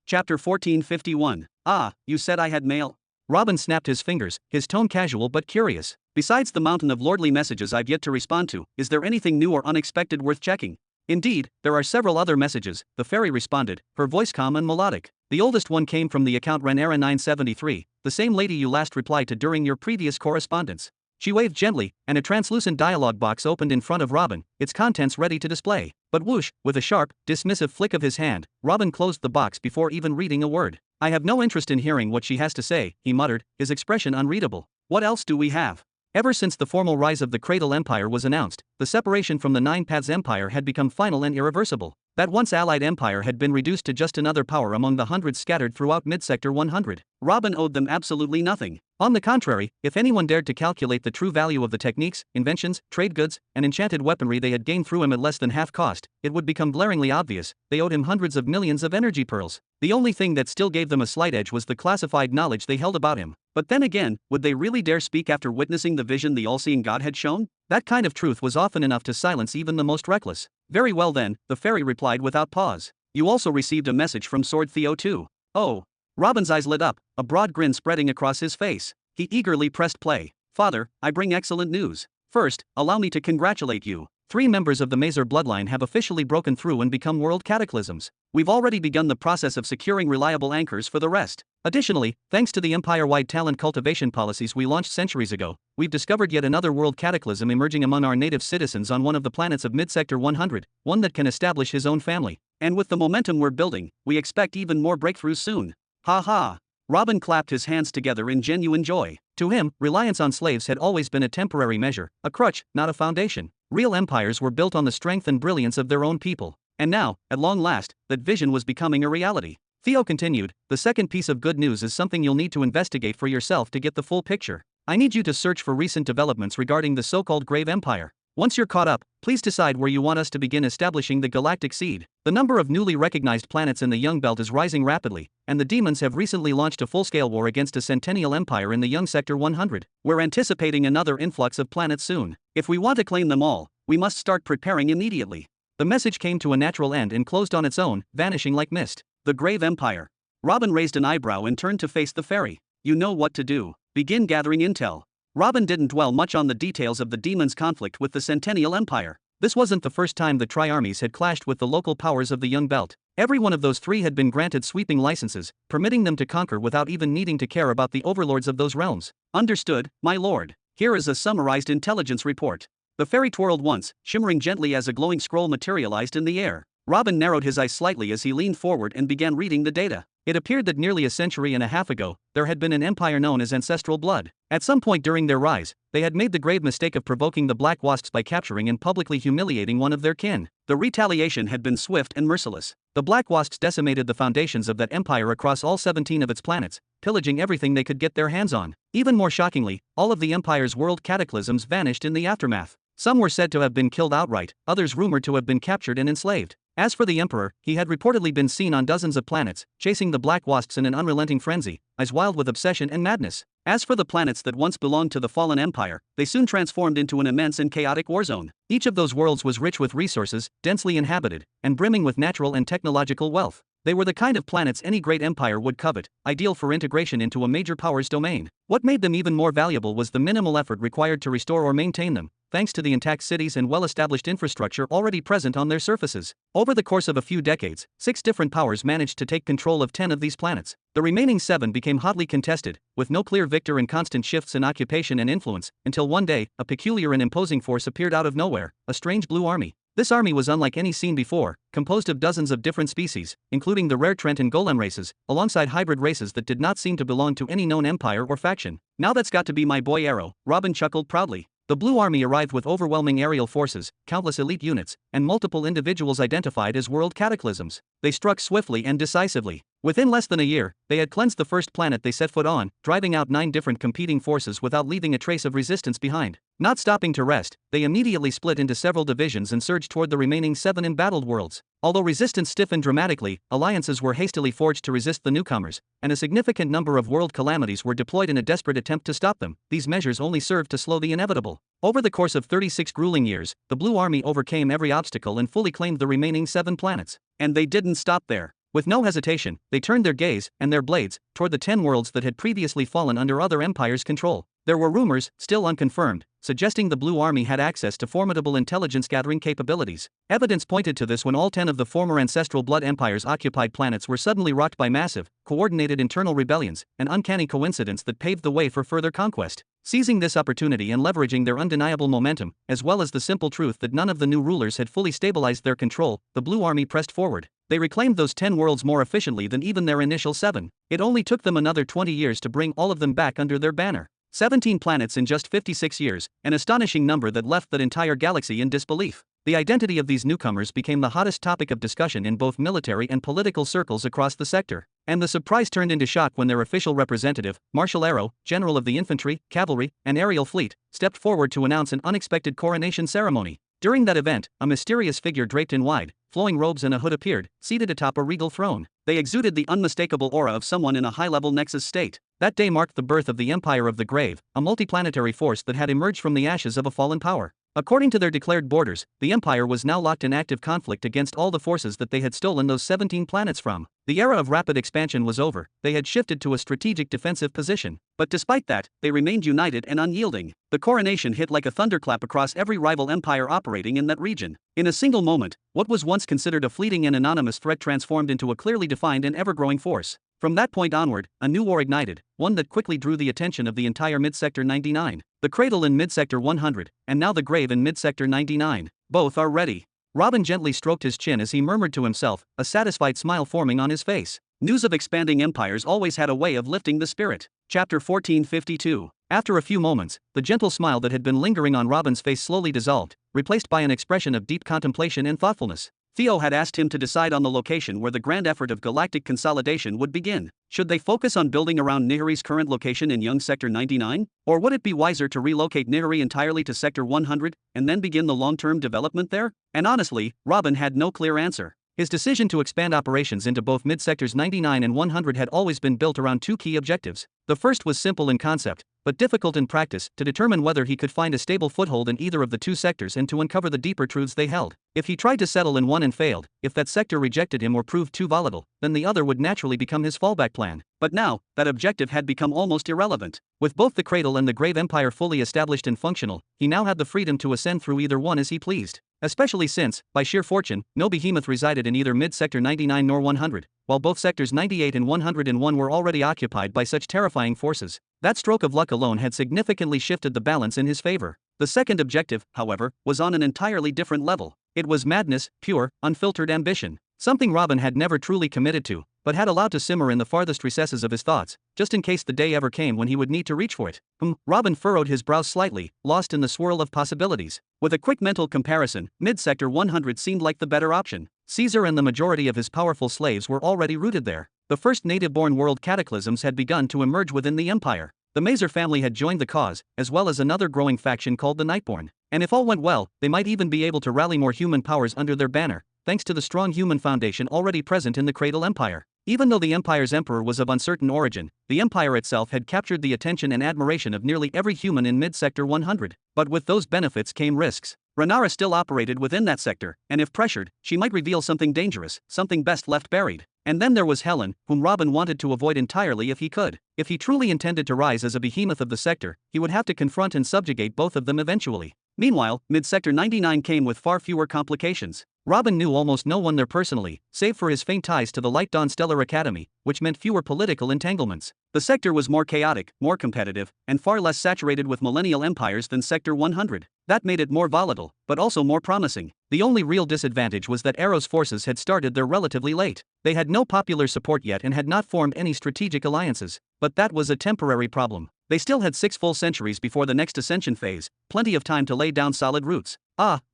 Chapter 1451. Ah, you said I had mail? Robin snapped his fingers, his tone casual but curious. Besides the mountain of lordly messages I've yet to respond to, is there anything new or unexpected worth checking? Indeed, there are several other messages, the fairy responded, her voice calm and melodic. The oldest one came from the account Renera 973, the same lady you last replied to during your previous correspondence. She waved gently, and a translucent dialogue box opened in front of Robin, its contents ready to display. But whoosh, with a sharp, dismissive flick of his hand, Robin closed the box before even reading a word. I have no interest in hearing what she has to say, he muttered, his expression unreadable. What else do we have? Ever since the formal rise of the Cradle Empire was announced, the separation from the Nine Paths Empire had become final and irreversible. That once allied empire had been reduced to just another power among the hundreds scattered throughout Mid-Sector 100. Robin owed them absolutely nothing. On the contrary, if anyone dared to calculate the true value of the techniques, inventions, trade goods, and enchanted weaponry they had gained through him at less than half cost, it would become glaringly obvious they owed him hundreds of millions of energy pearls. The only thing that still gave them a slight edge was the classified knowledge they held about him. But then again, would they really dare speak after witnessing the vision the all-seeing god had shown? That kind of truth was often enough to silence even the most reckless. Very well then, the fairy replied without pause. You also received a message from Sword Theo too. Oh. Robin's eyes lit up, a broad grin spreading across his face. He eagerly pressed play. Father, I bring excellent news. First, allow me to congratulate you. 3 members of the Maizer bloodline have officially broken through and become World Cataclysms. We've already begun the process of securing reliable anchors for the rest. Additionally, thanks to the empire-wide talent cultivation policies we launched centuries ago, we've discovered yet another World Cataclysm emerging among our native citizens on one of the planets of Mid-Sector 100, one that can establish his own family. And with the momentum we're building, we expect even more breakthroughs soon. Ha ha. Robin clapped his hands together in genuine joy. To him, reliance on slaves had always been a temporary measure, a crutch, not a foundation. Real empires were built on the strength and brilliance of their own people. And now, at long last, that vision was becoming a reality. Theo continued, the second piece of good news is something you'll need to investigate for yourself to get the full picture. I need you to search for recent developments regarding the so-called Grave Empire. Once you're caught up, please decide where you want us to begin establishing the galactic seed. The number of newly recognized planets in the Young Belt is rising rapidly, and the demons have recently launched a full-scale war against a centennial empire in the Young Sector 100. We're anticipating another influx of planets soon. If we want to claim them all, we must start preparing immediately. The message came to a natural end and closed on its own, vanishing like mist. The Grave Empire. Robin raised an eyebrow and turned to face the fairy. You know what to do. Begin gathering intel. Robin didn't dwell much on the details of the demons' conflict with the Centennial Empire. This wasn't the first time the Tri-Armies had clashed with the local powers of the Young Belt. Every one of those 3 had been granted sweeping licenses, permitting them to conquer without even needing to care about the overlords of those realms. Understood, my lord. Here is a summarized intelligence report. The fairy twirled once, shimmering gently as a glowing scroll materialized in the air. Robin narrowed his eyes slightly as he leaned forward and began reading the data. It appeared that nearly a century and a half ago, there had been an empire known as Ancestral Blood. At some point during their rise, they had made the grave mistake of provoking the Black Wasps by capturing and publicly humiliating one of their kin. The retaliation had been swift and merciless. The Black Wasps decimated the foundations of that empire across all 17 of its planets, pillaging everything they could get their hands on. Even more shockingly, all of the empire's world cataclysms vanished in the aftermath. Some were said to have been killed outright, others rumored to have been captured and enslaved. As for the Emperor, he had reportedly been seen on dozens of planets, chasing the Black Wasps in an unrelenting frenzy, eyes wild with obsession and madness. As for the planets that once belonged to the fallen empire, they soon transformed into an immense and chaotic warzone. Each of those worlds was rich with resources, densely inhabited, and brimming with natural and technological wealth. They were the kind of planets any great empire would covet, ideal for integration into a major power's domain. What made them even more valuable was the minimal effort required to restore or maintain them, thanks to the intact cities and well-established infrastructure already present on their surfaces. Over the course of a few decades, 6 different powers managed to take control of 10 of these planets. The remaining 7 became hotly contested, with no clear victor and constant shifts in occupation and influence, until one day, a peculiar and imposing force appeared out of nowhere, a strange blue army. This army was unlike any seen before, composed of dozens of different species, including the rare Trent and Golem races, alongside hybrid races that did not seem to belong to any known empire or faction. Now that's got to be my boy Arrow, Robin chuckled proudly. The Blue Army arrived with overwhelming aerial forces, countless elite units, and multiple individuals identified as World Cataclysms. They struck swiftly and decisively. Within less than a year, they had cleansed the first planet they set foot on, driving out 9 different competing forces without leaving a trace of resistance behind. Not stopping to rest, they immediately split into several divisions and surged toward the remaining 7 embattled worlds. Although resistance stiffened dramatically, alliances were hastily forged to resist the newcomers, and a significant number of world calamities were deployed in a desperate attempt to stop them. These measures only served to slow the inevitable. Over the course of 36 grueling years, the Blue Army overcame every obstacle and fully claimed the remaining 7 planets. And they didn't stop there. With no hesitation, they turned their gaze, and their blades, toward the 10 worlds that had previously fallen under other empires' control. There were rumors, still unconfirmed, suggesting the Blue Army had access to formidable intelligence-gathering capabilities. Evidence pointed to this when all 10 of the former ancestral blood empires' occupied planets were suddenly rocked by massive, coordinated internal rebellions, an uncanny coincidence that paved the way for further conquest. Seizing this opportunity and leveraging their undeniable momentum, as well as the simple truth that none of the new rulers had fully stabilized their control, the Blue Army pressed forward. They reclaimed those 10 worlds more efficiently than even their initial 7. It only took them another 20 years to bring all of them back under their banner. 17 planets in just 56 years, an astonishing number that left that entire galaxy in disbelief. The identity of these newcomers became the hottest topic of discussion in both military and political circles across the sector. And the surprise turned into shock when their official representative, Marshal Arrow, general of the infantry, cavalry, and aerial fleet, stepped forward to announce an unexpected coronation ceremony. During that event, a mysterious figure draped in wide, flowing robes and a hood appeared, seated atop a regal throne. They exuded the unmistakable aura of someone in a high-level nexus state. That day marked the birth of the Empire of the Grave, a multiplanetary force that had emerged from the ashes of a fallen power. According to their declared borders, the Empire was now locked in active conflict against all the forces that they had stolen those 17 planets from. The era of rapid expansion was over, they had shifted to a strategic defensive position. But despite that, they remained united and unyielding. The coronation hit like a thunderclap across every rival empire operating in that region. In a single moment, what was once considered a fleeting and anonymous threat transformed into a clearly defined and ever-growing force. From that point onward, a new war ignited, one that quickly drew the attention of the entire Mid-Sector 99. The Cradle in Mid-Sector 100, and now the Grave in Mid-Sector 99. Both are ready. Robin gently stroked his chin as he murmured to himself, a satisfied smile forming on his face. News of expanding empires always had a way of lifting the spirit. Chapter 1452. After a few moments, the gentle smile that had been lingering on Robin's face slowly dissolved, replaced by an expression of deep contemplation and thoughtfulness. Theo had asked him to decide on the location where the grand effort of galactic consolidation would begin. Should they focus on building around Nihiri's current location in Young Sector 99? Or would it be wiser to relocate Nihiri entirely to Sector 100, and then begin the long-term development there? And honestly, Robin had no clear answer. His decision to expand operations into both mid-sectors 99 and 100 had always been built around two key objectives. The first was simple in concept, but difficult in practice, to determine whether he could find a stable foothold in either of the two sectors and to uncover the deeper truths they held. If he tried to settle in one and failed, if that sector rejected him or proved too volatile, then the other would naturally become his fallback plan. But now, that objective had become almost irrelevant. With both the Cradle and the Grave Empire fully established and functional, he now had the freedom to ascend through either one as he pleased. Especially since, by sheer fortune, no behemoth resided in either mid-sector 99 nor 100, while both sectors 98 and 101 were already occupied by such terrifying forces. That stroke of luck alone had significantly shifted the balance in his favor. The second objective, however, was on an entirely different level. It was madness, pure, unfiltered ambition. Something Robin had never truly committed to, but had allowed to simmer in the farthest recesses of his thoughts, just in case the day ever came when he would need to reach for it. Robin furrowed his brows slightly, lost in the swirl of possibilities. With a quick mental comparison, mid-sector 100 seemed like the better option. Caesar and the majority of his powerful slaves were already rooted there. The first native-born world cataclysms had begun to emerge within the empire. The Maizer family had joined the cause, as well as another growing faction called the Nightborn. And if all went well, they might even be able to rally more human powers under their banner, thanks to the strong human foundation already present in the Cradle Empire. Even though the Empire's emperor was of uncertain origin, the Empire itself had captured the attention and admiration of nearly every human in mid-sector 100. But with those benefits came risks. Renara still operated within that sector, and if pressured, she might reveal something dangerous, something best left buried. And then there was Helen, whom Robin wanted to avoid entirely if he could. If he truly intended to rise as a behemoth of the sector, he would have to confront and subjugate both of them eventually. Meanwhile, mid-sector 99 came with far fewer complications. Robin knew almost no one there personally, save for his faint ties to the Light Dawn Stellar Academy, which meant fewer political entanglements. The sector was more chaotic, more competitive, and far less saturated with millennial empires than Sector 100. That made it more volatile, but also more promising. The only real disadvantage was that Arrow's forces had started there relatively late. They had no popular support yet and had not formed any strategic alliances. But that was a temporary problem. They still had 6 full centuries before the next ascension phase, plenty of time to lay down solid roots.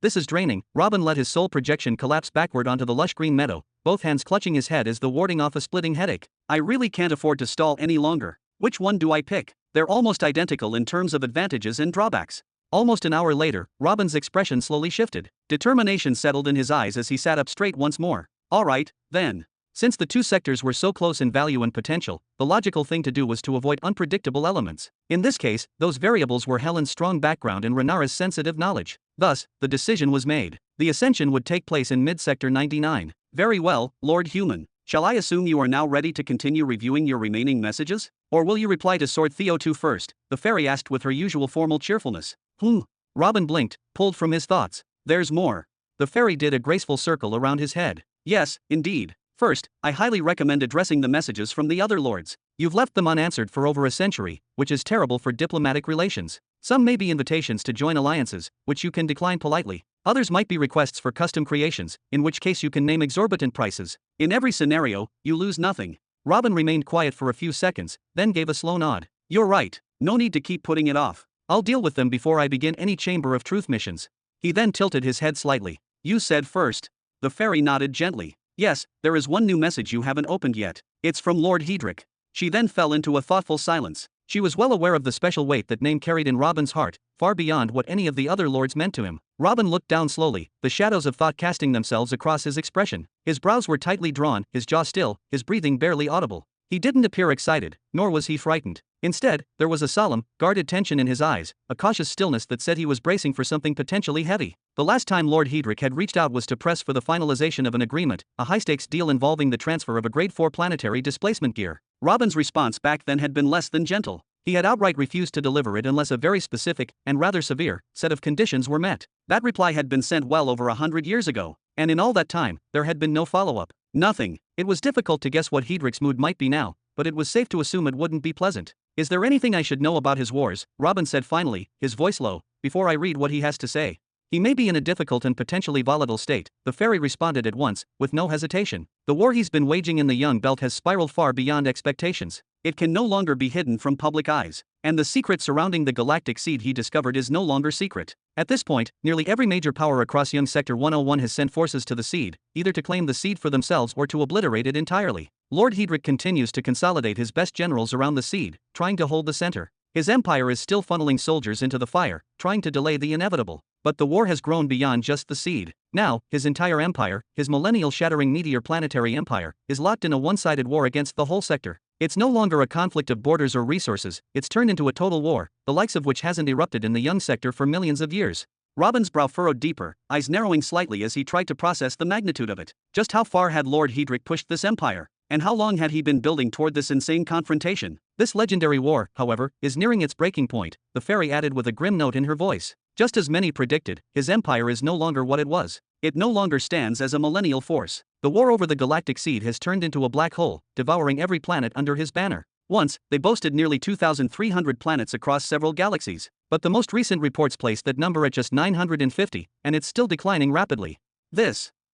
This is draining. Robin let his soul projection collapse backward onto the lush green meadow, both hands clutching his head as though warding off a splitting headache. I really can't afford to stall any longer. Which one do I pick? They're almost identical in terms of advantages and drawbacks. Almost an hour later, Robin's expression slowly shifted. Determination settled in his eyes as he sat up straight once more. All right, then. Since the two sectors were so close in value and potential, the logical thing to do was to avoid unpredictable elements. In this case, those variables were Helen's strong background and Renara's sensitive knowledge. Thus, the decision was made. The ascension would take place in mid-sector 99. Very well, Lord Human. Shall I assume you are now ready to continue reviewing your remaining messages? Or will you reply to Sword Theo 2 first? The fairy asked with her usual formal cheerfulness. Robin blinked, pulled from his thoughts. There's more. The fairy did a graceful circle around his head. Yes, indeed. First, I highly recommend addressing the messages from the other lords. You've left them unanswered for over a century, which is terrible for diplomatic relations. Some may be invitations to join alliances, which you can decline politely. Others might be requests for custom creations, in which case you can name exorbitant prices. In every scenario, you lose nothing. Robin remained quiet for a few seconds, then gave a slow nod. You're right. No need to keep putting it off. I'll deal with them before I begin any Chamber of Truth missions. He then tilted his head slightly. You said first. The fairy nodded gently. Yes, there is one new message you haven't opened yet. It's from Lord Hedrick. She then fell into a thoughtful silence. She was well aware of the special weight that name carried in Robin's heart, far beyond what any of the other lords meant to him. Robin looked down slowly, the shadows of thought casting themselves across his expression. His brows were tightly drawn, his jaw still, his breathing barely audible. He didn't appear excited, nor was he frightened. Instead, there was a solemn, guarded tension in his eyes, a cautious stillness that said he was bracing for something potentially heavy. The last time Lord Hedrick had reached out was to press for the finalization of an agreement, a high-stakes deal involving the transfer of a Grade 4 planetary displacement gear. Robin's response back then had been less than gentle. He had outright refused to deliver it unless a very specific, and rather severe, set of conditions were met. That reply had been sent well over 100 years ago, and in all that time, there had been no follow-up. Nothing. It was difficult to guess what Hedrick's mood might be now, but it was safe to assume it wouldn't be pleasant. Is there anything I should know about his wars? Robin said finally, his voice low, before I read what he has to say. He may be in a difficult and potentially volatile state, the fairy responded at once, with no hesitation. The war he's been waging in the Young Belt has spiraled far beyond expectations. It can no longer be hidden from public eyes. And the secret surrounding the galactic seed he discovered is no longer secret. At this point, nearly every major power across Young Sector 101 has sent forces to the seed, either to claim the seed for themselves or to obliterate it entirely. Lord Hedrick continues to consolidate his best generals around the seed, trying to hold the center. His empire is still funneling soldiers into the fire, trying to delay the inevitable. But the war has grown beyond just the seed. Now, his entire empire, his millennial-shattering meteor planetary empire, is locked in a one-sided war against the whole sector. It's no longer a conflict of borders or resources, it's turned into a total war, the likes of which hasn't erupted in the Young Sector for millions of years. Robin's brow furrowed deeper, eyes narrowing slightly as he tried to process the magnitude of it. Just how far had Lord Hedrick pushed this empire? And how long had he been building toward this insane confrontation? This legendary war, however, is nearing its breaking point, the fairy added with a grim note in her voice. Just as many predicted, his empire is no longer what it was. It no longer stands as a millennial force. The war over the galactic seed has turned into a black hole, devouring every planet under his banner. Once, they boasted nearly 2,300 planets across several galaxies. But the most recent reports place that number at just 950, and it's still declining rapidly.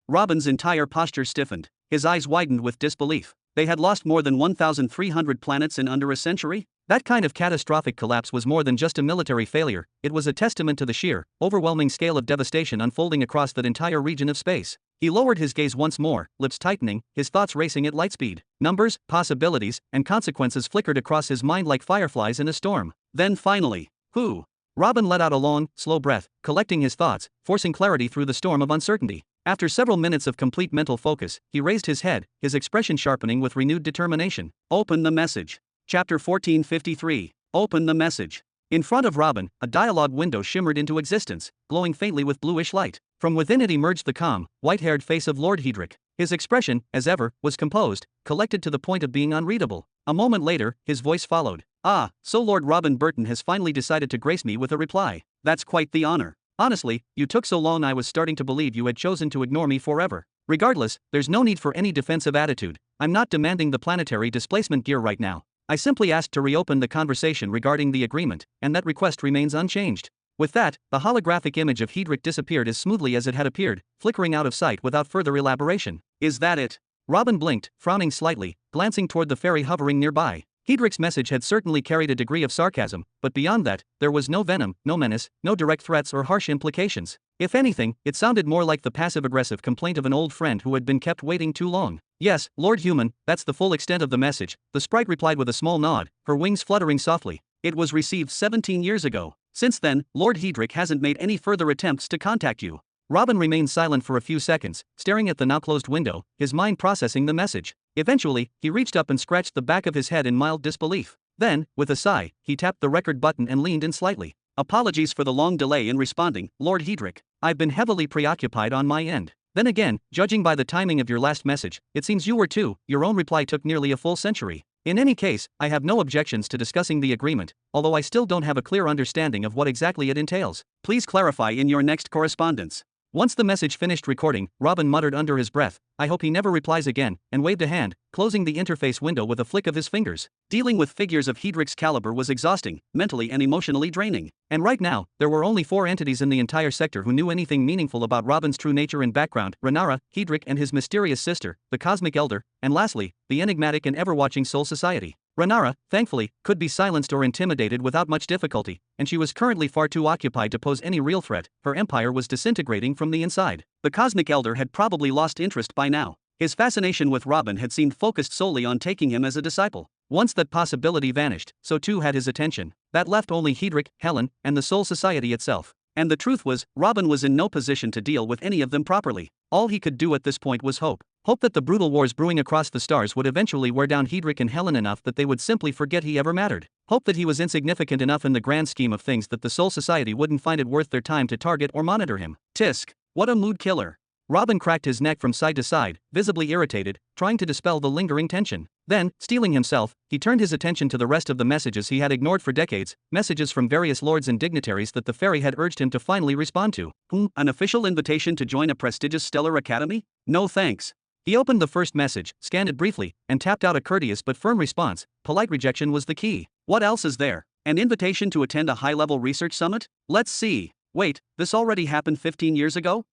Robin's entire posture stiffened. His eyes widened with disbelief. They had lost more than 1,300 planets in under a century? That kind of catastrophic collapse was more than just a military failure, it was a testament to the sheer, overwhelming scale of devastation unfolding across that entire region of space. He lowered his gaze once more, lips tightening, his thoughts racing at light speed. Numbers, possibilities, and consequences flickered across his mind like fireflies in a storm. Then finally, who? Robin let out a long, slow breath, collecting his thoughts, forcing clarity through the storm of uncertainty. After several minutes of complete mental focus, he raised his head, his expression sharpening with renewed determination. Open the message. Chapter 1453. Open the message. In front of Robin, a dialogue window shimmered into existence, glowing faintly with bluish light. From within it emerged the calm, white-haired face of Lord Hedrick. His expression, as ever, was composed, collected to the point of being unreadable. A moment later, his voice followed. Ah, so Lord Robin Burton has finally decided to grace me with a reply. That's quite the honor. Honestly, you took so long I was starting to believe you had chosen to ignore me forever. Regardless, there's no need for any defensive attitude. I'm not demanding the planetary displacement gear right now. I simply asked to reopen the conversation regarding the agreement, and that request remains unchanged. With that, the holographic image of Hedrick disappeared as smoothly as it had appeared, flickering out of sight without further elaboration. Is that it? Robin blinked, frowning slightly, glancing toward the fairy hovering nearby. Hedrick's message had certainly carried a degree of sarcasm, but beyond that, there was no venom, no menace, no direct threats or harsh implications. If anything, it sounded more like the passive-aggressive complaint of an old friend who had been kept waiting too long. Yes, Lord Human, that's the full extent of the message, the sprite replied with a small nod, her wings fluttering softly. It was received 17 years ago. Since then, Lord Hedrick hasn't made any further attempts to contact you. Robin remained silent for a few seconds, staring at the now-closed window, his mind processing the message. Eventually, he reached up and scratched the back of his head in mild disbelief. Then, with a sigh, he tapped the record button and leaned in slightly. Apologies for the long delay in responding, Lord Hedrick. I've been heavily preoccupied on my end. Then again, judging by the timing of your last message, it seems you were too. Your own reply took nearly a full century. In any case, I have no objections to discussing the agreement, although I still don't have a clear understanding of what exactly it entails. Please clarify in your next correspondence. Once the message finished recording, Robin muttered under his breath, "I hope he never replies again," and waved a hand, closing the interface window with a flick of his fingers. Dealing with figures of Hedrick's caliber was exhausting, mentally and emotionally draining. And right now, there were only 4 entities in the entire sector who knew anything meaningful about Robin's true nature and background: Renara, Hedrick and his mysterious sister, the Cosmic Elder, and lastly, the enigmatic and ever-watching Soul Society. Renara, thankfully, could be silenced or intimidated without much difficulty, and she was currently far too occupied to pose any real threat. Her empire was disintegrating from the inside. The Cosmic Elder had probably lost interest by now. His fascination with Robin had seemed focused solely on taking him as a disciple. Once that possibility vanished, so too had his attention. That left only Hedrick, Helen, and the Soul Society itself. And the truth was, Robin was in no position to deal with any of them properly. All he could do at this point was hope. Hope that the brutal wars brewing across the stars would eventually wear down Hedrick and Helen enough that they would simply forget he ever mattered. Hope that he was insignificant enough in the grand scheme of things that the Soul Society wouldn't find it worth their time to target or monitor him. Tisk. What a mood killer. Robin cracked his neck from side to side, visibly irritated, trying to dispel the lingering tension. Then, steeling himself, he turned his attention to the rest of the messages he had ignored for decades, messages from various lords and dignitaries that the fairy had urged him to finally respond to. An official invitation to join a prestigious stellar academy? No thanks. He opened the first message, scanned it briefly, and tapped out a courteous but firm response. Polite rejection was the key. What else is there? An invitation to attend a high-level research summit? Let's see. Wait, this already happened 15 years ago?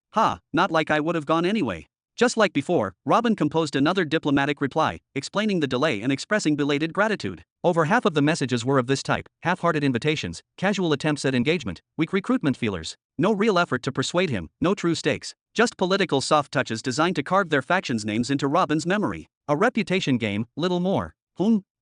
Not like I would have gone anyway. Just like before, Robin composed another diplomatic reply, explaining the delay and expressing belated gratitude. Over half of the messages were of this type: half-hearted invitations, casual attempts at engagement, weak recruitment feelers. No real effort to persuade him, no true stakes. Just political soft touches designed to carve their factions' names into Robin's memory. A reputation game, little more.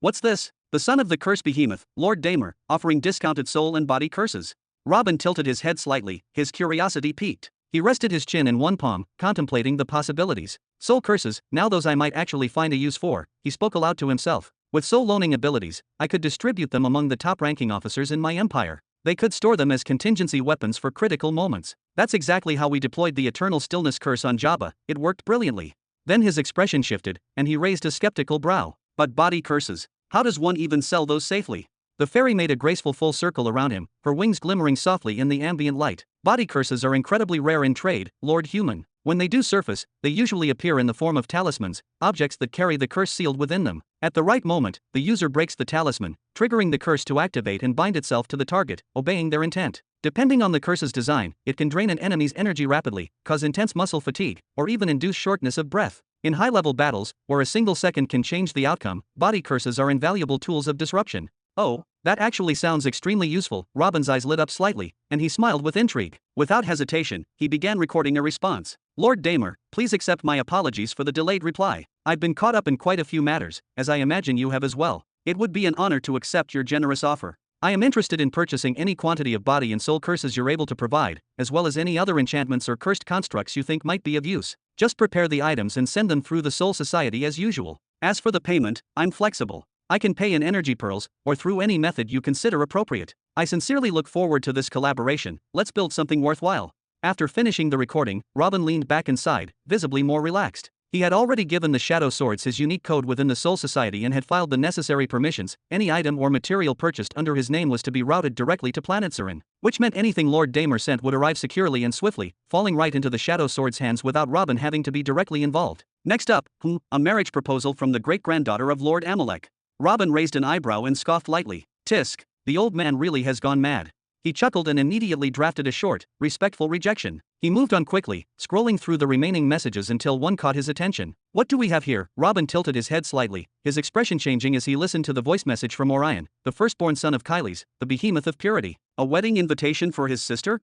What's this? The son of the curse behemoth, Lord Damer, offering discounted soul and body curses. Robin tilted his head slightly, his curiosity piqued. He rested his chin in one palm, contemplating the possibilities. Soul curses, now those I might actually find a use for, he spoke aloud to himself. With soul loaning abilities, I could distribute them among the top-ranking officers in my empire. They could store them as contingency weapons for critical moments. That's exactly how we deployed the Eternal Stillness curse on Jabba. It worked brilliantly. Then his expression shifted, and he raised a skeptical brow. But body curses, how does one even sell those safely? The fairy made a graceful full circle around him, her wings glimmering softly in the ambient light. Body curses are incredibly rare in trade, Lord Human. When they do surface, they usually appear in the form of talismans, objects that carry the curse sealed within them. At the right moment, the user breaks the talisman, triggering the curse to activate and bind itself to the target, obeying their intent. Depending on the curse's design, it can drain an enemy's energy rapidly, cause intense muscle fatigue, or even induce shortness of breath. In high-level battles, where a single second can change the outcome, body curses are invaluable tools of disruption. Oh, that actually sounds extremely useful. Robin's eyes lit up slightly, and he smiled with intrigue. Without hesitation, he began recording a response. Lord Damer, please accept my apologies for the delayed reply. I've been caught up in quite a few matters, as I imagine you have as well. It would be an honor to accept your generous offer. I am interested in purchasing any quantity of body and soul curses you're able to provide, as well as any other enchantments or cursed constructs you think might be of use. Just prepare the items and send them through the Soul Society as usual. As for the payment, I'm flexible. I can pay in energy pearls, or through any method you consider appropriate. I sincerely look forward to this collaboration. Let's build something worthwhile. After finishing the recording, Robin leaned back and sighed, visibly more relaxed. He had already given the Shadow Swords his unique code within the Soul Society and had filed the necessary permissions. Any item or material purchased under his name was to be routed directly to Planet Zarin, which meant anything Lord Damer sent would arrive securely and swiftly, falling right into the Shadow Sword's hands without Robin having to be directly involved. Next up, a marriage proposal from the great-granddaughter of Lord Amalek. Robin raised an eyebrow and scoffed lightly. Tisk, the old man really has gone mad. He chuckled and immediately drafted a short, respectful rejection. He moved on quickly, scrolling through the remaining messages until one caught his attention. What do we have here? Robin tilted his head slightly, his expression changing as he listened to the voice message from Orion, the firstborn son of Kyles, the behemoth of purity. A wedding invitation for his sister?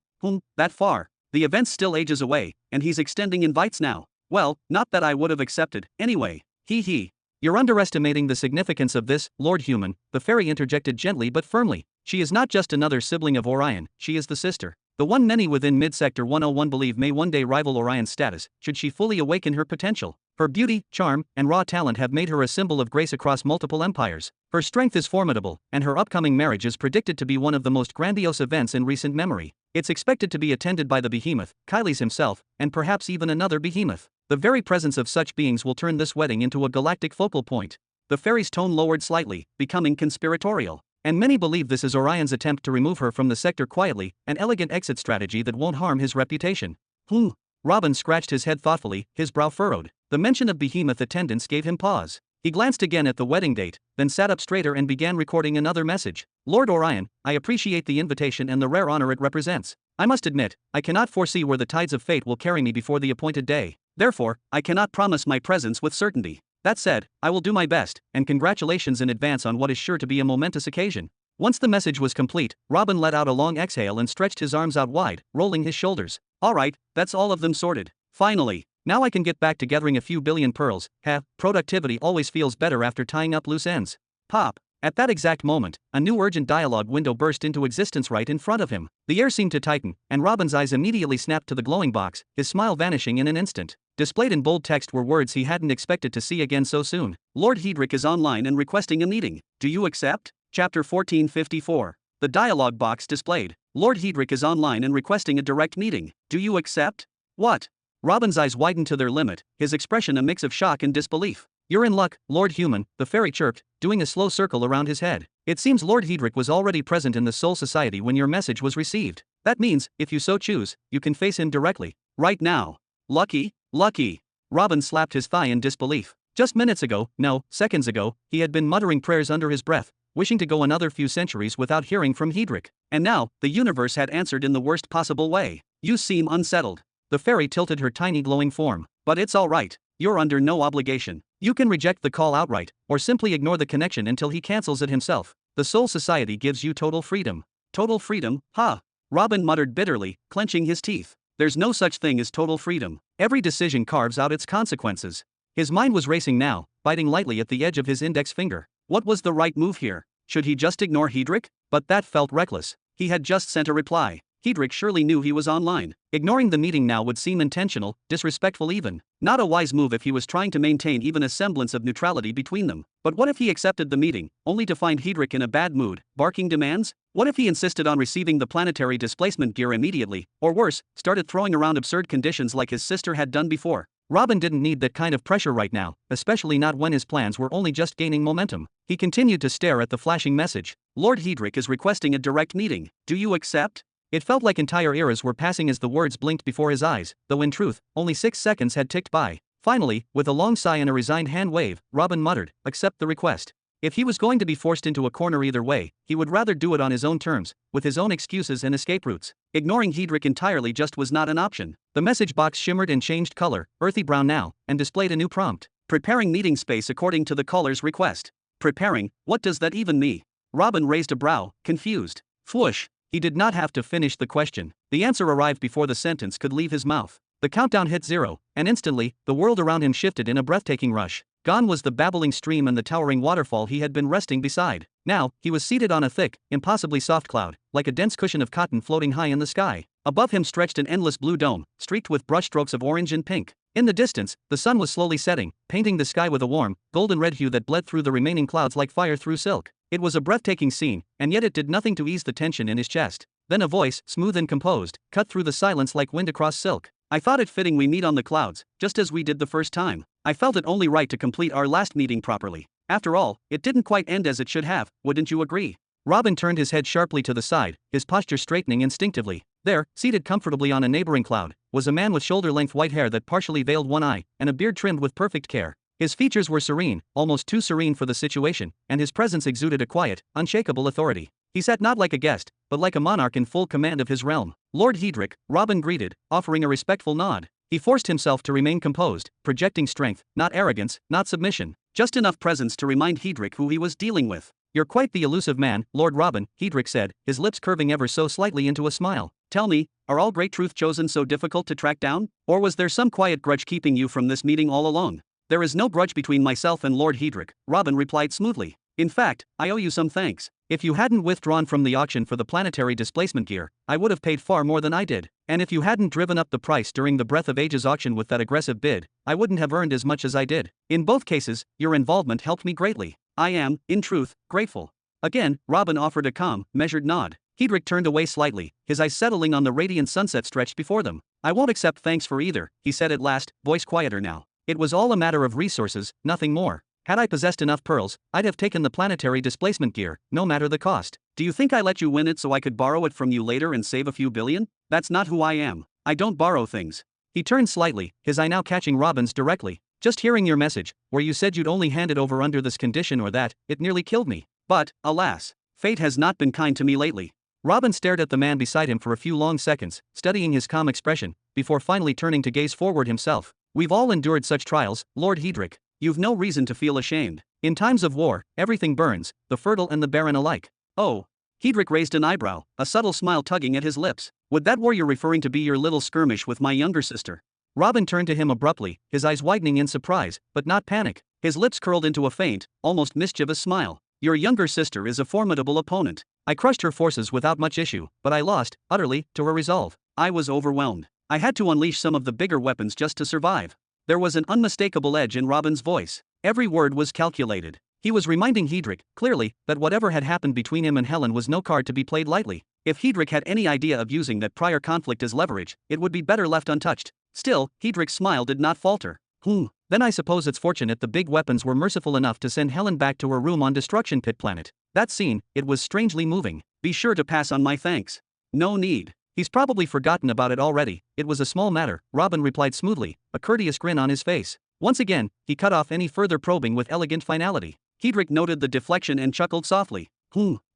That far. The event still ages away, and he's extending invites now. Well, not that I would have accepted, anyway. He. You're underestimating the significance of this, Lord Human, the fairy interjected gently but firmly. She is not just another sibling of Orion, she is the sister. The one many within Mid-Sector 101 believe may one day rival Orion's status, should she fully awaken her potential. Her beauty, charm, and raw talent have made her a symbol of grace across multiple empires. Her strength is formidable, and her upcoming marriage is predicted to be one of the most grandiose events in recent memory. It's expected to be attended by the behemoth, Kylie's himself, and perhaps even another behemoth. The very presence of such beings will turn this wedding into a galactic focal point. The fairy's tone lowered slightly, becoming conspiratorial. And many believe this is Orion's attempt to remove her from the sector quietly, an elegant exit strategy that won't harm his reputation. Robin scratched his head thoughtfully, his brow furrowed. The mention of behemoth attendance gave him pause. He glanced again at the wedding date, then sat up straighter and began recording another message. Lord Orion, I appreciate the invitation and the rare honor it represents. I must admit, I cannot foresee where the tides of fate will carry me before the appointed day. Therefore, I cannot promise my presence with certainty. That said, I will do my best, and congratulations in advance on what is sure to be a momentous occasion. Once the message was complete, Robin let out a long exhale and stretched his arms out wide, rolling his shoulders. Alright, that's all of them sorted. Finally. Now I can get back to gathering a few billion pearls. Productivity always feels better after tying up loose ends. Pop. At that exact moment, a new urgent dialogue window burst into existence right in front of him. The air seemed to tighten, and Robin's eyes immediately snapped to the glowing box, his smile vanishing in an instant. Displayed in bold text were words he hadn't expected to see again so soon. Lord Hedrick is online and requesting a meeting. Do you accept? Chapter 1454. The dialogue box displayed. Lord Hedrick is online and requesting a direct meeting. Do you accept? What? Robin's eyes widened to their limit, his expression a mix of shock and disbelief. You're in luck, Lord Human, the fairy chirped, doing a slow circle around his head. It seems Lord Hedrick was already present in the Soul Society when your message was received. That means, if you so choose, you can face him directly. Right now. Lucky? Lucky. Robin slapped his thigh in disbelief. Just minutes ago, no, seconds ago, he had been muttering prayers under his breath, wishing to go another few centuries without hearing from Hedrick. And now, the universe had answered in the worst possible way. You seem unsettled. The fairy tilted her tiny glowing form. But it's alright. You're under no obligation. You can reject the call outright, or simply ignore the connection until he cancels it himself. The Soul Society gives you total freedom. Total freedom, huh? Robin muttered bitterly, clenching his teeth. There's no such thing as total freedom. Every decision carves out its consequences. His mind was racing now, biting lightly at the edge of his index finger. What was the right move here? Should he just ignore Hedrick? But that felt reckless. He had just sent a reply. Hedrick surely knew he was online. Ignoring the meeting now would seem intentional, disrespectful even. Not a wise move if he was trying to maintain even a semblance of neutrality between them. But what if he accepted the meeting, only to find Hedrick in a bad mood, barking demands? What if he insisted on receiving the planetary displacement gear immediately, or worse, started throwing around absurd conditions like his sister had done before? Robin didn't need that kind of pressure right now, especially not when his plans were only just gaining momentum. He continued to stare at the flashing message. Lord Hedrick is requesting a direct meeting. Do you accept? It felt like entire eras were passing as the words blinked before his eyes, though in truth, only 6 seconds had ticked by. Finally, with a long sigh and a resigned hand wave, Robin muttered, accept the request. If he was going to be forced into a corner either way, he would rather do it on his own terms, with his own excuses and escape routes. Ignoring Hedrick entirely just was not an option. The message box shimmered and changed color, earthy brown now, and displayed a new prompt. Preparing meeting space according to the caller's request. Preparing, what does that even mean? Robin raised a brow, confused. Fwoosh. He did not have to finish the question. The answer arrived before the sentence could leave his mouth. The countdown hit 0, and instantly, the world around him shifted in a breathtaking rush. Gone was the babbling stream and the towering waterfall he had been resting beside. Now, he was seated on a thick, impossibly soft cloud, like a dense cushion of cotton floating high in the sky. Above him stretched an endless blue dome, streaked with brushstrokes of orange and pink. In the distance, the sun was slowly setting, painting the sky with a warm, golden red hue that bled through the remaining clouds like fire through silk. It was a breathtaking scene, and yet it did nothing to ease the tension in his chest. Then a voice, smooth and composed, cut through the silence like wind across silk. I thought it fitting we meet on the clouds, just as we did the first time. I felt it only right to complete our last meeting properly. After all, it didn't quite end as it should have, wouldn't you agree? Robin turned his head sharply to the side, his posture straightening instinctively. There, seated comfortably on a neighboring cloud, was a man with shoulder-length white hair that partially veiled one eye, and a beard trimmed with perfect care. His features were serene, almost too serene for the situation, and his presence exuded a quiet, unshakable authority. He sat not like a guest, but like a monarch in full command of his realm. Lord Hedrick, Robin greeted, offering a respectful nod. He forced himself to remain composed, projecting strength, not arrogance, not submission, just enough presence to remind Hedrick who he was dealing with. You're quite the elusive man, Lord Robin, Hedrick said, his lips curving ever so slightly into a smile. Tell me, are all great truth chosen so difficult to track down? Or was there some quiet grudge keeping you from this meeting all along? There is no grudge between myself and Lord Hedrick, Robin replied smoothly. In fact, I owe you some thanks. If you hadn't withdrawn from the auction for the planetary displacement gear, I would have paid far more than I did. And if you hadn't driven up the price during the Breath of Ages auction with that aggressive bid, I wouldn't have earned as much as I did. In both cases, your involvement helped me greatly. I am, in truth, grateful. Again, Robin offered a calm, measured nod. Hedrick turned away slightly, his eyes settling on the radiant sunset stretched before them. I won't accept thanks for either, he said at last, voice quieter now. It was all a matter of resources, nothing more. Had I possessed enough pearls, I'd have taken the planetary displacement gear, no matter the cost. Do you think I let you win it so I could borrow it from you later and save a few billion? That's not who I am. I don't borrow things. He turned slightly, his eye now catching Robin's directly. Just hearing your message, where you said you'd only hand it over under this condition or that, it nearly killed me. But, alas, fate has not been kind to me lately. Robin stared at the man beside him for a few long seconds, studying his calm expression, before finally turning to gaze forward himself. We've all endured such trials, Lord Hedrick. You've no reason to feel ashamed. In times of war, everything burns, the fertile and the barren alike. Oh. Hedrick raised an eyebrow, a subtle smile tugging at his lips. Would that war you're referring to be your little skirmish with my younger sister? Robin turned to him abruptly, his eyes widening in surprise, but not panic. His lips curled into a faint, almost mischievous smile. Your younger sister is a formidable opponent. I crushed her forces without much issue, but I lost, utterly, to her resolve. I was overwhelmed. I had to unleash some of the bigger weapons just to survive. There was an unmistakable edge in Robin's voice. Every word was calculated. He was reminding Hedrick, clearly, that whatever had happened between him and Helen was no card to be played lightly. If Hedrick had any idea of using that prior conflict as leverage, it would be better left untouched. Still, Hedrick's smile did not falter. Then I suppose it's fortunate the big weapons were merciful enough to send Helen back to her room on Destruction Pit Planet. That scene, it was strangely moving. Be sure to pass on my thanks. No need. He's probably forgotten about it already. It was a small matter, Robin replied smoothly, a courteous grin on his face. Once again, he cut off any further probing with elegant finality. Hedrick noted the deflection and chuckled softly.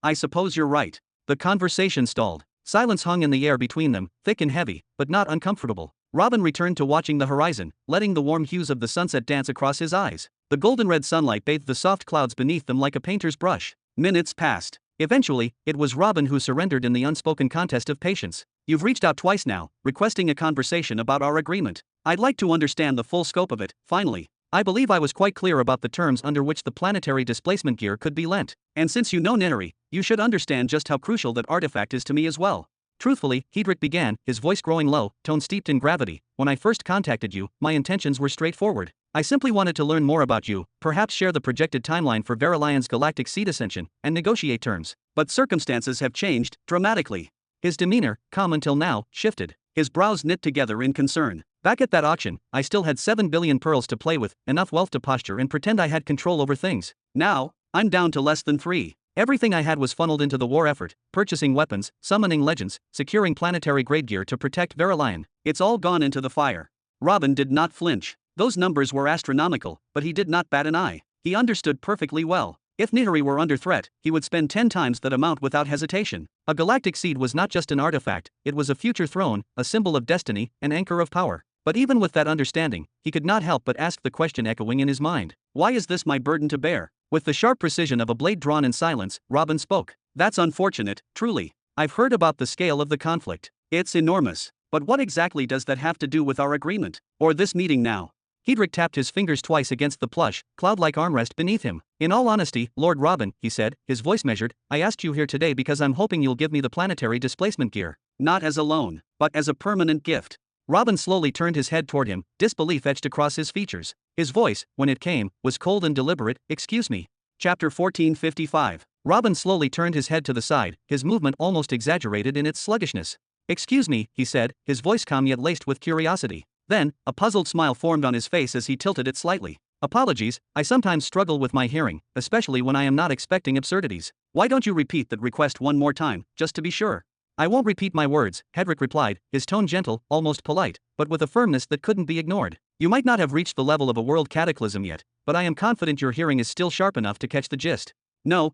I suppose you're right. The conversation stalled. Silence hung in the air between them, thick and heavy, but not uncomfortable. Robin returned to watching the horizon, letting the warm hues of the sunset dance across his eyes. The golden-red sunlight bathed the soft clouds beneath them like a painter's brush. Minutes passed. Eventually, it was Robin who surrendered in the unspoken contest of patience. You've reached out twice now, requesting a conversation about our agreement. I'd like to understand the full scope of it, finally. I believe I was quite clear about the terms under which the planetary displacement gear could be lent. And since you know Nitari, you should understand just how crucial that artifact is to me as well. Truthfully, Hedrick began, his voice growing low, tone steeped in gravity. When I first contacted you, my intentions were straightforward. I simply wanted to learn more about you, perhaps share the projected timeline for Verilion's galactic seed ascension, and negotiate terms. But circumstances have changed, dramatically. His demeanor, calm until now, shifted. His brows knit together in concern. Back at that auction, I still had 7 billion pearls to play with, enough wealth to posture and pretend I had control over things. Now, I'm down to less than 3. Everything I had was funneled into the war effort, purchasing weapons, summoning legends, securing planetary grade gear to protect Verilion. It's all gone into the fire. Robin did not flinch. Those numbers were astronomical, but he did not bat an eye. He understood perfectly well. If Nitari were under threat, he would spend 10 times that amount without hesitation. A galactic seed was not just an artifact, it was a future throne, a symbol of destiny, an anchor of power. But even with that understanding, he could not help but ask the question echoing in his mind. Why is this my burden to bear? With the sharp precision of a blade drawn in silence, Robin spoke. That's unfortunate, truly. I've heard about the scale of the conflict. It's enormous. But what exactly does that have to do with our agreement? Or this meeting now? Hedrick tapped his fingers twice against the plush, cloud-like armrest beneath him. In all honesty, Lord Robin, he said, his voice measured, I asked you here today because I'm hoping you'll give me the planetary displacement gear. Not as a loan, but as a permanent gift. Robin slowly turned his head toward him, disbelief etched across his features. His voice, when it came, was cold and deliberate. Excuse me. Chapter 1455. Robin slowly turned his head to the side, his movement almost exaggerated in its sluggishness. Excuse me, he said, his voice calm yet laced with curiosity. Then, a puzzled smile formed on his face as he tilted it slightly. Apologies, I sometimes struggle with my hearing, especially when I am not expecting absurdities. Why don't you repeat that request one more time, just to be sure? I won't repeat my words, Hedrick replied, his tone gentle, almost polite, but with a firmness that couldn't be ignored. You might not have reached the level of a World Cataclysm yet, but I am confident your hearing is still sharp enough to catch the gist. No,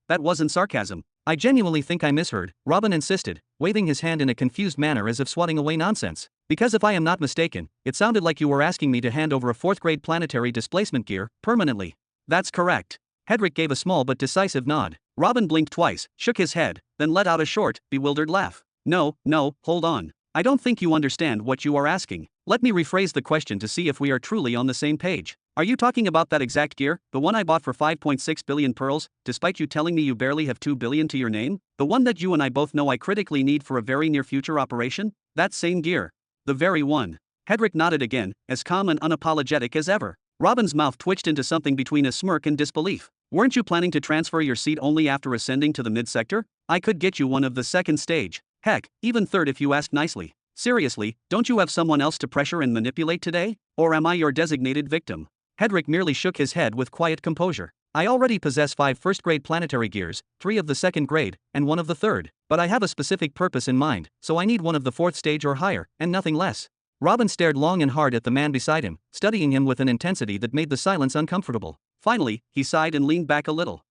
that wasn't sarcasm. I genuinely think I misheard, Robin insisted, waving his hand in a confused manner as if swatting away nonsense. Because if I am not mistaken, it sounded like you were asking me to hand over a 4th-grade planetary displacement gear, permanently. That's correct. Hedrick gave a small but decisive nod. Robin blinked twice, shook his head, then let out a short, bewildered laugh. No, hold on. I don't think you understand what you are asking. Let me rephrase the question to see if we are truly on the same page. Are you talking about that exact gear, the one I bought for 5.6 billion pearls, despite you telling me you barely have 2 billion to your name? The one that you and I both know I critically need for a very near future operation? That same gear. The very one. Hedrick nodded again, as calm and unapologetic as ever. Robin's mouth twitched into something between a smirk and disbelief. Weren't you planning to transfer your seat only after ascending to the mid-sector? I could get you one of the second stage. Heck, even third if you asked nicely. Seriously, don't you have someone else to pressure and manipulate today? Or am I your designated victim? Hedrick merely shook his head with quiet composure. I already possess 5 first-grade planetary gears, 3 of the second grade, and 1 of the third, but I have a specific purpose in mind, so I need one of the 4th stage or higher, and nothing less. Robin stared long and hard at the man beside him, studying him with an intensity that made the silence uncomfortable. Finally, he sighed and leaned back a little.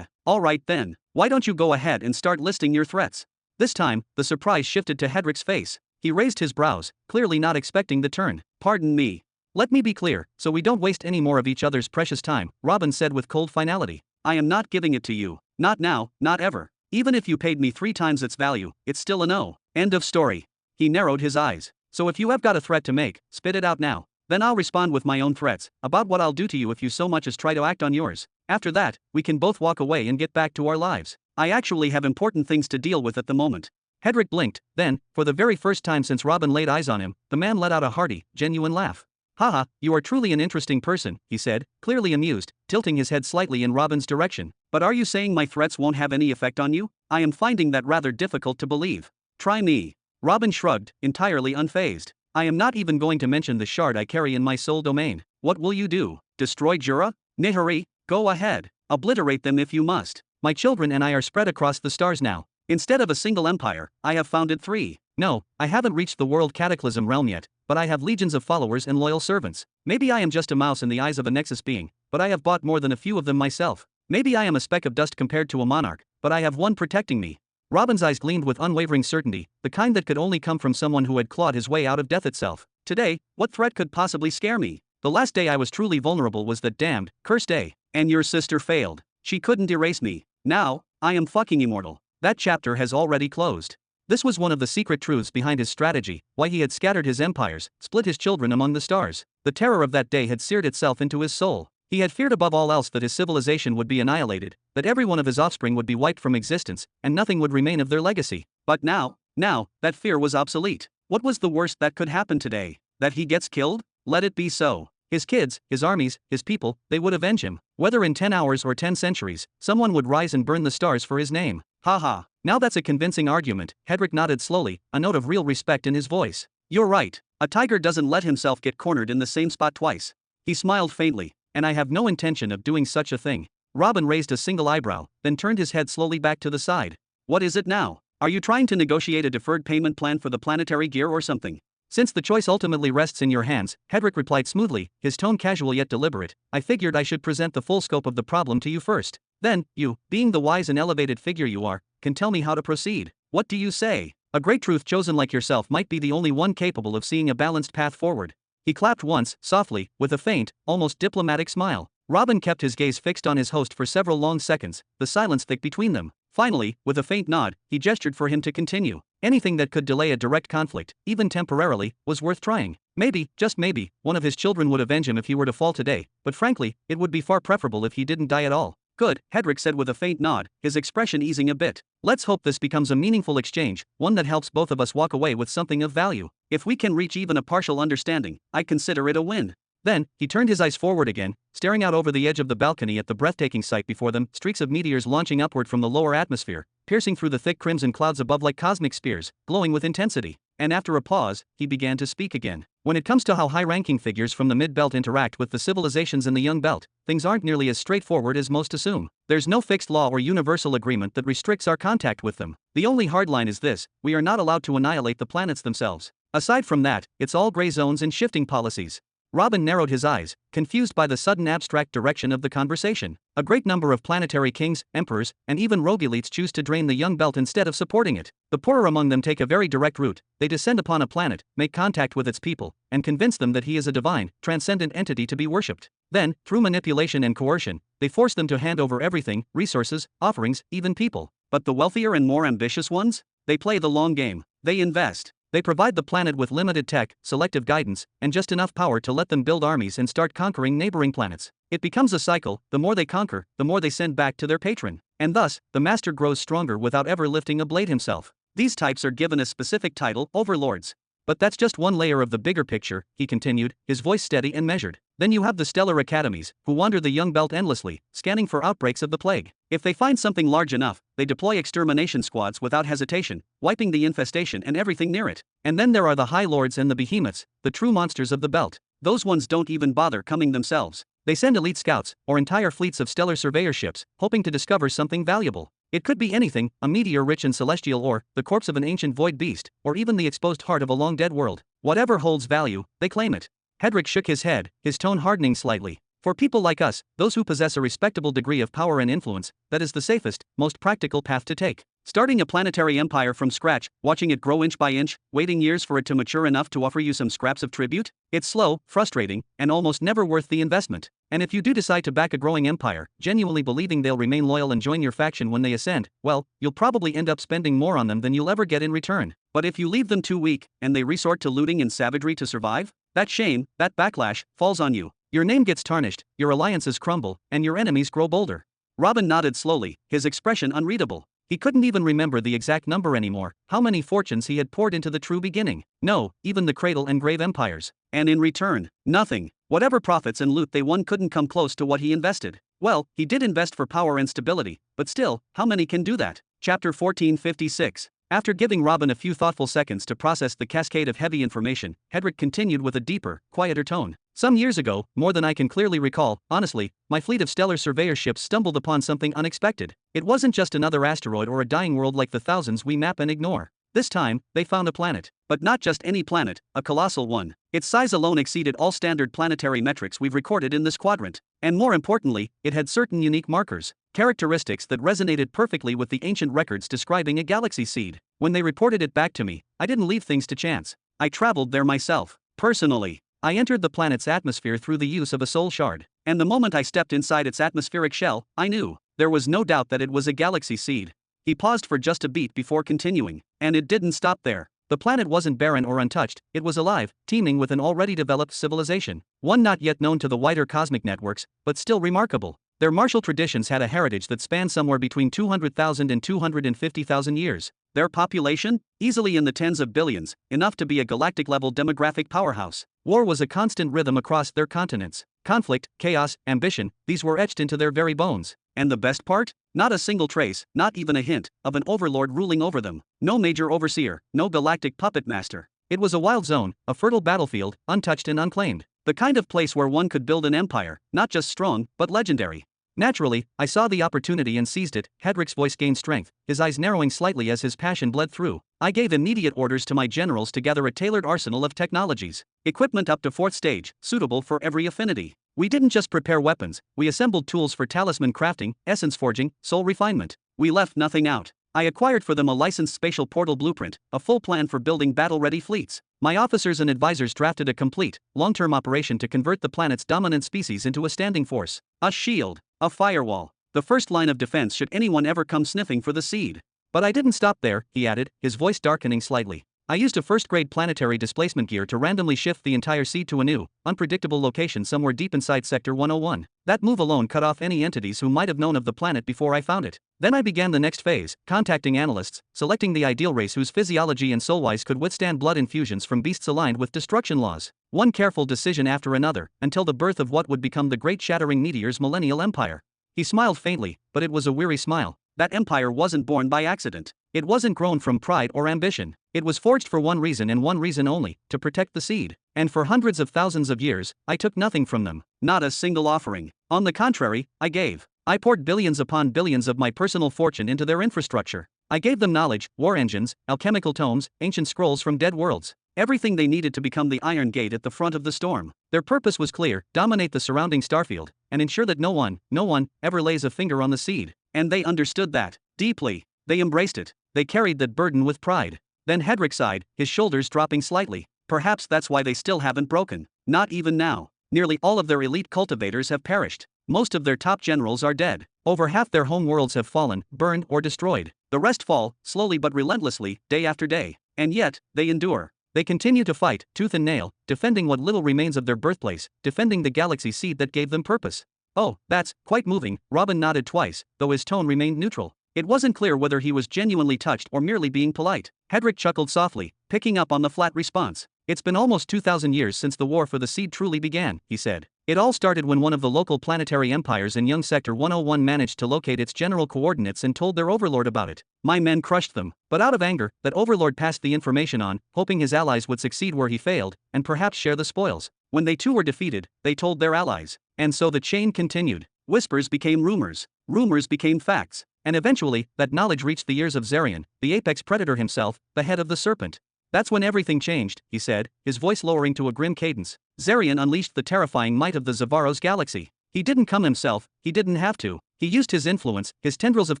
All right then, why don't you go ahead and start listing your threats? This time, the surprise shifted to Hedrick's face. He raised his brows, clearly not expecting the turn. Pardon me. Let me be clear, so we don't waste any more of each other's precious time, Robin said with cold finality. I am not giving it to you. Not now, not ever. Even if you paid me 3 times its value, it's still a no. End of story. He narrowed his eyes. So if you have got a threat to make, spit it out now. Then I'll respond with my own threats, about what I'll do to you if you so much as try to act on yours. After that, we can both walk away and get back to our lives. I actually have important things to deal with at the moment. Hedrick blinked, then, for the very first time since Robin laid eyes on him, the man let out a hearty, genuine laugh. Haha, you are truly an interesting person, he said, clearly amused, tilting his head slightly in Robin's direction. But are you saying my threats won't have any effect on you? I am finding that rather difficult to believe. Try me. Robin shrugged, entirely unfazed. I am not even going to mention the shard I carry in my soul domain. What will you do? Destroy Jura? Nihari? Go ahead. Obliterate them if you must. My children and I are spread across the stars now. Instead of a single empire, I have founded 3. No, I haven't reached the World Cataclysm realm yet, but I have legions of followers and loyal servants. Maybe I am just a mouse in the eyes of a Nexus being, but I have bought more than a few of them myself. Maybe I am a speck of dust compared to a monarch, but I have one protecting me. Robin's eyes gleamed with unwavering certainty, the kind that could only come from someone who had clawed his way out of death itself. Today, what threat could possibly scare me? The last day I was truly vulnerable was that damned, cursed day. And your sister failed. She couldn't erase me. Now, I am fucking immortal. That chapter has already closed. This was one of the secret truths behind his strategy, why he had scattered his empires, split his children among the stars. The terror of that day had seared itself into his soul. He had feared above all else that his civilization would be annihilated, that every one of his offspring would be wiped from existence, and nothing would remain of their legacy. But now, that fear was obsolete. What was the worst that could happen today? That he gets killed? Let it be so. His kids, his armies, his people, they would avenge him. Whether in 10 hours or 10 centuries, someone would rise and burn the stars for his name. Haha. Now that's a convincing argument, Hedrick nodded slowly, a note of real respect in his voice. You're right. A tiger doesn't let himself get cornered in the same spot twice. He smiled faintly. And I have no intention of doing such a thing. Robin raised a single eyebrow, then turned his head slowly back to the side. What is it now? Are you trying to negotiate a deferred payment plan for the planetary gear or something? Since the choice ultimately rests in your hands, Hedrick replied smoothly, his tone casual yet deliberate, I figured I should present the full scope of the problem to you first. Then, you, being the wise and elevated figure you are, can tell me how to proceed. What do you say? A great truth chosen like yourself might be the only one capable of seeing a balanced path forward. He clapped once, softly, with a faint, almost diplomatic smile. Robin kept his gaze fixed on his host for several long seconds, the silence thick between them. Finally, with a faint nod, he gestured for him to continue. Anything that could delay a direct conflict, even temporarily, was worth trying. Maybe, just maybe, one of his children would avenge him if he were to fall today, but frankly, it would be far preferable if he didn't die at all. Good, Hedrick said with a faint nod, his expression easing a bit. Let's hope this becomes a meaningful exchange, one that helps both of us walk away with something of value. If we can reach even a partial understanding, I consider it a win. Then, he turned his eyes forward again, staring out over the edge of the balcony at the breathtaking sight before them, streaks of meteors launching upward from the lower atmosphere, piercing through the thick crimson clouds above like cosmic spears, glowing with intensity. And after a pause, he began to speak again. When it comes to how high-ranking figures from the mid-belt interact with the civilizations in the young belt, things aren't nearly as straightforward as most assume. There's no fixed law or universal agreement that restricts our contact with them. The only hard line is this: we are not allowed to annihilate the planets themselves. Aside from that, it's all gray zones and shifting policies. Robin narrowed his eyes, confused by the sudden abstract direction of the conversation. A great number of planetary kings, emperors, and even rogue elites choose to drain the young belt instead of supporting it. The poorer among them take a very direct route. They descend upon a planet, make contact with its people, and convince them that he is a divine, transcendent entity to be worshipped. Then, through manipulation and coercion, they force them to hand over everything, resources, offerings, even people. But the wealthier and more ambitious ones? They play the long game. They invest. They provide the planet with limited tech, selective guidance, and just enough power to let them build armies and start conquering neighboring planets. It becomes a cycle: the more they conquer, the more they send back to their patron. And thus, the master grows stronger without ever lifting a blade himself. These types are given a specific title, overlords. But that's just one layer of the bigger picture, he continued, his voice steady and measured. Then you have the stellar academies, who wander the young belt endlessly, scanning for outbreaks of the plague. If they find something large enough, they deploy extermination squads without hesitation, wiping the infestation and everything near it. And then there are the High Lords and the behemoths, the true monsters of the belt. Those ones don't even bother coming themselves. They send elite scouts, or entire fleets of stellar surveyor ships, hoping to discover something valuable. It could be anything, a meteor rich in celestial ore, the corpse of an ancient void beast, or even the exposed heart of a long-dead world. Whatever holds value, they claim it. Hedrick shook his head, his tone hardening slightly. For people like us, those who possess a respectable degree of power and influence, that is the safest, most practical path to take. Starting a planetary empire from scratch, watching it grow inch by inch, waiting years for it to mature enough to offer you some scraps of tribute? It's slow, frustrating, and almost never worth the investment. And if you do decide to back a growing empire, genuinely believing they'll remain loyal and join your faction when they ascend, well, you'll probably end up spending more on them than you'll ever get in return. But if you leave them too weak, and they resort to looting and savagery to survive, that shame, that backlash, falls on you. Your name gets tarnished, your alliances crumble, and your enemies grow bolder. Robin nodded slowly, his expression unreadable. He couldn't even remember the exact number anymore, how many fortunes he had poured into the true beginning. No, even the Cradle and Grave empires. And in return, nothing. Whatever profits and loot they won couldn't come close to what he invested. Well, he did invest for power and stability, but still, how many can do that? Chapter 1456. After giving Robin a few thoughtful seconds to process the cascade of heavy information, Hedrick continued with a deeper, quieter tone. Some years ago, more than I can clearly recall, honestly, my fleet of stellar surveyor ships stumbled upon something unexpected. It wasn't just another asteroid or a dying world like the thousands we map and ignore. This time, they found a planet. But not just any planet, a colossal one. Its size alone exceeded all standard planetary metrics we've recorded in this quadrant. And more importantly, it had certain unique markers, characteristics that resonated perfectly with the ancient records describing a galaxy seed. When they reported it back to me, I didn't leave things to chance. I traveled there myself. Personally. I entered the planet's atmosphere through the use of a soul shard. And the moment I stepped inside its atmospheric shell, I knew. There was no doubt that it was a galaxy seed. He paused for just a beat before continuing. And it didn't stop there. The planet wasn't barren or untouched, it was alive, teeming with an already developed civilization. One not yet known to the wider cosmic networks, but still remarkable. Their martial traditions had a heritage that spanned somewhere between 200,000 and 250,000 years. Their population? Easily in the tens of billions, enough to be a galactic-level demographic powerhouse. War was a constant rhythm across their continents. Conflict, chaos, ambition, these were etched into their very bones. And the best part? Not a single trace, not even a hint, of an overlord ruling over them. No major overseer, no galactic puppet master. It was a wild zone, a fertile battlefield, untouched and unclaimed. The kind of place where one could build an empire, not just strong, but legendary. Naturally, I saw the opportunity and seized it. Hedrick's voice gained strength, his eyes narrowing slightly as his passion bled through. I gave immediate orders to my generals to gather a tailored arsenal of technologies. Equipment up to 4th stage, suitable for every affinity. We didn't just prepare weapons, we assembled tools for talisman crafting, essence forging, soul refinement. We left nothing out. I acquired for them a licensed spatial portal blueprint, a full plan for building battle-ready fleets. My officers and advisors drafted a complete, long-term operation to convert the planet's dominant species into a standing force. A shield. A firewall. The first line of defense should anyone ever come sniffing for the seed. But I didn't stop there, he added, his voice darkening slightly. I used a first-grade planetary displacement gear to randomly shift the entire seed to a new, unpredictable location somewhere deep inside Sector 101. That move alone cut off any entities who might have known of the planet before I found it. Then I began the next phase, contacting analysts, selecting the ideal race whose physiology and soul-wise could withstand blood infusions from beasts aligned with destruction laws. One careful decision after another, until the birth of what would become the great shattering meteor's millennial empire. He smiled faintly, but it was a weary smile. That empire wasn't born by accident. It wasn't grown from pride or ambition. It was forged for one reason and one reason only, to protect the seed. And for hundreds of thousands of years, I took nothing from them. Not a single offering. On the contrary, I gave. I poured billions upon billions of my personal fortune into their infrastructure. I gave them knowledge, war engines, alchemical tomes, ancient scrolls from dead worlds. Everything they needed to become the Iron Gate at the front of the storm. Their purpose was clear, dominate the surrounding starfield, and ensure that no one, ever lays a finger on the seed. And they understood that. Deeply. They embraced it. They carried that burden with pride. Then Hedrick sighed, his shoulders dropping slightly. Perhaps that's why they still haven't broken. Not even now. Nearly all of their elite cultivators have perished. Most of their top generals are dead. Over half their home worlds have fallen, burned, or destroyed. The rest fall, slowly but relentlessly, day after day. And yet, they endure. They continue to fight, tooth and nail, defending what little remains of their birthplace, defending the galaxy seed that gave them purpose. Oh, that's quite moving, Robin nodded twice, though his tone remained neutral. It wasn't clear whether he was genuinely touched or merely being polite. Hedrick chuckled softly, picking up on the flat response. It's been almost 2,000 years since the war for the seed truly began, he said. It all started when one of the local planetary empires in Young Sector 101 managed to locate its general coordinates and told their overlord about it. My men crushed them, but out of anger, that overlord passed the information on, hoping his allies would succeed where he failed, and perhaps share the spoils. When they too were defeated, they told their allies. And so the chain continued. Whispers became rumors. Rumors became facts. And eventually, that knowledge reached the ears of Zarian, the apex predator himself, the head of the serpent. That's when everything changed, he said, his voice lowering to a grim cadence. Zarian unleashed the terrifying might of the Zavaros galaxy. He didn't come himself, he didn't have to. He used his influence, his tendrils of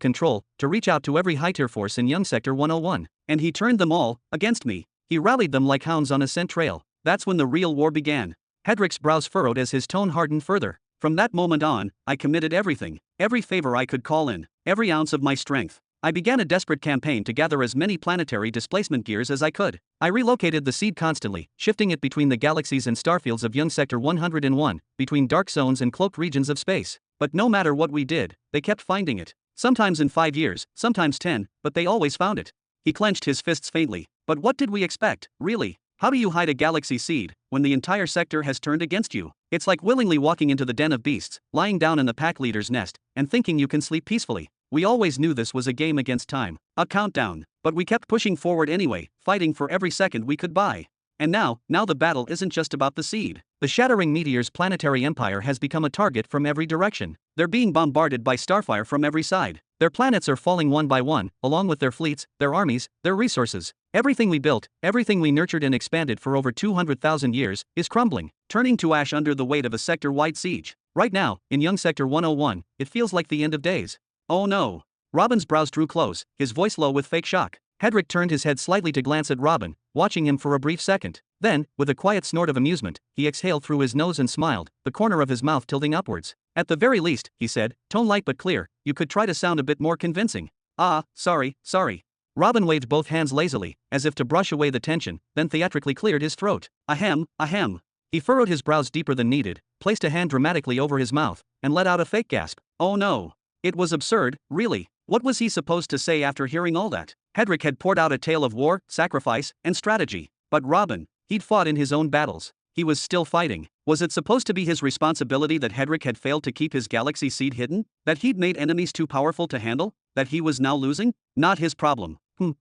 control, to reach out to every high-tier force in Young Sector 101. And he turned them all against me. He rallied them like hounds on a scent trail. That's when the real war began. Hedrick's brows furrowed as his tone hardened further. From that moment on, I committed everything, every favor I could call in, every ounce of my strength. I began a desperate campaign to gather as many planetary displacement gears as I could. I relocated the seed constantly, shifting it between the galaxies and starfields of Young Sector 101, between dark zones and cloaked regions of space. But no matter what we did, they kept finding it. Sometimes in 5 years, sometimes 10, but they always found it. He clenched his fists faintly. But what did we expect, really? How do you hide a galaxy seed when the entire sector has turned against you? It's like willingly walking into the den of beasts, lying down in the pack leader's nest, and thinking you can sleep peacefully. We always knew this was a game against time, a countdown, but we kept pushing forward anyway, fighting for every second we could buy. And now the battle isn't just about the seed. The shattering meteor's planetary empire has become a target from every direction. They're being bombarded by starfire from every side. Their planets are falling one by one, along with their fleets, their armies, their resources. Everything we built, everything we nurtured and expanded for over 200,000 years, is crumbling, turning to ash under the weight of a sector-wide siege. Right now, in Young Sector 101, it feels like the end of days. Oh no. Robin's brows drew close, his voice low with fake shock. Hedrick turned his head slightly to glance at Robin, watching him for a brief second. Then, with a quiet snort of amusement, he exhaled through his nose and smiled, the corner of his mouth tilting upwards. At the very least, he said, tone light but clear, you could try to sound a bit more convincing. Sorry. Robin waved both hands lazily, as if to brush away the tension, then theatrically cleared his throat. Ahem. He furrowed his brows deeper than needed, placed a hand dramatically over his mouth, and let out a fake gasp. Oh no. It was absurd, really. What was he supposed to say after hearing all that? Hedrick had poured out a tale of war, sacrifice, and strategy. But Robin, he'd fought in his own battles. He was still fighting. Was it supposed to be his responsibility that Hedrick had failed to keep his galaxy seed hidden? That he'd made enemies too powerful to handle? That he was now losing? Not his problem.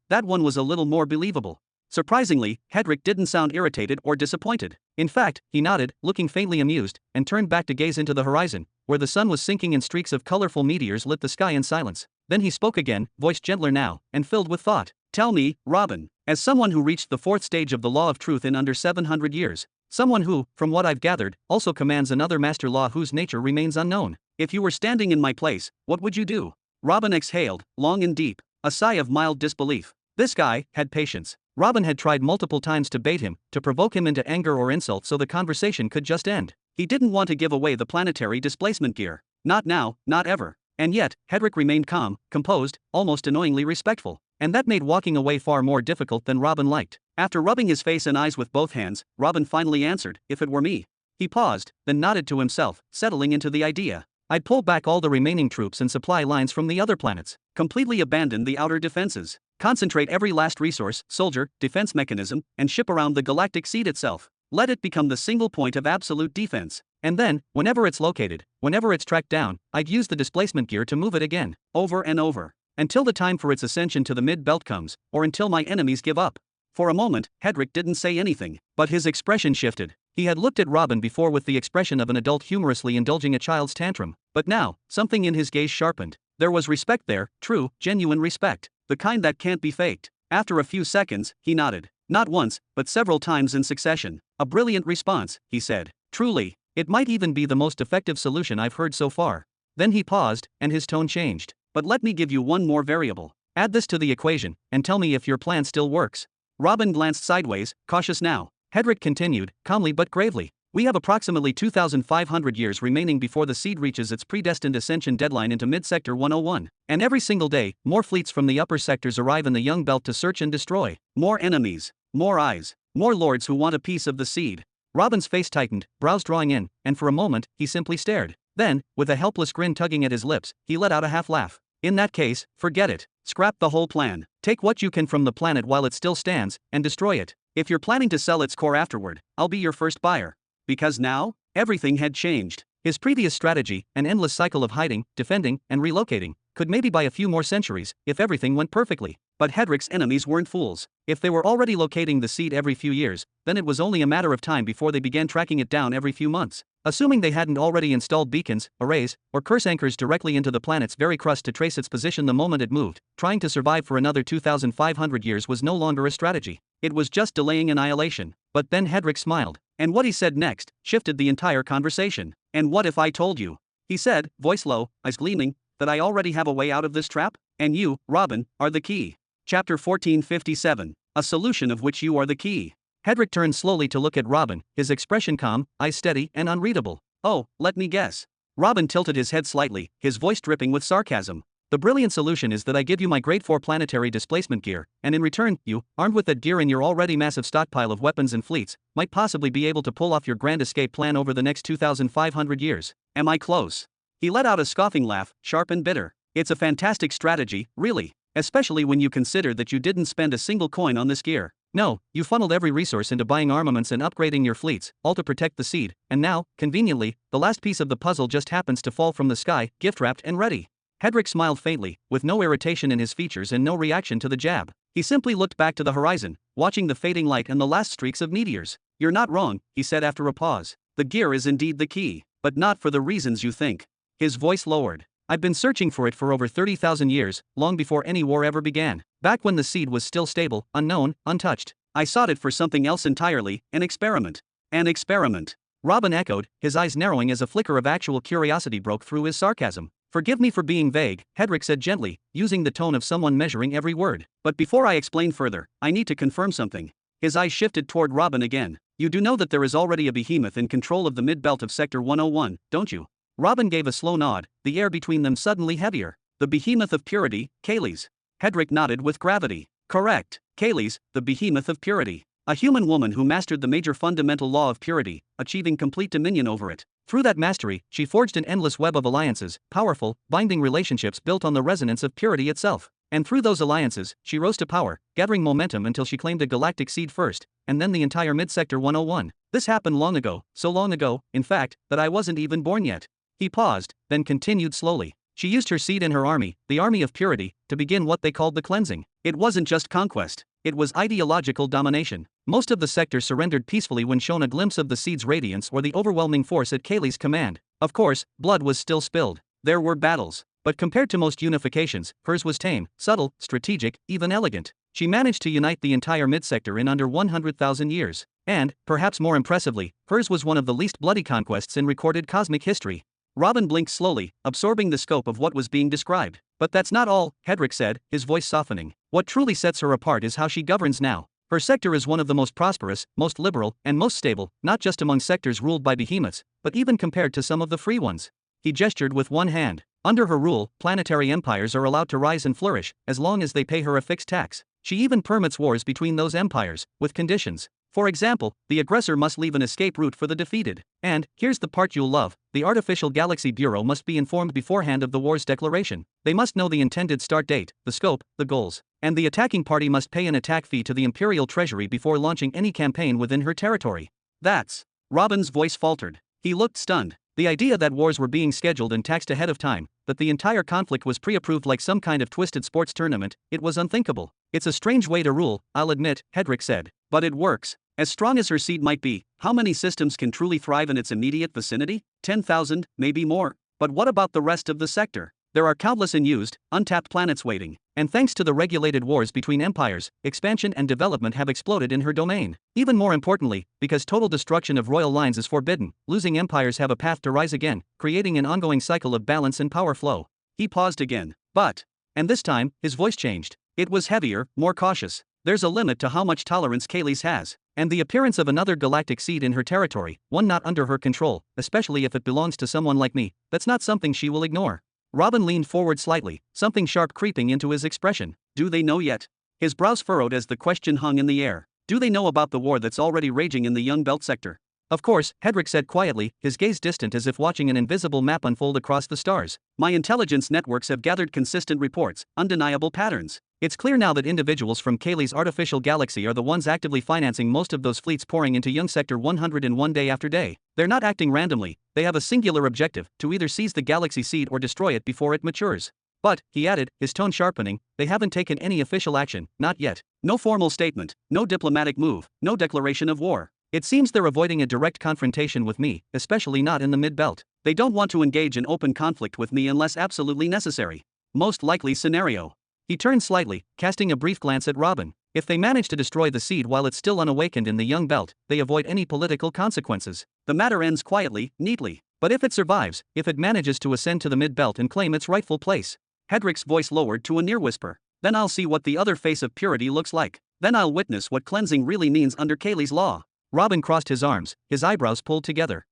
That one was a little more believable. Surprisingly, Hedrick didn't sound irritated or disappointed. In fact, he nodded, looking faintly amused, and turned back to gaze into the horizon, where the sun was sinking and streaks of colorful meteors lit the sky in silence. Then he spoke again, voice gentler now, and filled with thought. Tell me, Robin, as someone who reached the 4th stage of the law of truth in under 700 years, someone who, from what I've gathered, also commands another master law whose nature remains unknown. If you were standing in my place, what would you do? Robin exhaled, long and deep, a sigh of mild disbelief. This guy had patience. Robin had tried multiple times to bait him, to provoke him into anger or insult so the conversation could just end. He didn't want to give away the planetary displacement gear. Not now, not ever. And yet, Hedrick remained calm, composed, almost annoyingly respectful. And that made walking away far more difficult than Robin liked. After rubbing his face and eyes with both hands, Robin finally answered, if it were me. He paused, then nodded to himself, settling into the idea. I'd pull back all the remaining troops and supply lines from the other planets. Completely abandon the outer defenses. Concentrate every last resource, soldier, defense mechanism, and ship around the galactic seed itself. Let it become the single point of absolute defense. And then, whenever it's located, whenever it's tracked down, I'd use the displacement gear to move it again, over and over, until the time for its ascension to the mid-belt comes, or until my enemies give up. For a moment, Hedrick didn't say anything, but his expression shifted. He had looked at Robin before with the expression of an adult humorously indulging a child's tantrum, but now, something in his gaze sharpened. There was respect there, true, genuine respect, the kind that can't be faked. After a few seconds, he nodded. Not once, but several times in succession. A brilliant response, he said. Truly, it might even be the most effective solution I've heard so far. Then he paused, and his tone changed. But let me give you one more variable. Add this to the equation, and tell me if your plan still works. Robin glanced sideways, cautious now. Hedrick continued, calmly but gravely. We have approximately 2,500 years remaining before the seed reaches its predestined ascension deadline into mid-sector 101. And every single day, more fleets from the upper sectors arrive in the young belt to search and destroy. More enemies, more eyes, more lords who want a piece of the seed. Robin's face tightened, brows drawing in, and for a moment, he simply stared. Then, with a helpless grin tugging at his lips, he let out a half laugh. In that case, forget it. Scrap the whole plan. Take what you can from the planet while it still stands, and destroy it. If you're planning to sell its core afterward, I'll be your first buyer. Because now, everything had changed. His previous strategy, an endless cycle of hiding, defending, and relocating, could maybe buy a few more centuries, if everything went perfectly. But Hedrick's enemies weren't fools. If they were already locating the seed every few years, then it was only a matter of time before they began tracking it down every few months. Assuming they hadn't already installed beacons, arrays, or curse anchors directly into the planet's very crust to trace its position the moment it moved, trying to survive for another 2,500 years was no longer a strategy. It was just delaying annihilation. But then Hedrick smiled. And what he said next shifted the entire conversation. And what if I told you? He said, voice low, eyes gleaming, that I already have a way out of this trap? And you, Robin, are the key. Chapter 1457. A solution of which you are the key. Hedrick turned slowly to look at Robin, his expression calm, eyes steady and unreadable. Oh, let me guess. Robin tilted his head slightly, his voice dripping with sarcasm. The brilliant solution is that I give you my Grade 4 planetary displacement gear, and in return, you, armed with that gear and your already massive stockpile of weapons and fleets, might possibly be able to pull off your grand escape plan over the next 2,500 years. Am I close? He let out a scoffing laugh, sharp and bitter. It's a fantastic strategy, really. Especially when you consider that you didn't spend a single coin on this gear. No, you funneled every resource into buying armaments and upgrading your fleets, all to protect the seed, and now, conveniently, the last piece of the puzzle just happens to fall from the sky, gift-wrapped and ready. Hedrick smiled faintly, with no irritation in his features and no reaction to the jab. He simply looked back to the horizon, watching the fading light and the last streaks of meteors. You're not wrong, he said after a pause. The gear is indeed the key, but not for the reasons you think. His voice lowered. I've been searching for it for over 30,000 years, long before any war ever began. Back when the seed was still stable, unknown, untouched. I sought it for something else entirely, an experiment. An experiment. Robin echoed, his eyes narrowing as a flicker of actual curiosity broke through his sarcasm. Forgive me for being vague, Hedrick said gently, using the tone of someone measuring every word. But before I explain further, I need to confirm something. His eyes shifted toward Robin again. You do know that there is already a behemoth in control of the mid-belt of Sector 101, don't you? Robin gave a slow nod, the air between them suddenly heavier. The behemoth of purity, Kaylee's. Hedrick nodded with gravity. Correct, Kaylee's, the behemoth of purity. A human woman who mastered the major fundamental law of purity, achieving complete dominion over it. Through that mastery, she forged an endless web of alliances, powerful, binding relationships built on the resonance of purity itself. And through those alliances, she rose to power, gathering momentum until she claimed a galactic seed first, and then the entire mid-sector 101. This happened long ago, so long ago, in fact, that I wasn't even born yet. He paused, then continued slowly. She used her seed and her army, the army of purity, to begin what they called the cleansing. It wasn't just conquest. It was ideological domination. Most of the sector surrendered peacefully when shown a glimpse of the seed's radiance or the overwhelming force at Kaylee's command. Of course, blood was still spilled. There were battles. But compared to most unifications, hers was tame, subtle, strategic, even elegant. She managed to unite the entire mid-sector in under 100,000 years. And, perhaps more impressively, hers was one of the least bloody conquests in recorded cosmic history. Robin blinked slowly, absorbing the scope of what was being described. But that's not all, Hedrick said, his voice softening. What truly sets her apart is how she governs now. Her sector is one of the most prosperous, most liberal, and most stable, not just among sectors ruled by behemoths, but even compared to some of the free ones. He gestured with one hand. Under her rule, planetary empires are allowed to rise and flourish, as long as they pay her a fixed tax. She even permits wars between those empires, with conditions. For example, the aggressor must leave an escape route for the defeated. And, here's the part you'll love, the Artificial Galaxy Bureau must be informed beforehand of the war's declaration. They must know the intended start date, the scope, the goals. And the attacking party must pay an attack fee to the Imperial Treasury before launching any campaign within her territory. That's... Robin's voice faltered. He looked stunned. The idea that wars were being scheduled and taxed ahead of time, that the entire conflict was pre-approved like some kind of twisted sports tournament, it was unthinkable. It's a strange way to rule, I'll admit, Hedrick said. But it works. As strong as her seed might be, how many systems can truly thrive in its immediate vicinity? 10,000, maybe more. But what about the rest of the sector? There are countless unused, untapped planets waiting. And thanks to the regulated wars between empires, expansion and development have exploded in her domain. Even more importantly, because total destruction of royal lines is forbidden, losing empires have a path to rise again, creating an ongoing cycle of balance and power flow. He paused again. But... And this time, his voice changed. It was heavier, more cautious. There's a limit to how much tolerance Kaylee's has. And the appearance of another galactic seed in her territory, one not under her control, especially if it belongs to someone like me, that's not something she will ignore. Robin leaned forward slightly, something sharp creeping into his expression. Do they know yet? His brows furrowed as the question hung in the air. Do they know about the war that's already raging in the Young Belt sector? Of course, Hedrick said quietly, his gaze distant as if watching an invisible map unfold across the stars. My intelligence networks have gathered consistent reports, undeniable patterns. It's clear now that individuals from Kaylee's artificial galaxy are the ones actively financing most of those fleets pouring into Young Sector 101 day after day. They're not acting randomly, they have a singular objective, to either seize the galaxy seed or destroy it before it matures. But, he added, his tone sharpening, they haven't taken any official action, not yet. No formal statement, no diplomatic move, no declaration of war. It seems they're avoiding a direct confrontation with me, especially not in the mid-belt. They don't want to engage in open conflict with me unless absolutely necessary. Most likely scenario. He turned slightly, casting a brief glance at Robin. If they manage to destroy the seed while it's still unawakened in the young belt, they avoid any political consequences. The matter ends quietly, neatly. But if it survives, if it manages to ascend to the mid-belt and claim its rightful place. Hedrick's voice lowered to a near whisper. Then I'll see what the other face of purity looks like. Then I'll witness what cleansing really means under Kaylee's law. Robin crossed his arms, his eyebrows pulled together.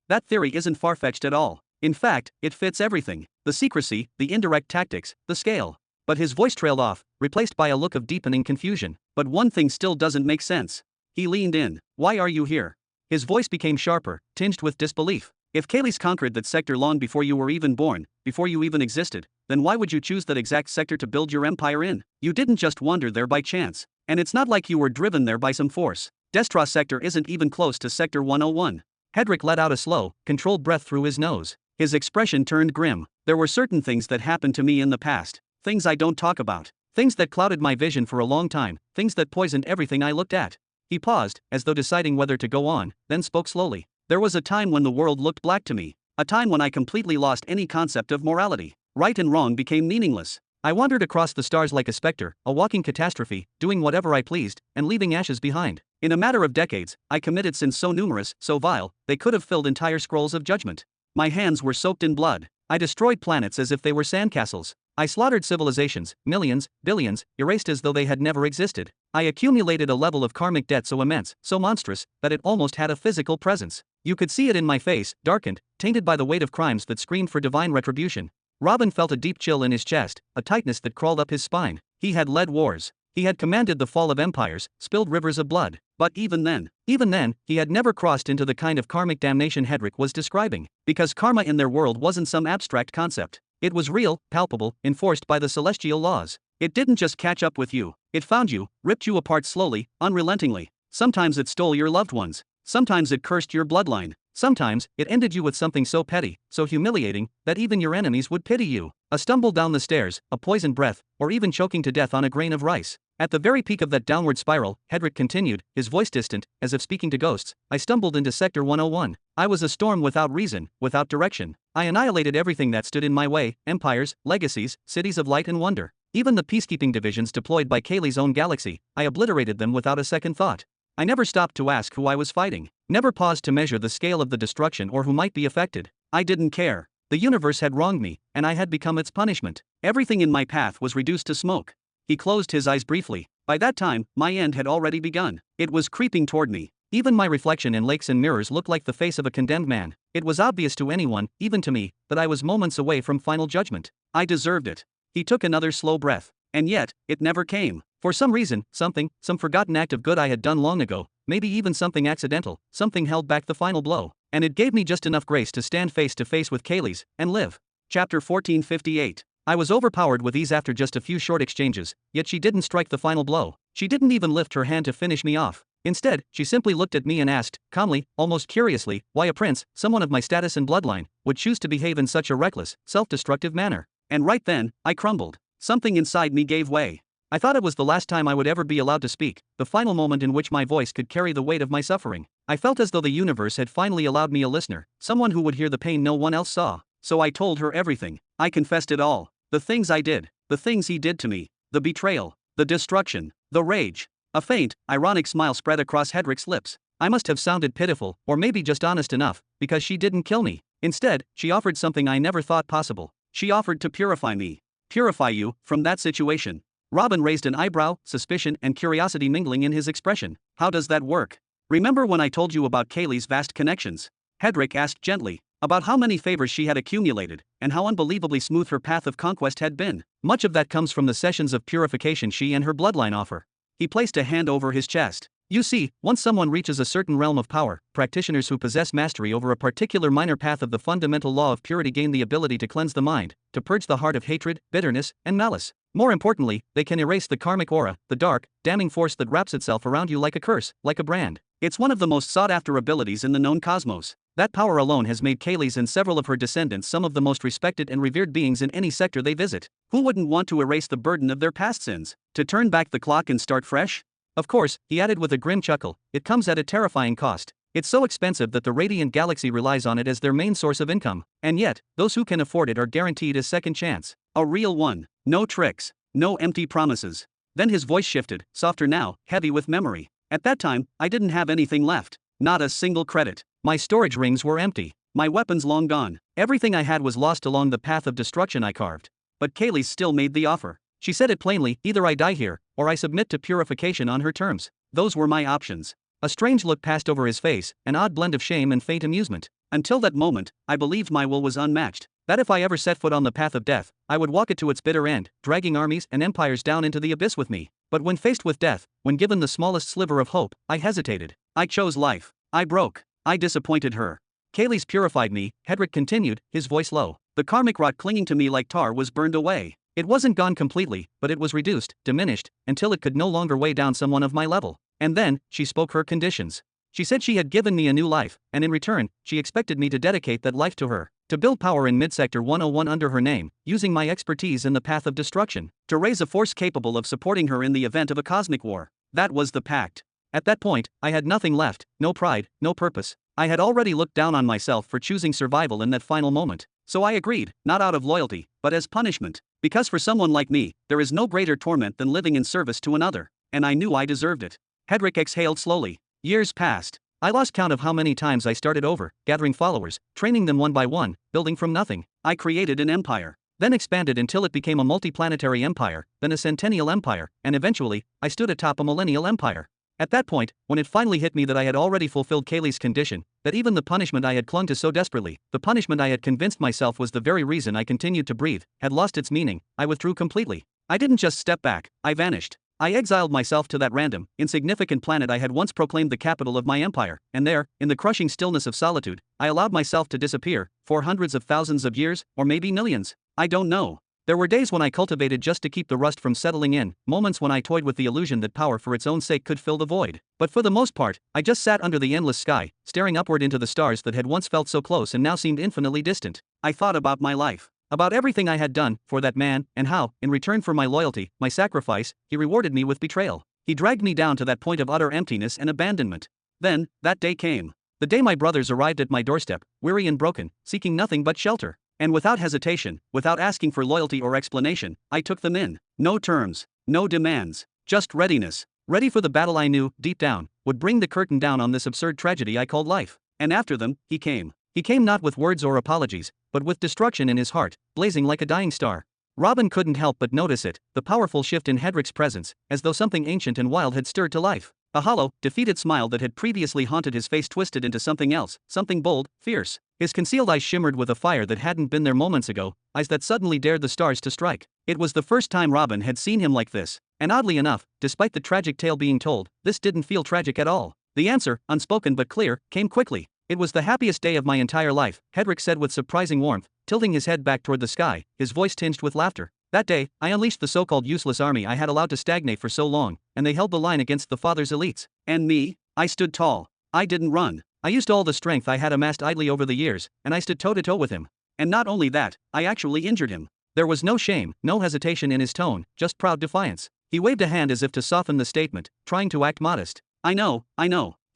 That theory isn't far-fetched at all. In fact, it fits everything. The secrecy, the indirect tactics, the scale. But his voice trailed off, replaced by a look of deepening confusion. But one thing still doesn't make sense. He leaned in. Why are you here? His voice became sharper, tinged with disbelief. If Kaylee's conquered that sector long before you were even born, before you even existed, then why would you choose that exact sector to build your empire in? You didn't just wander there by chance. And it's not like you were driven there by some force. Destros sector isn't even close to Sector 101. Hedrick let out a slow, controlled breath through his nose. His expression turned grim. There were certain things that happened to me in the past. Things I don't talk about. Things that clouded my vision for a long time. Things that poisoned everything I looked at. He paused, as though deciding whether to go on, then spoke slowly. There was a time when the world looked black to me. A time when I completely lost any concept of morality. Right and wrong became meaningless. I wandered across the stars like a specter, a walking catastrophe, doing whatever I pleased, and leaving ashes behind. In a matter of decades, I committed sins so numerous, so vile, they could have filled entire scrolls of judgment. My hands were soaked in blood. I destroyed planets as if they were sandcastles. I slaughtered civilizations, millions, billions, erased as though they had never existed. I accumulated a level of karmic debt so immense, so monstrous, that it almost had a physical presence. You could see it in my face, darkened, tainted by the weight of crimes that screamed for divine retribution. Robin felt a deep chill in his chest, a tightness that crawled up his spine. He had led wars. He had commanded the fall of empires, spilled rivers of blood. But even then, he had never crossed into the kind of karmic damnation Hedrick was describing. Because karma in their world wasn't some abstract concept. It was real, palpable, enforced by the celestial laws. It didn't just catch up with you. It found you, ripped you apart slowly, unrelentingly. Sometimes it stole your loved ones. Sometimes it cursed your bloodline. Sometimes, it ended you with something so petty, so humiliating, that even your enemies would pity you. A stumble down the stairs, a poisoned breath, or even choking to death on a grain of rice. At the very peak of that downward spiral, Hedrick continued, his voice distant, as if speaking to ghosts, I stumbled into Sector 101. I was a storm without reason, without direction. I annihilated everything that stood in my way, empires, legacies, cities of light and wonder. Even the peacekeeping divisions deployed by Kaylee's own galaxy, I obliterated them without a second thought. I never stopped to ask who I was fighting, never paused to measure the scale of the destruction or who might be affected. I didn't care. The universe had wronged me, and I had become its punishment. Everything in my path was reduced to smoke. He closed his eyes briefly. By that time, my end had already begun. It was creeping toward me. Even my reflection in lakes and mirrors looked like the face of a condemned man. It was obvious to anyone, even to me, that I was moments away from final judgment. I deserved it. He took another slow breath. And yet, it never came. For some reason, some forgotten act of good I had done long ago, maybe even something accidental, something held back the final blow. And it gave me just enough grace to stand face to face with Kaylee's, and live. Chapter 1458. I was overpowered with ease after just a few short exchanges, yet she didn't strike the final blow. She didn't even lift her hand to finish me off. Instead, she simply looked at me and asked, calmly, almost curiously, why a prince, someone of my status and bloodline, would choose to behave in such a reckless, self-destructive manner. And right then, I crumbled. Something inside me gave way. I thought it was the last time I would ever be allowed to speak, the final moment in which my voice could carry the weight of my suffering. I felt as though the universe had finally allowed me a listener, someone who would hear the pain no one else saw. So I told her everything. I confessed it all. The things I did, the things he did to me, the betrayal, the destruction, the rage. A faint, ironic smile spread across Hedrick's lips. I must have sounded pitiful, or maybe just honest enough, because she didn't kill me. Instead, she offered something I never thought possible. She offered to purify me. Purify you, from that situation. Robin raised an eyebrow, suspicion and curiosity mingling in his expression. How does that work? Remember when I told you about Kaylee's vast connections? Hedrick asked gently. About how many favors she had accumulated, and how unbelievably smooth her path of conquest had been. Much of that comes from the sessions of purification she and her bloodline offer. He placed a hand over his chest. You see, once someone reaches a certain realm of power, practitioners who possess mastery over a particular minor path of the fundamental law of purity gain the ability to cleanse the mind, to purge the heart of hatred, bitterness, and malice. More importantly, they can erase the karmic aura, the dark, damning force that wraps itself around you like a curse, like a brand. It's one of the most sought-after abilities in the known cosmos. That power alone has made Kayleigh and several of her descendants some of the most respected and revered beings in any sector they visit. Who wouldn't want to erase the burden of their past sins? To turn back the clock and start fresh? Of course, he added with a grim chuckle, it comes at a terrifying cost. It's so expensive that the radiant galaxy relies on it as their main source of income. And yet, those who can afford it are guaranteed a second chance. A real one. No tricks. No empty promises. Then his voice shifted, softer now, heavy with memory. At that time, I didn't have anything left. Not a single credit. My storage rings were empty. My weapons long gone. Everything I had was lost along the path of destruction I carved. But Kayleigh still made the offer. She said it plainly, either I die here, or I submit to purification on her terms. Those were my options. A strange look passed over his face, an odd blend of shame and faint amusement. Until that moment, I believed my will was unmatched. That if I ever set foot on the path of death, I would walk it to its bitter end, dragging armies and empires down into the abyss with me. But when faced with death, when given the smallest sliver of hope, I hesitated. I chose life. I broke. I disappointed her. Kayleigh's purified me, Hedrick continued, his voice low. The karmic rot clinging to me like tar was burned away. It wasn't gone completely, but it was reduced, diminished, until it could no longer weigh down someone of my level. And then, she spoke her conditions. She said she had given me a new life, and in return, she expected me to dedicate that life to her. To build power in Midsector 101 under her name, using my expertise in the path of destruction. To raise a force capable of supporting her in the event of a cosmic war. That was the pact. At that point, I had nothing left, no pride, no purpose. I had already looked down on myself for choosing survival in that final moment. So I agreed, not out of loyalty, but as punishment. Because for someone like me, there is no greater torment than living in service to another. And I knew I deserved it. Hedrick exhaled slowly. Years passed. I lost count of how many times I started over, gathering followers, training them one by one, building from nothing. I created an empire. Then expanded until it became a multiplanetary empire, then a centennial empire, and eventually, I stood atop a millennial empire. At that point, when it finally hit me that I had already fulfilled Kayleigh's condition, that even the punishment I had clung to so desperately, the punishment I had convinced myself was the very reason I continued to breathe, had lost its meaning, I withdrew completely. I didn't just step back, I vanished. I exiled myself to that random, insignificant planet I had once proclaimed the capital of my empire, and there, in the crushing stillness of solitude, I allowed myself to disappear, for hundreds of thousands of years, or maybe millions. I don't know. There were days when I cultivated just to keep the rust from settling in, moments when I toyed with the illusion that power for its own sake could fill the void. But for the most part, I just sat under the endless sky, staring upward into the stars that had once felt so close and now seemed infinitely distant. I thought about my life. About everything I had done for that man, and how, in return for my loyalty, my sacrifice, he rewarded me with betrayal. He dragged me down to that point of utter emptiness and abandonment. Then, that day came. The day my brothers arrived at my doorstep, weary and broken, seeking nothing but shelter. And without hesitation, without asking for loyalty or explanation, I took them in. No terms, no demands, just readiness. Ready for the battle I knew, deep down, would bring the curtain down on this absurd tragedy I called life. And after them, he came. He came not with words or apologies, but with destruction in his heart, blazing like a dying star. Robin couldn't help but notice it, the powerful shift in Hedrick's presence, as though something ancient and wild had stirred to life. A hollow, defeated smile that had previously haunted his face twisted into something else, something bold, fierce. His concealed eyes shimmered with a fire that hadn't been there moments ago, eyes that suddenly dared the stars to strike. It was the first time Robin had seen him like this, and oddly enough, despite the tragic tale being told, this didn't feel tragic at all. The answer, unspoken but clear, came quickly. It was the happiest day of my entire life, Hedrick said with surprising warmth, tilting his head back toward the sky, his voice tinged with laughter. That day, I unleashed the so-called useless army I had allowed to stagnate for so long, and they held the line against the Father's elites. And me? I stood tall. I didn't run. I used all the strength I had amassed idly over the years, and I stood toe-to-toe with him. And not only that, I actually injured him. There was no shame, no hesitation in his tone, just proud defiance. He waved a hand as if to soften the statement, trying to act modest. I know.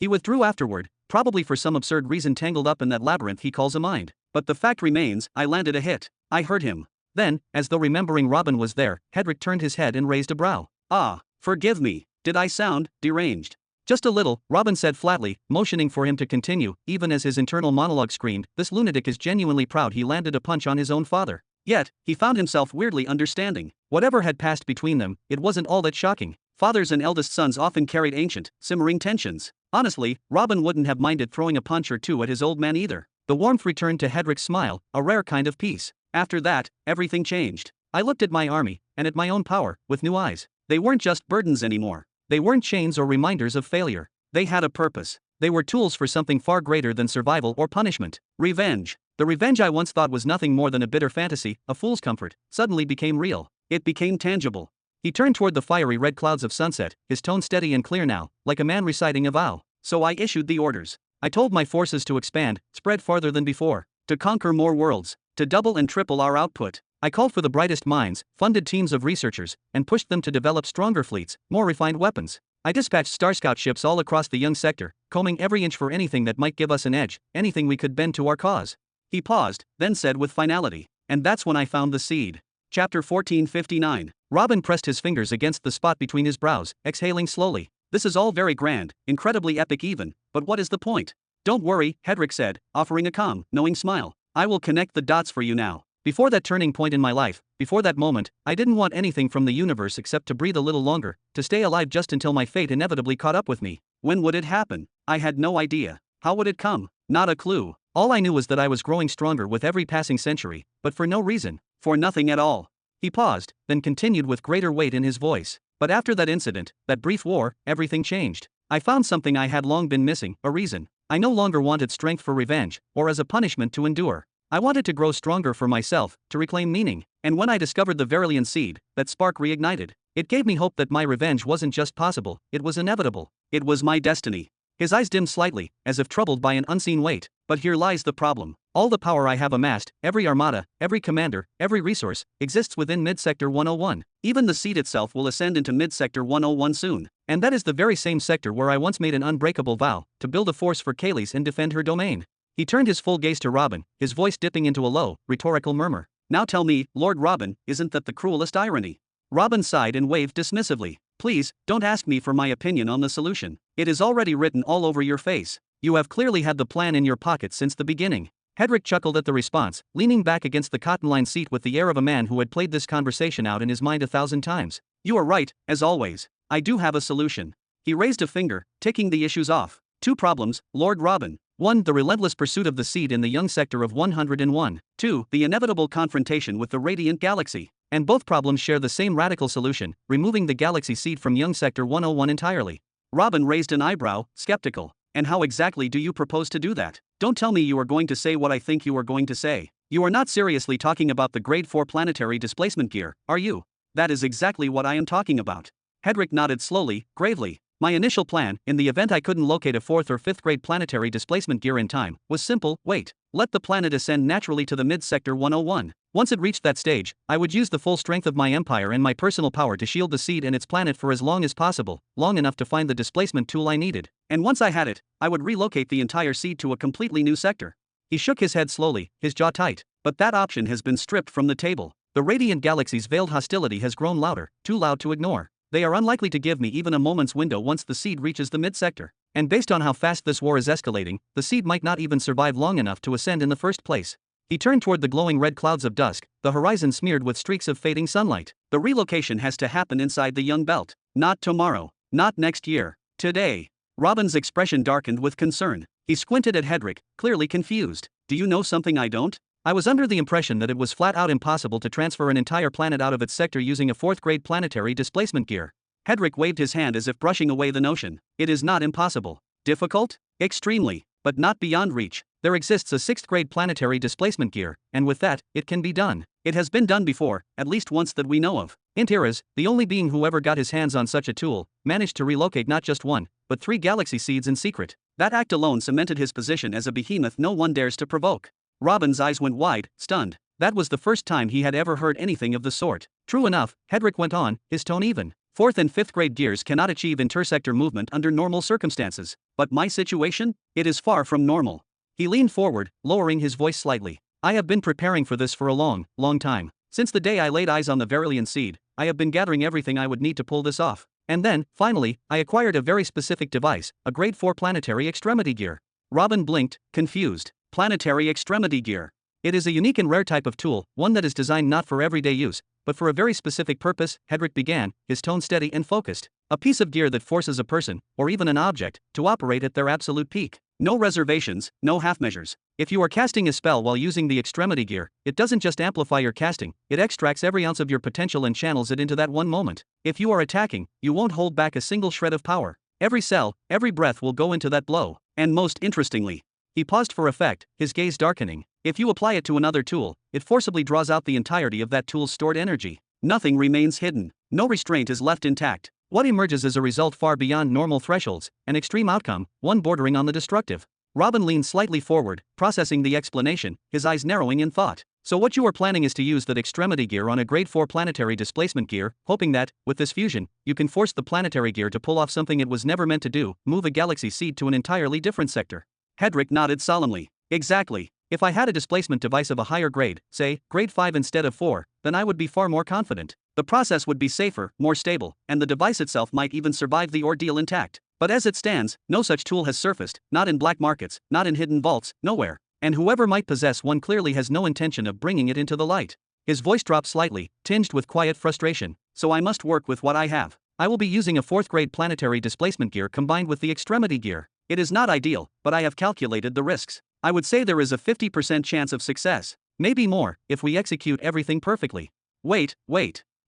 He withdrew afterward, probably for some absurd reason tangled up in that labyrinth he calls a mind. But the fact remains, I landed a hit. I hurt him. Then, as though remembering Robin was there, Hedrick turned his head and raised a brow. Ah, forgive me. Did I sound deranged? Just a little, Robin said flatly, motioning for him to continue, even as his internal monologue screamed, this lunatic is genuinely proud he landed a punch on his own father. Yet, he found himself weirdly understanding. Whatever had passed between them, it wasn't all that shocking. Fathers and eldest sons often carried ancient, simmering tensions. Honestly, Robin wouldn't have minded throwing a punch or two at his old man either. The warmth returned to Hedrick's smile, a rare kind of peace. After that, everything changed. I looked at my army, and at my own power, with new eyes. They weren't just burdens anymore. They weren't chains or reminders of failure. They had a purpose. They were tools for something far greater than survival or punishment. Revenge. The revenge I once thought was nothing more than a bitter fantasy, a fool's comfort, suddenly became real. It became tangible. He turned toward the fiery red clouds of sunset, his tone steady and clear now, like a man reciting a vow. So I issued the orders. I told my forces to expand, spread farther than before, to conquer more worlds, to double and triple our output. I called for the brightest minds, funded teams of researchers, and pushed them to develop stronger fleets, more refined weapons. I dispatched Star Scout ships all across the young sector, combing every inch for anything that might give us an edge, anything we could bend to our cause. He paused, then said with finality, and that's when I found the seed. Chapter 1459. Robin pressed his fingers against the spot between his brows, exhaling slowly. This is all very grand, incredibly epic even, but what is the point? Don't worry, Hedrick said, offering a calm, knowing smile. I will connect the dots for you now. Before that turning point in my life, before that moment, I didn't want anything from the universe except to breathe a little longer, to stay alive just until my fate inevitably caught up with me. When would it happen? I had no idea. How would it come? Not a clue. All I knew was that I was growing stronger with every passing century, but for no reason, for nothing at all. He paused, then continued with greater weight in his voice. But after that incident, that brief war, everything changed. I found something I had long been missing, a reason. I no longer wanted strength for revenge, or as a punishment to endure. I wanted to grow stronger for myself, to reclaim meaning. And when I discovered the Verilian seed, that spark reignited. It gave me hope that my revenge wasn't just possible, it was inevitable. It was my destiny. His eyes dimmed slightly, as if troubled by an unseen weight. But here lies the problem. All the power I have amassed, every armada, every commander, every resource, exists within Mid-Sector 101. Even the seed itself will ascend into Mid-Sector 101 soon. And that is the very same sector where I once made an unbreakable vow, to build a force for Kayleigh and defend her domain. He turned his full gaze to Robin, his voice dipping into a low, rhetorical murmur. Now tell me, Lord Robin, isn't that the cruelest irony? Robin sighed and waved dismissively. Please, don't ask me for my opinion on the solution. It is already written all over your face. You have clearly had the plan in your pocket since the beginning. Hedrick chuckled at the response, leaning back against the cotton-lined seat with the air of a man who had played this conversation out in his mind 1,000 times. You are right, as always. I do have a solution. He raised a finger, ticking the issues off. 2 problems, Lord Robin. 1. The relentless pursuit of the seed in the young sector of 101. 2. The inevitable confrontation with the radiant galaxy. And both problems share the same radical solution, removing the galaxy seed from young sector 101 entirely. Robin raised an eyebrow, skeptical. And how exactly do you propose to do that? Don't tell me you are going to say what I think you are going to say. You are not seriously talking about the Grade 4 planetary displacement gear, are you? That is exactly what I am talking about. Hedrick nodded slowly, gravely. My initial plan, in the event I couldn't locate a 4th or 5th grade planetary displacement gear in time, was simple: wait. Let the planet ascend naturally to the mid-sector 101. Once it reached that stage, I would use the full strength of my empire and my personal power to shield the seed and its planet for as long as possible, long enough to find the displacement tool I needed. And once I had it, I would relocate the entire seed to a completely new sector. He shook his head slowly, his jaw tight. But that option has been stripped from the table. The radiant galaxy's veiled hostility has grown louder, too loud to ignore. They are unlikely to give me even a moment's window once the seed reaches the mid-sector. And based on how fast this war is escalating, the seed might not even survive long enough to ascend in the first place. He turned toward the glowing red clouds of dusk, the horizon smeared with streaks of fading sunlight. The relocation has to happen inside the young belt. Not tomorrow. Not next year. Today. Robin's expression darkened with concern. He squinted at Hedrick, clearly confused. Do you know something I don't? I was under the impression that it was flat out impossible to transfer an entire planet out of its sector using a 4th grade planetary displacement gear. Hedrick waved his hand as if brushing away the notion. It is not impossible. Difficult? Extremely. But not beyond reach. There exists a 6th grade planetary displacement gear, and with that, it can be done. It has been done before, at least once that we know of. Intiras, the only being who ever got his hands on such a tool, managed to relocate not just 1, but 3 galaxy seeds in secret. That act alone cemented his position as a behemoth no one dares to provoke. Robin's eyes went wide, stunned. That was the first time he had ever heard anything of the sort. True enough, Hedrick went on, his tone even. 4th and 5th grade gears cannot achieve intersector movement under normal circumstances. But my situation? It is far from normal. He leaned forward, lowering his voice slightly. I have been preparing for this for a long, long time. Since the day I laid eyes on the Verilian seed, I have been gathering everything I would need to pull this off. And then, finally, I acquired a very specific device, a grade 4 planetary extremity gear. Robin blinked, confused. Planetary extremity gear. It is a unique and rare type of tool, one that is designed not for everyday use, but for a very specific purpose, Hedrick began, his tone steady and focused. A piece of gear that forces a person, or even an object, to operate at their absolute peak. No reservations, no half measures. If you are casting a spell while using the extremity gear, it doesn't just amplify your casting, it extracts every ounce of your potential and channels it into that one moment. If you are attacking, you won't hold back a single shred of power. Every cell, every breath will go into that blow. And most interestingly, he paused for effect, his gaze darkening. If you apply it to another tool, it forcibly draws out the entirety of that tool's stored energy. Nothing remains hidden. No restraint is left intact. What emerges is a result far beyond normal thresholds, an extreme outcome, one bordering on the destructive. Robin leaned slightly forward, processing the explanation, his eyes narrowing in thought. So what you are planning is to use that extremity gear on a grade 4 planetary displacement gear, hoping that, with this fusion, you can force the planetary gear to pull off something it was never meant to do, move a galaxy seed to an entirely different sector. Hedrick nodded solemnly. Exactly. If I had a displacement device of a higher grade, say, grade 5 instead of 4, then I would be far more confident. The process would be safer, more stable, and the device itself might even survive the ordeal intact. But as it stands, no such tool has surfaced, not in black markets, not in hidden vaults, nowhere. And whoever might possess one clearly has no intention of bringing it into the light. His voice dropped slightly, tinged with quiet frustration. So I must work with what I have. I will be using a 4th grade planetary displacement gear combined with the extremity gear. It is not ideal, but I have calculated the risks. I would say there is a 50% chance of success. Maybe more, if we execute everything perfectly. Wait.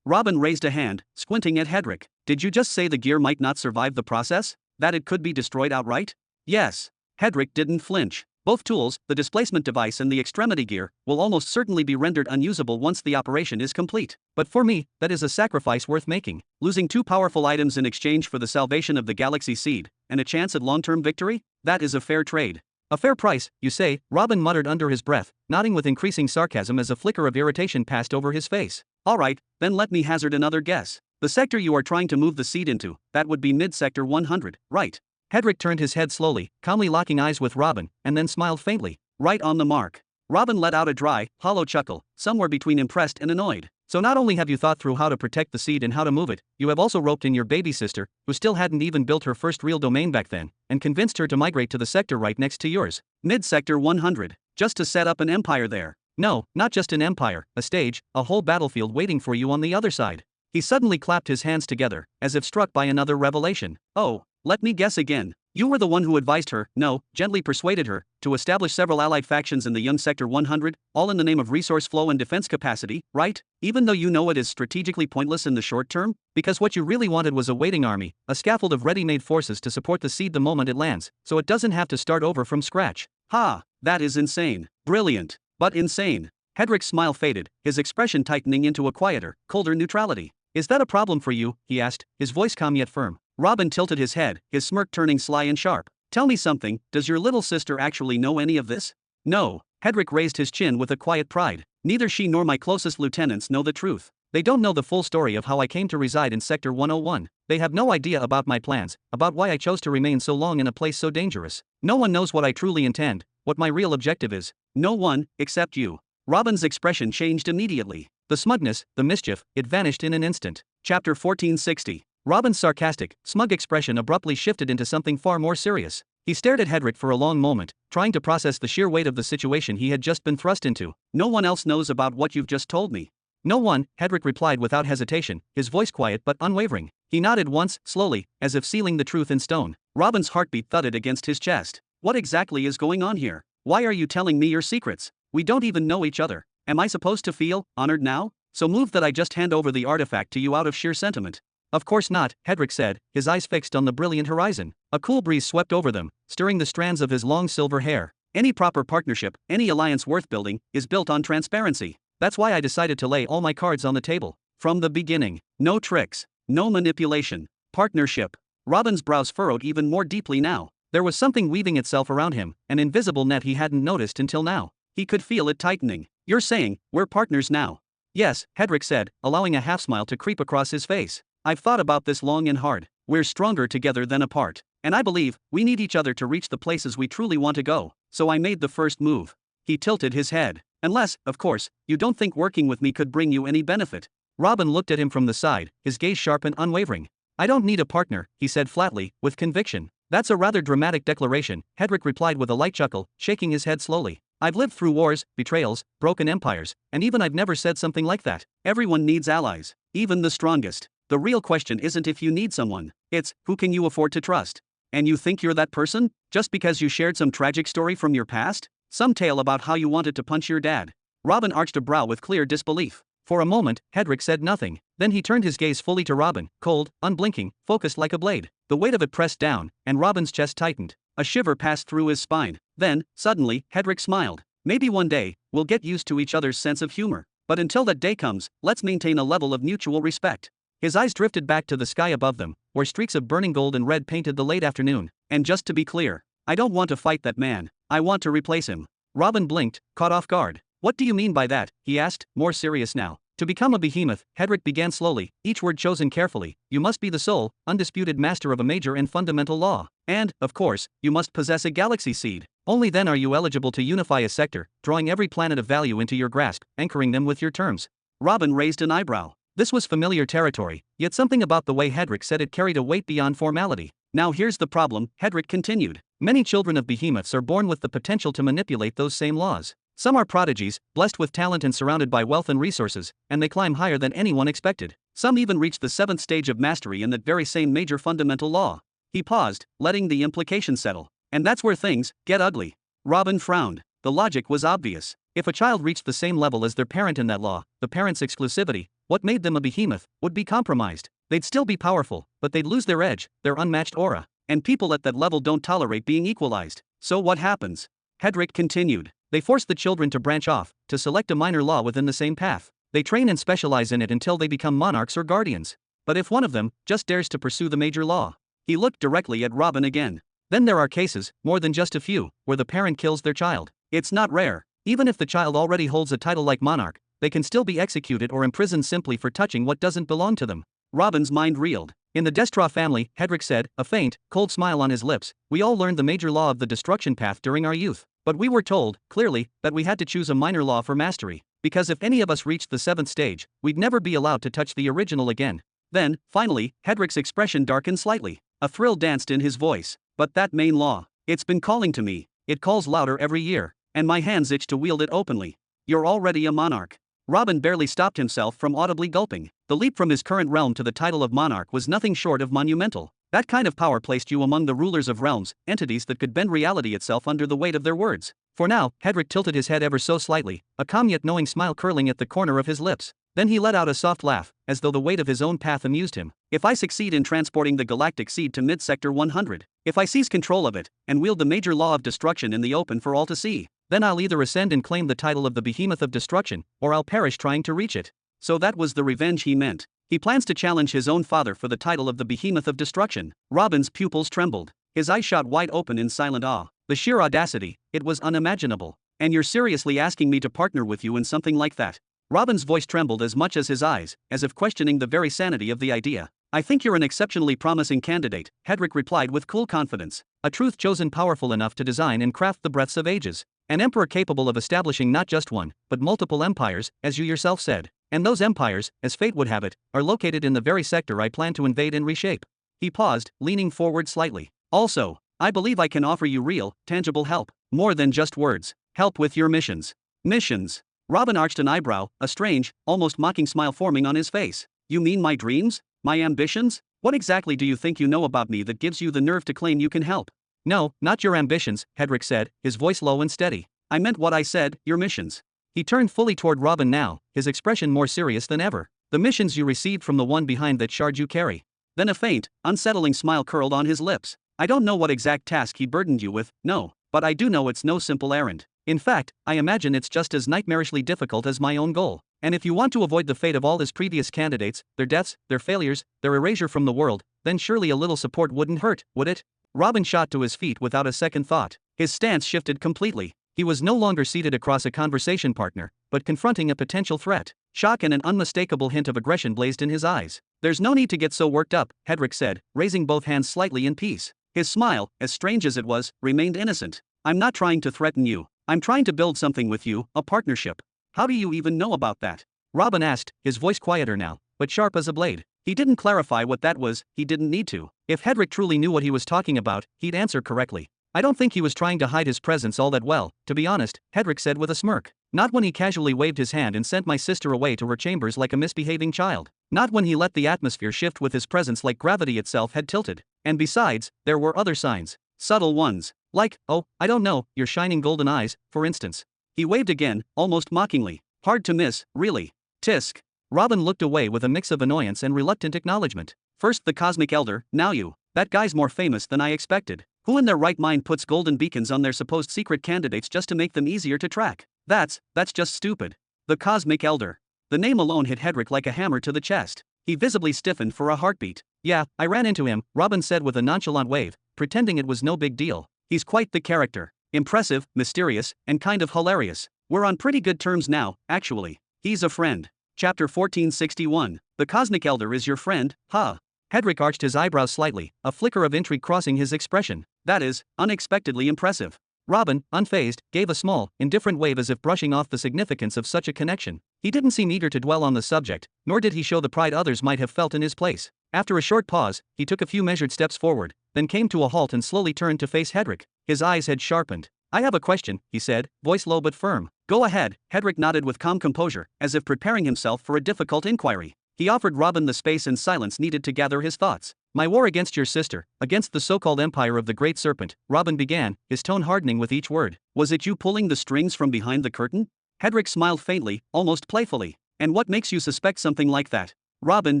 Robin raised a hand, squinting at Hedrick. Did you just say the gear might not survive the process? That it could be destroyed outright? Yes. Hedrick didn't flinch. Both tools, the displacement device and the extremity gear, will almost certainly be rendered unusable once the operation is complete. But for me, that is a sacrifice worth making. Losing 2 powerful items in exchange for the salvation of the galaxy seed, and a chance at long-term victory? That is a fair trade. A fair price, you say, Robin muttered under his breath, nodding with increasing sarcasm as a flicker of irritation passed over his face. Alright, then let me hazard another guess. The sector you are trying to move the seed into, that would be mid-sector 100, right? Hedrick turned his head slowly, calmly locking eyes with Robin, and then smiled faintly. Right on the mark. Robin let out a dry, hollow chuckle, somewhere between impressed and annoyed. So not only have you thought through how to protect the seed and how to move it, you have also roped in your baby sister, who still hadn't even built her first real domain back then, and convinced her to migrate to the sector right next to yours. Mid-sector 100. Just to set up an empire there. No, not just an empire, a stage, a whole battlefield waiting for you on the other side. He suddenly clapped his hands together, as if struck by another revelation. Oh, let me guess again. You were the one who advised her, no, gently persuaded her, to establish several allied factions in the young Sector 100, all in the name of resource flow and defense capacity, right? Even though you know it is strategically pointless in the short term? Because what you really wanted was a waiting army, a scaffold of ready-made forces to support the seed the moment it lands, so it doesn't have to start over from scratch. Ha, that is insane. Brilliant. But insane. Hedrick's smile faded, his expression tightening into a quieter, colder neutrality. Is that a problem for you? He asked, his voice calm yet firm. Robin tilted his head, his smirk turning sly and sharp. Tell me something, does your little sister actually know any of this? No. Hedrick raised his chin with a quiet pride. Neither she nor my closest lieutenants know the truth. They don't know the full story of how I came to reside in Sector 101. They have no idea about my plans, about why I chose to remain so long in a place so dangerous. No one knows what I truly intend, what my real objective is. No one, except you. Robin's expression changed immediately. The smugness, the mischief, it vanished in an instant. Chapter 1460. Robin's sarcastic, smug expression abruptly shifted into something far more serious. He stared at Hedrick for a long moment, trying to process the sheer weight of the situation he had just been thrust into. No one else knows about what you've just told me. No one, Hedrick replied without hesitation, his voice quiet but unwavering. He nodded once, slowly, as if sealing the truth in stone. Robin's heartbeat thudded against his chest. What exactly is going on here? Why are you telling me your secrets? We don't even know each other. Am I supposed to feel honored now? So moved that I just hand over the artifact to you out of sheer sentiment? Of course not, Hedrick said, his eyes fixed on the brilliant horizon. A cool breeze swept over them, stirring the strands of his long silver hair. Any proper partnership, any alliance worth building, is built on transparency. That's why I decided to lay all my cards on the table. From the beginning. No tricks. No manipulation. Partnership. Robin's brows furrowed even more deeply now. There was something weaving itself around him, an invisible net he hadn't noticed until now. He could feel it tightening. You're saying, we're partners now? Yes, Hedrick said, allowing a half-smile to creep across his face. I've thought about this long and hard. We're stronger together than apart. And I believe, we need each other to reach the places we truly want to go. So I made the first move. He tilted his head. Unless, of course, you don't think working with me could bring you any benefit. Robin looked at him from the side, his gaze sharp and unwavering. I don't need a partner, he said flatly, with conviction. That's a rather dramatic declaration, Hedrick replied with a light chuckle, shaking his head slowly. I've lived through wars, betrayals, broken empires, and even I've never said something like that. Everyone needs allies, even the strongest. The real question isn't if you need someone, it's, who can you afford to trust? And you think you're that person? Just because you shared some tragic story from your past? Some tale about how you wanted to punch your dad? Robin arched a brow with clear disbelief. For a moment, Hedrick said nothing. Then he turned his gaze fully to Robin, cold, unblinking, focused like a blade. The weight of it pressed down, and Robin's chest tightened. A shiver passed through his spine. Then, suddenly, Hedrick smiled. Maybe one day, we'll get used to each other's sense of humor. But until that day comes, let's maintain a level of mutual respect. His eyes drifted back to the sky above them, where streaks of burning gold and red painted the late afternoon. And just to be clear, I don't want to fight that man. I want to replace him. Robin blinked, caught off guard. What do you mean by that? He asked, more serious now. To become a behemoth, Hedrick began slowly, each word chosen carefully. You must be the sole, undisputed master of a major and fundamental law. And, of course, you must possess a galaxy seed. Only then are you eligible to unify a sector, drawing every planet of value into your grasp, anchoring them with your terms. Robin raised an eyebrow. This was familiar territory, yet something about the way Hedrick said it carried a weight beyond formality. Now here's the problem, Hedrick continued. Many children of behemoths are born with the potential to manipulate those same laws. Some are prodigies, blessed with talent and surrounded by wealth and resources, and they climb higher than anyone expected. Some even reach the 7th stage of mastery in that very same major fundamental law. He paused, letting the implication settle. And that's where things get ugly. Robin frowned. The logic was obvious. If a child reached the same level as their parent in that law, the parent's exclusivity, what made them a behemoth, would be compromised. They'd still be powerful, but they'd lose their edge, their unmatched aura. And people at that level don't tolerate being equalized. So what happens? Hedrick continued. They force the children to branch off, to select a minor law within the same path. They train and specialize in it until they become monarchs or guardians. But if one of them just dares to pursue the major law, he looked directly at Robin again. Then there are cases, more than just a few, where the parent kills their child. It's not rare. Even if the child already holds a title like monarch, they can still be executed or imprisoned simply for touching what doesn't belong to them. Robin's mind reeled. In the Destra family, Hedrick said, a faint, cold smile on his lips, we all learned the major law of the destruction path during our youth. But we were told, clearly, that we had to choose a minor law for mastery, because if any of us reached the 7th stage, we'd never be allowed to touch the original again. Then, finally, Hedrick's expression darkened slightly. A thrill danced in his voice. But that main law, it's been calling to me. It calls louder every year, and my hands itch to wield it openly. You're already a monarch. Robin barely stopped himself from audibly gulping. The leap from his current realm to the title of monarch was nothing short of monumental. That kind of power placed you among the rulers of realms, entities that could bend reality itself under the weight of their words. For now, Hedrick tilted his head ever so slightly, a calm yet knowing smile curling at the corner of his lips. Then he let out a soft laugh, as though the weight of his own path amused him. If I succeed in transporting the galactic seed to mid-sector 100, if I seize control of it, and wield the major law of destruction in the open for all to see, then I'll either ascend and claim the title of the behemoth of destruction, or I'll perish trying to reach it. So that was the revenge he meant. He plans to challenge his own father for the title of the behemoth of destruction. Robin's pupils trembled. His eyes shot wide open in silent awe. The sheer audacity, it was unimaginable. And you're seriously asking me to partner with you in something like that? Robin's voice trembled as much as his eyes, as if questioning the very sanity of the idea. I think you're an exceptionally promising candidate, Hedrick replied with cool confidence. A truth chosen powerful enough to design and craft the breaths of ages. An emperor capable of establishing not just one, but multiple empires, as you yourself said. And those empires, as fate would have it, are located in the very sector I plan to invade and reshape. He paused, leaning forward slightly. Also, I believe I can offer you real, tangible help. More than just words. Help with your missions. Missions. Robin arched an eyebrow, a strange, almost mocking smile forming on his face. You mean my dreams? My ambitions? What exactly do you think you know about me that gives you the nerve to claim you can help? No, not your ambitions, Hedrick said, his voice low and steady. I meant what I said, your missions. He turned fully toward Robin now, his expression more serious than ever. The missions you received from the one behind that shard you carry. Then a faint, unsettling smile curled on his lips. I don't know what exact task he burdened you with, no, but I do know it's no simple errand. In fact, I imagine it's just as nightmarishly difficult as my own goal. And if you want to avoid the fate of all his previous candidates, their deaths, their failures, their erasure from the world, then surely a little support wouldn't hurt, would it? Robin shot to his feet without a second thought. His stance shifted completely. He was no longer seated across a conversation partner, but confronting a potential threat. Shock and an unmistakable hint of aggression blazed in his eyes. There's no need to get so worked up, Hedrick said, raising both hands slightly in peace. His smile, as strange as it was, remained innocent. I'm not trying to threaten you. I'm trying to build something with you, a partnership. How do you even know about that? Robin asked, his voice quieter now, but sharp as a blade. He didn't clarify what that was, he didn't need to. If Hedrick truly knew what he was talking about, he'd answer correctly. I don't think he was trying to hide his presence all that well, to be honest, Hedrick said with a smirk. Not when he casually waved his hand and sent my sister away to her chambers like a misbehaving child. Not when he let the atmosphere shift with his presence like gravity itself had tilted. And besides, there were other signs. Subtle ones. Like, oh, I don't know, your shining golden eyes, for instance. He waved again, almost mockingly. Hard to miss, really. Tisk. Robin looked away with a mix of annoyance and reluctant acknowledgement. First the Cosmic Elder, now you. That guy's more famous than I expected. Who in their right mind puts golden beacons on their supposed secret candidates just to make them easier to track? That's just stupid. The Cosmic Elder. The name alone hit Hedrick like a hammer to the chest. He visibly stiffened for a heartbeat. Yeah, I ran into him, Robin said with a nonchalant wave, pretending it was no big deal. He's quite the character. Impressive, mysterious, and kind of hilarious. We're on pretty good terms now, actually. He's a friend. Chapter 1461. The Cosmic Elder is your friend, huh? Hedrick arched his eyebrows slightly, a flicker of intrigue crossing his expression. That is, unexpectedly impressive. Robin, unfazed, gave a small, indifferent wave as if brushing off the significance of such a connection. He didn't seem eager to dwell on the subject, nor did he show the pride others might have felt in his place. After a short pause, he took a few measured steps forward, then came to a halt and slowly turned to face Hedrick. His eyes had sharpened. I have a question, he said, voice low but firm. Go ahead, Hedrick nodded with calm composure, as if preparing himself for a difficult inquiry. He offered Robin the space and silence needed to gather his thoughts. My war against your sister, against the so-called Empire of the Great Serpent, Robin began, his tone hardening with each word. Was it you pulling the strings from behind the curtain? Hedrick smiled faintly, almost playfully. And what makes you suspect something like that? Robin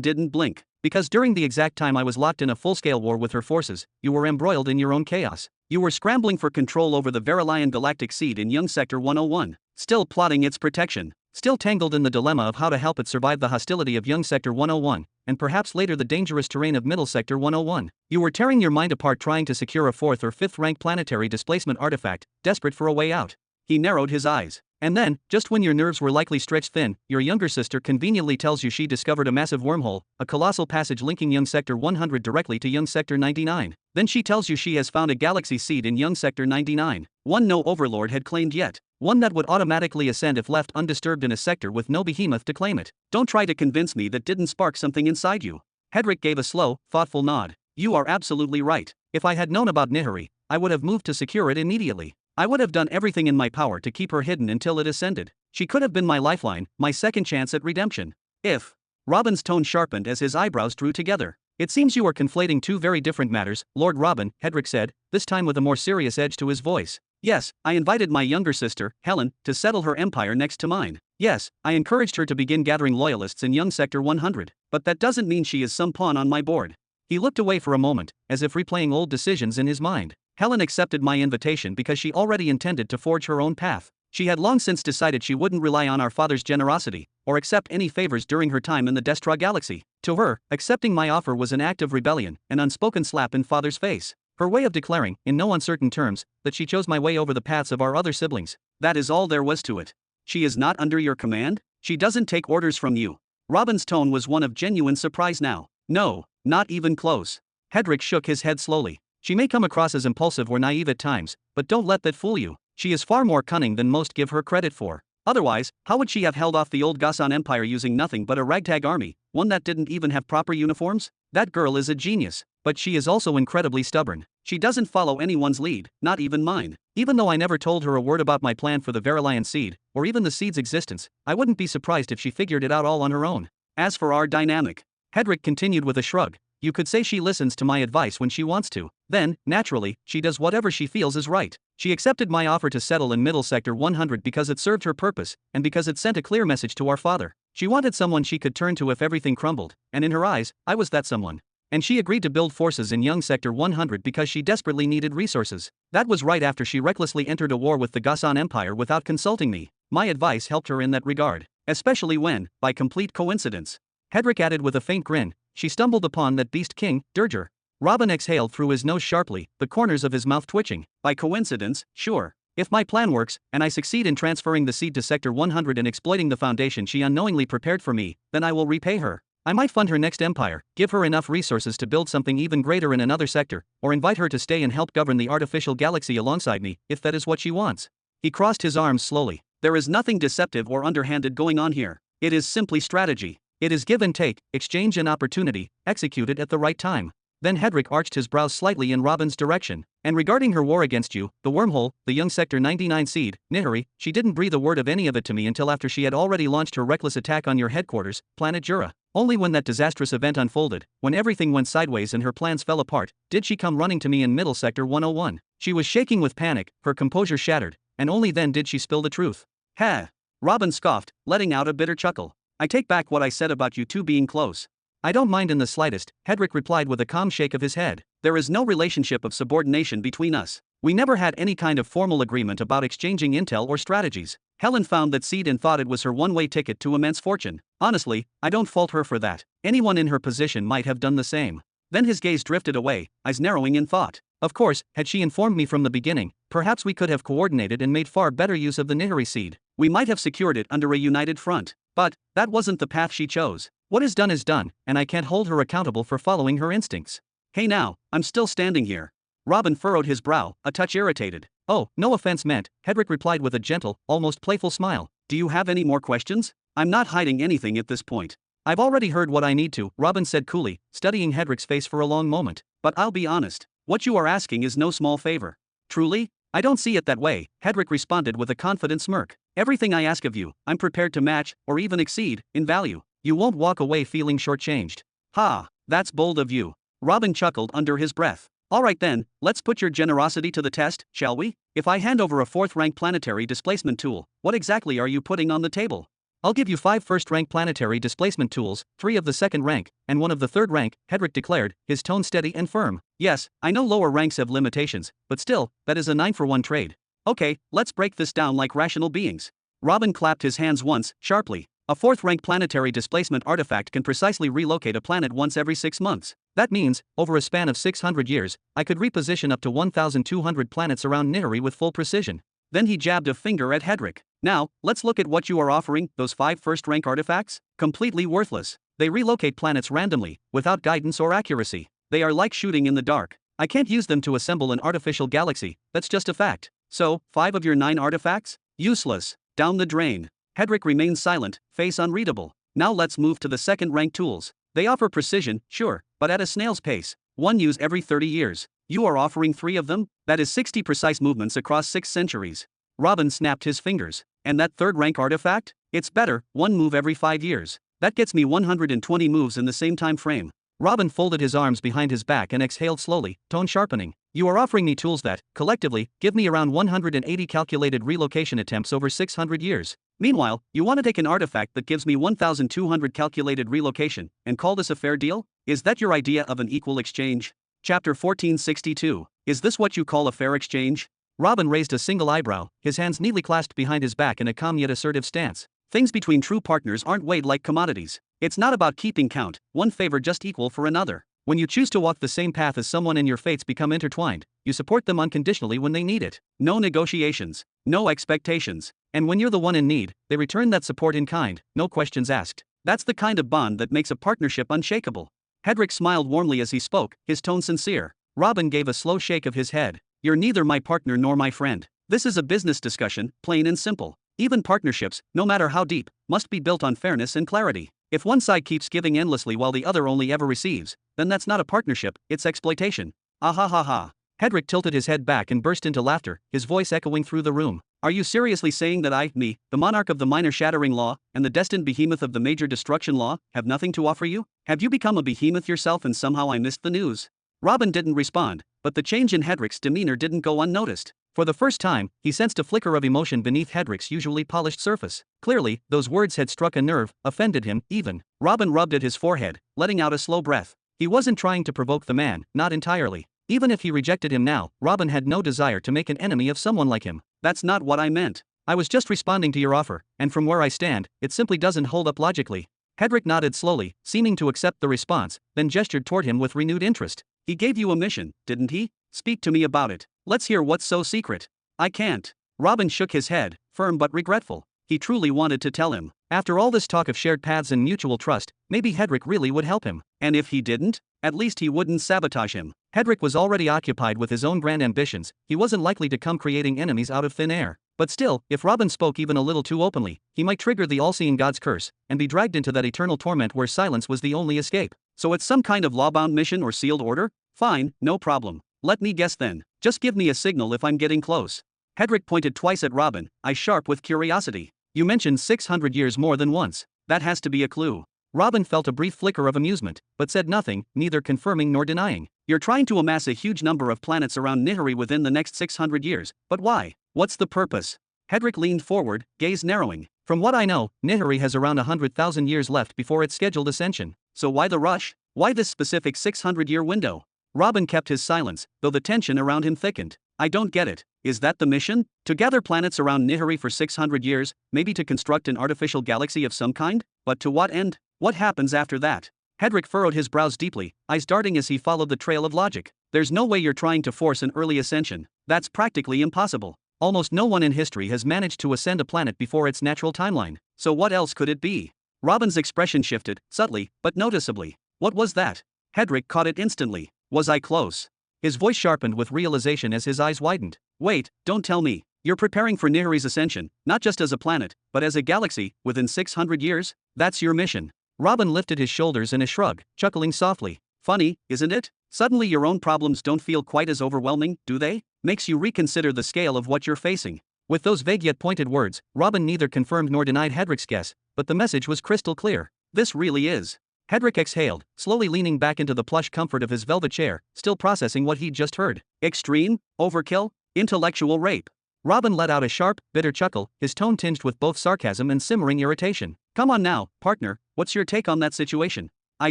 didn't blink. Because during the exact time I was locked in a full-scale war with her forces, you were embroiled in your own chaos. You were scrambling for control over the Verilion galactic seed in Young Sector 101, still plotting its protection, still tangled in the dilemma of how to help it survive the hostility of Young Sector 101, and perhaps later the dangerous terrain of Middle Sector 101. You were tearing your mind apart trying to secure a 4th or 5th rank planetary displacement artifact, desperate for a way out. He narrowed his eyes. And then, just when your nerves were likely stretched thin, your younger sister conveniently tells you she discovered a massive wormhole, a colossal passage linking Young Sector 100 directly to Young Sector 99. Then she tells you she has found a galaxy seed in Young Sector 99, one no overlord had claimed yet, one that would automatically ascend if left undisturbed in a sector with no behemoth to claim it. Don't try to convince me that didn't spark something inside you. Hedrick gave a slow, thoughtful nod. You are absolutely right. If I had known about Nihari, I would have moved to secure it immediately. I would have done everything in my power to keep her hidden until it ascended. She could have been my lifeline, my second chance at redemption. If. Robin's tone sharpened as his eyebrows drew together. It seems you are conflating two very different matters, Lord Robin, Hedrick said, this time with a more serious edge to his voice. Yes, I invited my younger sister, Helen, to settle her empire next to mine. Yes, I encouraged her to begin gathering loyalists in Young Sector 100. But that doesn't mean she is some pawn on my board. He looked away for a moment, as if replaying old decisions in his mind. Helen accepted my invitation because she already intended to forge her own path. She had long since decided she wouldn't rely on our father's generosity, or accept any favors during her time in the Destra Galaxy. To her, accepting my offer was an act of rebellion, an unspoken slap in father's face. Her way of declaring, in no uncertain terms, that she chose my way over the paths of our other siblings. That is all there was to it. She is not under your command? She doesn't take orders from you. Robin's tone was one of genuine surprise now. No, not even close. Hedrick shook his head slowly. She may come across as impulsive or naive at times, but don't let that fool you. She is far more cunning than most give her credit for. Otherwise, how would she have held off the old Ghassan Empire using nothing but a ragtag army, one that didn't even have proper uniforms? That girl is a genius, but she is also incredibly stubborn. She doesn't follow anyone's lead, not even mine. Even though I never told her a word about my plan for the Verilion seed, or even the seed's existence, I wouldn't be surprised if she figured it out all on her own. As for our dynamic, Hedrick continued with a shrug, you could say she listens to my advice when she wants to. Then, naturally, she does whatever she feels is right. She accepted my offer to settle in Middle Sector 100 because it served her purpose, and because it sent a clear message to our father. She wanted someone she could turn to if everything crumbled, and in her eyes, I was that someone. And she agreed to build forces in Young Sector 100 because she desperately needed resources. That was right after she recklessly entered a war with the Ghassan Empire without consulting me. My advice helped her in that regard, especially when, by complete coincidence, Hedrick added with a faint grin, she stumbled upon that beast king, Dirger. Robin exhaled through his nose sharply, the corners of his mouth twitching. By coincidence, sure. If my plan works, and I succeed in transferring the seed to Sector 100 and exploiting the foundation she unknowingly prepared for me, then I will repay her. I might fund her next empire, give her enough resources to build something even greater in another sector, or invite her to stay and help govern the artificial galaxy alongside me, if that is what she wants. He crossed his arms slowly. There is nothing deceptive or underhanded going on here. It is simply strategy. It is give and take, exchange and opportunity, executed at the right time. Then Hedrick arched his brows slightly in Robin's direction. And regarding her war against you, the wormhole, the Young Sector 99 seed, Nihari, she didn't breathe a word of any of it to me until after she had already launched her reckless attack on your headquarters, planet Jura. Only when that disastrous event unfolded, when everything went sideways and her plans fell apart, did she come running to me in Middle Sector 101. She was shaking with panic, her composure shattered, and only then did she spill the truth. Ha! Robin scoffed, letting out a bitter chuckle. I take back what I said about you two being close. I don't mind in the slightest, Hedrick replied with a calm shake of his head. There is no relationship of subordination between us. We never had any kind of formal agreement about exchanging intel or strategies. Helen found that seed and thought it was her one-way ticket to immense fortune. Honestly, I don't fault her for that. Anyone in her position might have done the same. Then his gaze drifted away, eyes narrowing in thought. Of course, had she informed me from the beginning, perhaps we could have coordinated and made far better use of the Nihiri seed. We might have secured it under a united front. But that wasn't the path she chose. What is done, and I can't hold her accountable for following her instincts. Hey now, I'm still standing here. Robin furrowed his brow, a touch irritated. Oh, no offense meant, Hedrick replied with a gentle, almost playful smile. Do you have any more questions? I'm not hiding anything at this point. I've already heard what I need to, Robin said coolly, studying Hedrick's face for a long moment. But I'll be honest, what you are asking is no small favor. Truly? I don't see it that way, Hedrick responded with a confident smirk. Everything I ask of you, I'm prepared to match, or even exceed, in value. You won't walk away feeling shortchanged. Ha, that's bold of you. Robin chuckled under his breath. Alright then, let's put your generosity to the test, shall we? If I hand over a 4th rank planetary displacement tool, what exactly are you putting on the table? I'll give you 5 1st rank planetary displacement tools, 3 of the 2nd rank, and 1 of the 3rd rank, Hedrick declared, his tone steady and firm. Yes, I know lower ranks have limitations, but still, that is a 9-for-1 trade. Okay, let's break this down like rational beings. Robin clapped his hands once, sharply. A 4th rank planetary displacement artifact can precisely relocate a planet once every 6 months. That means, over a span of 600 years, I could reposition up to 1,200 planets around Nihiri with full precision. Then he jabbed a finger at Hedrick. Now, let's look at what you are offering, those 5 1st rank artifacts? Completely worthless. They relocate planets randomly, without guidance or accuracy. They are like shooting in the dark. I can't use them to assemble an artificial galaxy, that's just a fact. So, 5 of your 9 artifacts? Useless. Down the drain. Hedrick remained silent, face unreadable. Now let's move to the 2nd rank tools. They offer precision, sure, but at a snail's pace. One use every 30 years. You are offering 3 of them? That is 60 precise movements across 6 centuries. Robin snapped his fingers. And that 3rd rank artifact? It's better, 1 move every 5 years. That gets me 120 moves in the same time frame. Robin folded his arms behind his back and exhaled slowly, tone sharpening. You are offering me tools that, collectively, give me around 180 calculated relocation attempts over 600 years. Meanwhile, you want to take an artifact that gives me 1,200 calculated relocation, and call this a fair deal? Is that your idea of an equal exchange? Chapter 1462. Is this what you call a fair exchange? Robin raised a single eyebrow, his hands neatly clasped behind his back in a calm yet assertive stance. Things between true partners aren't weighed like commodities. It's not about keeping count, one favor just equal for another. When you choose to walk the same path as someone and your fates become intertwined, you support them unconditionally when they need it. No negotiations, no expectations. And when you're the one in need, they return that support in kind, no questions asked. That's the kind of bond that makes a partnership unshakable. Hedrick smiled warmly as he spoke, his tone sincere. Robin gave a slow shake of his head. You're neither my partner nor my friend. This is a business discussion, plain and simple. Even partnerships, no matter how deep, must be built on fairness and clarity. If one side keeps giving endlessly while the other only ever receives, then that's not a partnership, it's exploitation. Ah ha ha ha. Hedrick tilted his head back and burst into laughter, his voice echoing through the room. Are you seriously saying that I, the monarch of the minor shattering law, and the destined behemoth of the major destruction law, have nothing to offer you? Have you become a behemoth yourself and somehow I missed the news? Robin didn't respond, but the change in Hedrick's demeanor didn't go unnoticed. For the first time, he sensed a flicker of emotion beneath Hedrick's usually polished surface. Clearly, those words had struck a nerve, offended him, even. Robin rubbed at his forehead, letting out a slow breath. He wasn't trying to provoke the man, not entirely. Even if he rejected him now, Robin had no desire to make an enemy of someone like him. That's not what I meant. I was just responding to your offer, and from where I stand, it simply doesn't hold up logically. Hedrick nodded slowly, seeming to accept the response, then gestured toward him with renewed interest. He gave you a mission, didn't he? Speak to me about it. Let's hear what's so secret. I can't. Robin shook his head, firm but regretful. He truly wanted to tell him. After all this talk of shared paths and mutual trust, maybe Hedrick really would help him. And if he didn't, at least he wouldn't sabotage him. Hedrick was already occupied with his own grand ambitions, he wasn't likely to come creating enemies out of thin air. But still, if Robin spoke even a little too openly, he might trigger the all-seeing god's curse, and be dragged into that eternal torment where silence was the only escape. So it's some kind of law-bound mission or sealed order? Fine, no problem. Let me guess then. Just give me a signal if I'm getting close. Hedrick pointed twice at Robin, eyes sharp with curiosity. You mentioned 600 years more than once. That has to be a clue. Robin felt a brief flicker of amusement, but said nothing, neither confirming nor denying. You're trying to amass a huge number of planets around Nihiri within the next 600 years, but why? What's the purpose? Hedrick leaned forward, gaze narrowing. From what I know, Nihiri has around 100,000 years left before its scheduled ascension. So why the rush? Why this specific 600-year window? Robin kept his silence, though the tension around him thickened. I don't get it. Is that the mission? To gather planets around Nihiri for 600 years, maybe to construct an artificial galaxy of some kind? But to what end? What happens after that? Hedrick furrowed his brows deeply, eyes darting as he followed the trail of logic. There's no way you're trying to force an early ascension. That's practically impossible. Almost no one in history has managed to ascend a planet before its natural timeline. So what else could it be? Robin's expression shifted, subtly, but noticeably. What was that? Hedrick caught it instantly. Was I close? His voice sharpened with realization as his eyes widened. Wait, don't tell me. You're preparing for Nihiri's ascension, not just as a planet, but as a galaxy, within 600 years? That's your mission. Robin lifted his shoulders in a shrug, chuckling softly. Funny, isn't it? Suddenly your own problems don't feel quite as overwhelming, do they? Makes you reconsider the scale of what you're facing. With those vague yet pointed words, Robin neither confirmed nor denied Hedrick's guess, but the message was crystal clear. This really is. Hedrick exhaled, slowly leaning back into the plush comfort of his velvet chair, still processing what he'd just heard. Extreme? Overkill? Intellectual rape? Robin let out a sharp, bitter chuckle, his tone tinged with both sarcasm and simmering irritation. Come on now, partner, what's your take on that situation? I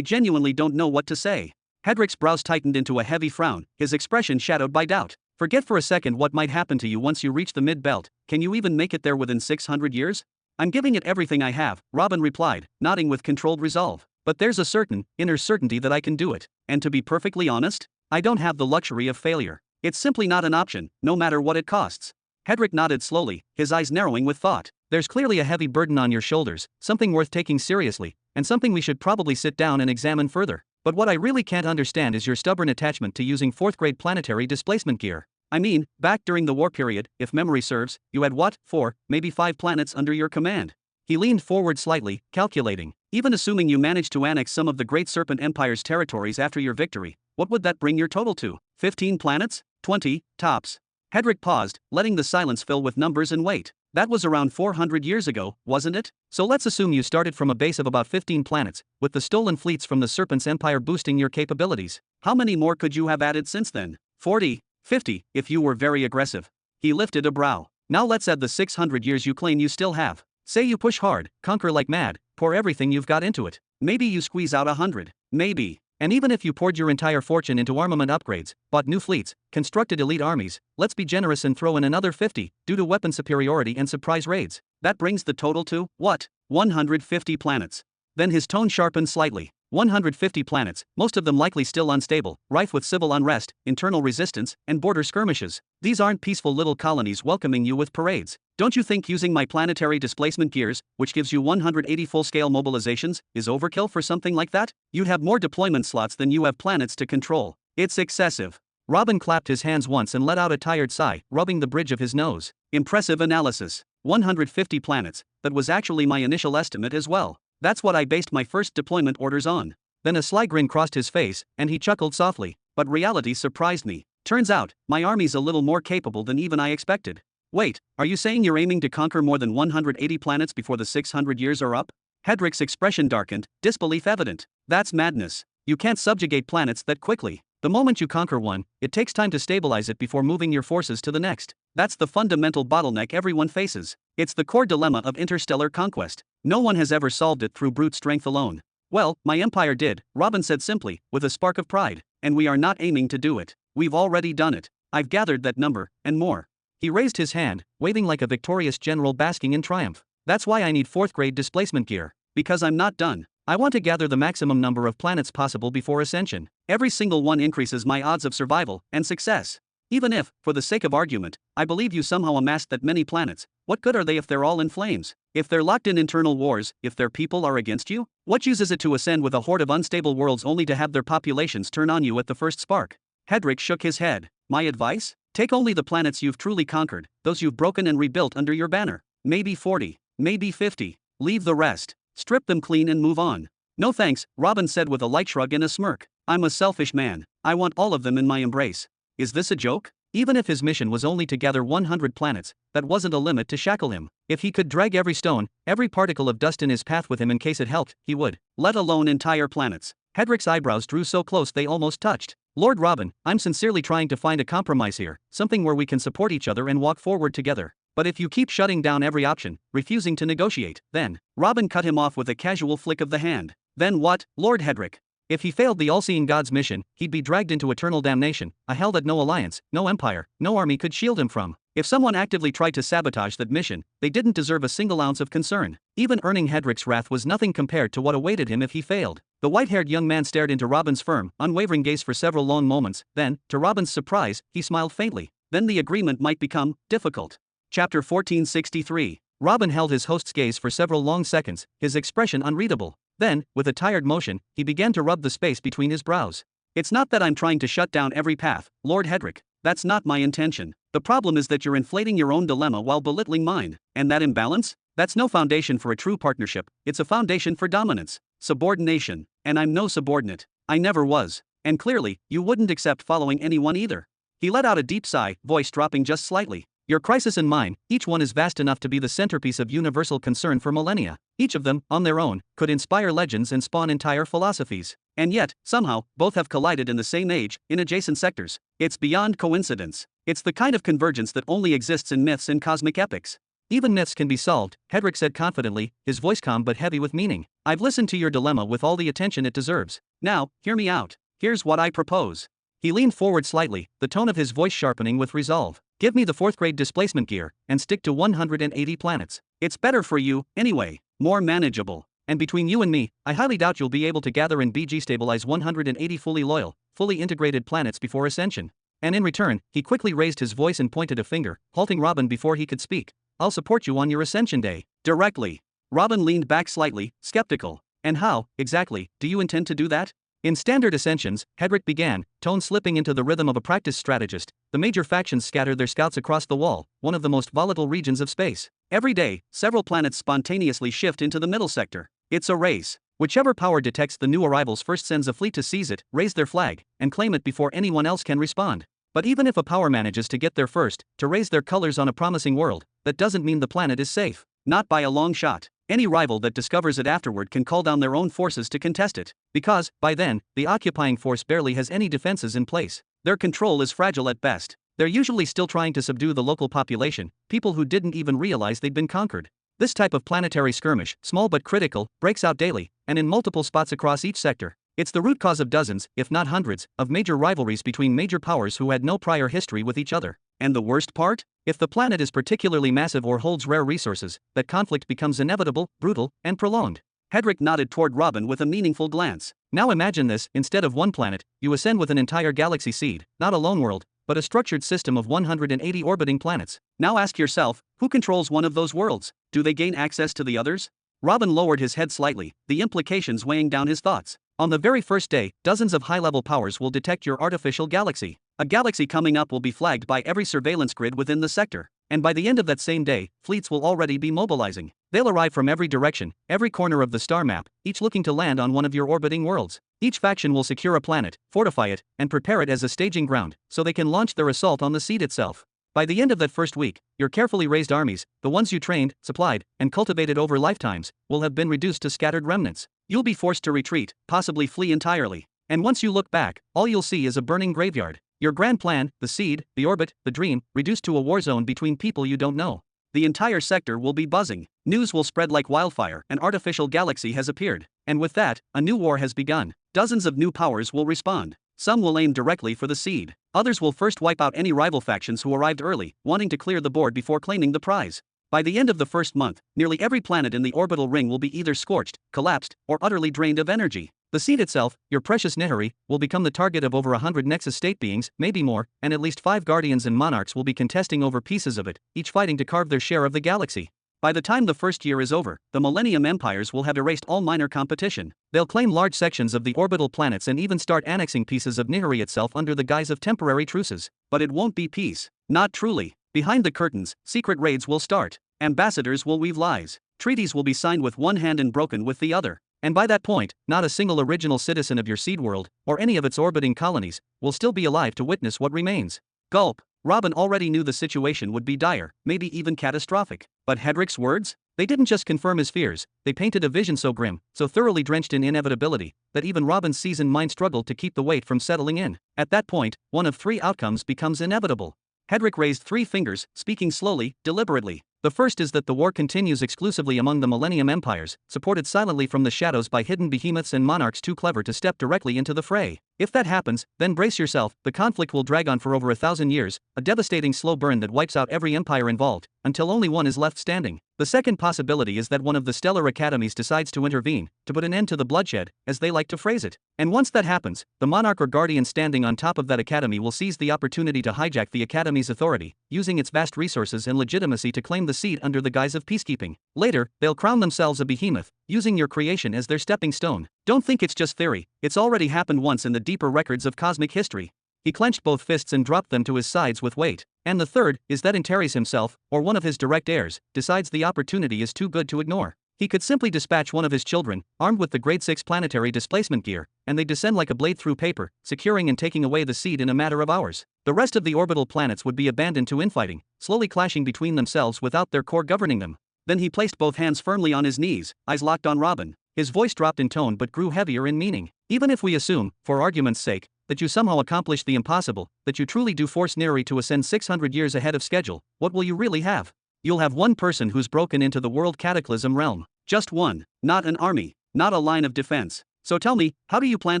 genuinely don't know what to say. Hedrick's brows tightened into a heavy frown, his expression shadowed by doubt. Forget for a second what might happen to you once you reach the mid-belt. Can you even make it there within 600 years? I'm giving it everything I have, Robin replied, nodding with controlled resolve. But there's a certain, inner certainty that I can do it. And to be perfectly honest, I don't have the luxury of failure. It's simply not an option, no matter what it costs. Hedrick nodded slowly, his eyes narrowing with thought. There's clearly a heavy burden on your shoulders, something worth taking seriously, and something we should probably sit down and examine further. But what I really can't understand is your stubborn attachment to using 4th-grade planetary displacement gear. I mean, back during the war period, if memory serves, you had what, 4, maybe 5 planets under your command. He leaned forward slightly, calculating. Even assuming you managed to annex some of the Great Serpent Empire's territories after your victory, what would that bring your total to? 15 planets? 20, tops. Hedrick paused, letting the silence fill with numbers and weight. That was around 400 years ago, wasn't it? So let's assume you started from a base of about 15 planets, with the stolen fleets from the Serpent's Empire boosting your capabilities. How many more could you have added since then? 40, 50, if you were very aggressive. He lifted a brow. Now let's add the 600 years you claim you still have. Say you push hard, conquer like mad, pour everything you've got into it. Maybe you squeeze out 100. Maybe. And even if you poured your entire fortune into armament upgrades, bought new fleets, constructed elite armies, let's be generous and throw in another 50, due to weapon superiority and surprise raids. That brings the total to, what? 150 planets. Then his tone sharpened slightly. 150 planets, most of them likely still unstable, rife with civil unrest, internal resistance, and border skirmishes. These aren't peaceful little colonies welcoming you with parades. Don't you think using my planetary displacement gears, which gives you 180 full-scale mobilizations, is overkill for something like that? You'd have more deployment slots than you have planets to control. It's excessive. Robin clapped his hands once and let out a tired sigh, rubbing the bridge of his nose. Impressive analysis. 150 planets, that was actually my initial estimate as well. That's what I based my first deployment orders on. Then a sly grin crossed his face, and he chuckled softly. But reality surprised me. Turns out, my army's a little more capable than even I expected. Wait, are you saying you're aiming to conquer more than 180 planets before the 600 years are up? Hedrick's expression darkened, disbelief evident. That's madness. You can't subjugate planets that quickly. The moment you conquer one, it takes time to stabilize it before moving your forces to the next. That's the fundamental bottleneck everyone faces. It's the core dilemma of interstellar conquest. No one has ever solved it through brute strength alone. Well, my empire did, Robin said simply, with a spark of pride. And we are not aiming to do it. We've already done it. I've gathered that number, and more. He raised his hand, waving like a victorious general basking in triumph. That's why I need 4th-grade displacement gear. Because I'm not done. I want to gather the maximum number of planets possible before ascension. Every single one increases my odds of survival and success. Even if, for the sake of argument, I believe you somehow amassed that many planets, what good are they if they're all in flames? If they're locked in internal wars, if their people are against you? What use is it to ascend with a horde of unstable worlds only to have their populations turn on you at the first spark? Hedrick shook his head. My advice? Take only the planets you've truly conquered, those you've broken and rebuilt under your banner. Maybe 40, maybe 50. Leave the rest. Strip them clean and move on. No thanks, Robin said with a light shrug and a smirk. I'm a selfish man. I want all of them in my embrace. Is this a joke? Even if his mission was only to gather 100 planets, that wasn't a limit to shackle him. If he could drag every stone, every particle of dust in his path with him in case it helped, he would. Let alone entire planets. Hedric's eyebrows drew so close they almost touched. Lord Robin, I'm sincerely trying to find a compromise here, something where we can support each other and walk forward together. But if you keep shutting down every option, refusing to negotiate, then. Robin cut him off with a casual flick of the hand. Then what, Lord Hedric? If he failed the all-seeing God's mission, he'd be dragged into eternal damnation, a hell that no alliance, no empire, no army could shield him from. If someone actively tried to sabotage that mission, they didn't deserve a single ounce of concern. Even earning Hedric's wrath was nothing compared to what awaited him if he failed. The white-haired young man stared into Robin's firm, unwavering gaze for several long moments, then, to Robin's surprise, he smiled faintly. Then the agreement might become difficult. Chapter 1463. Robin held his host's gaze for several long seconds, his expression unreadable. Then, with a tired motion, he began to rub the space between his brows. It's not that I'm trying to shut down every path, Lord Hedric. That's not my intention. The problem is that you're inflating your own dilemma while belittling mine. And that imbalance? That's no foundation for a true partnership, it's a foundation for dominance. Subordination. And I'm no subordinate. I never was. And clearly, you wouldn't accept following anyone either. He let out a deep sigh, voice dropping just slightly. Your crisis and mine, each one is vast enough to be the centerpiece of universal concern for millennia. Each of them, on their own, could inspire legends and spawn entire philosophies. And yet, somehow, both have collided in the same age, in adjacent sectors. It's beyond coincidence. It's the kind of convergence that only exists in myths and cosmic epics. Even myths can be solved, Hedric said confidently, his voice calm but heavy with meaning. I've listened to your dilemma with all the attention it deserves. Now, hear me out. Here's what I propose. He leaned forward slightly, the tone of his voice sharpening with resolve. Give me the 4th grade displacement gear, and stick to 180 planets. It's better for you, anyway, more manageable. And between you and me, I highly doubt you'll be able to gather and BG stabilize 180 fully loyal, fully integrated planets before ascension. And in return, he quickly raised his voice and pointed a finger, halting Robin before he could speak. I'll support you on your ascension day. Directly. Robin leaned back slightly, skeptical. And how, exactly, do you intend to do that? In standard ascensions, Hedric began, tone slipping into the rhythm of a practiced strategist. The major factions scatter their scouts across the wall, one of the most volatile regions of space. Every day, several planets spontaneously shift into the middle sector. It's a race. Whichever power detects the new arrivals first sends a fleet to seize it, raise their flag, and claim it before anyone else can respond. But even if a power manages to get there first, to raise their colors on a promising world, that doesn't mean the planet is safe. Not by a long shot. Any rival that discovers it afterward can call down their own forces to contest it, because, by then, the occupying force barely has any defenses in place. Their control is fragile at best. They're usually still trying to subdue the local population, people who didn't even realize they'd been conquered. This type of planetary skirmish, small but critical, breaks out daily, and in multiple spots across each sector. It's the root cause of dozens, if not hundreds, of major rivalries between major powers who had no prior history with each other. And the worst part? If the planet is particularly massive or holds rare resources, that conflict becomes inevitable, brutal, and prolonged. Hedric nodded toward Robin with a meaningful glance. Now imagine this, instead of one planet, you ascend with an entire galaxy seed, not a lone world, but a structured system of 180 orbiting planets. Now ask yourself, who controls one of those worlds? Do they gain access to the others? Robin lowered his head slightly, the implications weighing down his thoughts. On the very first day, dozens of high-level powers will detect your artificial galaxy. A galaxy coming up will be flagged by every surveillance grid within the sector. And by the end of that same day, fleets will already be mobilizing. They'll arrive from every direction, every corner of the star map, each looking to land on one of your orbiting worlds. Each faction will secure a planet, fortify it, and prepare it as a staging ground, so they can launch their assault on the seed itself. By the end of that first week, your carefully raised armies, the ones you trained, supplied, and cultivated over lifetimes, will have been reduced to scattered remnants. You'll be forced to retreat, possibly flee entirely. And once you look back, all you'll see is a burning graveyard. Your grand plan, the seed, the orbit, the dream, reduced to a war zone between people you don't know. The entire sector will be buzzing. News will spread like wildfire. An artificial galaxy has appeared. And with that, a new war has begun. Dozens of new powers will respond. Some will aim directly for the seed. Others will first wipe out any rival factions who arrived early, wanting to clear the board before claiming the prize. By the end of the first month, nearly every planet in the orbital ring will be either scorched, collapsed, or utterly drained of energy. The seed itself, your precious Nihari, will become the target of over 100 Nexus state beings, maybe more, and at least 5 guardians and monarchs will be contesting over pieces of it, each fighting to carve their share of the galaxy. By the time the first year is over, the Millennium Empires will have erased all minor competition. They'll claim large sections of the orbital planets and even start annexing pieces of Nihari itself under the guise of temporary truces. But it won't be peace. Not truly. Behind the curtains, secret raids will start. Ambassadors will weave lies. Treaties will be signed with one hand and broken with the other. And by that point, not a single original citizen of your seed world, or any of its orbiting colonies, will still be alive to witness what remains. Gulp. Robin already knew the situation would be dire, maybe even catastrophic. But Hedrick's words? They didn't just confirm his fears, they painted a vision so grim, so thoroughly drenched in inevitability, that even Robin's seasoned mind struggled to keep the weight from settling in. At that point, one of three outcomes becomes inevitable. Hedrick raised three fingers, speaking slowly, deliberately. The first is that the war continues exclusively among the Millennium Empires, supported silently from the shadows by hidden behemoths and monarchs too clever to step directly into the fray. If that happens, then brace yourself, the conflict will drag on for over 1,000 years, a devastating slow burn that wipes out every empire involved, until only one is left standing. The second possibility is that one of the stellar academies decides to intervene, to put an end to the bloodshed, as they like to phrase it. And once that happens, the monarch or guardian standing on top of that academy will seize the opportunity to hijack the academy's authority, using its vast resources and legitimacy to claim the seat under the guise of peacekeeping. Later, they'll crown themselves a behemoth, using your creation as their stepping stone. Don't think it's just theory, it's already happened once in the deeper records of cosmic history. He clenched both fists and dropped them to his sides with weight. And the third is that Antares himself, or one of his direct heirs, decides the opportunity is too good to ignore. He could simply dispatch one of his children, armed with the Grade 6 planetary displacement gear, and they descend like a blade through paper, securing and taking away the seed in a matter of hours. The rest of the orbital planets would be abandoned to infighting, slowly clashing between themselves without their core governing them. Then he placed both hands firmly on his knees, eyes locked on Robin. His voice dropped in tone but grew heavier in meaning. Even if we assume, for argument's sake, that you somehow accomplished the impossible, that you truly do force Neri to ascend 600 years ahead of schedule, what will you really have? You'll have one person who's broken into the World Cataclysm realm. Just one. Not an army. Not a line of defense. So tell me, how do you plan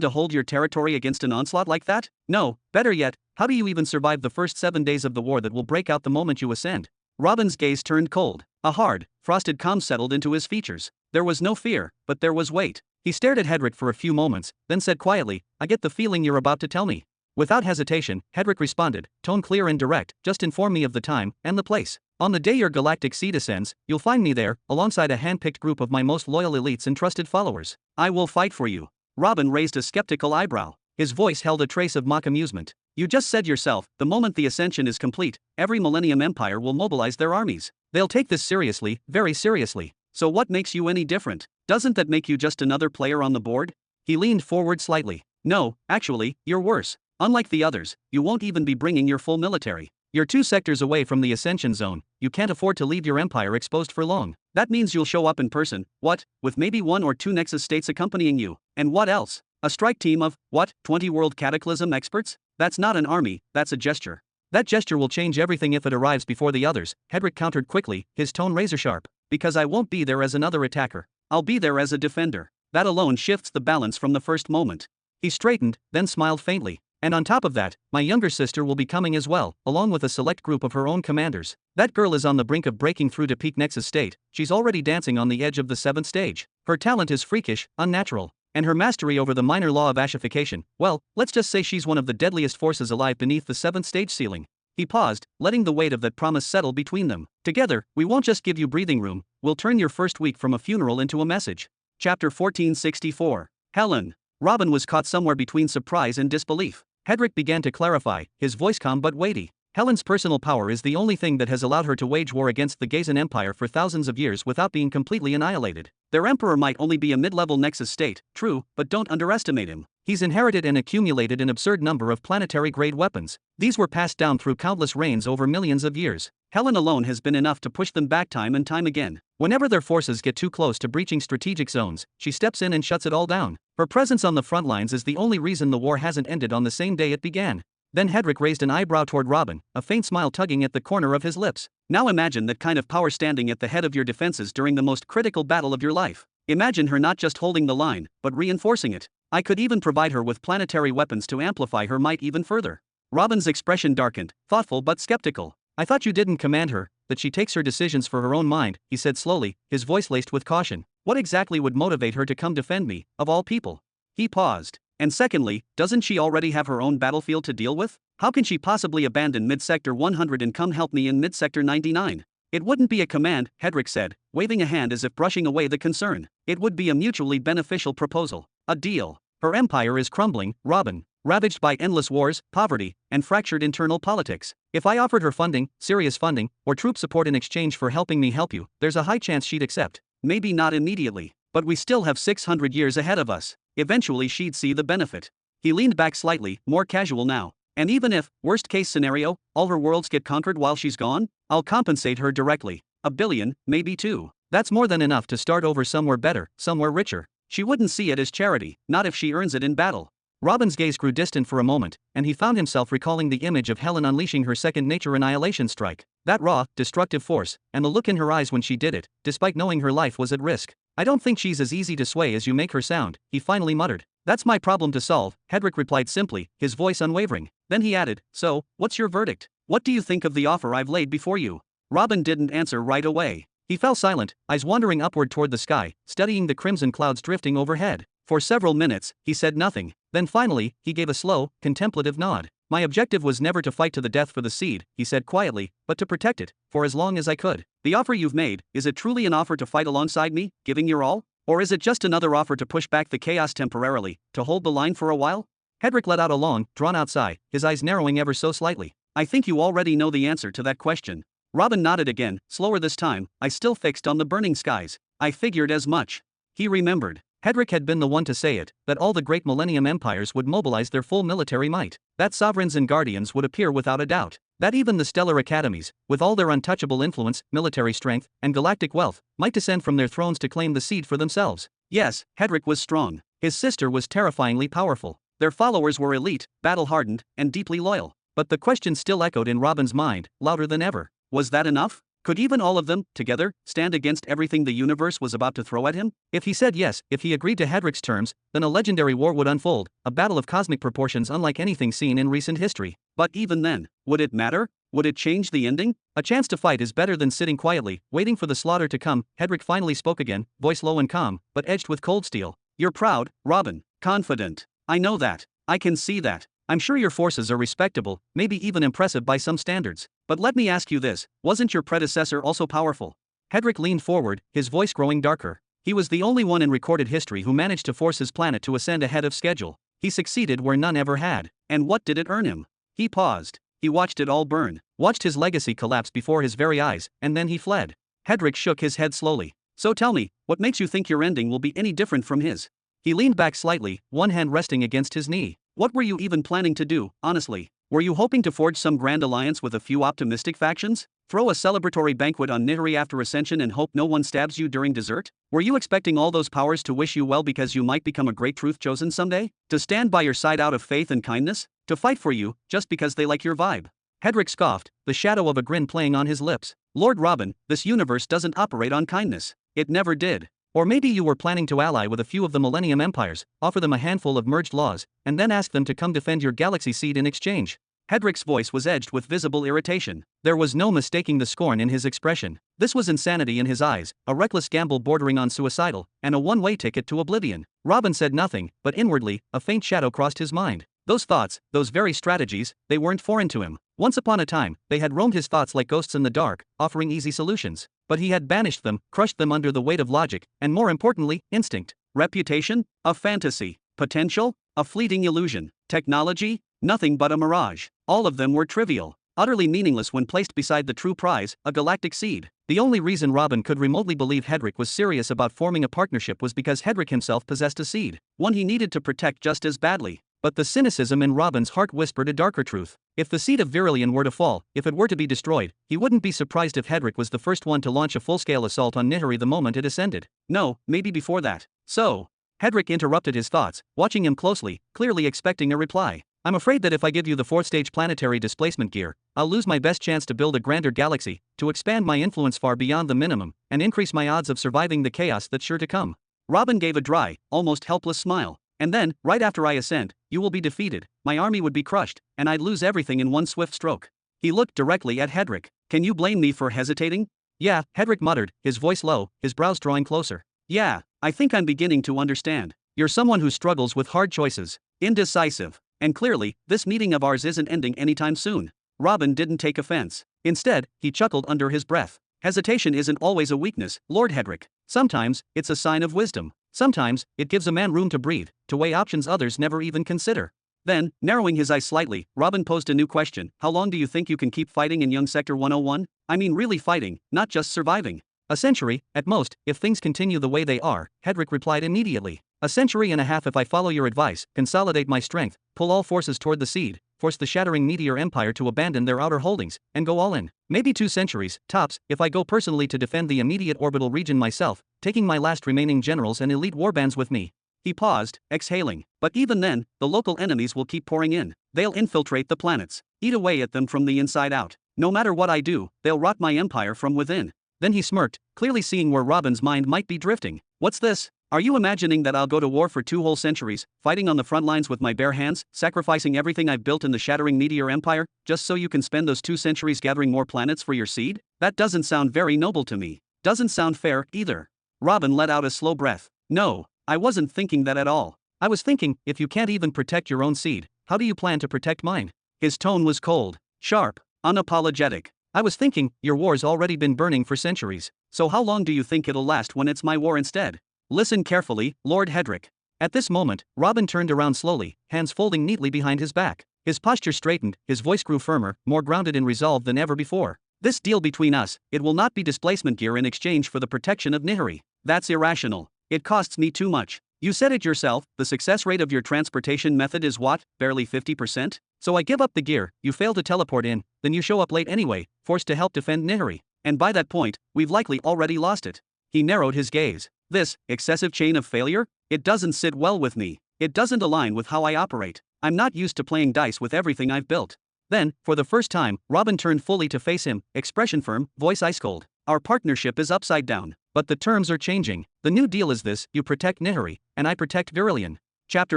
to hold your territory against an onslaught like that? No, better yet, how do you even survive the first 7 days of the war that will break out the moment you ascend? Robin's gaze turned cold. A hard, frosted calm settled into his features. There was no fear, but there was weight. He stared at Hedrick for a few moments, then said quietly, "I get the feeling you're about to tell me." Without hesitation, Hedrick responded, tone clear and direct, "Just inform me of the time and the place. On the day your galactic seed ascends, you'll find me there, alongside a hand-picked group of my most loyal elites and trusted followers. I will fight for you." Robin raised a skeptical eyebrow. His voice held a trace of mock amusement. "You just said yourself, the moment the ascension is complete, every Millennium Empire will mobilize their armies. They'll take this seriously, very seriously. So what makes you any different? Doesn't that make you just another player on the board?" He leaned forward slightly. "No, actually, you're worse. Unlike the others, you won't even be bringing your full military. You're 2 sectors away from the ascension zone, you can't afford to leave your empire exposed for long. That means you'll show up in person, what, with maybe 1 or 2 Nexus states accompanying you, and what else? A strike team of, what, 20 World Cataclysm experts? That's not an army, that's a gesture. That gesture will change everything if it arrives before the others," Hedrick countered quickly, his tone razor-sharp. "Because I won't be there as another attacker. I'll be there as a defender. That alone shifts the balance from the first moment." He straightened, then smiled faintly. "And on top of that, my younger sister will be coming as well, along with a select group of her own commanders. That girl is on the brink of breaking through to peak Nexus state, she's already dancing on the edge of the 7th stage. Her talent is freakish, unnatural. And her mastery over the minor law of ashification, well, let's just say she's one of the deadliest forces alive beneath the 7th stage ceiling." He paused, letting the weight of that promise settle between them. "Together, we won't just give you breathing room, we'll turn your first week from a funeral into a message." Chapter 1464. Helen. Robin was caught somewhere between surprise and disbelief. Hedrick began to clarify, his voice calm but weighty. "Helen's personal power is the only thing that has allowed her to wage war against the Gazan Empire for thousands of years without being completely annihilated. Their emperor might only be a mid-level Nexus state, true, but don't underestimate him. He's inherited and accumulated an absurd number of planetary-grade weapons. These were passed down through countless reigns over millions of years. Helen alone has been enough to push them back time and time again. Whenever their forces get too close to breaching strategic zones, she steps in and shuts it all down. Her presence on the front lines is the only reason the war hasn't ended on the same day it began." Then Hedrick raised an eyebrow toward Robin, a faint smile tugging at the corner of his lips. "Now imagine that kind of power standing at the head of your defenses during the most critical battle of your life. Imagine her not just holding the line, but reinforcing it. I could even provide her with planetary weapons to amplify her might even further." Robin's expression darkened, thoughtful but skeptical. "I thought you didn't command her, that she takes her decisions for her own mind," he said slowly, his voice laced with caution. "What exactly would motivate her to come defend me, of all people?" He paused. "And secondly, doesn't she already have her own battlefield to deal with? How can she possibly abandon mid-sector 100 and come help me in mid-sector 99? "It wouldn't be a command," Hedrick said, waving a hand as if brushing away the concern. "It would be a mutually beneficial proposal. A deal. Her empire is crumbling, Robin, ravaged by endless wars, poverty, and fractured internal politics. If I offered her funding, serious funding, or troop support in exchange for helping me help you, there's a high chance she'd accept. Maybe not immediately, but we still have 600 years ahead of us. Eventually she'd see the benefit." He leaned back slightly, more casual now. And even if, worst case scenario, all her worlds get conquered while she's gone, I'll compensate her directly. 1 billion, maybe 2. That's more than enough to start over somewhere better, somewhere richer. She wouldn't see it as charity, not if she earns it in battle. Robin's gaze grew distant for a moment, and he found himself recalling the image of Helen unleashing her second nature annihilation strike. That raw, destructive force, and the look in her eyes when she did it, despite knowing her life was at risk. I don't think she's as easy to sway as you make her sound, he finally muttered. That's my problem to solve, Hedrick replied simply, his voice unwavering. Then he added, so, what's your verdict? What do you think of the offer I've laid before you? Robin didn't answer right away. He fell silent, eyes wandering upward toward the sky, studying the crimson clouds drifting overhead. For several minutes, he said nothing. Then finally, he gave a slow, contemplative nod. My objective was never to fight to the death for the seed, he said quietly, but to protect it, for as long as I could. The offer you've made, is it truly an offer to fight alongside me, giving your all? Or is it just another offer to push back the chaos temporarily, to hold the line for a while? Hedrick let out a long, drawn-out sigh, his eyes narrowing ever so slightly. I think you already know the answer to that question. Robin nodded again, slower this time, eyes still fixed on the burning skies. I figured as much. He remembered. Hedrick had been the one to say it, that all the great Millennium Empires would mobilize their full military might. That sovereigns and guardians would appear without a doubt. That even the stellar academies, with all their untouchable influence, military strength, and galactic wealth, might descend from their thrones to claim the seed for themselves. Yes, Hedrick was strong. His sister was terrifyingly powerful. Their followers were elite, battle-hardened, and deeply loyal. But the question still echoed in Robin's mind, louder than ever. Was that enough? Could even all of them, together, stand against everything the universe was about to throw at him? If he said yes, if he agreed to Hedrick's terms, then a legendary war would unfold, a battle of cosmic proportions unlike anything seen in recent history. But even then, would it matter? Would it change the ending? A chance to fight is better than sitting quietly, waiting for the slaughter to come. Hedrick finally spoke again, voice low and calm, but edged with cold steel. You're proud, Robin, confident. I know that. I can see that. I'm sure your forces are respectable, maybe even impressive by some standards. But let me ask you this, wasn't your predecessor also powerful? Hedrick leaned forward, his voice growing darker. He was the only one in recorded history who managed to force his planet to ascend ahead of schedule. He succeeded where none ever had. And what did it earn him? He paused. He watched it all burn, watched his legacy collapse before his very eyes, and then he fled. Hedrick shook his head slowly. So tell me, what makes you think your ending will be any different from his? He leaned back slightly, one hand resting against his knee. What were you even planning to do, honestly? Were you hoping to forge some grand alliance with a few optimistic factions? Throw a celebratory banquet on Nihiri after Ascension and hope no one stabs you during dessert? Were you expecting all those powers to wish you well because you might become a great truth chosen someday? To stand by your side out of faith and kindness? To fight for you, just because they like your vibe? Hedrick scoffed, the shadow of a grin playing on his lips. Lord Robin, this universe doesn't operate on kindness. It never did. Or maybe you were planning to ally with a few of the Millennium Empires, offer them a handful of merged laws, and then ask them to come defend your galaxy seed in exchange. Hedrick's voice was edged with visible irritation. There was no mistaking the scorn in his expression. This was insanity in his eyes, a reckless gamble bordering on suicidal, and a one-way ticket to oblivion. Robin said nothing, but inwardly, a faint shadow crossed his mind. Those thoughts, those very strategies, they weren't foreign to him. Once upon a time, they had roamed his thoughts like ghosts in the dark, offering easy solutions. But he had banished them, crushed them under the weight of logic, and more importantly, instinct. Reputation? A fantasy. Potential? A fleeting illusion. Technology? Nothing but a mirage. All of them were trivial, utterly meaningless when placed beside the true prize, a galactic seed. The only reason Robin could remotely believe Hedrick was serious about forming a partnership was because Hedrick himself possessed a seed, one he needed to protect just as badly. But the cynicism in Robin's heart whispered a darker truth. If the seed of Virilion were to fall, if it were to be destroyed, he wouldn't be surprised if Hedrick was the first one to launch a full-scale assault on Nihiri the moment it ascended. No, maybe before that. So, Hedrick interrupted his thoughts, watching him closely, clearly expecting a reply. I'm afraid that if I give you the fourth-stage planetary displacement gear, I'll lose my best chance to build a grander galaxy, to expand my influence far beyond the minimum, and increase my odds of surviving the chaos that's sure to come. Robin gave a dry, almost helpless smile. And then, right after I ascend, you will be defeated, my army would be crushed, and I'd lose everything in one swift stroke. He looked directly at Hedrick. Can you blame me for hesitating? Yeah, Hedrick muttered, his voice low, his brows drawing closer. Yeah, I think I'm beginning to understand. You're someone who struggles with hard choices, indecisive. And clearly, this meeting of ours isn't ending anytime soon. Robin didn't take offense. Instead, he chuckled under his breath. Hesitation isn't always a weakness, Lord Hedrick. Sometimes, it's a sign of wisdom. Sometimes, it gives a man room to breathe, to weigh options others never even consider. Then, narrowing his eyes slightly, Robin posed a new question. How long do you think you can keep fighting in Young Sector 101? I mean really fighting, not just surviving. A century, at most, if things continue the way they are, Hedrick replied immediately. A century and a half if I follow your advice, consolidate my strength, pull all forces toward the seed, force the shattering meteor empire to abandon their outer holdings, and go all in. Maybe 2 centuries, tops, if I go personally to defend the immediate orbital region myself, taking my last remaining generals and elite warbands with me. He paused, exhaling. But even then, the local enemies will keep pouring in. They'll infiltrate the planets, eat away at them from the inside out. No matter what I do, they'll rot my empire from within. Then he smirked, clearly seeing where Robin's mind might be drifting. What's this? Are you imagining that I'll go to war for 2 whole centuries, fighting on the front lines with my bare hands, sacrificing everything I've built in the shattering meteor empire, just so you can spend those 2 centuries gathering more planets for your seed? That doesn't sound very noble to me. Doesn't sound fair, either. Robin let out a slow breath. No, I wasn't thinking that at all. I was thinking, if you can't even protect your own seed, how do you plan to protect mine? His tone was cold, sharp, unapologetic. I was thinking, your war's already been burning for centuries, so how long do you think it'll last when it's my war instead? Listen carefully, Lord Hedrick. At this moment, Robin turned around slowly, hands folding neatly behind his back. His posture straightened, his voice grew firmer, more grounded in resolve than ever before. This deal between us, it will not be displacement gear in exchange for the protection of Nihiri. That's irrational. It costs me too much. You said it yourself, the success rate of your transportation method is what, barely 50%? So I give up the gear, you fail to teleport in, then you show up late anyway, forced to help defend Nihiri. And by that point, we've likely already lost it. He narrowed his gaze. This excessive chain of failure? It doesn't sit well with me. It doesn't align with how I operate. I'm not used to playing dice with everything I've built. Then, for the first time, Robin turned fully to face him, expression firm, voice ice cold. Our partnership is upside down, but the terms are changing. The new deal is this: you protect Nihiri, and I protect Virillion. Chapter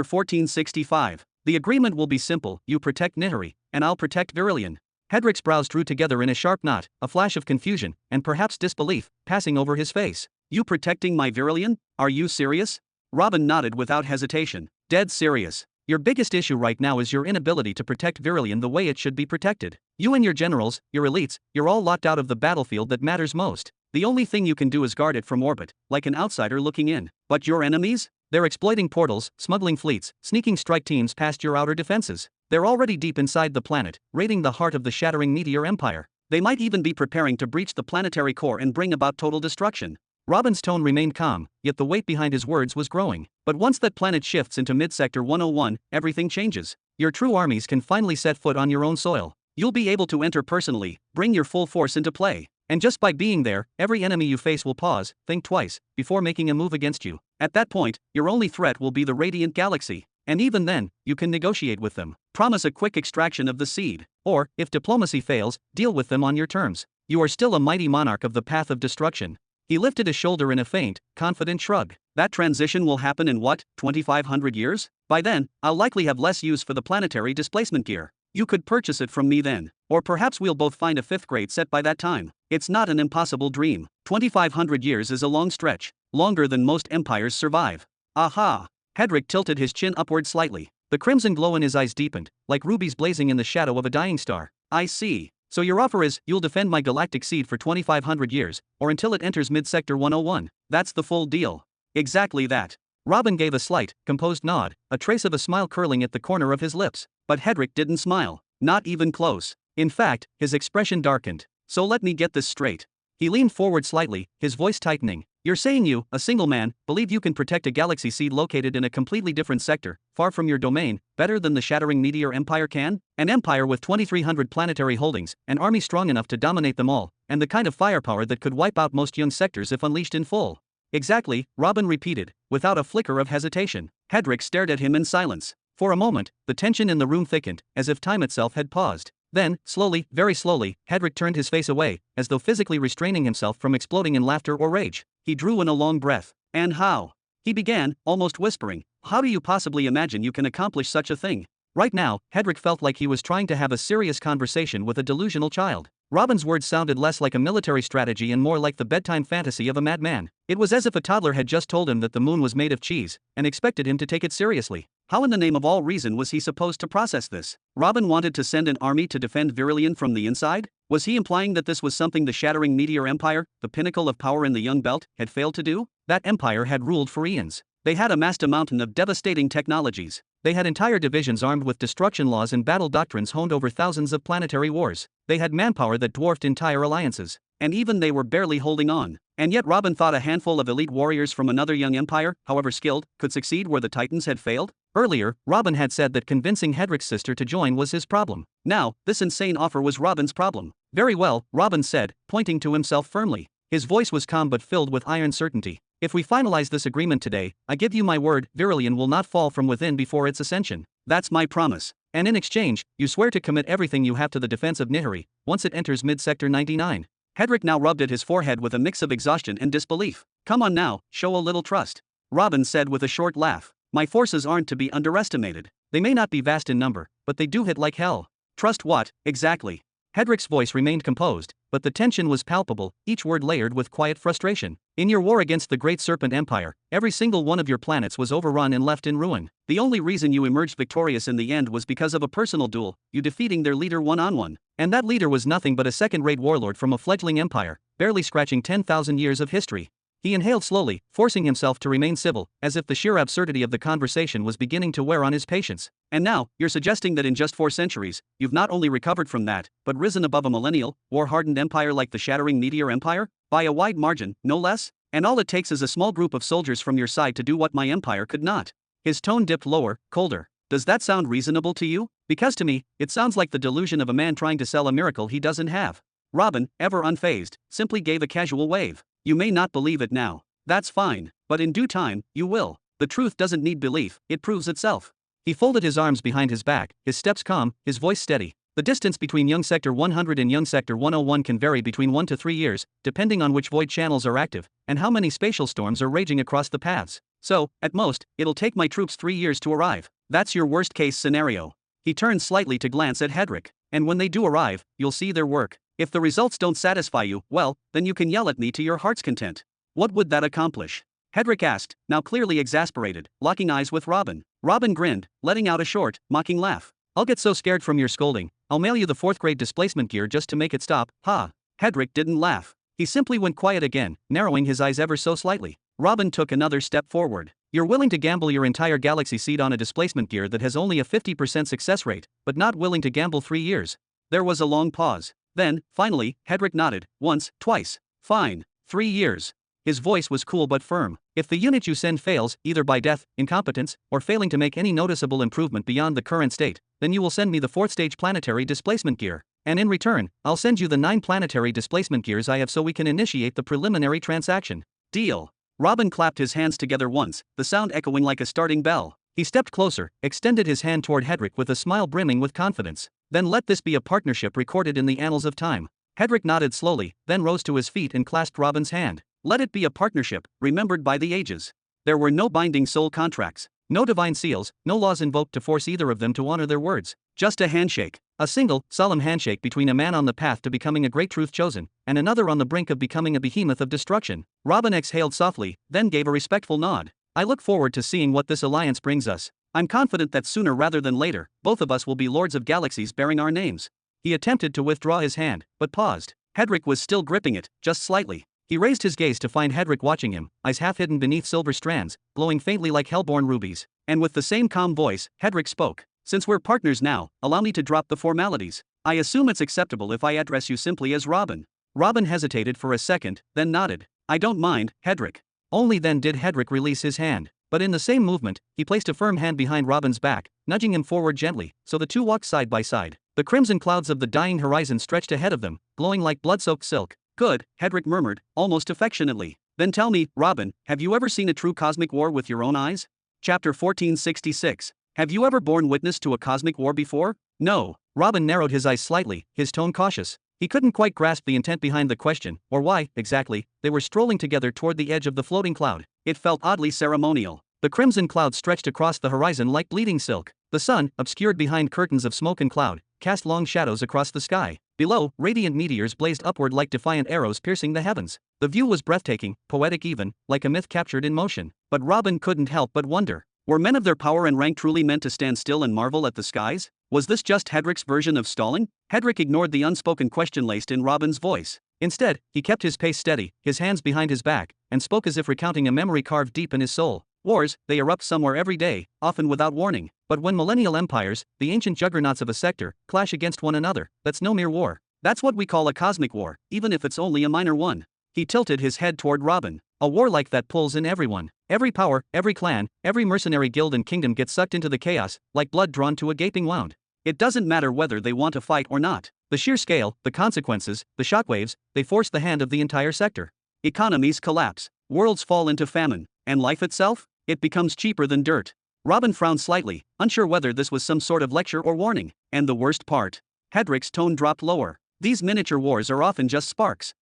1465. The agreement will be simple: you protect Nihiri, and I'll protect Virillion. Hedrick's brows drew together in a sharp knot, a flash of confusion, and perhaps disbelief, passing over his face. You protecting my Virillion? Are you serious? Robin nodded without hesitation. Dead serious. Your biggest issue right now is your inability to protect Virillion the way it should be protected. You and your generals, your elites, you're all locked out of the battlefield that matters most. The only thing you can do is guard it from orbit, like an outsider looking in. But your enemies? They're exploiting portals, smuggling fleets, sneaking strike teams past your outer defenses. They're already deep inside the planet, raiding the heart of the shattering meteor empire. They might even be preparing to breach the planetary core and bring about total destruction. Robin's tone remained calm, yet the weight behind his words was growing. But once that planet shifts into mid-sector 101, everything changes. Your true armies can finally set foot on your own soil. You'll be able to enter personally, bring your full force into play. And just by being there, every enemy you face will pause, think twice, before making a move against you. At that point, your only threat will be the radiant galaxy. And even then, you can negotiate with them, promise a quick extraction of the seed, or, if diplomacy fails, deal with them on your terms. You are still a mighty monarch of the path of destruction. He lifted a shoulder in a faint, confident shrug. That transition will happen in what, 2,500 years? By then, I'll likely have less use for the planetary displacement gear. You could purchase it from me then. Or perhaps we'll both find a 5th grade set by that time. It's not an impossible dream. 2,500 years is a long stretch, longer than most empires survive. Aha! Hedrick tilted his chin upward slightly. The crimson glow in his eyes deepened, like rubies blazing in the shadow of a dying star. I see. So your offer is, you'll defend my galactic seed for 2,500 years, or until it enters mid-sector 101. That's the full deal. Exactly that. Robin gave a slight, composed nod, a trace of a smile curling at the corner of his lips. But Hedrick didn't smile. Not even close. In fact, his expression darkened. So let me get this straight. He leaned forward slightly, his voice tightening. You're saying you, a single man, believe you can protect a galaxy seed located in a completely different sector, far from your domain, better than the shattering meteor empire can? An empire with 2,300 planetary holdings, an army strong enough to dominate them all, and the kind of firepower that could wipe out most young sectors if unleashed in full. Exactly, Robin repeated, without a flicker of hesitation. Hedrick stared at him in silence. For a moment, the tension in the room thickened, as if time itself had paused. Then, slowly, very slowly, Hedrick turned his face away, as though physically restraining himself from exploding in laughter or rage. He drew in a long breath. And how? He began, almost whispering. How do you possibly imagine you can accomplish such a thing? Right now, Hedrick felt like he was trying to have a serious conversation with a delusional child. Robin's words sounded less like a military strategy and more like the bedtime fantasy of a madman. It was as if a toddler had just told him that the moon was made of cheese, and expected him to take it seriously. How in the name of all reason was he supposed to process this? Robin wanted to send an army to defend Virillion from the inside? Was he implying that this was something the shattering meteor empire, the pinnacle of power in the Young Belt, had failed to do? That empire had ruled for eons. They had amassed a mountain of devastating technologies. They had entire divisions armed with destruction laws and battle doctrines honed over thousands of planetary wars. They had manpower that dwarfed entire alliances. And even they were barely holding on. And yet Robin thought a handful of elite warriors from another young empire, however skilled, could succeed where the Titans had failed? Earlier, Robin had said that convincing Hedrick's sister to join was his problem. Now, this insane offer was Robin's problem. Very well, Robin said, pointing to himself firmly. His voice was calm but filled with iron certainty. If we finalize this agreement today, I give you my word, Virilion will not fall from within before its ascension. That's my promise. And in exchange, you swear to commit everything you have to the defense of Nihiri, once it enters mid-sector 99. Hedrick now rubbed at his forehead with a mix of exhaustion and disbelief. Come on now, show a little trust. Robin said with a short laugh. My forces aren't to be underestimated. They may not be vast in number, but they do hit like hell. Trust what, exactly? Hedrick's voice remained composed, but the tension was palpable, each word layered with quiet frustration. In your war against the Great Serpent Empire, every single one of your planets was overrun and left in ruin. The only reason you emerged victorious in the end was because of a personal duel, you defeating their leader one-on-one. And that leader was nothing but a second-rate warlord from a fledgling empire, barely scratching 10,000 years of history. He inhaled slowly, forcing himself to remain civil, as if the sheer absurdity of the conversation was beginning to wear on his patience. And now, you're suggesting that in just 4 centuries, you've not only recovered from that, but risen above a millennial, war-hardened empire like the shattering Meteor Empire? By a wide margin, no less? And all it takes is a small group of soldiers from your side to do what my empire could not. His tone dipped lower, colder. Does that sound reasonable to you? Because to me, it sounds like the delusion of a man trying to sell a miracle he doesn't have. Robin, ever unfazed, simply gave a casual wave. You may not believe it now. That's fine, but in due time, you will. The truth doesn't need belief, it proves itself. He folded his arms behind his back, his steps calm, his voice steady. The distance between Young Sector 100 and Young Sector 101 can vary between 1 to 3 years, depending on which void channels are active, and how many spatial storms are raging across the paths. So, at most, it'll take my troops 3 years to arrive. That's your worst-case scenario. He turned slightly to glance at Hedrick. And when they do arrive, you'll see their work. If the results don't satisfy you, well, then you can yell at me to your heart's content. What would that accomplish? Hedrick asked, now clearly exasperated, locking eyes with Robin. Robin grinned, letting out a short, mocking laugh. I'll get so scared from your scolding, I'll mail you the 4th grade displacement gear just to make it stop, ha. Hedrick didn't laugh. He simply went quiet again, narrowing his eyes ever so slightly. Robin took another step forward. You're willing to gamble your entire galaxy seed on a displacement gear that has only a 50% success rate, but not willing to gamble 3 years. There was a long pause. Then, finally, Hedrick nodded, once, twice. Fine. 3 years. His voice was cool but firm. If the unit you send fails, either by death, incompetence, or failing to make any noticeable improvement beyond the current state, then you will send me the 4th stage planetary displacement gear. And in return, I'll send you the 9 planetary displacement gears I have so we can initiate the preliminary transaction. Deal. Robin clapped his hands together once, the sound echoing like a starting bell. He stepped closer, extended his hand toward Hedrick with a smile brimming with confidence. Then let this be a partnership recorded in the annals of time. Hedrick nodded slowly, then rose to his feet and clasped Robin's hand. Let it be a partnership, remembered by the ages. There were no binding soul contracts, no divine seals, no laws invoked to force either of them to honor their words. Just a handshake. A single, solemn handshake between a man on the path to becoming a great truth chosen, and another on the brink of becoming a behemoth of destruction. Robin exhaled softly, then gave a respectful nod. I look forward to seeing what this alliance brings us. I'm confident that sooner rather than later, both of us will be lords of galaxies bearing our names. He attempted to withdraw his hand, but paused. Hedrick was still gripping it, just slightly. He raised his gaze to find Hedrick watching him, eyes half hidden beneath silver strands, glowing faintly like hellborn rubies. And with the same calm voice, Hedrick spoke. Since we're partners now, allow me to drop the formalities. I assume it's acceptable if I address you simply as Robin. Robin hesitated for a second, then nodded. I don't mind, Hedrick. Only then did Hedrick release his hand. But in the same movement, he placed a firm hand behind Robin's back, nudging him forward gently, so the two walked side by side. The crimson clouds of the dying horizon stretched ahead of them, glowing like blood-soaked silk. Good, Hedrick murmured, almost affectionately. Then tell me, Robin, have you ever seen a true cosmic war with your own eyes? Chapter 1466. Have you ever borne witness to a cosmic war before? No. Robin narrowed his eyes slightly, his tone cautious. He couldn't quite grasp the intent behind the question, or why, exactly, they were strolling together toward the edge of the floating cloud. It felt oddly ceremonial. The crimson cloud stretched across the horizon like bleeding silk. The sun, obscured behind curtains of smoke and cloud, cast long shadows across the sky. Below, radiant meteors blazed upward like defiant arrows piercing the heavens. The view was breathtaking, poetic even, like a myth captured in motion. But Robin couldn't help but wonder. Were men of their power and rank truly meant to stand still and marvel at the skies? Was this just Hedrick's version of stalling? Hedrick ignored the unspoken question laced in Robin's voice. Instead, he kept his pace steady, his hands behind his back, and spoke as if recounting a memory carved deep in his soul. Wars, they erupt somewhere every day, often without warning. But when millennial empires, the ancient juggernauts of a sector, clash against one another, that's no mere war. That's what we call a cosmic war, even if it's only a minor one. He tilted his head toward Robin. A war like that pulls in everyone. Every power, every clan, every mercenary guild and kingdom gets sucked into the chaos, like blood drawn to a gaping wound. It doesn't matter whether they want to fight or not. The sheer scale, the consequences, the shockwaves, they force the hand of the entire sector. Economies collapse, worlds fall into famine, and life itself? It becomes cheaper than dirt. Robin frowned slightly, unsure whether this was some sort of lecture or warning. And the worst part. Hedrick's tone dropped lower. These miniature wars are often just sparks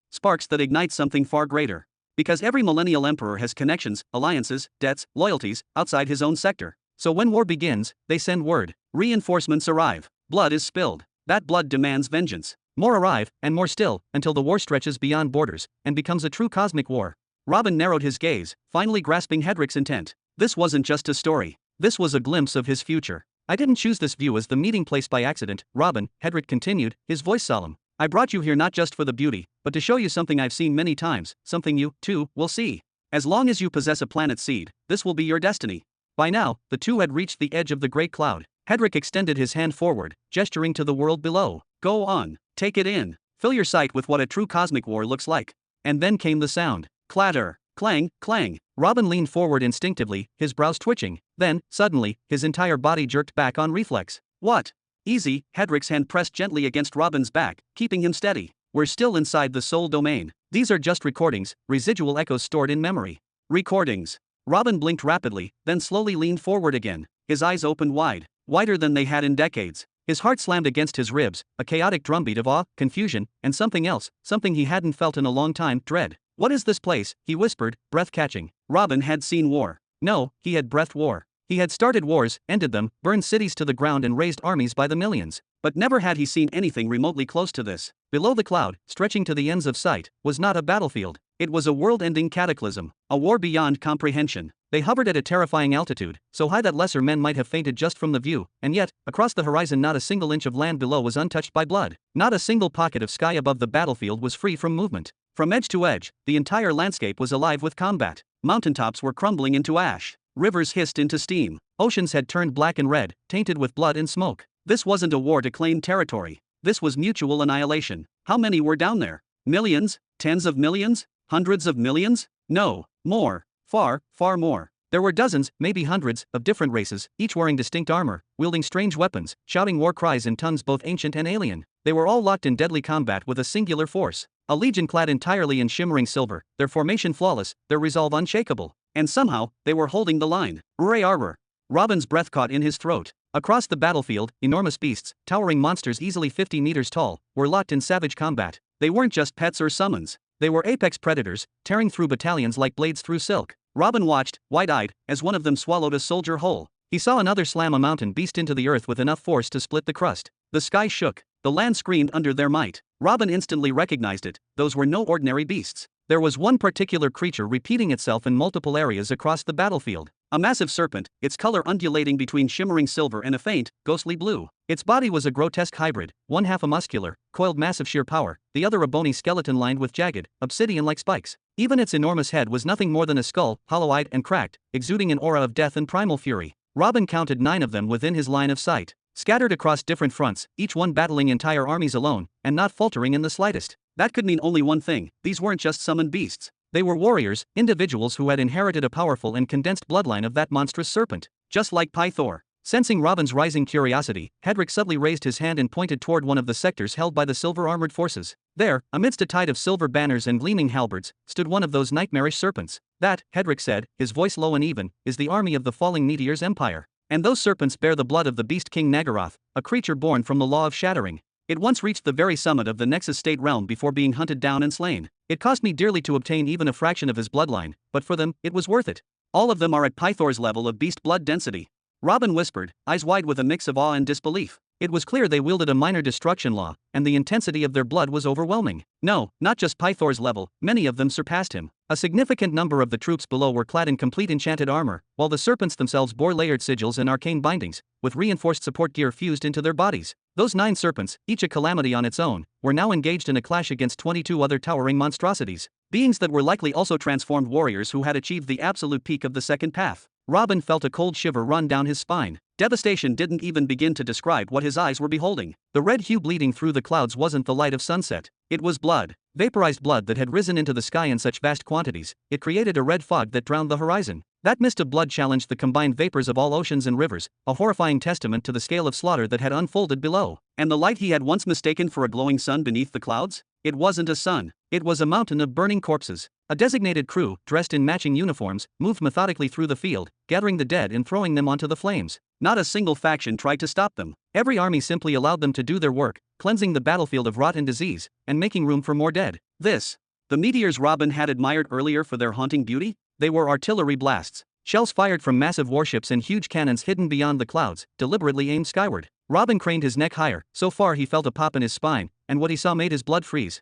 that ignite something far greater. Because every millennial emperor has connections, alliances, debts, loyalties, outside his own sector. So when war begins, they send word. Reinforcements arrive. Blood is spilled. That blood demands vengeance. More arrive, and more still, until the war stretches beyond borders, and becomes a true cosmic war. Robin narrowed his gaze, finally grasping Hedrick's intent. This wasn't just a story. This was a glimpse of his future. I didn't choose this view as the meeting place by accident, Robin, Hedrick continued, his voice solemn. I brought you here not just for the beauty, but to show you something I've seen many times, something you, too, will see. As long as you possess a planet seed, this will be your destiny. By now, the two had reached the edge of the great cloud. Hedrick extended his hand forward, gesturing to the world below. Go on, take it in. Fill your sight with what a true cosmic war looks like. And then came the sound. Clatter, clang, clang. Robin leaned forward instinctively, his brows twitching. Then, suddenly, his entire body jerked back on reflex. What? Easy, Hedrick's hand pressed gently against Robin's back, keeping him steady. We're still inside the soul domain. These are just recordings, residual echoes stored in memory. Recordings. Robin blinked rapidly, then slowly leaned forward again. His eyes opened wide, wider than they had in decades. His heart slammed against his ribs, a chaotic drumbeat of awe, confusion, and something else, something he hadn't felt in a long time, dread. What is this place? He whispered, breath-catching. Robin had seen war. No, he had breathed war. He had started wars, ended them, burned cities to the ground and raised armies by the millions. But never had he seen anything remotely close to this. Below the cloud, stretching to the ends of sight, was not a battlefield. It was a world-ending cataclysm, a war beyond comprehension. They hovered at a terrifying altitude, so high that lesser men might have fainted just from the view, and yet, across the horizon not a single inch of land below was untouched by blood. Not a single pocket of sky above the battlefield was free from movement. From edge to edge, the entire landscape was alive with combat. Mountaintops were crumbling into ash. Rivers hissed into steam. Oceans had turned black and red, tainted with blood and smoke. This wasn't a war to claim territory. This was mutual annihilation. How many were down there? Millions? Tens of millions? Hundreds of millions? No, more. Far, far more. There were dozens, maybe hundreds, of different races, each wearing distinct armor, wielding strange weapons, shouting war cries in tongues both ancient and alien. They were all locked in deadly combat with a singular force. A legion clad entirely in shimmering silver, their formation flawless, their resolve unshakable. And somehow, they were holding the line. Ray Arbor. Robin's breath caught in his throat. Across the battlefield, enormous beasts, towering monsters easily 50 meters tall, were locked in savage combat. They weren't just pets or summons. They were apex predators, tearing through battalions like blades through silk. Robin watched, wide-eyed, as one of them swallowed a soldier whole. He saw another slam a mountain beast into the earth with enough force to split the crust. The sky shook. The land screamed under their might. Robin instantly recognized it. Those were no ordinary beasts. There was one particular creature repeating itself in multiple areas across the battlefield. A massive serpent, its color undulating between shimmering silver and a faint, ghostly blue. Its body was a grotesque hybrid, one half a muscular, coiled mass of sheer power, the other a bony skeleton lined with jagged, obsidian-like spikes. Even its enormous head was nothing more than a skull, hollow-eyed and cracked, exuding an aura of death and primal fury. Robin counted 9 of them within his line of sight, scattered across different fronts, each one battling entire armies alone, and not faltering in the slightest. That could mean only one thing: these weren't just summoned beasts. They were warriors, individuals who had inherited a powerful and condensed bloodline of that monstrous serpent. Just like Pythor. Sensing Robin's rising curiosity, Hedrick suddenly raised his hand and pointed toward one of the sectors held by the silver-armored forces. There, amidst a tide of silver banners and gleaming halberds, stood one of those nightmarish serpents. That, Hedrick said, his voice low and even, is the army of the falling meteor's empire. And those serpents bear the blood of the beast king Nagaroth, a creature born from the law of shattering. It once reached the very summit of the Nexus State realm before being hunted down and slain. It cost me dearly to obtain even a fraction of his bloodline, but for them, it was worth it. All of them are at Pythor's level of beast blood density. Robin whispered, eyes wide with a mix of awe and disbelief. It was clear they wielded a minor destruction law, and the intensity of their blood was overwhelming. No, not just Pythor's level, many of them surpassed him. A significant number of the troops below were clad in complete enchanted armor, while the serpents themselves bore layered sigils and arcane bindings, with reinforced support gear fused into their bodies. Those 9 serpents, each a calamity on its own, were now engaged in a clash against 22 other towering monstrosities, beings that were likely also transformed warriors who had achieved the absolute peak of the second path. Robin felt a cold shiver run down his spine. Devastation didn't even begin to describe what his eyes were beholding. The red hue bleeding through the clouds wasn't the light of sunset. It was blood. Vaporized blood that had risen into the sky in such vast quantities, it created a red fog that drowned the horizon. That mist of blood challenged the combined vapors of all oceans and rivers, a horrifying testament to the scale of slaughter that had unfolded below. And the light he had once mistaken for a glowing sun beneath the clouds? It wasn't a sun. It was a mountain of burning corpses. A designated crew, dressed in matching uniforms, moved methodically through the field, gathering the dead and throwing them onto the flames. Not a single faction tried to stop them. Every army simply allowed them to do their work, cleansing the battlefield of rot and disease, and making room for more dead. The meteors Robin had admired earlier for their haunting beauty? They were artillery blasts. Shells fired from massive warships and huge cannons hidden beyond the clouds, deliberately aimed skyward. Robin craned his neck higher, so far he felt a pop in his spine, and what he saw made his blood freeze.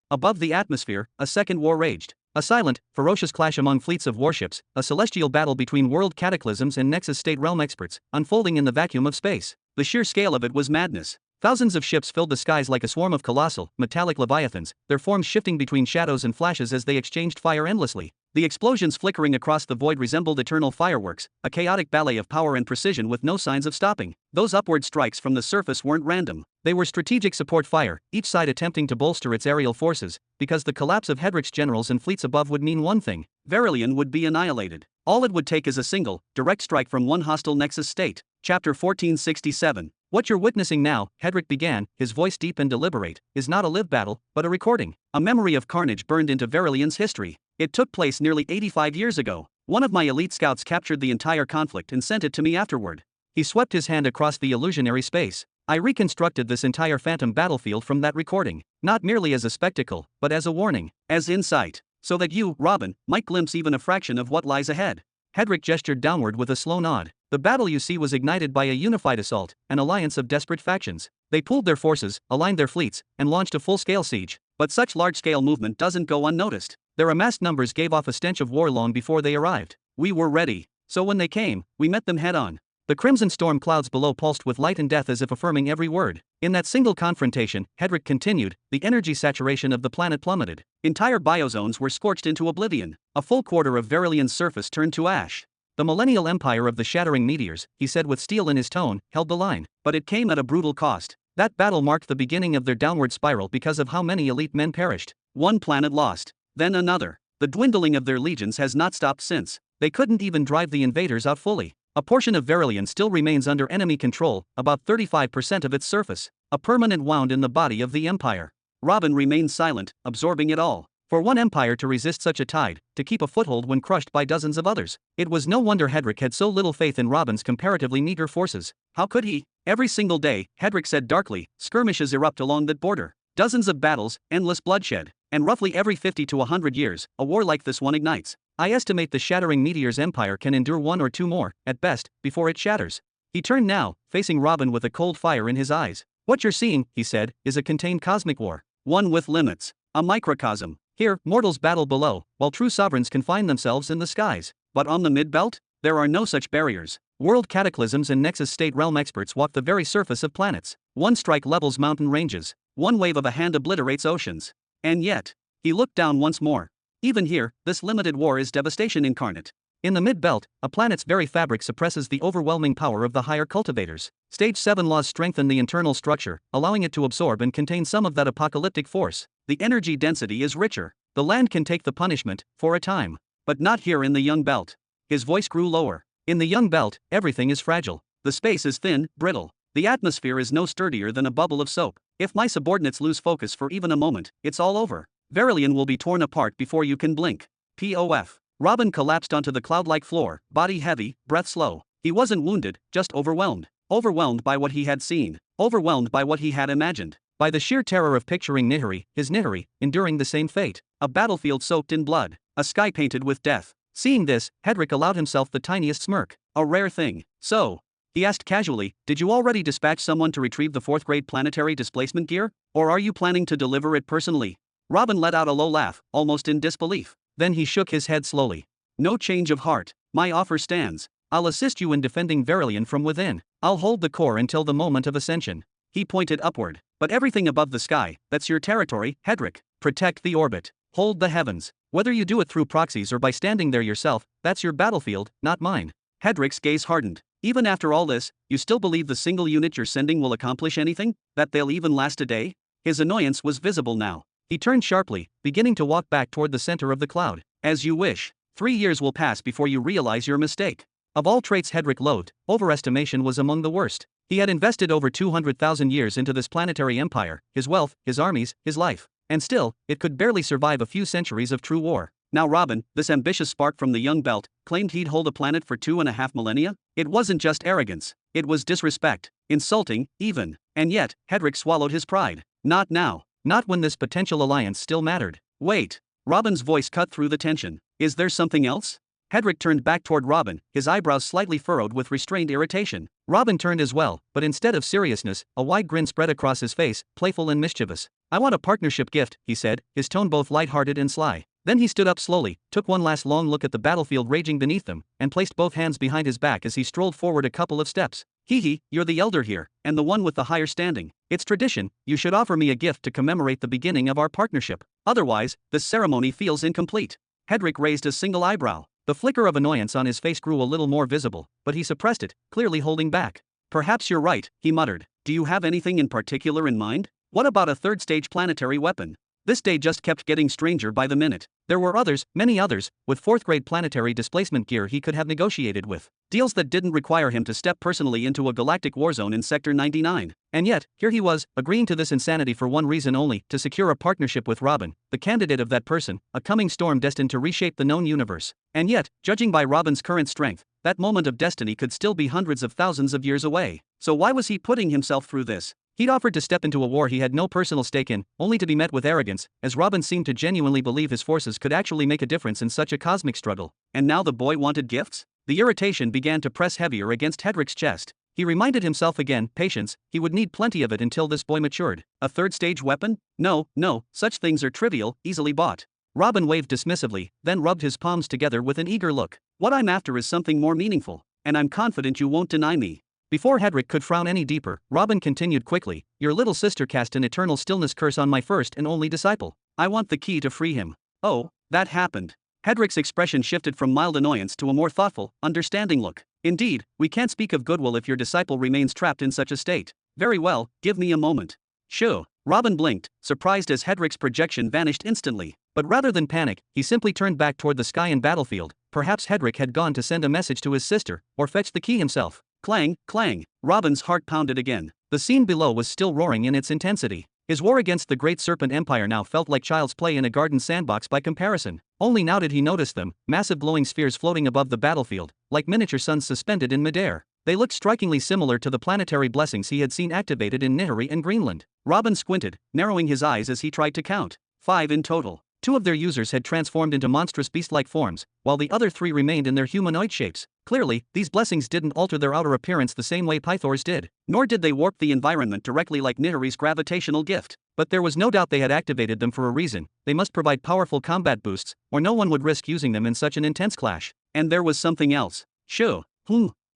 Above the atmosphere, a second war raged. A silent, ferocious clash among fleets of warships, a celestial battle between World Cataclysms and Nexus State Realm experts, unfolding in the vacuum of space. The sheer scale of it was madness. Thousands of ships filled the skies like a swarm of colossal, metallic leviathans, their forms shifting between shadows and flashes as they exchanged fire endlessly. The explosions flickering across the void resembled eternal fireworks, a chaotic ballet of power and precision with no signs of stopping. Those upward strikes from the surface weren't random. They were strategic support fire, each side attempting to bolster its aerial forces, because the collapse of Hedrick's generals and fleets above would mean one thing: Verilion would be annihilated. All it would take is a single, direct strike from one hostile Nexus state. Chapter 1467. What you're witnessing now, Hedrick began, his voice deep and deliberate, is not a live battle, but a recording. A memory of carnage burned into Verilion's history. It took place nearly 85 years ago. One of my elite scouts captured the entire conflict and sent it to me afterward. He swept his hand across the illusionary space. I reconstructed this entire phantom battlefield from that recording, not merely as a spectacle, but as a warning, as insight, so that you, Robin, might glimpse even a fraction of what lies ahead. Hedrick gestured downward with a slow nod. The battle you see was ignited by a unified assault, an alliance of desperate factions. They pooled their forces, aligned their fleets, and launched a full-scale siege. But such large-scale movement doesn't go unnoticed. Their amassed numbers gave off a stench of war long before they arrived. We were ready. So when they came, we met them head-on. The crimson storm clouds below pulsed with light and death as if affirming every word. In that single confrontation, Hedrick continued, the energy saturation of the planet plummeted. Entire biozones were scorched into oblivion. A full quarter of Verilion's surface turned to ash. The millennial empire of the shattering meteors, he said with steel in his tone, held the line. But it came at a brutal cost. That battle marked the beginning of their downward spiral because of how many elite men perished. One planet lost. Then another. The dwindling of their legions has not stopped since. They couldn't even drive the invaders out fully. A portion of Verilion still remains under enemy control, about 35% of its surface. A permanent wound in the body of the empire. Robin remained silent, absorbing it all. For one empire to resist such a tide, to keep a foothold when crushed by dozens of others, it was no wonder Hedrick had so little faith in Robin's comparatively meager forces. How could he? Every single day, Hedrick said darkly, skirmishes erupt along that border. Dozens of battles, endless bloodshed. And roughly every 50 to 100 years, a war like this one ignites. I estimate the shattering meteor's empire can endure one or two more, at best, before it shatters. He turned now, facing Robin with a cold fire in his eyes. What you're seeing, he said, is a contained cosmic war. One with limits. A microcosm. Here, mortals battle below, while true sovereigns confine themselves in the skies. But on the mid-belt? There are no such barriers. World Cataclysms and Nexus State Realm experts walk the very surface of planets. One strike levels mountain ranges. One wave of a hand obliterates oceans. And yet, he looked down once more. Even here, this limited war is devastation incarnate. In the mid-belt, a planet's very fabric suppresses the overwhelming power of the higher cultivators. Stage 7 laws strengthen the internal structure, allowing it to absorb and contain some of that apocalyptic force. The energy density is richer. The land can take the punishment, for a time. But not here in the young belt. His voice grew lower. In the young belt, everything is fragile. The space is thin, brittle. The atmosphere is no sturdier than a bubble of soap. If my subordinates lose focus for even a moment, it's all over. Verilion will be torn apart before you can blink. POF. Robin collapsed onto the cloud-like floor, body heavy, breath slow. He wasn't wounded, just overwhelmed. Overwhelmed by what he had seen. Overwhelmed by what he had imagined. By the sheer terror of picturing Nihiri, his Nihiri, enduring the same fate. A battlefield soaked in blood. A sky painted with death. Seeing this, Hedrick allowed himself the tiniest smirk. A rare thing. So, he asked casually, did you already dispatch someone to retrieve the 4th grade planetary displacement gear? Or are you planning to deliver it personally? Robin let out a low laugh, almost in disbelief. Then he shook his head slowly. No change of heart. My offer stands. I'll assist you in defending Verilion from within. I'll hold the core until the moment of ascension. He pointed upward. But everything above the sky, that's your territory, Hedrick. Protect the orbit. Hold the heavens. Whether you do it through proxies or by standing there yourself, that's your battlefield, not mine. Hedrick's gaze hardened. Even after all this, you still believe the single unit you're sending will accomplish anything? That they'll even last a day? His annoyance was visible now. He turned sharply, beginning to walk back toward the center of the cloud. As you wish. 3 years will pass before you realize your mistake. Of all traits Hedrick loathed, overestimation was among the worst. He had invested over 200,000 years into this planetary empire, his wealth, his armies, his life. And still, it could barely survive a few centuries of true war. Now Robin, this ambitious spark from the young belt, claimed he'd hold a planet for 2.5 millennia? It wasn't just arrogance. It was disrespect. Insulting, even. And yet, Hedrick swallowed his pride. Not now. Not when this potential alliance still mattered. Wait. Robin's voice cut through the tension. Is there something else? Hedrick turned back toward Robin, his eyebrows slightly furrowed with restrained irritation. Robin turned as well, but instead of seriousness, a wide grin spread across his face, playful and mischievous. I want a partnership gift, he said, his tone both light-hearted and sly. Then he stood up slowly, took one last long look at the battlefield raging beneath them, and placed both hands behind his back as he strolled forward a couple of steps. Hee, you're the elder here, and the one with the higher standing. It's tradition, you should offer me a gift to commemorate the beginning of our partnership. Otherwise, this ceremony feels incomplete. Hedrick raised a single eyebrow. The flicker of annoyance on his face grew a little more visible, but he suppressed it, clearly holding back. Perhaps you're right, he muttered. Do you have anything in particular in mind? What about a third-stage planetary weapon? This day just kept getting stranger by the minute. There were others, many others, with fourth-grade planetary displacement gear he could have negotiated with. Deals that didn't require him to step personally into a galactic warzone in Sector 99. And yet, here he was, agreeing to this insanity for one reason only, to secure a partnership with Robin, the candidate of that person, a coming storm destined to reshape the known universe. And yet, judging by Robin's current strength, that moment of destiny could still be hundreds of thousands of years away. So why was he putting himself through this? He'd offered to step into a war he had no personal stake in, only to be met with arrogance, as Robin seemed to genuinely believe his forces could actually make a difference in such a cosmic struggle. And now the boy wanted gifts? The irritation began to press heavier against Hedrick's chest. He reminded himself again, patience, he would need plenty of it until this boy matured. A third-stage weapon? No, such things are trivial, easily bought. Robin waved dismissively, then rubbed his palms together with an eager look. What I'm after is something more meaningful, and I'm confident you won't deny me. Before Hedrick could frown any deeper, Robin continued quickly, your little sister cast an eternal stillness curse on my first and only disciple. I want the key to free him. Oh, that happened. Hedrick's expression shifted from mild annoyance to a more thoughtful, understanding look. Indeed, we can't speak of goodwill if your disciple remains trapped in such a state. Very well, give me a moment. Sure. Robin blinked, surprised as Hedrick's projection vanished instantly. But rather than panic, he simply turned back toward the sky and battlefield. Perhaps Hedrick had gone to send a message to his sister, or fetch the key himself. Clang, clang. Robin's heart pounded again. The scene below was still roaring in its intensity. His war against the Great Serpent Empire now felt like child's play in a garden sandbox by comparison. Only now did he notice them, massive glowing spheres floating above the battlefield, like miniature suns suspended in midair. They looked strikingly similar to the planetary blessings he had seen activated in Nihari and Greenland. Robin squinted, narrowing his eyes as he tried to count. 5 in total. 2 of their users had transformed into monstrous beast-like forms, while the other 3 remained in their humanoid shapes. Clearly, these blessings didn't alter their outer appearance the same way Pythor's did. Nor did they warp the environment directly like Nihari's gravitational gift. But there was no doubt they had activated them for a reason. They must provide powerful combat boosts, or no one would risk using them in such an intense clash. And there was something else. Sure.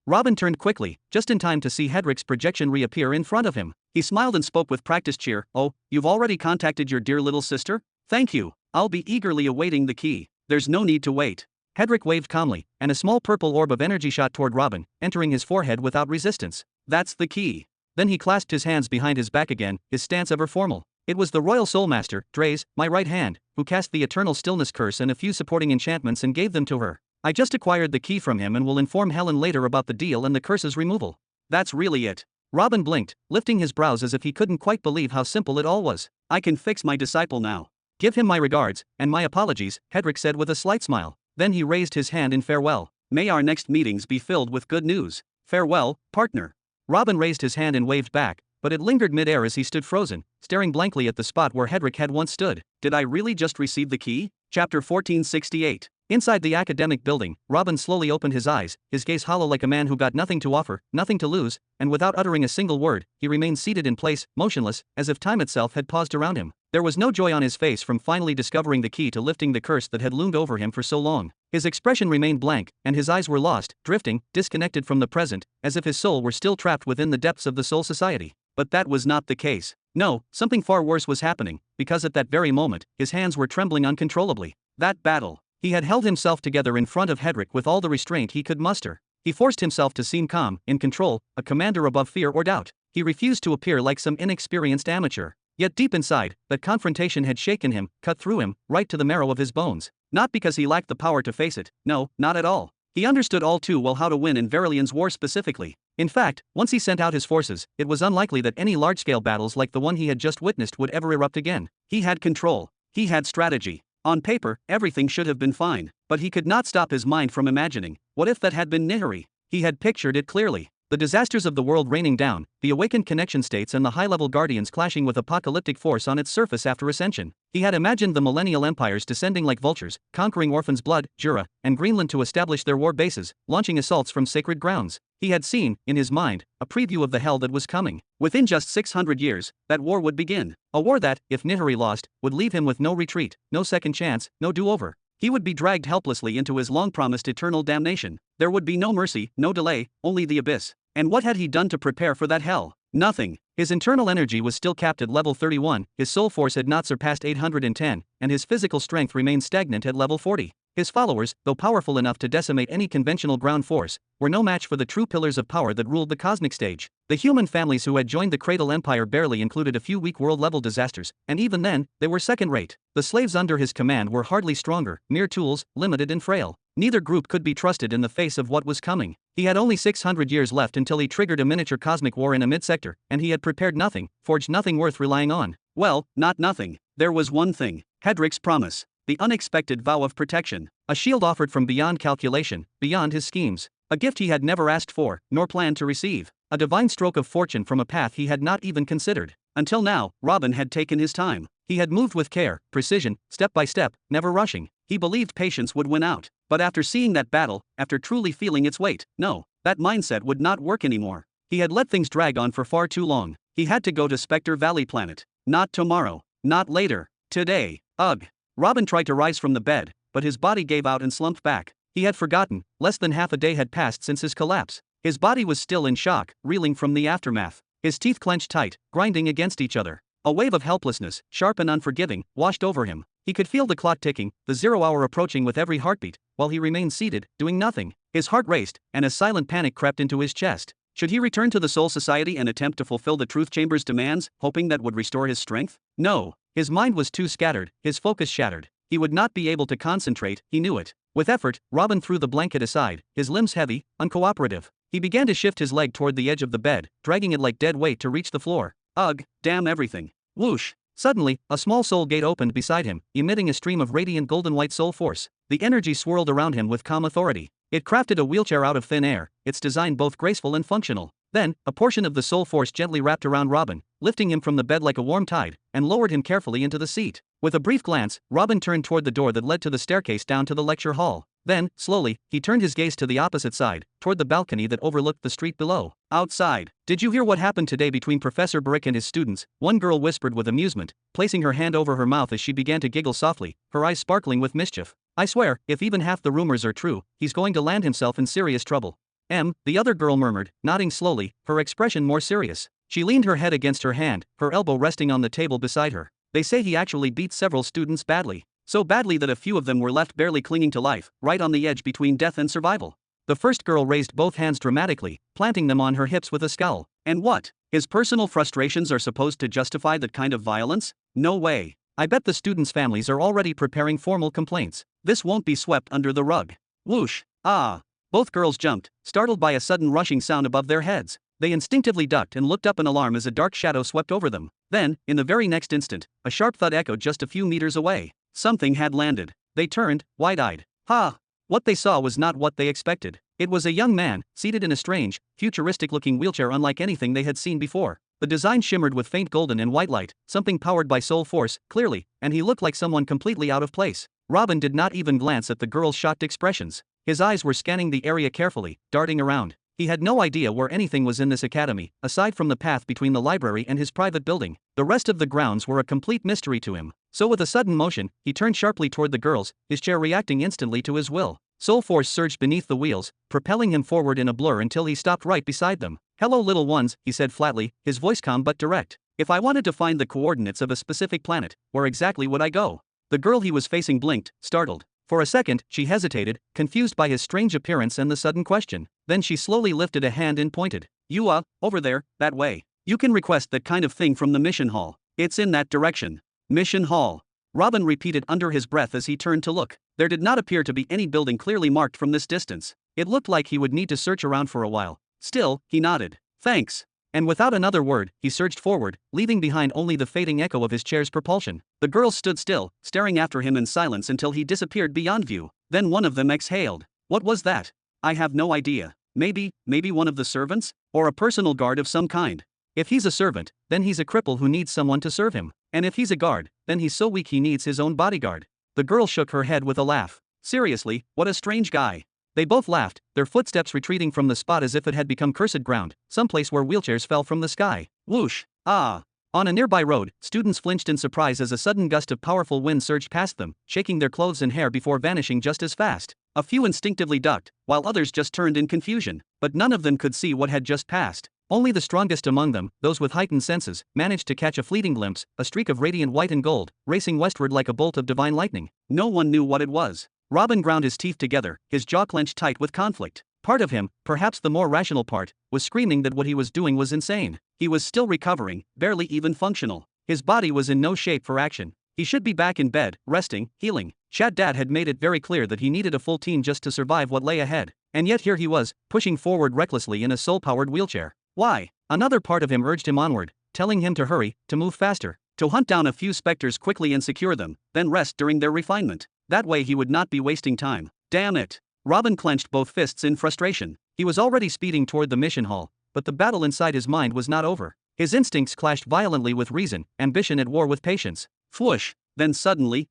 Robin turned quickly, just in time to see Hedrick's projection reappear in front of him. He smiled and spoke with practiced cheer. Oh, you've already contacted your dear little sister? Thank you. I'll be eagerly awaiting the key. There's no need to wait. Hedrick waved calmly, and a small purple orb of energy shot toward Robin, entering his forehead without resistance. That's the key. Then he clasped his hands behind his back again, his stance ever formal. It was the Royal Soulmaster, Draze, my right hand, who cast the Eternal Stillness Curse and a few supporting enchantments and gave them to her. I just acquired the key from him and will inform Helen later about the deal and the curse's removal. That's really it. Robin blinked, lifting his brows as if he couldn't quite believe how simple it all was. I can fix my disciple now. Give him my regards, and my apologies, Hedrick said with a slight smile. Then he raised his hand in farewell. May our next meetings be filled with good news. Farewell, partner. Robin raised his hand and waved back, but it lingered mid-air as he stood frozen, staring blankly at the spot where Hedrick had once stood. Did I really just receive the key? Chapter 1468. Inside the academic building, Robin slowly opened his eyes, his gaze hollow like a man who got nothing to offer, nothing to lose, and without uttering a single word, he remained seated in place, motionless, as if time itself had paused around him. There was no joy on his face from finally discovering the key to lifting the curse that had loomed over him for so long. His expression remained blank, and his eyes were lost, drifting, disconnected from the present, as if his soul were still trapped within the depths of the Soul Society. But that was not the case. No, something far worse was happening, because at that very moment, his hands were trembling uncontrollably. That battle. He had held himself together in front of Hedrick with all the restraint he could muster. He forced himself to seem calm, in control, a commander above fear or doubt. He refused to appear like some inexperienced amateur. Yet deep inside, that confrontation had shaken him, cut through him, right to the marrow of his bones. Not because he lacked the power to face it, no, not at all. He understood all too well how to win in Verilian's war specifically. In fact, once he sent out his forces, it was unlikely that any large-scale battles like the one he had just witnessed would ever erupt again. He had control. He had strategy. On paper, everything should have been fine, but he could not stop his mind from imagining, what if that had been Nihiri? He had pictured it clearly. The disasters of the world raining down, the awakened connection states and the high-level guardians clashing with apocalyptic force on its surface after ascension. He had imagined the millennial empires descending like vultures, conquering Orphan's Blood, Jura, and Greenland to establish their war bases, launching assaults from sacred grounds. He had seen, in his mind, a preview of the hell that was coming. Within just 600 years, that war would begin. A war that, if Nihiri lost, would leave him with no retreat, no second chance, no do-over. He would be dragged helplessly into his long-promised eternal damnation. There would be no mercy, no delay, only the abyss. And what had he done to prepare for that hell? Nothing. His internal energy was still capped at level 31, his soul force had not surpassed 810, and his physical strength remained stagnant at level 40. His followers, though powerful enough to decimate any conventional ground force, were no match for the true pillars of power that ruled the cosmic stage. The human families who had joined the Cradle Empire barely included a few weak world-level disasters, and even then, they were second-rate. The slaves under his command were hardly stronger, mere tools, limited and frail. Neither group could be trusted in the face of what was coming. He had only 600 years left until he triggered a miniature cosmic war in a mid-sector, and he had prepared nothing, forged nothing worth relying on. Well, not nothing. There was one thing. Hedrick's promise. The unexpected vow of protection. A shield offered from beyond calculation, beyond his schemes. A gift he had never asked for, nor planned to receive. A divine stroke of fortune from a path he had not even considered. Until now, Robin had taken his time. He had moved with care, precision, step by step, never rushing. He believed patience would win out. But after seeing that battle, after truly feeling its weight, no, that mindset would not work anymore. He had let things drag on for far too long. He had to go to Spectre Valley Planet. Not tomorrow. Not later. Today. Ugh. Robin tried to rise from the bed, but his body gave out and slumped back. He had forgotten, less than half a day had passed since his collapse. His body was still in shock, reeling from the aftermath. His teeth clenched tight, grinding against each other. A wave of helplessness, sharp and unforgiving, washed over him. He could feel the clock ticking, the 0 hour approaching with every heartbeat, while he remained seated, doing nothing. His heart raced, and a silent panic crept into his chest. Should he return to the Soul Society and attempt to fulfill the Truth Chamber's demands, hoping that would restore his strength? No. His mind was too scattered, his focus shattered. He would not be able to concentrate, he knew it. With effort, Robin threw the blanket aside, his limbs heavy, uncooperative. He began to shift his leg toward the edge of the bed, dragging it like dead weight to reach the floor. Ugh, damn everything. Whoosh. Suddenly, a small soul gate opened beside him, emitting a stream of radiant golden-white soul force. The energy swirled around him with calm authority. It crafted a wheelchair out of thin air, its design both graceful and functional. Then, a portion of the soul force gently wrapped around Robin, lifting him from the bed like a warm tide, and lowered him carefully into the seat. With a brief glance, Robin turned toward the door that led to the staircase down to the lecture hall. Then, slowly, he turned his gaze to the opposite side, toward the balcony that overlooked the street below. Outside. Did you hear what happened today between Professor Brick and his students? One girl whispered with amusement, placing her hand over her mouth as she began to giggle softly, her eyes sparkling with mischief. I swear, if even half the rumors are true, he's going to land himself in serious trouble. The other girl murmured, nodding slowly, her expression more serious. She leaned her head against her hand, her elbow resting on the table beside her. They say he actually beat several students badly. So badly that a few of them were left barely clinging to life, right on the edge between death and survival. The first girl raised both hands dramatically, planting them on her hips with a scowl. And what? His personal frustrations are supposed to justify that kind of violence? No way. I bet the students' families are already preparing formal complaints. This won't be swept under the rug. Whoosh. Ah. Both girls jumped, startled by a sudden rushing sound above their heads. They instinctively ducked and looked up in alarm as a dark shadow swept over them. Then, in the very next instant, a sharp thud echoed just a few meters away. Something had landed. They turned, wide-eyed. Ha! What they saw was not what they expected. It was a young man, seated in a strange, futuristic-looking wheelchair unlike anything they had seen before. The design shimmered with faint golden and white light, something powered by soul force, clearly, and he looked like someone completely out of place. Robin did not even glance at the girl's shocked expressions. His eyes were scanning the area carefully, darting around. He had no idea where anything was in this academy, aside from the path between the library and his private building. The rest of the grounds were a complete mystery to him. So with a sudden motion, he turned sharply toward the girls, his chair reacting instantly to his will. Soul force surged beneath the wheels, propelling him forward in a blur until he stopped right beside them. Hello little ones, he said flatly, his voice calm but direct. If I wanted to find the coordinates of a specific planet, where exactly would I go? The girl he was facing blinked, startled. For a second, she hesitated, confused by his strange appearance and the sudden question. Then she slowly lifted a hand and pointed. You, over there, that way. You can request that kind of thing from the mission hall. It's in that direction. Mission hall. Robin repeated under his breath as he turned to look. There did not appear to be any building clearly marked from this distance. It looked like he would need to search around for a while. Still, he nodded. Thanks. And without another word, he surged forward, leaving behind only the fading echo of his chair's propulsion. The girls stood still, staring after him in silence until he disappeared beyond view. Then one of them exhaled. What was that? I have no idea. Maybe one of the servants? Or a personal guard of some kind. If he's a servant, then he's a cripple who needs someone to serve him. And if he's a guard, then he's so weak he needs his own bodyguard. The girl shook her head with a laugh. Seriously, what a strange guy. They both laughed, their footsteps retreating from the spot as if it had become cursed ground, someplace where wheelchairs fell from the sky. Whoosh! Ah! On a nearby road, students flinched in surprise as a sudden gust of powerful wind surged past them, shaking their clothes and hair before vanishing just as fast. A few instinctively ducked, while others just turned in confusion, but none of them could see what had just passed. Only the strongest among them, those with heightened senses, managed to catch a fleeting glimpse, a streak of radiant white and gold, racing westward like a bolt of divine lightning. No one knew what it was. Robin ground his teeth together, his jaw clenched tight with conflict. Part of him, perhaps the more rational part, was screaming that what he was doing was insane. He was still recovering, barely even functional. His body was in no shape for action. He should be back in bed, resting, healing. Chad Dad had made it very clear that he needed a full team just to survive what lay ahead. And yet here he was, pushing forward recklessly in a soul-powered wheelchair. Why? Another part of him urged him onward, telling him to hurry, to move faster, to hunt down a few specters quickly and secure them, then rest during their refinement. That way he would not be wasting time. Damn it! Robin clenched both fists in frustration. He was already speeding toward the mission hall, but the battle inside his mind was not over. His instincts clashed violently with reason, ambition at war with patience. Whoosh! Then suddenly,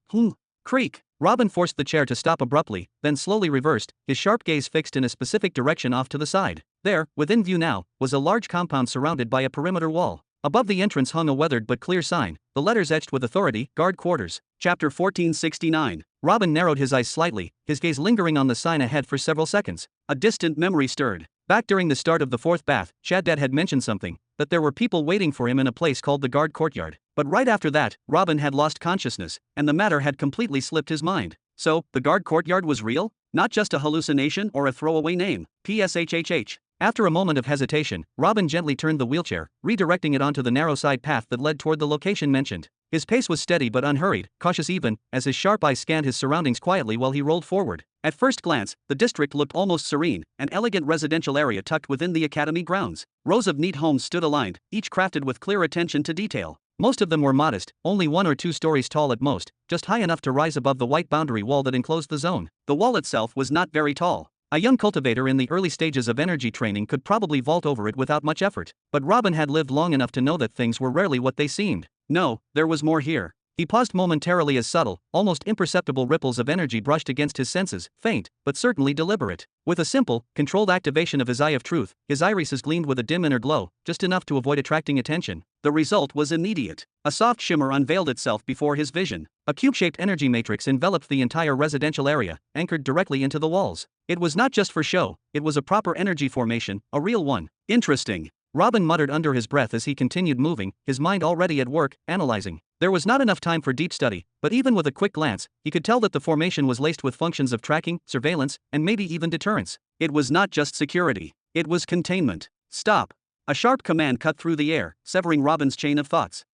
creak! Robin forced the chair to stop abruptly, then slowly reversed, his sharp gaze fixed in a specific direction off to the side. There, within view now, was a large compound surrounded by a perimeter wall. Above the entrance hung a weathered but clear sign, the letters etched with authority, Guard Quarters. Chapter 1469. Robin narrowed his eyes slightly, his gaze lingering on the sign ahead for several seconds. A distant memory stirred. Back during the start of the fourth bath, Shaddad had mentioned something, that there were people waiting for him in a place called the Guard Courtyard. But right after that, Robin had lost consciousness, and the matter had completely slipped his mind. So, the Guard Courtyard was real? Not just a hallucination or a throwaway name. PSHHH. After a moment of hesitation, Robin gently turned the wheelchair, redirecting it onto the narrow side path that led toward the location mentioned. His pace was steady but unhurried, cautious even, as his sharp eyes scanned his surroundings quietly while he rolled forward. At first glance, the district looked almost serene, an elegant residential area tucked within the academy grounds. Rows of neat homes stood aligned, each crafted with clear attention to detail. Most of them were modest, only 1 or 2 stories tall at most, just high enough to rise above the white boundary wall that enclosed the zone. The wall itself was not very tall. A young cultivator in the early stages of energy training could probably vault over it without much effort, but Robin had lived long enough to know that things were rarely what they seemed. No, there was more here. He paused momentarily as subtle, almost imperceptible ripples of energy brushed against his senses, faint, but certainly deliberate. With a simple, controlled activation of his eye of truth, his irises gleamed with a dim inner glow, just enough to avoid attracting attention. The result was immediate. A soft shimmer unveiled itself before his vision. A cube-shaped energy matrix enveloped the entire residential area, anchored directly into the walls. It was not just for show, it was a proper energy formation, a real one. Interesting. Robin muttered under his breath as he continued moving, his mind already at work, analyzing. There was not enough time for deep study, but even with a quick glance, he could tell that the formation was laced with functions of tracking, surveillance, and maybe even deterrence. It was not just security. It was containment. Stop. A sharp command cut through the air, severing Robin's chain of thoughts.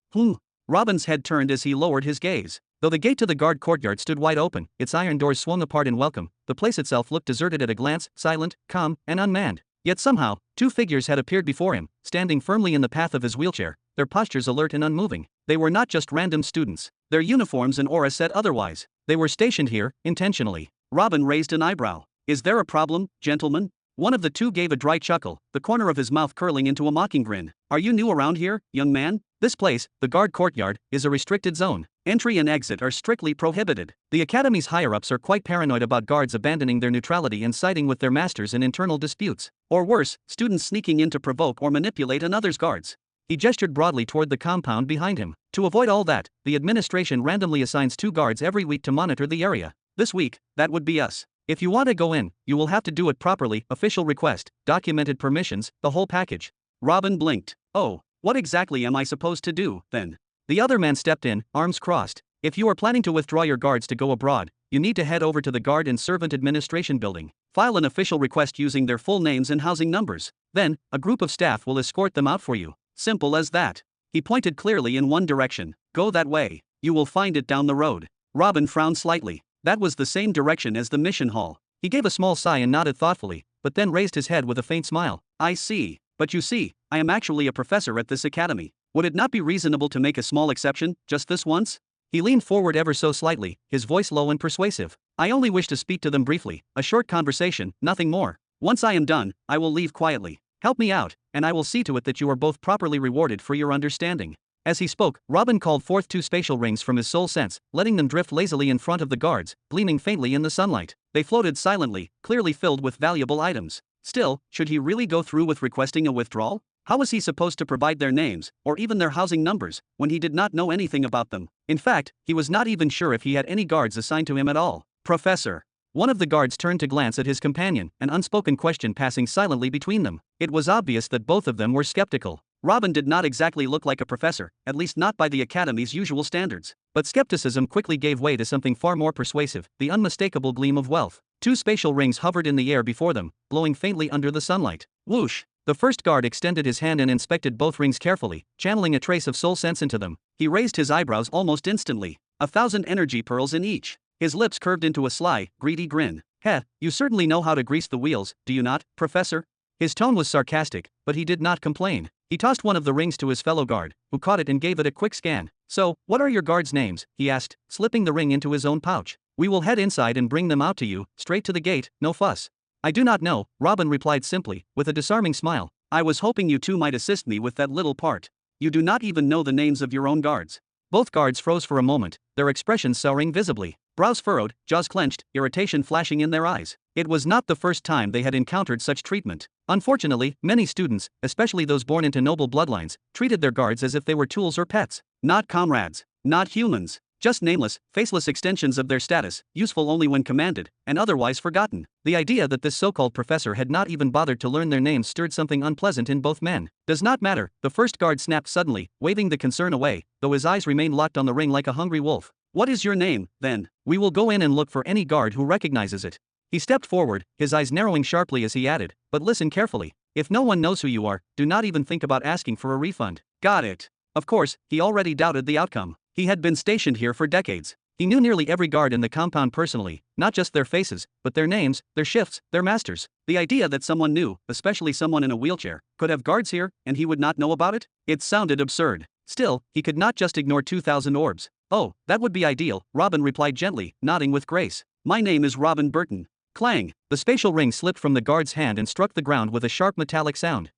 Robin's head turned as he lowered his gaze. Though the gate to the guard courtyard stood wide open, its iron doors swung apart in welcome, the place itself looked deserted at a glance, silent, calm, and unmanned. Yet somehow, 2 figures had appeared before him, standing firmly in the path of his wheelchair, their postures alert and unmoving. They were not just random students. Their uniforms and aura said otherwise. They were stationed here, intentionally. Robin raised an eyebrow. Is there a problem, gentlemen? One of the 2 gave a dry chuckle, the corner of his mouth curling into a mocking grin. Are you new around here, young man? This place, the guard courtyard, is a restricted zone. Entry and exit are strictly prohibited. The academy's higher-ups are quite paranoid about guards abandoning their neutrality and siding with their masters in internal disputes. Or worse, students sneaking in to provoke or manipulate another's guards. He gestured broadly toward the compound behind him. To avoid all that, the administration randomly assigns 2 guards every week to monitor the area. This week, that would be us. If you want to go in, you will have to do it properly, official request, documented permissions, the whole package. Robin blinked. Oh, what exactly am I supposed to do, then? The other man stepped in, arms crossed. If you are planning to withdraw your guards to go abroad, you need to head over to the Guard and Servant Administration building. File an official request using their full names and housing numbers. Then, a group of staff will escort them out for you. Simple as that. He pointed clearly in one direction. Go that way. You will find it down the road. Robin frowned slightly. That was the same direction as the mission hall. He gave a small sigh and nodded thoughtfully, but then raised his head with a faint smile. I see. But you see, I am actually a professor at this academy. Would it not be reasonable to make a small exception, just this once? He leaned forward ever so slightly, his voice low and persuasive. I only wish to speak to them briefly, a short conversation, nothing more. Once I am done, I will leave quietly. Help me out, and I will see to it that you are both properly rewarded for your understanding. As he spoke, Robin called forth 2 spatial rings from his soul sense, letting them drift lazily in front of the guards, gleaming faintly in the sunlight. They floated silently, clearly filled with valuable items. Still, should he really go through with requesting a withdrawal? How was he supposed to provide their names, or even their housing numbers, when he did not know anything about them? In fact, he was not even sure if he had any guards assigned to him at all. Professor. One of the guards turned to glance at his companion, an unspoken question passing silently between them. It was obvious that both of them were skeptical. Robin did not exactly look like a professor, at least not by the Academy's usual standards. But skepticism quickly gave way to something far more persuasive, the unmistakable gleam of wealth. 2 spatial rings hovered in the air before them, glowing faintly under the sunlight. Whoosh! The first guard extended his hand and inspected both rings carefully, channeling a trace of soul sense into them. He raised his eyebrows almost instantly. 1,000 energy pearls in each. His lips curved into a sly, greedy grin. Heh, you certainly know how to grease the wheels, do you not, Professor? His tone was sarcastic, but he did not complain. He tossed one of the rings to his fellow guard, who caught it and gave it a quick scan. So, what are your guards' names? He asked, slipping the ring into his own pouch. We will head inside and bring them out to you, straight to the gate, no fuss. I do not know, Robin replied simply, with a disarming smile. I was hoping you two might assist me with that little part. You do not even know the names of your own guards. Both guards froze for a moment, their expressions souring visibly. Brows furrowed, jaws clenched, irritation flashing in their eyes. It was not the first time they had encountered such treatment. Unfortunately, many students, especially those born into noble bloodlines, treated their guards as if they were tools or pets. Not comrades. Not humans. Just nameless, faceless extensions of their status, useful only when commanded, and otherwise forgotten. The idea that this so-called professor had not even bothered to learn their names stirred something unpleasant in both men. Does not matter, the first guard snapped suddenly, waving the concern away, though his eyes remained locked on the ring like a hungry wolf. What is your name, then? We will go in and look for any guard who recognizes it. He stepped forward, his eyes narrowing sharply as he added, but listen carefully. If no one knows who you are, do not even think about asking for a refund. Got it. Of course, he already doubted the outcome. He had been stationed here for decades. He knew nearly every guard in the compound personally, not just their faces, but their names, their shifts, their masters. The idea that someone new, especially someone in a wheelchair, could have guards here, and he would not know about it? It sounded absurd. Still, he could not just ignore 2,000 orbs. Oh, that would be ideal, Robin replied gently, nodding with grace. My name is Robin Burton. Clang! The spatial ring slipped from the guard's hand and struck the ground with a sharp metallic sound.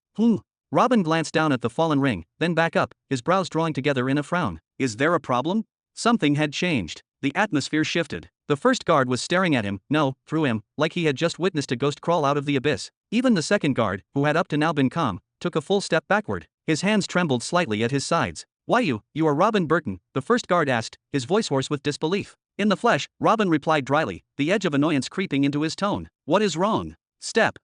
Robin glanced down at the fallen ring, then back up, his brows drawing together in a frown. Is there a problem? Something had changed. The atmosphere shifted. The first guard was staring at him, no, through him, like he had just witnessed a ghost crawl out of the abyss. Even the second guard, who had up to now been calm, took a full step backward. His hands trembled slightly at his sides. Why you are Robin Burton, the first guard asked, his voice hoarse with disbelief. In the flesh, Robin replied dryly, the edge of annoyance creeping into his tone. What is wrong? Step.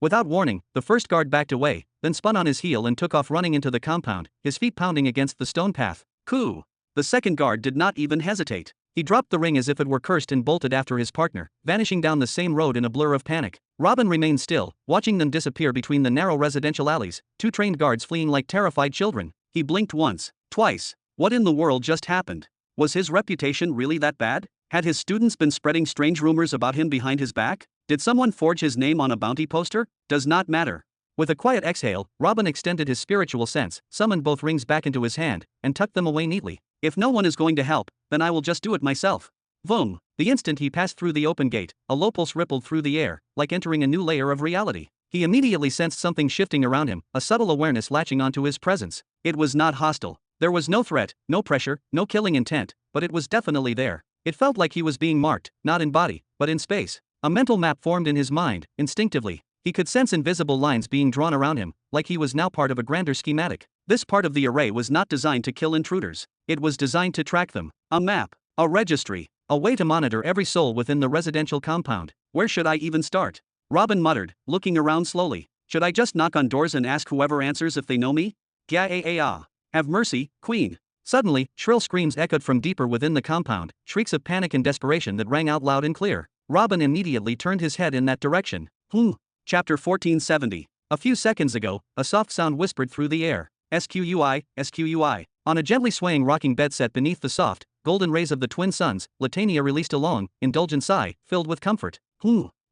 Without warning, the first guard backed away, then spun on his heel and took off running into the compound, his feet pounding against the stone path. Coo! The second guard did not even hesitate. He dropped the ring as if it were cursed and bolted after his partner, vanishing down the same road in a blur of panic. Robin remained still, watching them disappear between the narrow residential alleys, 2 trained guards fleeing like terrified children. He blinked once, twice. What in the world just happened? Was his reputation really that bad? Had his students been spreading strange rumors about him behind his back? Did someone forge his name on a bounty poster? Does not matter. With a quiet exhale, Robin extended his spiritual sense, summoned both rings back into his hand, and tucked them away neatly. If no one is going to help, then I will just do it myself. Vroom! The instant he passed through the open gate, a low pulse rippled through the air, like entering a new layer of reality. He immediately sensed something shifting around him, a subtle awareness latching onto his presence. It was not hostile. There was no threat, no pressure, no killing intent, but it was definitely there. It felt like he was being marked, not in body, but in space. A mental map formed in his mind, instinctively. He could sense invisible lines being drawn around him, like he was now part of a grander schematic. This part of the array was not designed to kill intruders. It was designed to track them. A map. A registry. A way to monitor every soul within the residential compound. Where should I even start? Robin muttered, looking around slowly. Should I just knock on doors and ask whoever answers if they know me? Have mercy, Queen. Suddenly, shrill screams echoed from deeper within the compound, shrieks of panic and desperation that rang out loud and clear. Robin immediately turned his head in that direction. Chapter 1470. A few seconds ago, a soft sound whispered through the air. SQUI, SQUI. On a gently swaying rocking bed set beneath the soft, golden rays of the twin suns, Latania released a long, indulgent sigh, filled with comfort.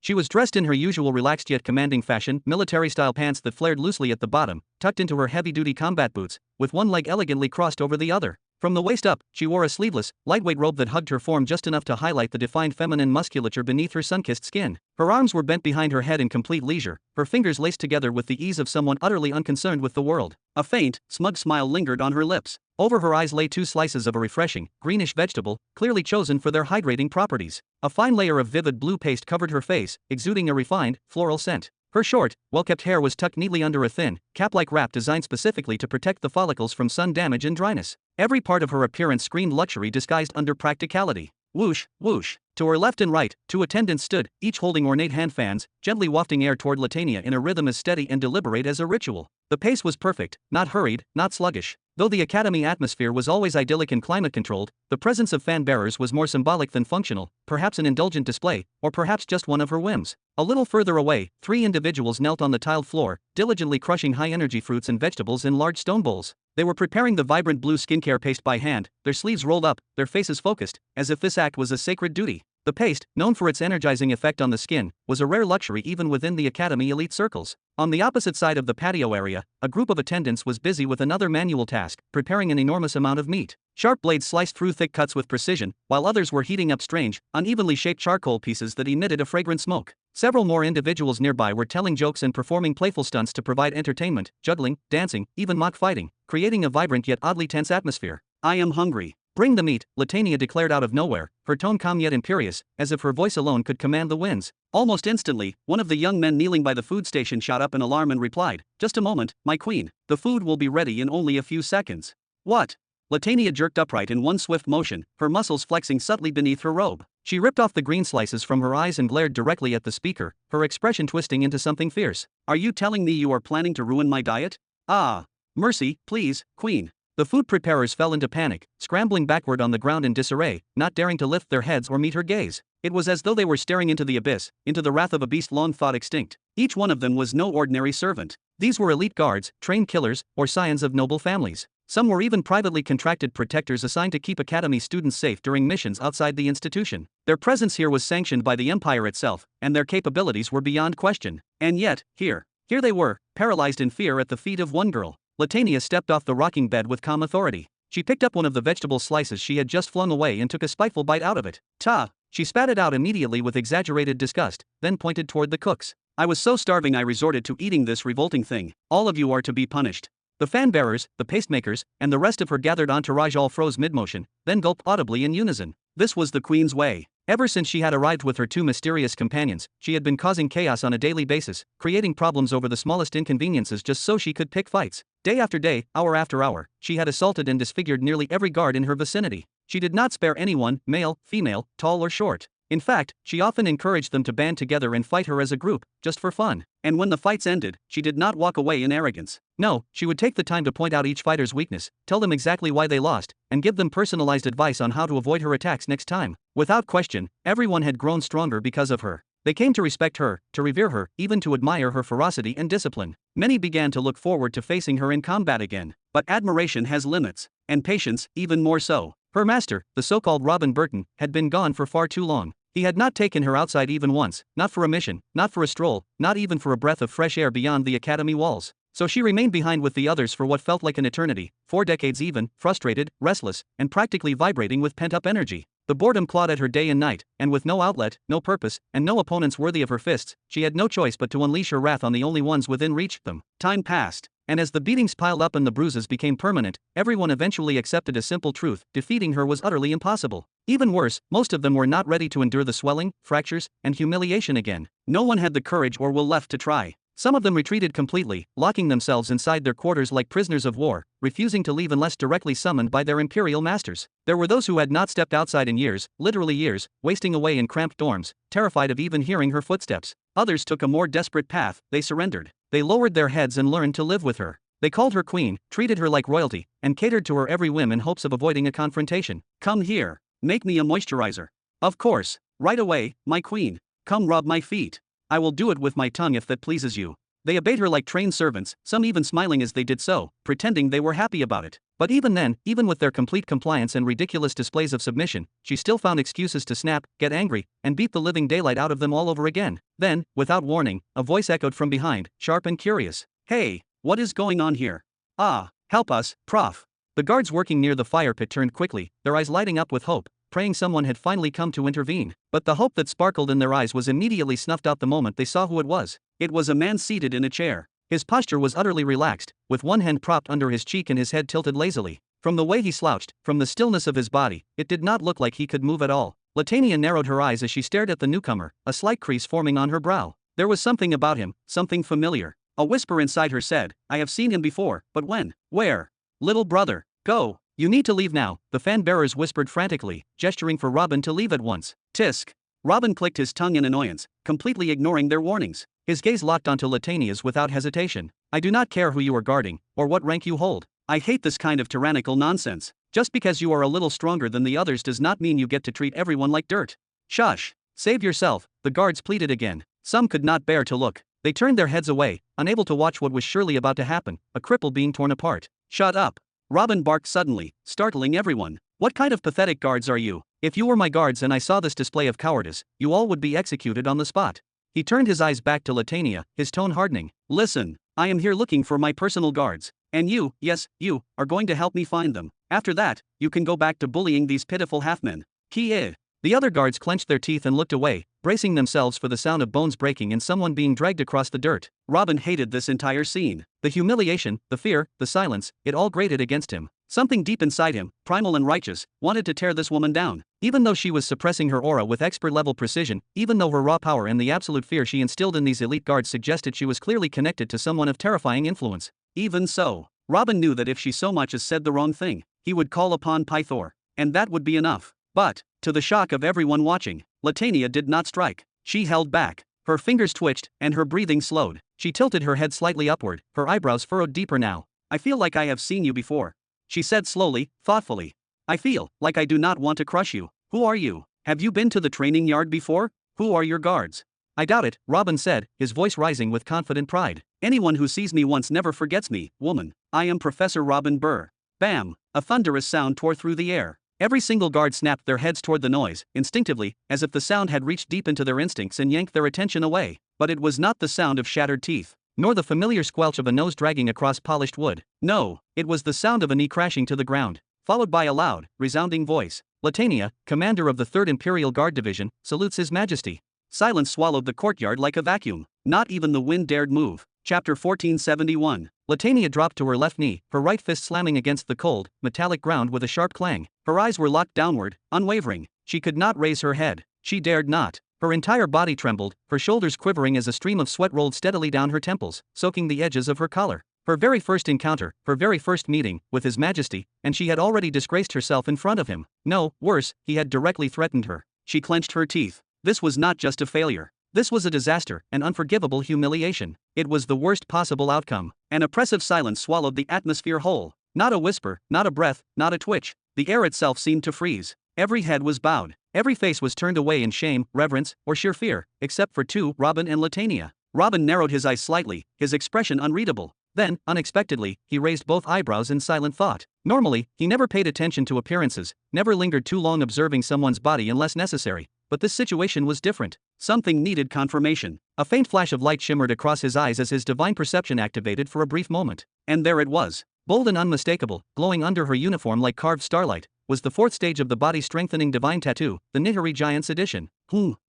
She was dressed in her usual relaxed yet commanding fashion, military-style pants that flared loosely at the bottom, tucked into her heavy-duty combat boots, with one leg elegantly crossed over the other. From the waist up, she wore a sleeveless, lightweight robe that hugged her form just enough to highlight the defined feminine musculature beneath her sun-kissed skin. Her arms were bent behind her head in complete leisure, her fingers laced together with the ease of someone utterly unconcerned with the world. A faint, smug smile lingered on her lips. Over her eyes lay 2 slices of a refreshing, greenish vegetable, clearly chosen for their hydrating properties. A fine layer of vivid blue paste covered her face, exuding a refined, floral scent. Her short, well-kept hair was tucked neatly under a thin, cap-like wrap designed specifically to protect the follicles from sun damage and dryness. Every part of her appearance screamed luxury disguised under practicality. Whoosh, whoosh. To her left and right, 2 attendants stood, each holding ornate hand fans, gently wafting air toward Latania in a rhythm as steady and deliberate as a ritual. The pace was perfect, not hurried, not sluggish. Though the academy atmosphere was always idyllic and climate-controlled, the presence of fan-bearers was more symbolic than functional, perhaps an indulgent display, or perhaps just one of her whims. A little further away, 3 individuals knelt on the tiled floor, diligently crushing high-energy fruits and vegetables in large stone bowls. They were preparing the vibrant blue skincare paste by hand, their sleeves rolled up, their faces focused, as if this act was a sacred duty. The paste, known for its energizing effect on the skin, was a rare luxury even within the academy elite circles. On the opposite side of the patio area, a group of attendants was busy with another manual task, preparing an enormous amount of meat. Sharp blades sliced through thick cuts with precision, while others were heating up strange, unevenly shaped charcoal pieces that emitted a fragrant smoke. Several more individuals nearby were telling jokes and performing playful stunts to provide entertainment, juggling, dancing, even mock fighting, creating a vibrant yet oddly tense atmosphere. I am hungry. Bring the meat, Latania declared out of nowhere, her tone calm yet imperious, as if her voice alone could command the winds. Almost instantly, one of the young men kneeling by the food station shot up in alarm and replied, "Just a moment, my queen. The food will be ready in only a few seconds." What? Latania jerked upright in one swift motion, her muscles flexing subtly beneath her robe. She ripped off the green slices from her eyes and glared directly at the speaker, her expression twisting into something fierce. "Are you telling me you are planning to ruin my diet? Ah. Mercy, please, queen." The food preparers fell into panic, scrambling backward on the ground in disarray, not daring to lift their heads or meet her gaze. It was as though they were staring into the abyss, into the wrath of a beast long thought extinct. Each one of them was no ordinary servant. These were elite guards, trained killers, or scions of noble families. Some were even privately contracted protectors assigned to keep academy students safe during missions outside the institution. Their presence here was sanctioned by the Empire itself, and their capabilities were beyond question. And yet, here they were, paralyzed in fear at the feet of one girl. Latania stepped off the rocking bed with calm authority. She picked up one of the vegetable slices she had just flung away and took a spiteful bite out of it. "Ta!" She spat it out immediately with exaggerated disgust, then pointed toward the cooks. "I was so starving I resorted to eating this revolting thing. All of you are to be punished." The fan-bearers, the pastemakers, and the rest of her gathered entourage all froze mid-motion, then gulped audibly in unison. This was the queen's way. Ever since she had arrived with her 2 mysterious companions, she had been causing chaos on a daily basis, creating problems over the smallest inconveniences just so she could pick fights. Day after day, hour after hour, she had assaulted and disfigured nearly every guard in her vicinity. She did not spare anyone, male, female, tall or short. In fact, she often encouraged them to band together and fight her as a group, just for fun. And when the fights ended, she did not walk away in arrogance. No, she would take the time to point out each fighter's weakness, tell them exactly why they lost, and give them personalized advice on how to avoid her attacks next time. Without question, everyone had grown stronger because of her. They came to respect her, to revere her, even to admire her ferocity and discipline. Many began to look forward to facing her in combat again. But admiration has limits, and patience, even more so. Her master, the so-called Robin Burton, had been gone for far too long. He had not taken her outside even once, not for a mission, not for a stroll, not even for a breath of fresh air beyond the academy walls. So she remained behind with the others for what felt like an eternity, 4 decades even, frustrated, restless, and practically vibrating with pent-up energy. The boredom clawed at her day and night, and with no outlet, no purpose, and no opponents worthy of her fists, she had no choice but to unleash her wrath on the only ones within reach of them. Time passed, and as the beatings piled up and the bruises became permanent, everyone eventually accepted a simple truth: defeating her was utterly impossible. Even worse, most of them were not ready to endure the swelling, fractures, and humiliation again. No one had the courage or will left to try. Some of them retreated completely, locking themselves inside their quarters like prisoners of war, refusing to leave unless directly summoned by their imperial masters. There were those who had not stepped outside in years, literally years, wasting away in cramped dorms, terrified of even hearing her footsteps. Others took a more desperate path: they surrendered. They lowered their heads and learned to live with her. They called her queen, treated her like royalty, and catered to her every whim in hopes of avoiding a confrontation. Come here. Make me a moisturizer. Of course. Right away, my queen. Come rub my feet. I will do it with my tongue if that pleases you. They obeyed her like trained servants, some even smiling as they did so, pretending they were happy about it. But even then, even with their complete compliance and ridiculous displays of submission, she still found excuses to snap, get angry, and beat the living daylight out of them all over again. Then, without warning, a voice echoed from behind, sharp and curious. Hey, what is going on here? Ah, help us, Prof. The guards working near the fire pit turned quickly, their eyes lighting up with hope, praying someone had finally come to intervene. But the hope that sparkled in their eyes was immediately snuffed out the moment they saw who it was. It was a man seated in a chair. His posture was utterly relaxed, with one hand propped under his cheek and his head tilted lazily. From the way he slouched, from the stillness of his body, it did not look like he could move at all. Latania narrowed her eyes as she stared at the newcomer, a slight crease forming on her brow. There was something about him, something familiar. A whisper inside her said, I have seen him before, but when? Where? Little brother, go. You need to leave now, the fan-bearers whispered frantically, gesturing for Robin to leave at once. Tisk. Robin clicked his tongue in annoyance, completely ignoring their warnings. His gaze locked onto Latania's without hesitation. I do not care who you are guarding, or what rank you hold. I hate this kind of tyrannical nonsense. Just because you are a little stronger than the others does not mean you get to treat everyone like dirt. Shush. Save yourself, the guards pleaded again. Some could not bear to look. They turned their heads away, unable to watch what was surely about to happen, a cripple being torn apart. Shut up. Robin barked suddenly, startling everyone. What kind of pathetic guards are you? If you were my guards and I saw this display of cowardice, you all would be executed on the spot. He turned his eyes back to Latania, his tone hardening. Listen, I am here looking for my personal guards. And you, yes, you, are going to help me find them. After that, you can go back to bullying these pitiful half-men. Ki. The other guards clenched their teeth and looked away, bracing themselves for the sound of bones breaking and someone being dragged across the dirt. Robin hated this entire scene. The humiliation, the fear, the silence, it all grated against him. Something deep inside him, primal and righteous, wanted to tear this woman down. Even though she was suppressing her aura with expert-level precision, even though her raw power and the absolute fear she instilled in these elite guards suggested she was clearly connected to someone of terrifying influence. Even so, Robin knew that if she so much as said the wrong thing, he would call upon Pythor. And that would be enough. But, to the shock of everyone watching, Latania did not strike. She held back. Her fingers twitched, and her breathing slowed. She tilted her head slightly upward, her eyebrows furrowed deeper now. I feel like I have seen you before. She said slowly, thoughtfully. I feel like I do not want to crush you. Who are you? Have you been to the training yard before? Who are your guards? I doubt it, Robin said, his voice rising with confident pride. Anyone who sees me once never forgets me, woman. I am Professor Robin Burr. Bam! A thunderous sound tore through the air. Every single guard snapped their heads toward the noise, instinctively, as if the sound had reached deep into their instincts and yanked their attention away. But it was not the sound of shattered teeth, nor the familiar squelch of a nose dragging across polished wood. No, it was the sound of a knee crashing to the ground, followed by a loud, resounding voice. Latania, commander of the 3rd Imperial Guard Division, salutes His Majesty. Silence swallowed the courtyard like a vacuum. Not even the wind dared move. Chapter 1471. Latania dropped to her left knee, her right fist slamming against the cold, metallic ground with a sharp clang. Her eyes were locked downward, unwavering. She could not raise her head. She dared not. Her entire body trembled, her shoulders quivering as a stream of sweat rolled steadily down her temples, soaking the edges of her collar. Her very first encounter, her very first meeting, with His Majesty, and she had already disgraced herself in front of him. No, worse, he had directly threatened her. She clenched her teeth. This was not just a failure. This was a disaster, an unforgivable humiliation. It was the worst possible outcome. An oppressive silence swallowed the atmosphere whole. Not a whisper, not a breath, not a twitch. The air itself seemed to freeze. Every head was bowed. Every face was turned away in shame, reverence, or sheer fear, except for two, Robin and Latania. Robin narrowed his eyes slightly, his expression unreadable. Then, unexpectedly, he raised both eyebrows in silent thought. Normally, he never paid attention to appearances, never lingered too long observing someone's body unless necessary. But this situation was different. Something needed confirmation. A faint flash of light shimmered across his eyes as his divine perception activated for a brief moment. And there it was. Bold and unmistakable, glowing under her uniform like carved starlight, was the 4th stage of the body-strengthening divine tattoo, the Nihiri Giant's edition.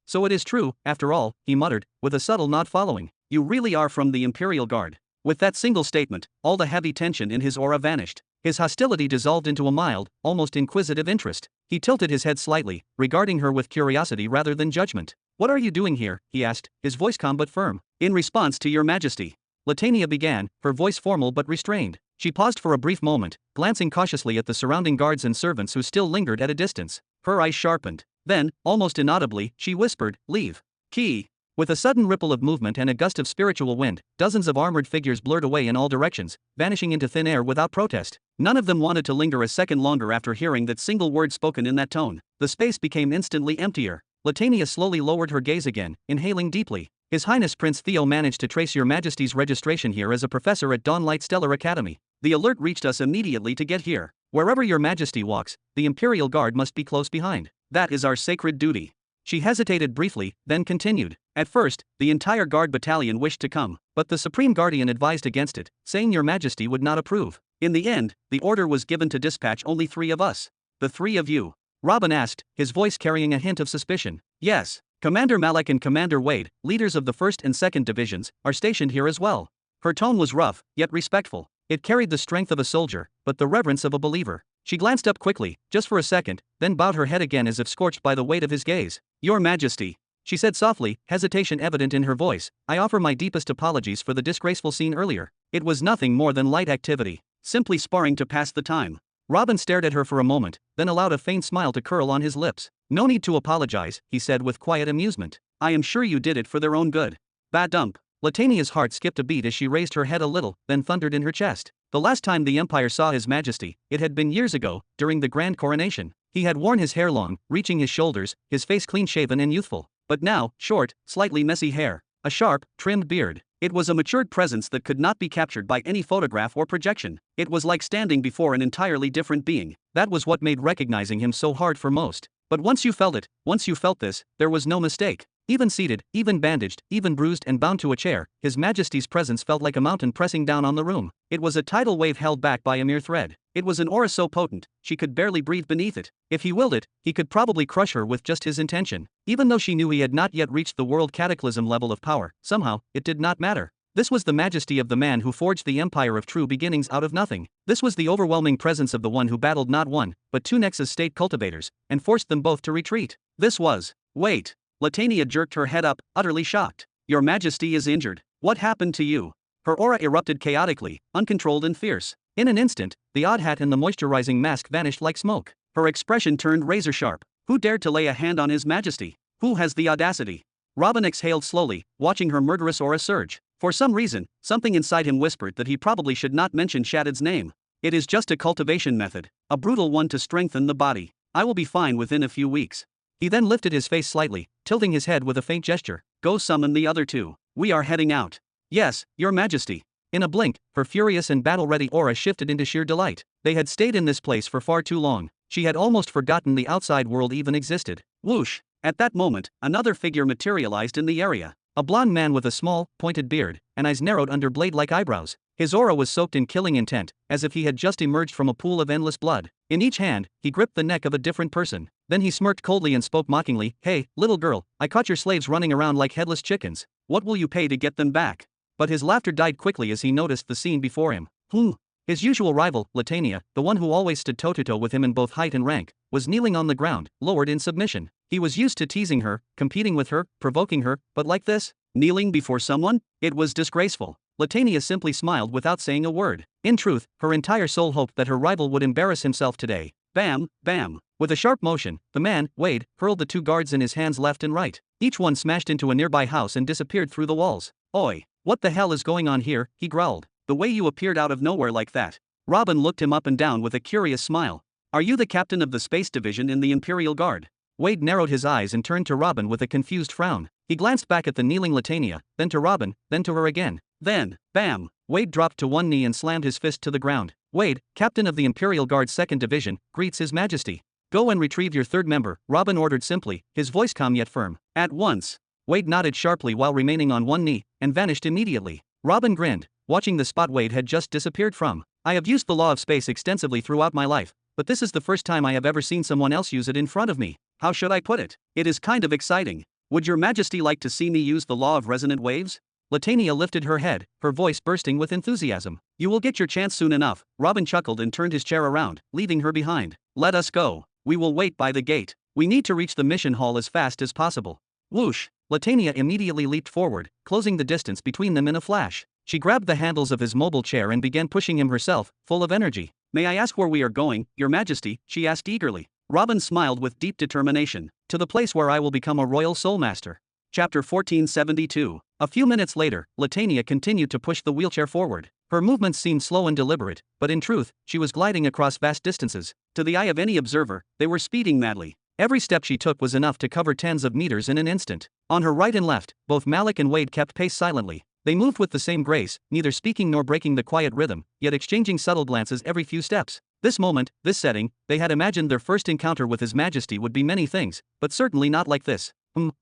So it is true, after all, he muttered, with a subtle nod following. You really are from the Imperial Guard. With that single statement, all the heavy tension in his aura vanished. His hostility dissolved into a mild, almost inquisitive interest. He tilted his head slightly, regarding her with curiosity rather than judgment. What are you doing here? He asked, his voice calm but firm. In response to your majesty. Latania began, her voice formal but restrained. She paused for a brief moment, glancing cautiously at the surrounding guards and servants who still lingered at a distance. Her eyes sharpened. Then, almost inaudibly, she whispered, leave. Key. With a sudden ripple of movement and a gust of spiritual wind, dozens of armored figures blurred away in all directions, vanishing into thin air without protest. None of them wanted to linger a second longer after hearing that single word spoken in that tone. The space became instantly emptier. Latania slowly lowered her gaze again, inhaling deeply. His Highness Prince Theo managed to trace Your Majesty's registration here as a professor at Dawnlight Stellar Academy. The alert reached us immediately to get here. Wherever Your Majesty walks, the Imperial Guard must be close behind. That is our sacred duty. She hesitated briefly, then continued. At first, the entire guard battalion wished to come, but the Supreme Guardian advised against it, saying Your Majesty would not approve. In the end, the order was given to dispatch only 3 of us. The 3 of you? Robin asked, his voice carrying a hint of suspicion. Yes. Commander Malek and Commander Wade, leaders of the 1st and 2nd Divisions, are stationed here as well. Her tone was rough, yet respectful. It carried the strength of a soldier, but the reverence of a believer. She glanced up quickly, just for a second, then bowed her head again as if scorched by the weight of his gaze. Your Majesty, she said softly, hesitation evident in her voice, I offer my deepest apologies for the disgraceful scene earlier. It was nothing more than light activity, simply sparring to pass the time. Robin stared at her for a moment, then allowed a faint smile to curl on his lips. No need to apologize, he said with quiet amusement. I am sure you did it for their own good. Ba-dump. Latania's heart skipped a beat as she raised her head a little, then thundered in her chest. The last time the Empire saw His Majesty, it had been years ago, during the Grand Coronation. He had worn his hair long, reaching his shoulders, his face clean-shaven and youthful. But now, short, slightly messy hair, a sharp, trimmed beard. It was a matured presence that could not be captured by any photograph or projection. It was like standing before an entirely different being. That was what made recognizing him so hard for most. But once you felt it, once you felt this, there was no mistake. Even seated, even bandaged, even bruised and bound to a chair, His Majesty's presence felt like a mountain pressing down on the room. It was a tidal wave held back by a mere thread. It was an aura so potent, she could barely breathe beneath it. If he willed it, he could probably crush her with just his intention. Even though she knew he had not yet reached the World Cataclysm level of power, somehow, it did not matter. This was the majesty of the man who forged the empire of true beginnings out of nothing. This was the overwhelming presence of the one who battled not one, but 2 Nexus state cultivators, and forced them both to retreat. This was... Wait. Latania jerked her head up, utterly shocked. Your Majesty is injured. What happened to you? Her aura erupted chaotically, uncontrolled and fierce. In an instant, the odd hat and the moisturizing mask vanished like smoke. Her expression turned razor sharp. Who dared to lay a hand on His Majesty? Who has the audacity? Robin exhaled slowly, watching her murderous aura surge. For some reason, something inside him whispered that he probably should not mention Shaddad's name. It is just a cultivation method, a brutal one to strengthen the body. I will be fine within a few weeks. He then lifted his face slightly, tilting his head with a faint gesture. Go summon the other 2. We are heading out. Yes, Your Majesty. In a blink, her furious and battle-ready aura shifted into sheer delight. They had stayed in this place for far too long. She had almost forgotten the outside world even existed. Whoosh! At that moment, another figure materialized in the area. A blond man with a small, pointed beard, and eyes narrowed under blade-like eyebrows. His aura was soaked in killing intent, as if he had just emerged from a pool of endless blood. In each hand, he gripped the neck of a different person. Then he smirked coldly and spoke mockingly, Hey, little girl, I caught your slaves running around like headless chickens. What will you pay to get them back? But his laughter died quickly as he noticed the scene before him. His usual rival, Latania, the one who always stood toe-to-toe with him in both height and rank, was kneeling on the ground, lowered in submission. He was used to teasing her, competing with her, provoking her, but like this? Kneeling before someone? It was disgraceful. Latania simply smiled without saying a word. In truth, her entire soul hoped that her rival would embarrass himself today. Bam, bam. With a sharp motion, the man, Wade, hurled the 2 guards in his hands left and right. Each one smashed into a nearby house and disappeared through the walls. Oi, what the hell is going on here? He growled. The way you appeared out of nowhere like that. Robin looked him up and down with a curious smile. Are you the captain of the space division in the Imperial Guard? Wade narrowed his eyes and turned to Robin with a confused frown. He glanced back at the kneeling Latania, then to Robin, then to her again. Then, bam! Wade dropped to one knee and slammed his fist to the ground. Wade, captain of the Imperial Guard's 2nd Division, greets His Majesty. Go and retrieve your 3rd member, Robin ordered simply, his voice calm yet firm. At once. Wade nodded sharply while remaining on one knee, and vanished immediately. Robin grinned, watching the spot Wade had just disappeared from. I have used the law of space extensively throughout my life, but this is the first time I have ever seen someone else use it in front of me. How should I put it? It is kind of exciting. Would Your Majesty like to see me use the law of resonant waves? Latania lifted her head, her voice bursting with enthusiasm. You will get your chance soon enough. Robin chuckled and turned his chair around, leaving her behind. Let us go. We will wait by the gate. We need to reach the mission hall as fast as possible. Whoosh! Latania immediately leaped forward, closing the distance between them in a flash. She grabbed the handles of his mobile chair and began pushing him herself, full of energy. May I ask where we are going, Your Majesty? She asked eagerly. Robin smiled with deep determination. To the place where I will become a royal soul master. Chapter 1472. A few minutes later, Latania continued to push the wheelchair forward. Her movements seemed slow and deliberate, but in truth, she was gliding across vast distances. To the eye of any observer, they were speeding madly. Every step she took was enough to cover tens of meters in an instant. On her right and left, both Malik and Wade kept pace silently. They moved with the same grace, neither speaking nor breaking the quiet rhythm, yet exchanging subtle glances every few steps. This moment, this setting, they had imagined their first encounter with His Majesty would be many things, but certainly not like this.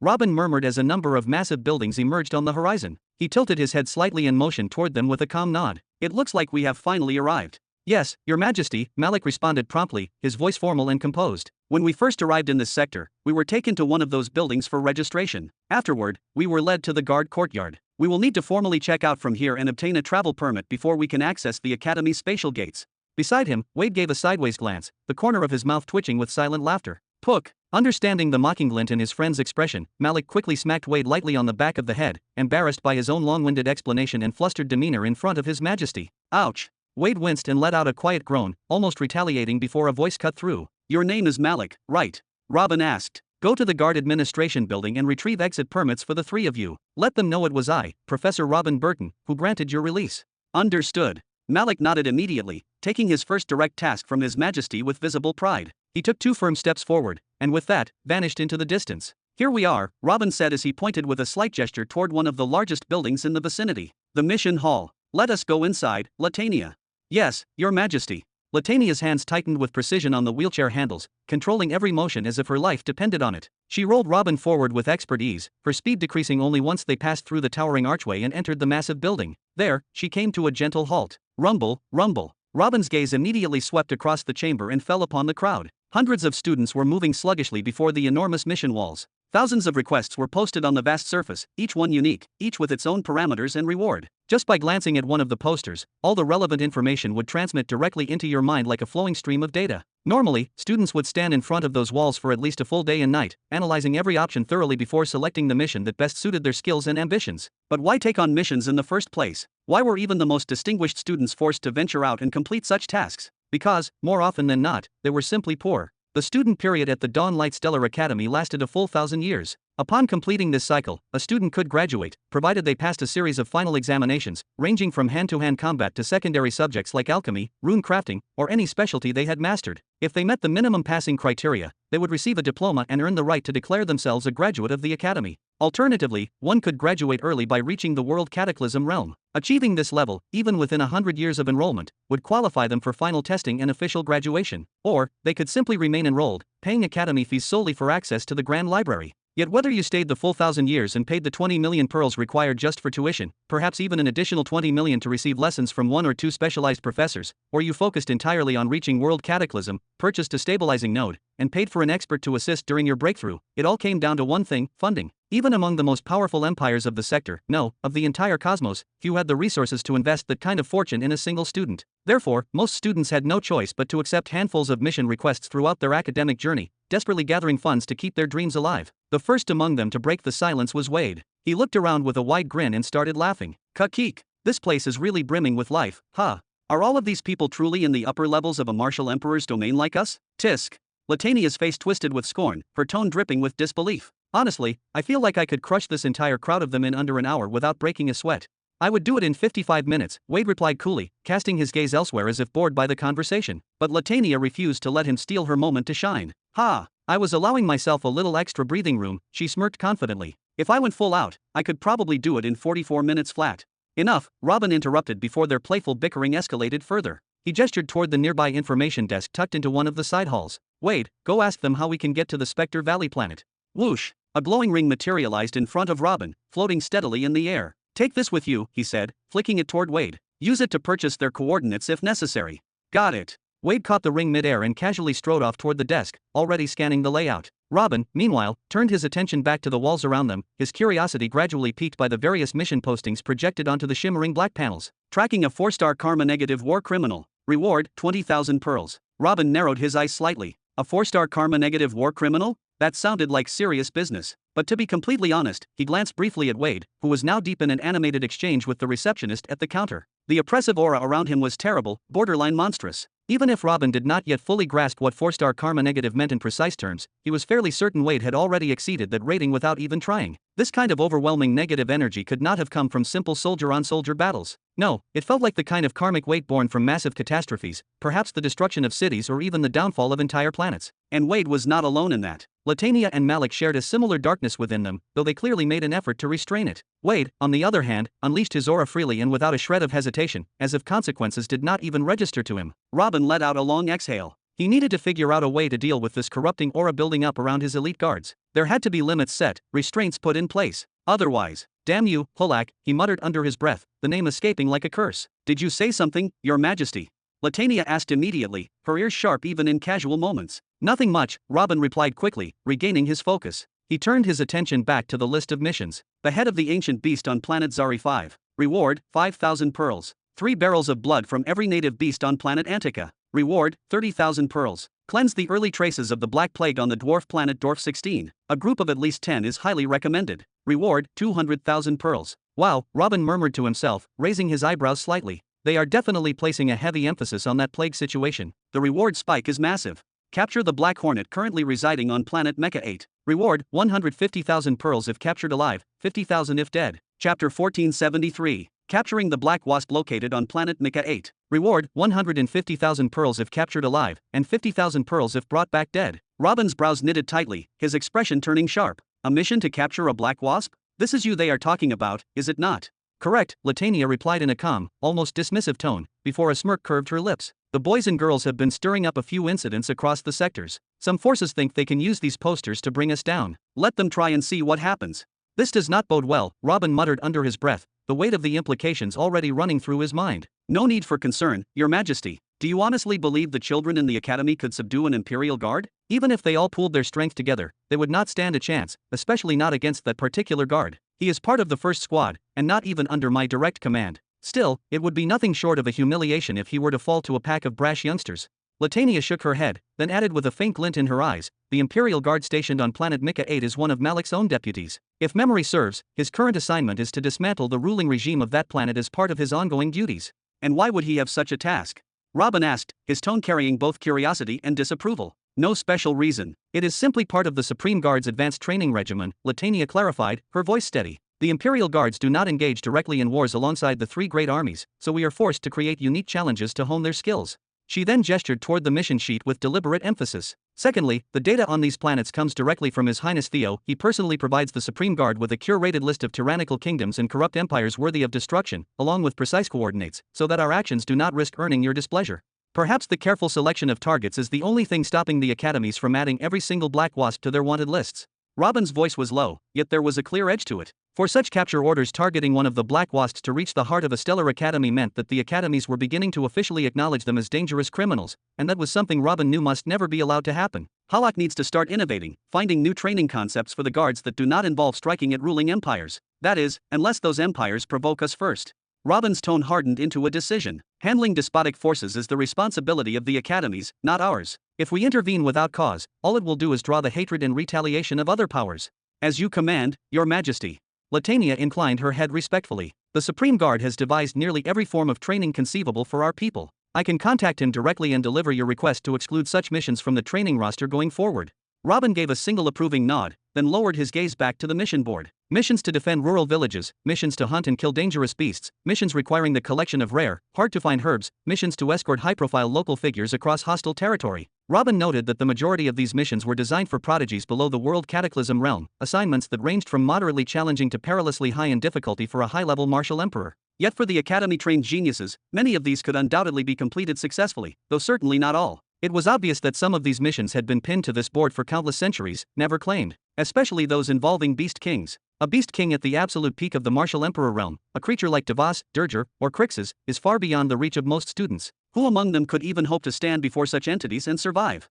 Robin murmured as a number of massive buildings emerged on the horizon. He tilted his head slightly and motioned toward them with a calm nod. It looks like we have finally arrived. Yes, Your Majesty, Malik responded promptly, his voice formal and composed. When we first arrived in this sector, we were taken to one of those buildings for registration. Afterward, we were led to the guard courtyard. We will need to formally check out from here and obtain a travel permit before we can access the Academy's spatial gates. Beside him, Wade gave a sideways glance, the corner of his mouth twitching with silent laughter. Pook! Understanding the mocking glint in his friend's expression, Malik quickly smacked Wade lightly on the back of the head, embarrassed by his own long-winded explanation and flustered demeanor in front of His Majesty. Ouch! Wade winced and let out a quiet groan, almost retaliating before a voice cut through. Your name is Malik, right? Robin asked. Go to the guard administration building and retrieve exit permits for the three of you. Let them know it was I, Professor Robin Burton, who granted your release. Understood. Malik nodded immediately, taking his first direct task from His Majesty with visible pride. He took 2 firm steps forward, and with that, vanished into the distance. Here we are, Robin said as he pointed with a slight gesture toward one of the largest buildings in the vicinity. The mission hall. Let us go inside, Latania. Yes, Your Majesty. Latania's hands tightened with precision on the wheelchair handles, controlling every motion as if her life depended on it. She rolled Robin forward with expert ease, her speed decreasing only once they passed through the towering archway and entered the massive building. There, she came to a gentle halt. Rumble, rumble. Robin's gaze immediately swept across the chamber and fell upon the crowd. Hundreds of students were moving sluggishly before the enormous mission walls. Thousands of requests were posted on the vast surface, each one unique, each with its own parameters and reward. Just by glancing at one of the posters, all the relevant information would transmit directly into your mind like a flowing stream of data. Normally, students would stand in front of those walls for at least a full day and night, analyzing every option thoroughly before selecting the mission that best suited their skills and ambitions. But why take on missions in the first place? Why were even the most distinguished students forced to venture out and complete such tasks? Because, more often than not, they were simply poor. The student period at the Dawnlight Stellar Academy lasted a full 1,000 years. Upon completing this cycle, a student could graduate, provided they passed a series of final examinations, ranging from hand-to-hand combat to secondary subjects like alchemy, rune crafting, or any specialty they had mastered. If they met the minimum passing criteria, they would receive a diploma and earn the right to declare themselves a graduate of the academy. Alternatively, one could graduate early by reaching the World Cataclysm realm. Achieving this level, even within 100 years of enrollment, would qualify them for final testing and official graduation. Or, they could simply remain enrolled, paying academy fees solely for access to the Grand Library. Yet whether you stayed the full 1,000 years and paid the 20 million pearls required just for tuition, perhaps even an additional 20 million to receive lessons from 1 or 2 specialized professors, or you focused entirely on reaching World Cataclysm, purchased a stabilizing node, and paid for an expert to assist during your breakthrough, it all came down to one thing: funding. Even among the most powerful empires of the sector, no, of the entire cosmos, few had the resources to invest that kind of fortune in a single student. Therefore, most students had no choice but to accept handfuls of mission requests throughout their academic journey, desperately gathering funds to keep their dreams alive. The first among them to break the silence was Wade. He looked around with a wide grin and started laughing. Kakeek, this place is really brimming with life, huh? Are all of these people truly in the upper levels of a martial emperor's domain like us? Tisk. Latania's face twisted with scorn, her tone dripping with disbelief. Honestly, I feel like I could crush this entire crowd of them in under an hour without breaking a sweat. I would do it in 55 minutes, Wade replied coolly, casting his gaze elsewhere as if bored by the conversation. But Latania refused to let him steal her moment to shine. Ha! I was allowing myself a little extra breathing room, she smirked confidently. If I went full out, I could probably do it in 44 minutes flat. Enough, Robin interrupted before their playful bickering escalated further. He gestured toward the nearby information desk tucked into one of the side halls. Wade, go ask them how we can get to the Spectre Valley planet. Whoosh! A glowing ring materialized in front of Robin, floating steadily in the air. Take this with you, he said, flicking it toward Wade. Use it to purchase their coordinates if necessary. Got it. Wade caught the ring midair and casually strode off toward the desk, already scanning the layout. Robin, meanwhile, turned his attention back to the walls around them, his curiosity gradually piqued by the various mission postings projected onto the shimmering black panels. Tracking a 4-star karma-negative war criminal. Reward, 20,000 pearls. Robin narrowed his eyes slightly. A 4-star karma-negative war criminal? That sounded like serious business. But to be completely honest, he glanced briefly at Wade, who was now deep in an animated exchange with the receptionist at the counter. The oppressive aura around him was terrible, borderline monstrous. Even if Robin did not yet fully grasp what 4-star karma negative meant in precise terms, he was fairly certain Wade had already exceeded that rating without even trying. This kind of overwhelming negative energy could not have come from simple soldier-on-soldier battles. No, it felt like the kind of karmic weight born from massive catastrophes, perhaps the destruction of cities or even the downfall of entire planets. And Wade was not alone in that. Latania and Malik shared a similar darkness within them, though they clearly made an effort to restrain it. Wade, on the other hand, unleashed his aura freely and without a shred of hesitation, as if consequences did not even register to him. Robin let out a long exhale. He needed to figure out a way to deal with this corrupting aura building up around his elite guards. There had to be limits set, restraints put in place. Otherwise, damn you, Hulak, he muttered under his breath, the name escaping like a curse. Did you say something, Your Majesty? Latania asked immediately, her ears sharp even in casual moments. Nothing much, Robin replied quickly, regaining his focus. He turned his attention back to the list of missions. The head of the ancient beast on planet Zari 5. Reward, 5,000 pearls. 3 barrels of blood from every native beast on planet Antica. Reward, 30,000 pearls. Cleanse the early traces of the Black Plague on the dwarf planet Dwarf 16. A group of at least 10 is highly recommended. Reward, 200,000 pearls. Wow, Robin murmured to himself, raising his eyebrows slightly. They are definitely placing a heavy emphasis on that plague situation. The reward spike is massive. Capture the Black Hornet currently residing on planet Mecha 8. Reward, 150,000 pearls if captured alive, 50,000 if dead. Chapter 1473. Capturing the Black Wasp located on planet Mecha 8. Reward, 150,000 pearls if captured alive, and 50,000 pearls if brought back dead. Robin's brows knitted tightly, his expression turning sharp. A mission to capture a Black Wasp? This is you they are talking about, is it not? Correct, Latania replied in a calm, almost dismissive tone, before a smirk curved her lips. The boys and girls have been stirring up a few incidents across the sectors. Some forces think they can use these posters to bring us down. Let them try and see what happens. This does not bode well, Robin muttered under his breath, the weight of the implications already running through his mind. No need for concern, Your Majesty. Do you honestly believe the children in the academy could subdue an Imperial Guard? Even if they all pooled their strength together, they would not stand a chance, especially not against that particular guard. He is part of the first squad, and not even under my direct command. Still, it would be nothing short of a humiliation if he were to fall to a pack of brash youngsters. Latania shook her head, then added with a faint glint in her eyes, the Imperial Guard stationed on planet Mecha 8 is one of Malik's own deputies. If memory serves, his current assignment is to dismantle the ruling regime of that planet as part of his ongoing duties. And why would he have such a task? Robin asked, his tone carrying both curiosity and disapproval. No special reason. It is simply part of the Supreme Guard's advanced training regimen, Latania clarified, her voice steady. The Imperial Guards do not engage directly in wars alongside the 3 great armies, so we are forced to create unique challenges to hone their skills. She then gestured toward the mission sheet with deliberate emphasis. Secondly, the data on these planets comes directly from His Highness Theo. He personally provides the Supreme Guard with a curated list of tyrannical kingdoms and corrupt empires worthy of destruction, along with precise coordinates, so that our actions do not risk earning your displeasure. Perhaps the careful selection of targets is the only thing stopping the academies from adding every single Black Wasp to their wanted lists. Robin's voice was low, yet there was a clear edge to it. For such capture orders targeting one of the Black Wasps to reach the heart of a stellar academy meant that the academies were beginning to officially acknowledge them as dangerous criminals, and that was something Robin knew must never be allowed to happen. Halak needs to start innovating, finding new training concepts for the guards that do not involve striking at ruling empires. That is, unless those empires provoke us first. Robin's tone hardened into a decision. Handling despotic forces is the responsibility of the academies, not ours. If we intervene without cause, all it will do is draw the hatred and retaliation of other powers. As you command, Your Majesty. Latania inclined her head respectfully. The Supreme Guard has devised nearly every form of training conceivable for our people. I can contact him directly and deliver your request to exclude such missions from the training roster going forward. Robin gave a single approving nod, then lowered his gaze back to the mission board. Missions to defend rural villages, missions to hunt and kill dangerous beasts, missions requiring the collection of rare, hard-to-find herbs, missions to escort high-profile local figures across hostile territory. Robin noted that the majority of these missions were designed for prodigies below the World Cataclysm realm, assignments that ranged from moderately challenging to perilously high in difficulty for a high-level martial emperor. Yet for the academy-trained geniuses, many of these could undoubtedly be completed successfully, though certainly not all. It was obvious that some of these missions had been pinned to this board for countless centuries, never claimed, especially those involving beast kings. A beast king at the absolute peak of the martial emperor realm, a creature like Devas, Durger, or Crixus, is far beyond the reach of most students. Who among them could even hope to stand before such entities and survive?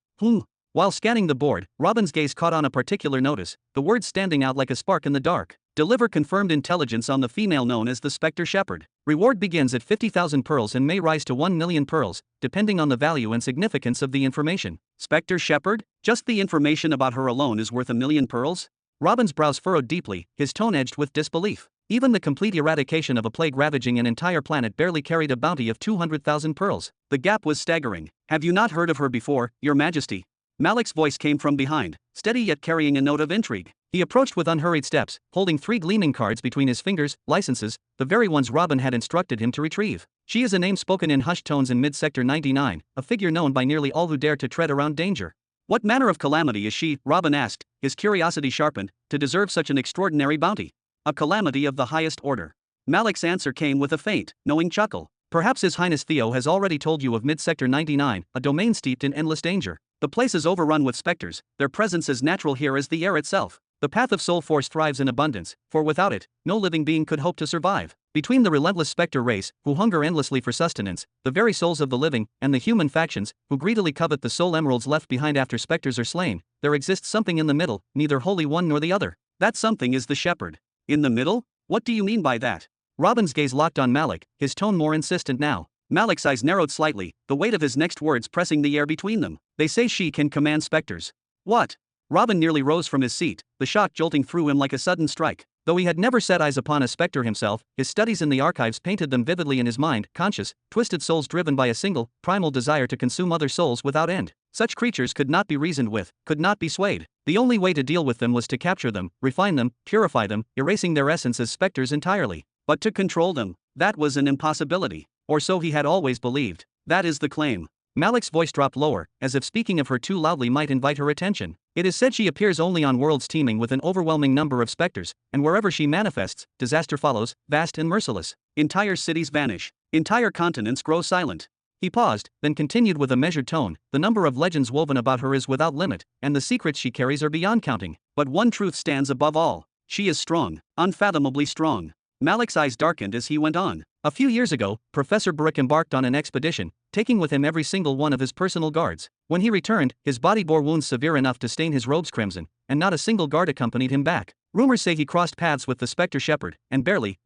While scanning the board, Robin's gaze caught on a particular notice, the words standing out like a spark in the dark. Deliver confirmed intelligence on the female known as the Spectre Shepherd. Reward begins at 50,000 pearls and may rise to 1 million pearls, depending on the value and significance of the information. Spectre Shepherd? Just the information about her alone is worth 1 million pearls? Robin's brows furrowed deeply, his tone edged with disbelief. Even the complete eradication of a plague ravaging an entire planet barely carried a bounty of 200,000 pearls. The gap was staggering. Have you not heard of her before, Your Majesty? Malik's voice came from behind, steady yet carrying a note of intrigue. He approached with unhurried steps, holding 3 gleaming cards between his fingers, licenses, the very ones Robin had instructed him to retrieve. She is a name spoken in hushed tones in mid-sector 99, a figure known by nearly all who dare to tread around danger. What manner of calamity is she, Robin asked, his curiosity sharpened, to deserve such an extraordinary bounty? A calamity of the highest order. Malik's answer came with a faint, knowing chuckle. Perhaps His Highness Theo has already told you of mid-sector 99, a domain steeped in endless danger. The place is overrun with specters, their presence as natural here as the air itself. The path of soul force thrives in abundance, for without it, no living being could hope to survive. Between the relentless specter race, who hunger endlessly for sustenance, the very souls of the living, and the human factions, who greedily covet the soul emeralds left behind after specters are slain, there exists something in the middle, neither wholly one nor the other. That something is the shepherd. In the middle? What do you mean by that? Robin's gaze locked on Malik, his tone more insistent now. Malik's eyes narrowed slightly, the weight of his next words pressing the air between them. They say she can command specters. What? Robin nearly rose from his seat, the shock jolting through him like a sudden strike. Though he had never set eyes upon a specter himself, his studies in the archives painted them vividly in his mind, conscious, twisted souls driven by a single, primal desire to consume other souls without end. Such creatures could not be reasoned with, could not be swayed. The only way to deal with them was to capture them, refine them, purify them, erasing their essence as specters entirely. But to control them, that was an impossibility. Or so he had always believed. That is the claim. Malik's voice dropped lower, as if speaking of her too loudly might invite her attention. It is said she appears only on worlds teeming with an overwhelming number of specters, and wherever she manifests, disaster follows, vast and merciless. Entire cities vanish. Entire continents grow silent. He paused, then continued with a measured tone, the number of legends woven about her is without limit, and the secrets she carries are beyond counting. But one truth stands above all. She is strong, unfathomably strong. Malik's eyes darkened as he went on. A few years ago, Professor Baruch embarked on an expedition, taking with him every single one of his personal guards. When he returned, his body bore wounds severe enough to stain his robes crimson, and not a single guard accompanied him back. Rumors say he crossed paths with the Spectre Shepherd, and barely,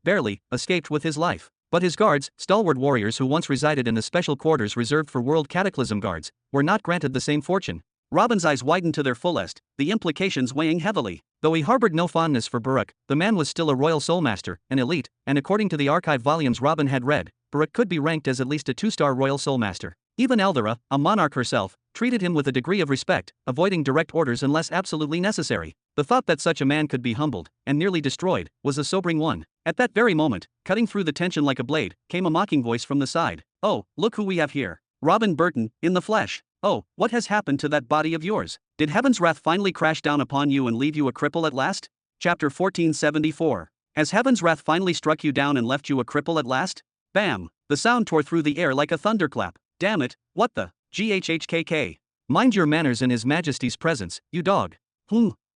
escaped with his life. But his guards, stalwart warriors who once resided in the special quarters reserved for World Cataclysm guards, were not granted the same fortune. Robin's eyes widened to their fullest, the implications weighing heavily. Though he harbored no fondness for Baruch, the man was still a royal soulmaster, an elite, and according to the archive volumes Robin had read, Baruch could be ranked as at least a 2-star royal soulmaster. Even Eldera, a monarch herself, treated him with a degree of respect, avoiding direct orders unless absolutely necessary. The thought that such a man could be humbled, and nearly destroyed, was a sobering one. At that very moment, cutting through the tension like a blade, came a mocking voice from the side. "Oh, look who we have here. Robin Burton, in the flesh. Oh, what has happened to that body of yours? Did heaven's wrath finally crash down upon you and leave you a cripple at last?" Chapter 1474. Has heaven's wrath finally struck you down and left you a cripple at last? Bam! The sound tore through the air like a thunderclap. Damn it, what the? GHHKK. Mind your manners in His Majesty's presence, you dog.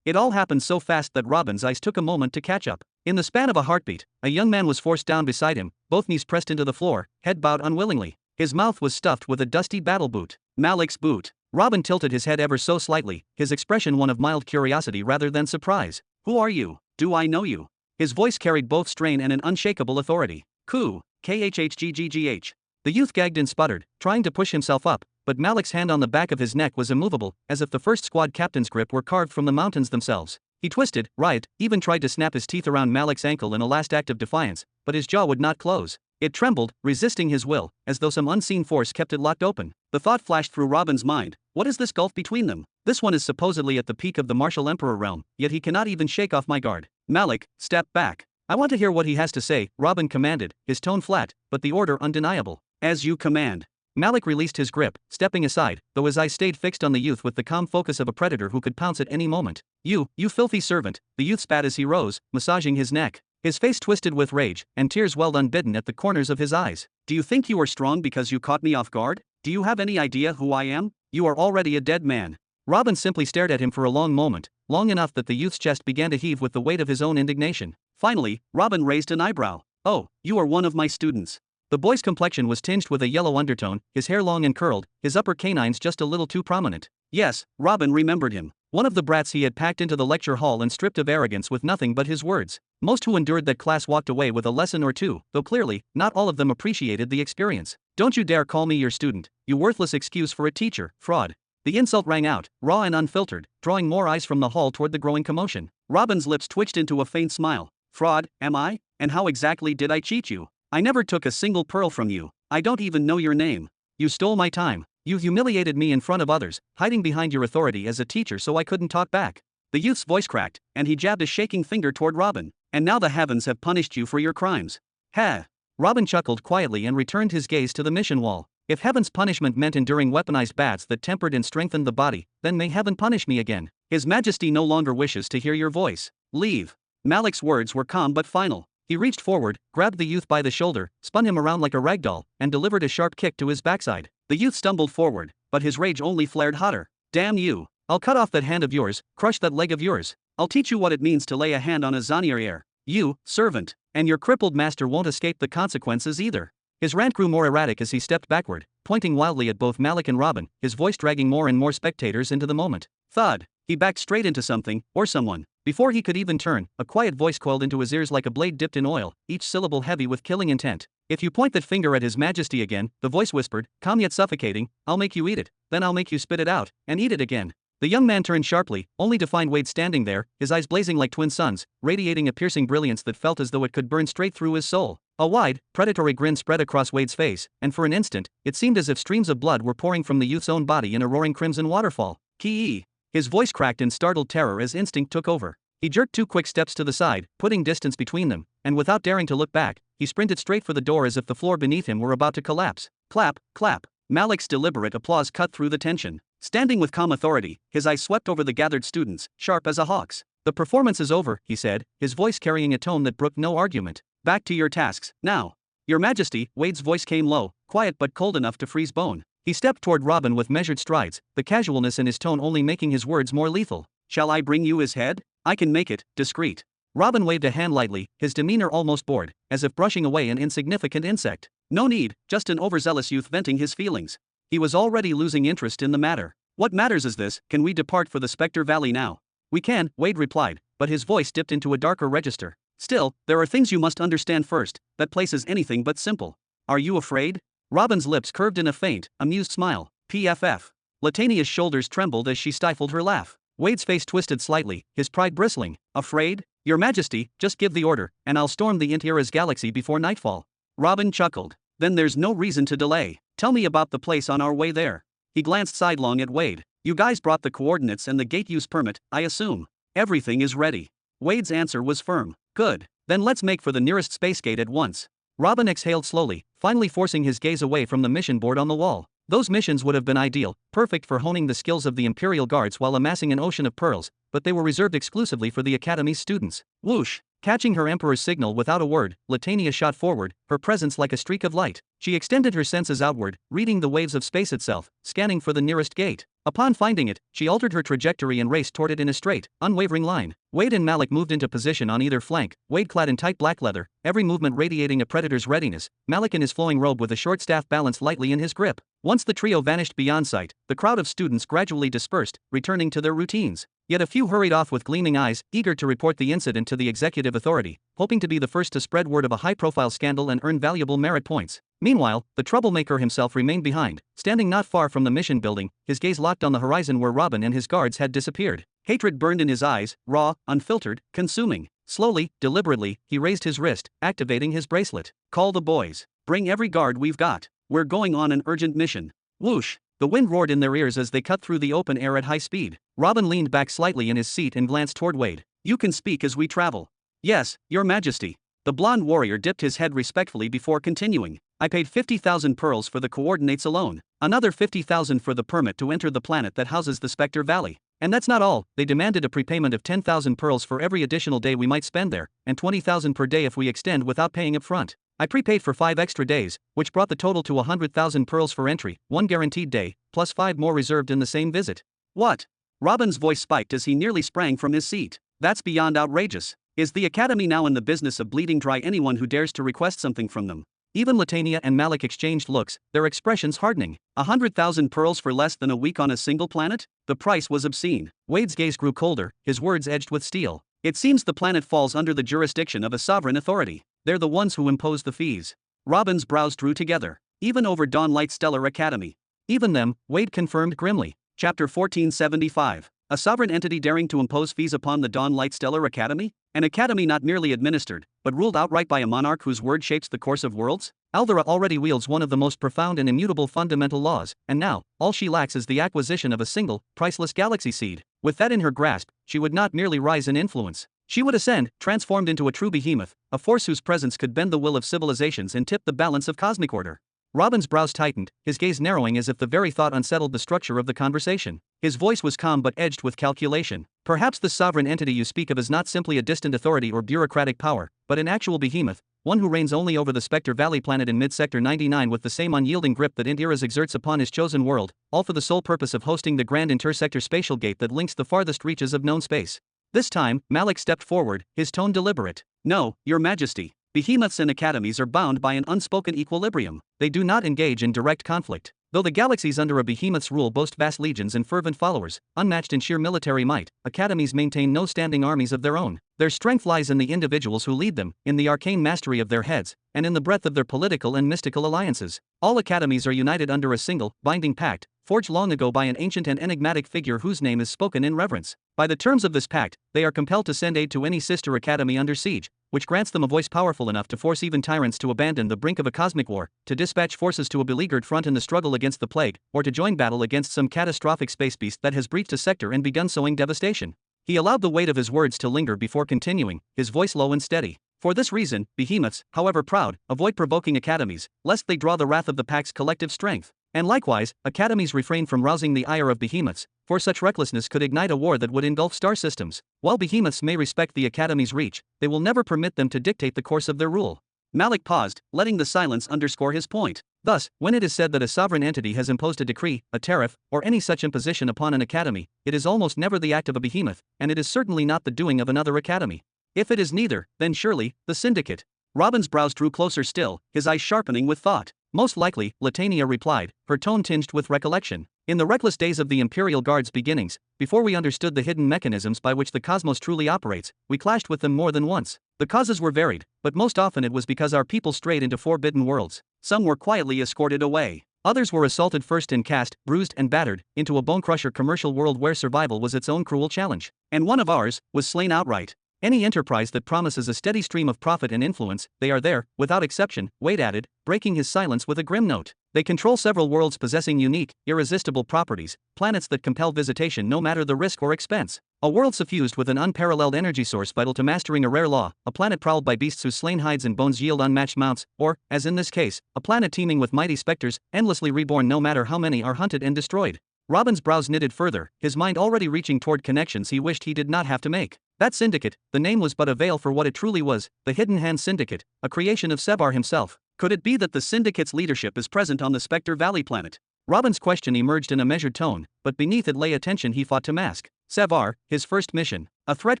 It all happened so fast that Robin's eyes took a moment to catch up. In the span of a heartbeat, a young man was forced down beside him, both knees pressed into the floor, head bowed unwillingly. His mouth was stuffed with a dusty battle boot. Malik's boot. Robin tilted his head ever so slightly, his expression one of mild curiosity rather than surprise. "Who are you? Do I know you?" His voice carried both strain and an unshakable authority. "Ku, KHHGGGH. The youth gagged and sputtered, trying to push himself up, but Malik's hand on the back of his neck was immovable, as if the first squad captain's grip were carved from the mountains themselves. He twisted, writhed, even tried to snap his teeth around Malik's ankle in a last act of defiance, but his jaw would not close. It trembled, resisting his will, as though some unseen force kept it locked open. The thought flashed through Robin's mind, what is this gulf between them? This one is supposedly at the peak of the martial emperor realm, yet he cannot even shake off my guard. Malik, step back. I want to hear what he has to say, Robin commanded, his tone flat, but the order undeniable. As you command. Malik released his grip, stepping aside, though his eyes stayed fixed on the youth with the calm focus of a predator who could pounce at any moment. You filthy servant, the youth spat as he rose, massaging his neck. His face twisted with rage, and tears welled unbidden at the corners of his eyes. Do you think you are strong because you caught me off guard? Do you have any idea who I am? You are already a dead man. Robin simply stared at him for a long moment, long enough that the youth's chest began to heave with the weight of his own indignation. Finally, Robin raised an eyebrow. Oh, you are one of my students. The boy's complexion was tinged with a yellow undertone, his hair long and curled, his upper canines just a little too prominent. Yes, Robin remembered him. One of the brats he had packed into the lecture hall and stripped of arrogance with nothing but his words. Most who endured that class walked away with a lesson or two, though clearly, not all of them appreciated the experience. Don't you dare call me your student, you worthless excuse for a teacher, fraud. The insult rang out, raw and unfiltered, drawing more eyes from the hall toward the growing commotion. Robin's lips twitched into a faint smile. Fraud, am I? And how exactly did I cheat you? I never took a single pearl from you. I don't even know your name. You stole my time. You humiliated me in front of others, hiding behind your authority as a teacher so I couldn't talk back. The youth's voice cracked, and he jabbed a shaking finger toward Robin. And now the heavens have punished you for your crimes. Ha! Robin chuckled quietly and returned his gaze to the mission wall. If heaven's punishment meant enduring weaponized bats that tempered and strengthened the body, then may heaven punish me again. His Majesty no longer wishes to hear your voice. Leave. Malik's words were calm but final. He reached forward, grabbed the youth by the shoulder, spun him around like a ragdoll, and delivered a sharp kick to his backside. The youth stumbled forward, but his rage only flared hotter. Damn you. I'll cut off that hand of yours, crush that leg of yours. I'll teach you what it means to lay a hand on a Xianxia. You, servant, and your crippled master won't escape the consequences either. His rant grew more erratic as he stepped backward, pointing wildly at both Malik and Robin, his voice dragging more and more spectators into the moment. Thud. He backed straight into something, or someone. Before he could even turn, a quiet voice coiled into his ears like a blade dipped in oil, each syllable heavy with killing intent. If you point that finger at His Majesty again, the voice whispered, calm yet suffocating, I'll make you eat it, then I'll make you spit it out, and eat it again. The young man turned sharply, only to find Wade standing there, his eyes blazing like twin suns, radiating a piercing brilliance that felt as though it could burn straight through his soul. A wide, predatory grin spread across Wade's face, and for an instant, it seemed as if streams of blood were pouring from the youth's own body in a roaring crimson waterfall. Ki. His voice cracked in startled terror as instinct took over. He jerked 2 quick steps to the side, putting distance between them, and without daring to look back, he sprinted straight for the door as if the floor beneath him were about to collapse. Clap, clap. Malik's deliberate applause cut through the tension. Standing with calm authority, his eyes swept over the gathered students, sharp as a hawk's. The performance is over, he said, his voice carrying a tone that brooked no argument. Back to your tasks, now. Your Majesty, Wade's voice came low, quiet but cold enough to freeze bone. He stepped toward Robin with measured strides, the casualness in his tone only making his words more lethal. Shall I bring you his head? I can make it discreet. Robin waved a hand lightly, his demeanor almost bored, as if brushing away an insignificant insect. No need, just an overzealous youth venting his feelings. He was already losing interest in the matter. What matters is this, can we depart for the Spectre Valley now? We can, Wade replied, but his voice dipped into a darker register. Still, there are things you must understand first, that place is anything but simple. Are you afraid? Robin's lips curved in a faint, amused smile. PFF. Latania's shoulders trembled as she stifled her laugh. Wade's face twisted slightly, his pride bristling. Afraid? Your Majesty, just give the order, and I'll storm the Intira's galaxy before nightfall. Robin chuckled. Then there's no reason to delay. Tell me about the place on our way there. He glanced sidelong at Wade. You guys brought the coordinates and the gate use permit, I assume. Everything is ready. Wade's answer was firm. Good. Then let's make for the nearest space gate at once. Robin exhaled slowly, finally forcing his gaze away from the mission board on the wall. Those missions would have been ideal, perfect for honing the skills of the Imperial Guards while amassing an ocean of pearls, but they were reserved exclusively for the Academy's students. Whoosh! Catching her Emperor's signal without a word, Latania shot forward, her presence like a streak of light. She extended her senses outward, reading the waves of space itself, scanning for the nearest gate. Upon finding it, she altered her trajectory and raced toward it in a straight, unwavering line. Wade and Malik moved into position on either flank, Wade clad in tight black leather, every movement radiating a predator's readiness, Malik in his flowing robe with a short staff balanced lightly in his grip. Once the trio vanished beyond sight, the crowd of students gradually dispersed, returning to their routines. Yet a few hurried off with gleaming eyes, eager to report the incident to the executive authority, hoping to be the first to spread word of a high-profile scandal and earn valuable merit points. Meanwhile, the troublemaker himself remained behind, standing not far from the mission building, his gaze locked on the horizon where Robin and his guards had disappeared. Hatred burned in his eyes, raw, unfiltered, consuming. Slowly, deliberately, he raised his wrist, activating his bracelet. Call the boys. Bring every guard we've got. We're going on an urgent mission. Whoosh! The wind roared in their ears as they cut through the open air at high speed. Robin leaned back slightly in his seat and glanced toward Wade. You can speak as we travel. Yes, Your Majesty. The blonde warrior dipped his head respectfully before continuing. I paid 50,000 pearls for the coordinates alone. Another 50,000 for the permit to enter the planet that houses the Spectre Valley. And that's not all, they demanded a prepayment of 10,000 pearls for every additional day we might spend there, and 20,000 per day if we extend without paying up front. I prepaid for 5 extra days, which brought the total to 100,000 pearls for entry, 1 guaranteed day, plus 5 more reserved in the same visit. What? Robin's voice spiked as he nearly sprang from his seat. That's beyond outrageous. Is the Academy now in the business of bleeding dry anyone who dares to request something from them? Even Latania and Malik exchanged looks, their expressions hardening. 100,000 pearls for less than a week on a single planet? The price was obscene. Wade's gaze grew colder, his words edged with steel. It seems the planet falls under the jurisdiction of a sovereign authority. They're the ones who impose the fees. Robin's brows drew together. Even over Dawnlight Stellar Academy. Even them, Wade confirmed grimly. Chapter 1475. A sovereign entity daring to impose fees upon the Dawn Light Stellar Academy? An academy not merely administered, but ruled outright by a monarch whose word shapes the course of worlds? Alvera already wields one of the most profound and immutable fundamental laws, and now, all she lacks is the acquisition of a single, priceless galaxy seed. With that in her grasp, she would not merely rise in influence. She would ascend, transformed into a true behemoth, a force whose presence could bend the will of civilizations and tip the balance of cosmic order. Robin's brows tightened, his gaze narrowing as if the very thought unsettled the structure of the conversation. His voice was calm but edged with calculation. Perhaps the sovereign entity you speak of is not simply a distant authority or bureaucratic power, but an actual behemoth, one who reigns only over the Spectre Valley planet in mid-sector 99 with the same unyielding grip that Indiras exerts upon his chosen world, all for the sole purpose of hosting the grand intersector spatial gate that links the farthest reaches of known space. This time, Malik stepped forward, his tone deliberate. "No, Your Majesty. Behemoths and academies are bound by an unspoken equilibrium. They do not engage in direct conflict. Though the galaxies under a behemoth's rule boast vast legions and fervent followers, unmatched in sheer military might, academies maintain no standing armies of their own. Their strength lies in the individuals who lead them, in the arcane mastery of their heads, and in the breadth of their political and mystical alliances. All academies are united under a single, binding pact, forged long ago by an ancient and enigmatic figure whose name is spoken in reverence. By the terms of this pact, they are compelled to send aid to any sister academy under siege, which grants them a voice powerful enough to force even tyrants to abandon the brink of a cosmic war, to dispatch forces to a beleaguered front in the struggle against the plague, or to join battle against some catastrophic space beast that has breached a sector and begun sowing devastation. He allowed the weight of his words to linger before continuing, his voice low and steady. For this reason, behemoths, however proud, avoid provoking academies, lest they draw the wrath of the pact's collective strength. And likewise, academies refrain from rousing the ire of behemoths, for such recklessness could ignite a war that would engulf star systems. While behemoths may respect the academy's reach, they will never permit them to dictate the course of their rule. Malik paused, letting the silence underscore his point. Thus, when it is said that a sovereign entity has imposed a decree, a tariff, or any such imposition upon an academy, it is almost never the act of a behemoth, and it is certainly not the doing of another academy. If it is neither, then surely, the syndicate. Robin's brows drew closer still, his eyes sharpening with thought. Most likely, Latania replied, her tone tinged with recollection. In the reckless days of the Imperial Guard's beginnings, before we understood the hidden mechanisms by which the cosmos truly operates, we clashed with them more than once. The causes were varied, but most often it was because our people strayed into forbidden worlds. Some were quietly escorted away. Others were assaulted first and cast, bruised and battered, into a bone-crusher commercial world where survival was its own cruel challenge. And one of ours was slain outright. Any enterprise that promises a steady stream of profit and influence, they are there, without exception, Wade added, breaking his silence with a grim note. They control several worlds possessing unique, irresistible properties, planets that compel visitation no matter the risk or expense. A world suffused with an unparalleled energy source vital to mastering a rare law, a planet prowled by beasts whose slain hides and bones yield unmatched mounts, or, as in this case, a planet teeming with mighty specters, endlessly reborn no matter how many are hunted and destroyed. Robin's brows knitted further, his mind already reaching toward connections he wished he did not have to make. That syndicate, the name was but a veil for what it truly was, the Hidden Hand Syndicate, a creation of Sevar himself. Could it be that the syndicate's leadership is present on the Spectre Valley planet? Robin's question emerged in a measured tone, but beneath it lay a tension he fought to mask. Sevar, his first mission, a threat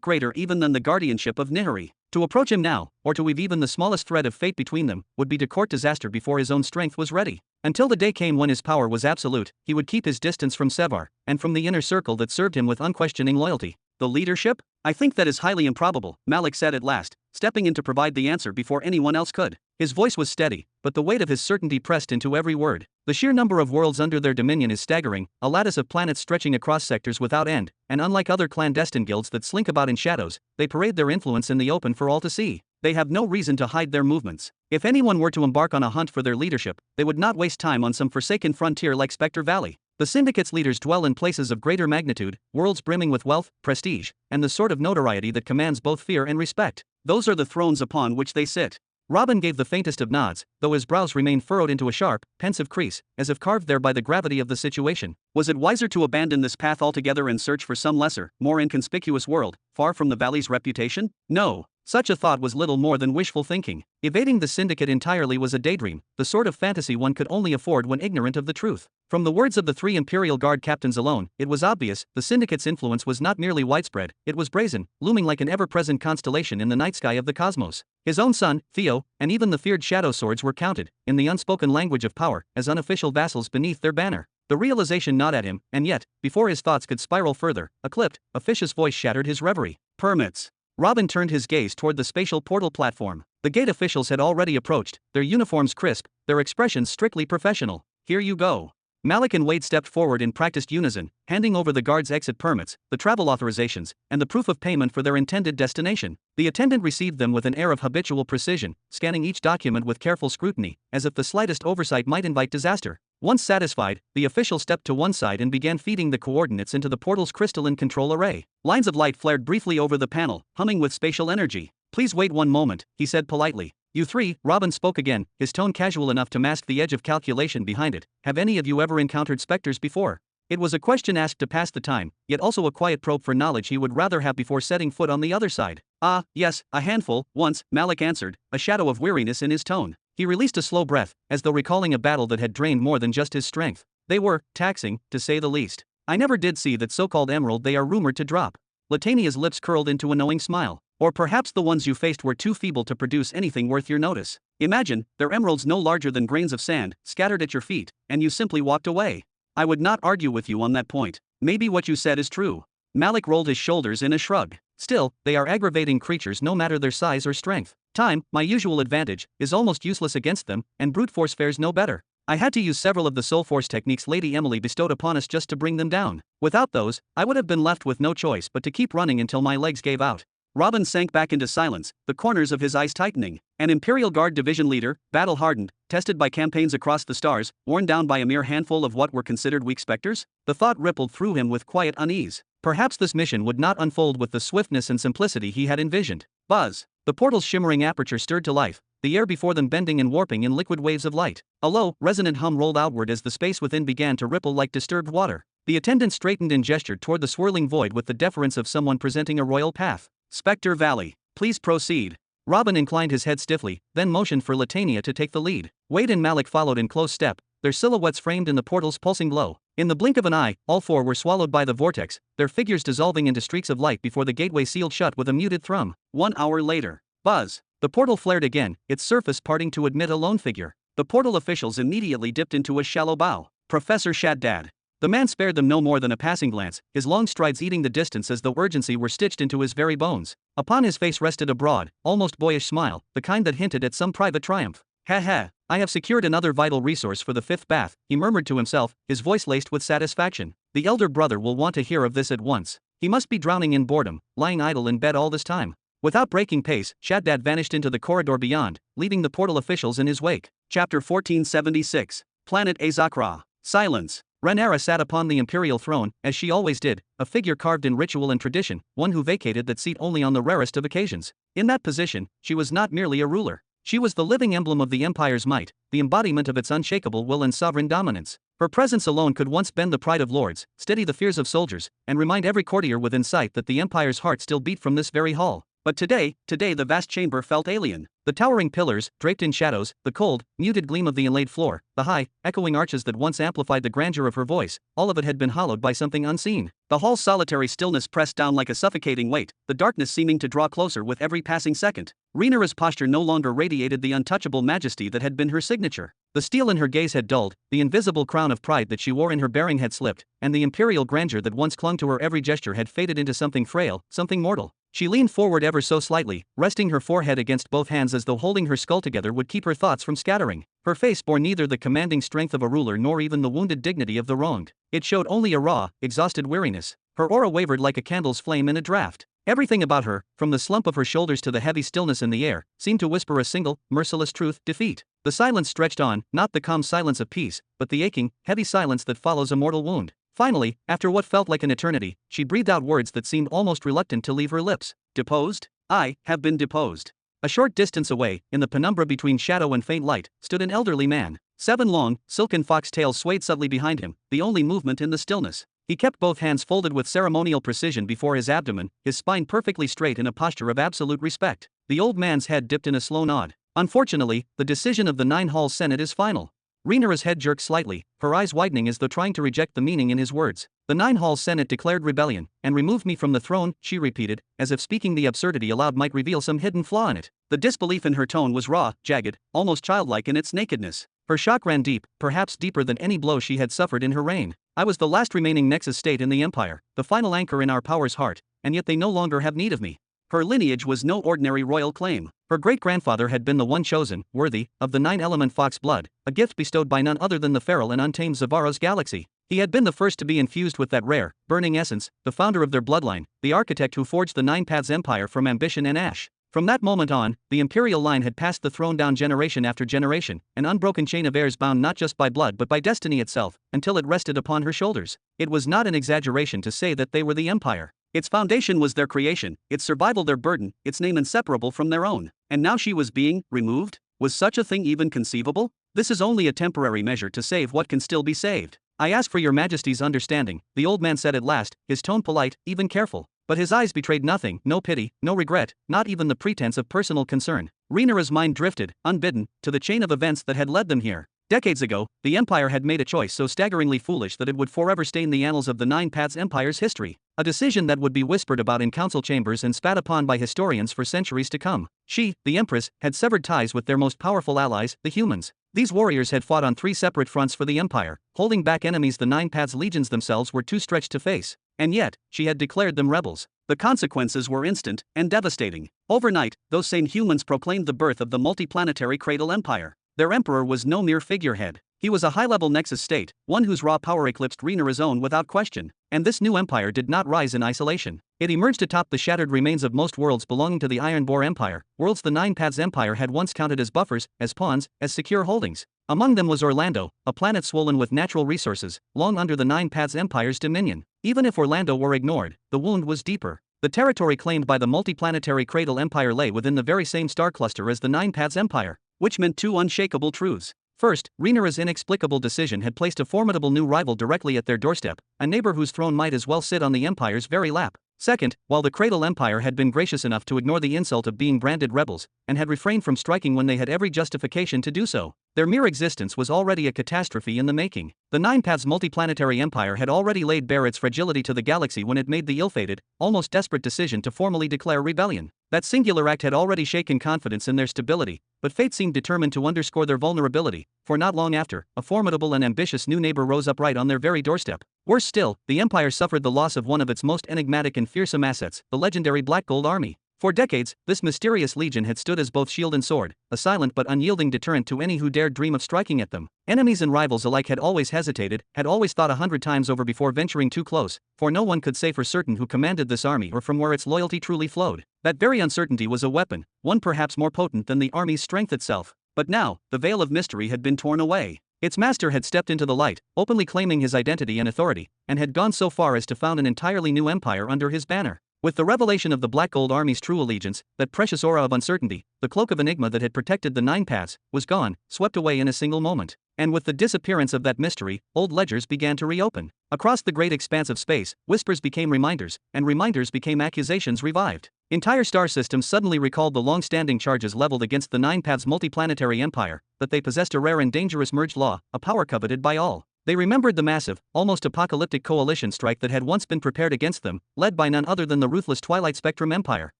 greater even than the guardianship of Nihari. To approach him now, or to weave even the smallest thread of fate between them, would be to court disaster before his own strength was ready. Until the day came when his power was absolute, he would keep his distance from Sevar, and from the inner circle that served him with unquestioning loyalty. The leadership? I think that is highly improbable, Malik said at last, stepping in to provide the answer before anyone else could. His voice was steady, but the weight of his certainty pressed into every word. The sheer number of worlds under their dominion is staggering, a lattice of planets stretching across sectors without end, and unlike other clandestine guilds that slink about in shadows, they parade their influence in the open for all to see. They have no reason to hide their movements. If anyone were to embark on a hunt for their leadership, they would not waste time on some forsaken frontier like Spectre Valley. The syndicate's leaders dwell in places of greater magnitude, worlds brimming with wealth, prestige, and the sort of notoriety that commands both fear and respect. Those are the thrones upon which they sit. Robin gave the faintest of nods, though his brows remained furrowed into a sharp, pensive crease, as if carved there by the gravity of the situation. Was it wiser to abandon this path altogether and search for some lesser, more inconspicuous world, far from the valley's reputation? No. Such a thought was little more than wishful thinking. Evading the syndicate entirely was a daydream, the sort of fantasy one could only afford when ignorant of the truth. From the words of the 3 Imperial Guard captains alone, it was obvious, the syndicate's influence was not merely widespread, it was brazen, looming like an ever-present constellation in the night sky of the cosmos. His own son, Theo, and even the feared Shadow Swords were counted, in the unspoken language of power, as unofficial vassals beneath their banner. The realization gnawed at him, and yet, before his thoughts could spiral further, a clipped, officious voice shattered his reverie. Permits. Robin turned his gaze toward the spatial portal platform. The gate officials had already approached, their uniforms crisp, their expressions strictly professional. Here you go. Malik and Wade stepped forward in practiced unison, handing over the guards' exit permits, the travel authorizations, and the proof of payment for their intended destination. The attendant received them with an air of habitual precision, scanning each document with careful scrutiny, as if the slightest oversight might invite disaster. Once satisfied, the official stepped to one side and began feeding the coordinates into the portal's crystalline control array. Lines of light flared briefly over the panel, humming with spatial energy. "Please wait one moment," he said politely. "You three," Robin spoke again, his tone casual enough to mask the edge of calculation behind it. "Have any of you ever encountered specters before?" It was a question asked to pass the time, yet also a quiet probe for knowledge he would rather have before setting foot on the other side. "Ah, yes, a handful, once," Malik answered, a shadow of weariness in his tone. He released a slow breath, as though recalling a battle that had drained more than just his strength. "They were taxing, to say the least. I never did see that so-called emerald they are rumored to drop." Latania's lips curled into a knowing smile. "Or perhaps the ones you faced were too feeble to produce anything worth your notice. Imagine, they're emeralds no larger than grains of sand, scattered at your feet, and you simply walked away. I would not argue with you on that point. Maybe what you said is true." Malik rolled his shoulders in a shrug. "Still, they are aggravating creatures no matter their size or strength. Time, my usual advantage, is almost useless against them, and brute force fares no better. I had to use several of the soul force techniques Lady Emily bestowed upon us just to bring them down. Without those, I would have been left with no choice but to keep running until my legs gave out." Robin sank back into silence, the corners of his eyes tightening. An Imperial Guard division leader, battle-hardened, tested by campaigns across the stars, worn down by a mere handful of what were considered weak specters? The thought rippled through him with quiet unease. Perhaps this mission would not unfold with the swiftness and simplicity he had envisioned. Buzz! The portal's shimmering aperture stirred to life, the air before them bending and warping in liquid waves of light. A low, resonant hum rolled outward as the space within began to ripple like disturbed water. The attendant straightened and gestured toward the swirling void with the deference of someone presenting a royal path. "Spectre Valley, please proceed." Robin inclined his head stiffly, then motioned for Latania to take the lead. Wade and Malik followed in close step, their silhouettes framed in the portal's pulsing glow. In the blink of an eye, all four were swallowed by the vortex, their figures dissolving into streaks of light before the gateway sealed shut with a muted thrum. 1 hour later. Buzz! The portal flared again, its surface parting to admit a lone figure. The portal officials immediately dipped into a shallow bow. "Professor Shaddad." The man spared them no more than a passing glance, his long strides eating the distance as though urgency were stitched into his very bones. Upon his face rested a broad, almost boyish smile, the kind that hinted at some private triumph. "Ha ha, I have secured another vital resource for the fifth bath," he murmured to himself, his voice laced with satisfaction. "The elder brother will want to hear of this at once. He must be drowning in boredom, lying idle in bed all this time." Without breaking pace, Shaddad vanished into the corridor beyond, leaving the portal officials in his wake. Chapter 1476. Planet Azakra. Silence. Rhaenyra sat upon the imperial throne, as she always did, a figure carved in ritual and tradition, one who vacated that seat only on the rarest of occasions. In that position, she was not merely a ruler. She was the living emblem of the empire's might, the embodiment of its unshakable will and sovereign dominance. Her presence alone could once bend the pride of lords, steady the fears of soldiers, and remind every courtier within sight that the empire's heart still beat from this very hall. But today the vast chamber felt alien. The towering pillars, draped in shadows, the cold, muted gleam of the inlaid floor, the high, echoing arches that once amplified the grandeur of her voice, all of it had been hollowed by something unseen. The hall's solitary stillness pressed down like a suffocating weight, the darkness seeming to draw closer with every passing second. Rhaenyra's posture no longer radiated the untouchable majesty that had been her signature. The steel in her gaze had dulled, the invisible crown of pride that she wore in her bearing had slipped, and the imperial grandeur that once clung to her every gesture had faded into something frail, something mortal. She leaned forward ever so slightly, resting her forehead against both hands as though holding her skull together would keep her thoughts from scattering. Her face bore neither the commanding strength of a ruler nor even the wounded dignity of the wronged. It showed only a raw, exhausted weariness. Her aura wavered like a candle's flame in a draught. Everything about her, from the slump of her shoulders to the heavy stillness in the air, seemed to whisper a single, merciless truth: defeat. The silence stretched on, not the calm silence of peace, but the aching, heavy silence that follows a mortal wound. Finally, after what felt like an eternity, she breathed out words that seemed almost reluctant to leave her lips. "Deposed? I have been deposed." A short distance away, in the penumbra between shadow and faint light, stood an elderly man. 7 long, silken fox-tails swayed subtly behind him, the only movement in the stillness. He kept both hands folded with ceremonial precision before his abdomen, his spine perfectly straight in a posture of absolute respect. The old man's head dipped in a slow nod. "Unfortunately, the decision of the 9-Hall Senate is final." Rhaenyra's head jerked slightly, her eyes widening as though trying to reject the meaning in his words. "The 9-Hall Senate declared rebellion, and removed me from the throne," she repeated, as if speaking the absurdity aloud might reveal some hidden flaw in it. The disbelief in her tone was raw, jagged, almost childlike in its nakedness. Her shock ran deep, perhaps deeper than any blow she had suffered in her reign. "I was the last remaining nexus state in the empire, the final anchor in our power's heart, and yet they no longer have need of me." Her lineage was no ordinary royal claim. Her great-grandfather had been the one chosen, worthy, of the nine-element fox blood, a gift bestowed by none other than the feral and untamed Zavaros galaxy. He had been the first to be infused with that rare, burning essence, the founder of their bloodline, the architect who forged the Nine Paths Empire from ambition and ash. From that moment on, the imperial line had passed the throne down generation after generation, an unbroken chain of heirs bound not just by blood but by destiny itself, until it rested upon her shoulders. It was not an exaggeration to say that they were the empire. Its foundation was their creation, its survival their burden, its name inseparable from their own. And now she was being removed? Was such a thing even conceivable? This is only a temporary measure to save what can still be saved. I ask for your majesty's understanding, the old man said at last, his tone polite, even careful. But his eyes betrayed nothing, no pity, no regret, not even the pretense of personal concern. Rhaenyra's mind drifted, unbidden, to the chain of events that had led them here. Decades ago, the Empire had made a choice so staggeringly foolish that it would forever stain the annals of the Nine Paths Empire's history. A decision that would be whispered about in council chambers and spat upon by historians for centuries to come. She, the Empress, had severed ties with their most powerful allies, the humans. These warriors had fought on 3 separate fronts for the Empire, holding back enemies the Nine Paths legions themselves were too stretched to face. And yet, she had declared them rebels. The consequences were instant and devastating. Overnight, those same humans proclaimed the birth of the multiplanetary Cradle Empire. Their emperor was no mere figurehead. He was a high-level nexus state, one whose raw power eclipsed Rhaenyra's own without question. And this new empire did not rise in isolation. It emerged atop the shattered remains of most worlds belonging to the Ironbore Empire, worlds the Nine Paths Empire had once counted as buffers, as pawns, as secure holdings. Among them was Orlando, a planet swollen with natural resources, long under the Nine Paths Empire's dominion. Even if Orlando were ignored, the wound was deeper. The territory claimed by the multiplanetary Cradle Empire lay within the very same star cluster as the Nine Paths Empire, which meant 2 unshakable truths. First, Rhaenyra's inexplicable decision had placed a formidable new rival directly at their doorstep, a neighbor whose throne might as well sit on the Empire's very lap. Second, while the Cradle Empire had been gracious enough to ignore the insult of being branded rebels, and had refrained from striking when they had every justification to do so, their mere existence was already a catastrophe in the making. The Nine Paths multiplanetary empire had already laid bare its fragility to the galaxy when it made the ill-fated, almost desperate decision to formally declare rebellion. That singular act had already shaken confidence in their stability, but fate seemed determined to underscore their vulnerability, for not long after, a formidable and ambitious new neighbor rose up right on their very doorstep. Worse still, the Empire suffered the loss of one of its most enigmatic and fearsome assets, the legendary Black Gold Army. For decades, this mysterious legion had stood as both shield and sword, a silent but unyielding deterrent to any who dared dream of striking at them. Enemies and rivals alike had always hesitated, had always thought 100 times over before venturing too close, for no one could say for certain who commanded this army or from where its loyalty truly flowed. That very uncertainty was a weapon, one perhaps more potent than the army's strength itself. But now, the veil of mystery had been torn away. Its master had stepped into the light, openly claiming his identity and authority, and had gone so far as to found an entirely new empire under his banner. With the revelation of the Black Gold Army's true allegiance, that precious aura of uncertainty, the cloak of enigma that had protected the Nine Paths, was gone, swept away in a single moment. And with the disappearance of that mystery, old ledgers began to reopen. Across the great expanse of space, whispers became reminders, and reminders became accusations revived. Entire star systems suddenly recalled the long-standing charges leveled against the Nine Paths multiplanetary empire, that they possessed a rare and dangerous merged law, a power coveted by all. They remembered the massive, almost apocalyptic coalition strike that had once been prepared against them, led by none other than the ruthless Twilight Spectrum Empire.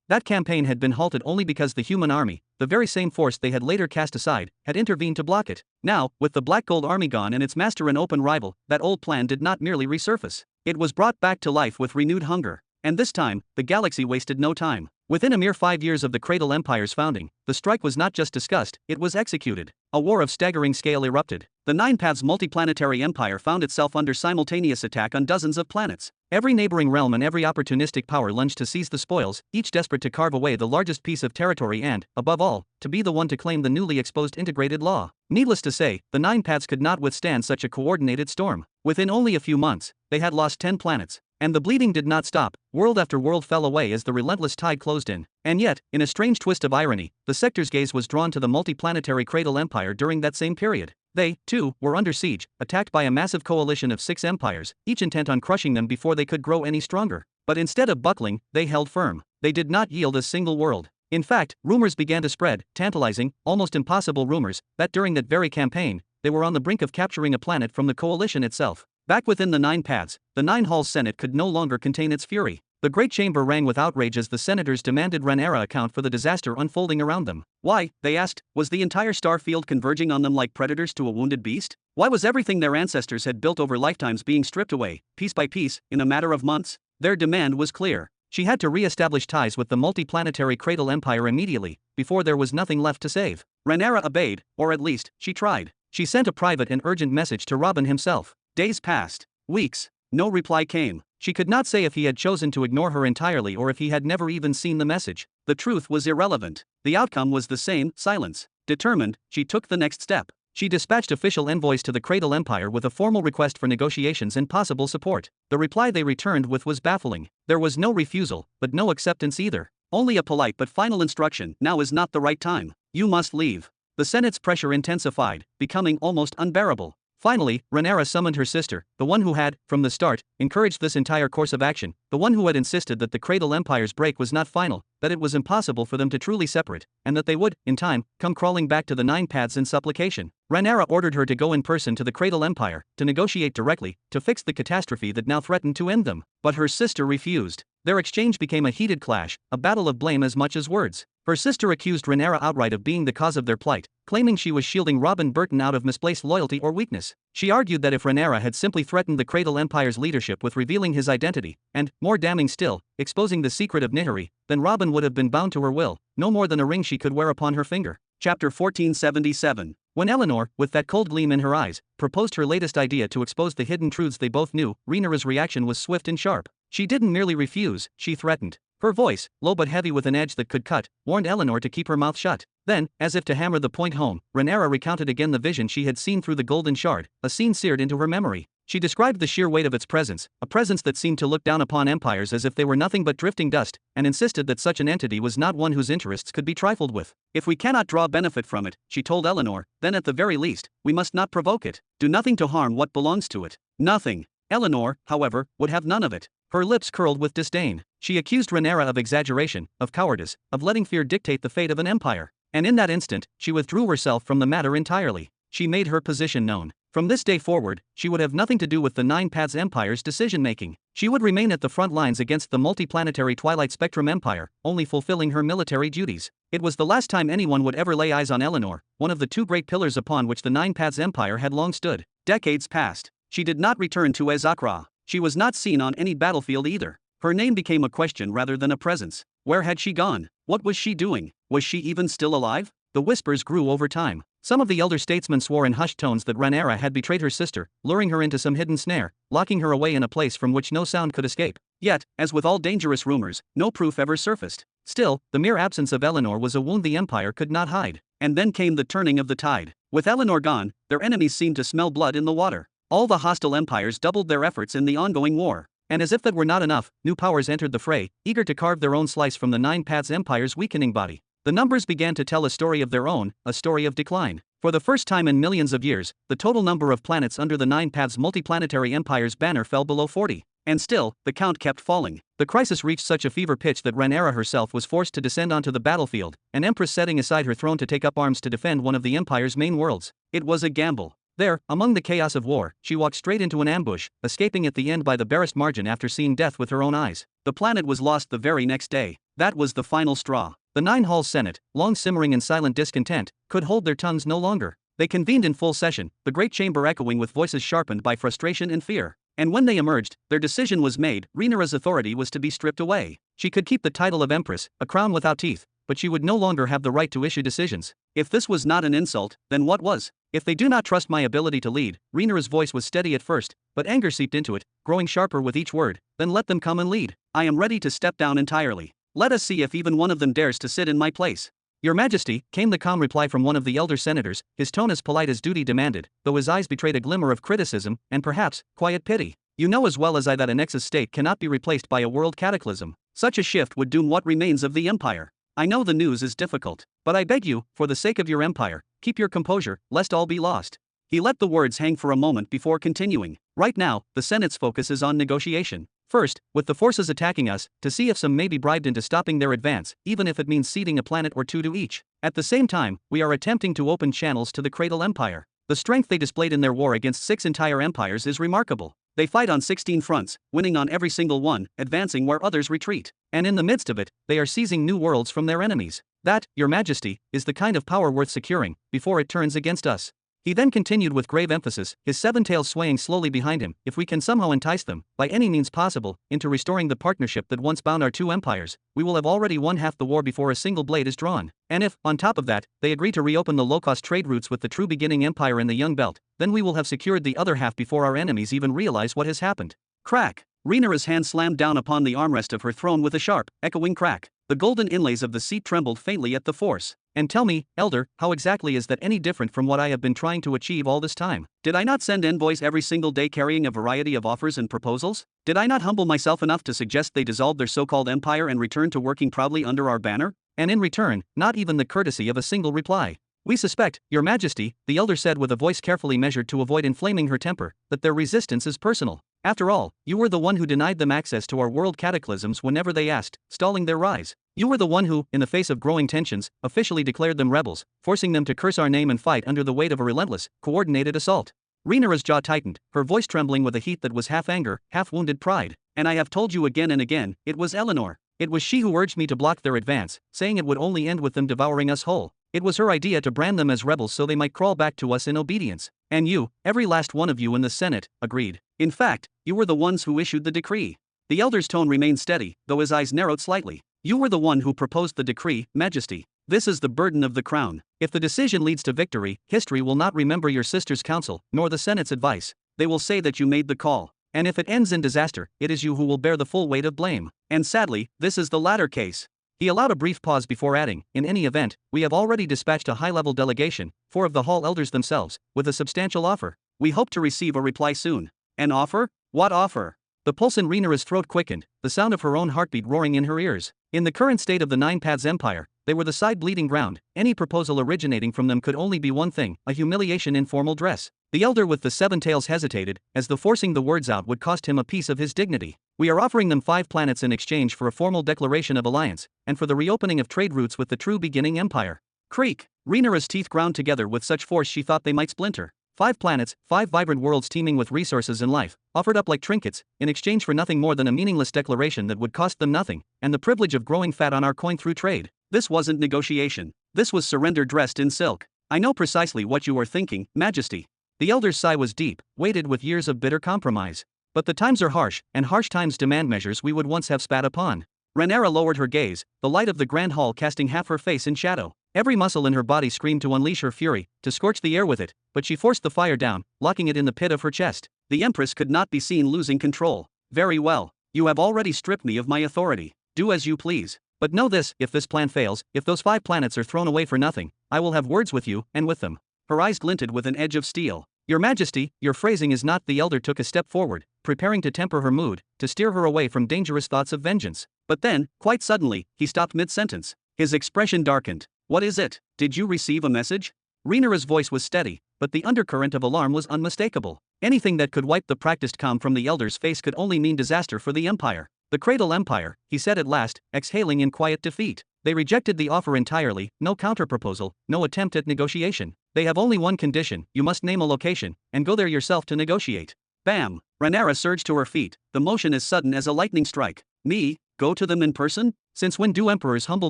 That campaign had been halted only because the human army, the very same force they had later cast aside, had intervened to block it. Now, with the Black Gold Army gone and its master an open rival, that old plan did not merely resurface. It was brought back to life with renewed hunger. And this time, the galaxy wasted no time. Within a mere 5 years of the Cradle Empire's founding, the strike was not just discussed, it was executed. A war of staggering scale erupted. The Nine Paths multiplanetary empire found itself under simultaneous attack on dozens of planets. Every neighboring realm and every opportunistic power lunged to seize the spoils, each desperate to carve away the largest piece of territory and, above all, to be the one to claim the newly exposed integrated law. Needless to say, the Nine Paths could not withstand such a coordinated storm. Within only a few months, they had lost 10 planets. And the bleeding did not stop. World after world fell away as the relentless tide closed in. And yet, in a strange twist of irony, the sector's gaze was drawn to the multiplanetary Cradle Empire during that same period. They, too, were under siege, attacked by a massive coalition of 6 empires, each intent on crushing them before they could grow any stronger. But instead of buckling, they held firm. They did not yield a single world. In fact, rumors began to spread, tantalizing, almost impossible rumors, that during that very campaign, they were on the brink of capturing a planet from the coalition itself. Back within the Nine Paths, the Nine Halls Senate could no longer contain its fury. The great chamber rang with outrage as the senators demanded Rhaenyra account for the disaster unfolding around them. Why, they asked, was the entire star field converging on them like predators to a wounded beast? Why was everything their ancestors had built over lifetimes being stripped away, piece by piece, in a matter of months? Their demand was clear. She had to re-establish ties with the multi-planetary Cradle Empire immediately, before there was nothing left to save. Rhaenyra obeyed, or at least, she tried. She sent a private and urgent message to Robin himself. Days passed. Weeks. No reply came. She could not say if he had chosen to ignore her entirely or if he had never even seen the message. The truth was irrelevant. The outcome was the same, silence. Determined, she took the next step. She dispatched official envoys to the Cradle Empire with a formal request for negotiations and possible support. The reply they returned with was baffling. There was no refusal, but no acceptance either. Only a polite but final instruction: now is not the right time. You must leave. The Senate's pressure intensified, becoming almost unbearable. Finally, Rhaenyra summoned her sister, the one who had, from the start, encouraged this entire course of action, the one who had insisted that the Cradle Empire's break was not final, that it was impossible for them to truly separate, and that they would, in time, come crawling back to the Nine Paths in supplication. Rhaenyra ordered her to go in person to the Cradle Empire, to negotiate directly, to fix the catastrophe that now threatened to end them. But her sister refused. Their exchange became a heated clash, a battle of blame as much as words. Her sister accused Rhaenyra outright of being the cause of their plight, claiming she was shielding Robin Burton out of misplaced loyalty or weakness. She argued that if Rhaenyra had simply threatened the Cradle Empire's leadership with revealing his identity, and, more damning still, exposing the secret of Nihiri, then Robin would have been bound to her will, no more than a ring she could wear upon her finger. Chapter 1477. When Eleanor, with that cold gleam in her eyes, proposed her latest idea to expose the hidden truths they both knew, Rhaenyra's reaction was swift and sharp. She didn't merely refuse, she threatened. Her voice, low but heavy with an edge that could cut, warned Eleanor to keep her mouth shut. Then, as if to hammer the point home, Rhaenyra recounted again the vision she had seen through the golden shard, a scene seared into her memory. She described the sheer weight of its presence, a presence that seemed to look down upon empires as if they were nothing but drifting dust, and insisted that such an entity was not one whose interests could be trifled with. If we cannot draw benefit from it, she told Eleanor, then at the very least, we must not provoke it. Do nothing to harm what belongs to it. Nothing. Eleanor, however, would have none of it. Her lips curled with disdain. She accused Rhaenyra of exaggeration, of cowardice, of letting fear dictate the fate of an empire. And in that instant, she withdrew herself from the matter entirely. She made her position known. From this day forward, she would have nothing to do with the Nine Paths Empire's decision-making. She would remain at the front lines against the multiplanetary Twilight Spectrum Empire, only fulfilling her military duties. It was the last time anyone would ever lay eyes on Eleanor, one of the two great pillars upon which the Nine Paths Empire had long stood. Decades passed. She did not return to Ezakra. She was not seen on any battlefield either. Her name became a question rather than a presence. Where had she gone? What was she doing? Was she even still alive? The whispers grew over time. Some of the elder statesmen swore in hushed tones that Rhaenyra had betrayed her sister, luring her into some hidden snare, locking her away in a place from which no sound could escape. Yet, as with all dangerous rumors, no proof ever surfaced. Still, the mere absence of Eleanor was a wound the Empire could not hide. And then came the turning of the tide. With Eleanor gone, their enemies seemed to smell blood in the water. All the hostile empires doubled their efforts in the ongoing war. And as if that were not enough, new powers entered the fray, eager to carve their own slice from the Nine Paths Empire's weakening body. The numbers began to tell a story of their own, a story of decline. For the first time in millions of years, the total number of planets under the Nine Paths Multiplanetary Empire's banner fell below 40. And still, the count kept falling. The crisis reached such a fever pitch that Rhaenyra herself was forced to descend onto the battlefield, an empress setting aside her throne to take up arms to defend one of the Empire's main worlds. It was a gamble. There, among the chaos of war, she walked straight into an ambush, escaping at the end by the barest margin after seeing death with her own eyes. The planet was lost the very next day. That was the final straw. The Nine-Hall Senate, long simmering in silent discontent, could hold their tongues no longer. They convened in full session, the great chamber echoing with voices sharpened by frustration and fear. And when they emerged, their decision was made. Rhaenyra's authority was to be stripped away. She could keep the title of Empress, a crown without teeth, but she would no longer have the right to issue decisions. If this was not an insult, then what was? If they do not trust my ability to lead, Rhaenyra's voice was steady at first, but anger seeped into it, growing sharper with each word, then let them come and lead. I am ready to step down entirely. Let us see if even one of them dares to sit in my place. Your Majesty, came the calm reply from one of the elder senators, his tone as polite as duty demanded, though his eyes betrayed a glimmer of criticism, and perhaps, quiet pity. You know as well as I that a Nexus state cannot be replaced by a world cataclysm. Such a shift would doom what remains of the Empire. I know the news is difficult, but I beg you, for the sake of your empire, keep your composure, lest all be lost. He let the words hang for a moment before continuing. Right now, the Senate's focus is on negotiation. First, with the forces attacking us, to see if some may be bribed into stopping their advance, even if it means ceding a planet or two to each. At the same time, we are attempting to open channels to the Cradle Empire. The strength they displayed in their war against 6 entire empires is remarkable. They fight on 16 fronts, winning on every single one, advancing where others retreat. And in the midst of it, they are seizing new worlds from their enemies. That, Your Majesty, is the kind of power worth securing, before it turns against us. He then continued with grave emphasis, his seven tails swaying slowly behind him. If we can somehow entice them, by any means possible, into restoring the partnership that once bound our two empires, we will have already won half the war before a single blade is drawn. And if, on top of that, they agree to reopen the low-cost trade routes with the true beginning empire in the Young Belt, then we will have secured the other half before our enemies even realize what has happened. Crack! Rhaenyra's hand slammed down upon the armrest of her throne with a sharp, echoing crack. The golden inlays of the seat trembled faintly at the force. And tell me, Elder, how exactly is that any different from what I have been trying to achieve all this time? Did I not send envoys every single day carrying a variety of offers and proposals? Did I not humble myself enough to suggest they dissolve their so-called empire and return to working proudly under our banner? And in return, not even the courtesy of a single reply. We suspect, Your Majesty, the elder said with a voice carefully measured to avoid inflaming her temper, that their resistance is personal. After all, you were the one who denied them access to our world cataclysms whenever they asked, stalling their rise. You were the one who, in the face of growing tensions, officially declared them rebels, forcing them to curse our name and fight under the weight of a relentless, coordinated assault. Rhaenyra's jaw tightened, her voice trembling with a heat that was half anger, half wounded pride. And I have told you again and again, it was Eleanor. It was she who urged me to block their advance, saying it would only end with them devouring us whole. It was her idea to brand them as rebels so they might crawl back to us in obedience. And you, every last one of you in the Senate, agreed. In fact, you were the ones who issued the decree. The elder's tone remained steady, though his eyes narrowed slightly. You were the one who proposed the decree, Majesty. This is the burden of the crown. If the decision leads to victory, history will not remember your sister's counsel, nor the Senate's advice. They will say that you made the call. And if it ends in disaster, it is you who will bear the full weight of blame. And sadly, this is the latter case. He allowed a brief pause before adding, in any event, we have already dispatched a high-level delegation, 4 of the hall elders themselves, with a substantial offer. We hope to receive a reply soon. An offer? What offer? The pulse in Rhaenyra's throat quickened, the sound of her own heartbeat roaring in her ears. In the current state of the Nine Paths Empire, they were the side-bleeding ground. Any proposal originating from them could only be one thing, a humiliation in formal dress. The elder with the 7 tails hesitated, as though forcing the words out would cost him a piece of his dignity. We are offering them 5 planets in exchange for a formal declaration of alliance, and for the reopening of trade routes with the true beginning empire. Creak! Rhaenyra's teeth ground together with such force she thought they might splinter. 5 planets, 5 vibrant worlds teeming with resources and life, offered up like trinkets, in exchange for nothing more than a meaningless declaration that would cost them nothing, and the privilege of growing fat on our coin through trade. This wasn't negotiation. This was surrender dressed in silk. I know precisely what you are thinking, Majesty. The elder's sigh was deep, weighted with years of bitter compromise. But the times are harsh, and harsh times demand measures we would once have spat upon. Rhaenyra lowered her gaze, the light of the grand hall casting half her face in shadow. Every muscle in her body screamed to unleash her fury, to scorch the air with it, but she forced the fire down, locking it in the pit of her chest. The Empress could not be seen losing control. Very well. You have already stripped me of my authority. Do as you please. But know this, if this plan fails, if those 5 planets are thrown away for nothing, I will have words with you, and with them. Her eyes glinted with an edge of steel. Your Majesty, your phrasing is not. The elder took a step forward, preparing to temper her mood, to steer her away from dangerous thoughts of vengeance. But then, quite suddenly, he stopped mid-sentence. His expression darkened. What is it? Did you receive a message? Rhaenyra's voice was steady, but the undercurrent of alarm was unmistakable. Anything that could wipe the practiced calm from the elder's face could only mean disaster for the Empire. The Cradle Empire, he said at last, exhaling in quiet defeat. They rejected the offer entirely, no counterproposal, no attempt at negotiation. They have only one condition, you must name a location, and go there yourself to negotiate. Bam! Rhaenyra surged to her feet, the motion as sudden as a lightning strike. Me? Go to them in person? Since when do emperors humble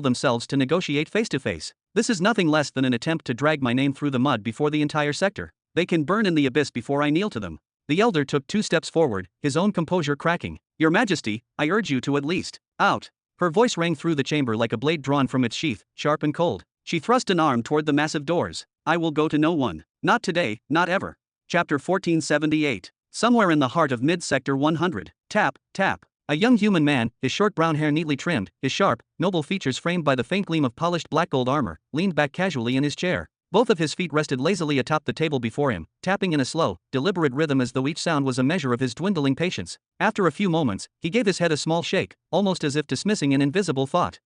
themselves to negotiate face-to-face? This is nothing less than an attempt to drag my name through the mud before the entire sector. They can burn in the abyss before I kneel to them. The elder took 2 steps forward, his own composure cracking. Your Majesty, I urge you to at least. Out! Her voice rang through the chamber like a blade drawn from its sheath, sharp and cold. She thrust an arm toward the massive doors. I will go to no one. Not today, not ever. Chapter 1478. Somewhere in the heart of mid-sector 100. Tap, tap. A young human man, his short brown hair neatly trimmed, his sharp, noble features framed by the faint gleam of polished black gold armor, leaned back casually in his chair. Both of his feet rested lazily atop the table before him, tapping in a slow, deliberate rhythm as though each sound was a measure of his dwindling patience. After a few moments, he gave his head a small shake, almost as if dismissing an invisible thought.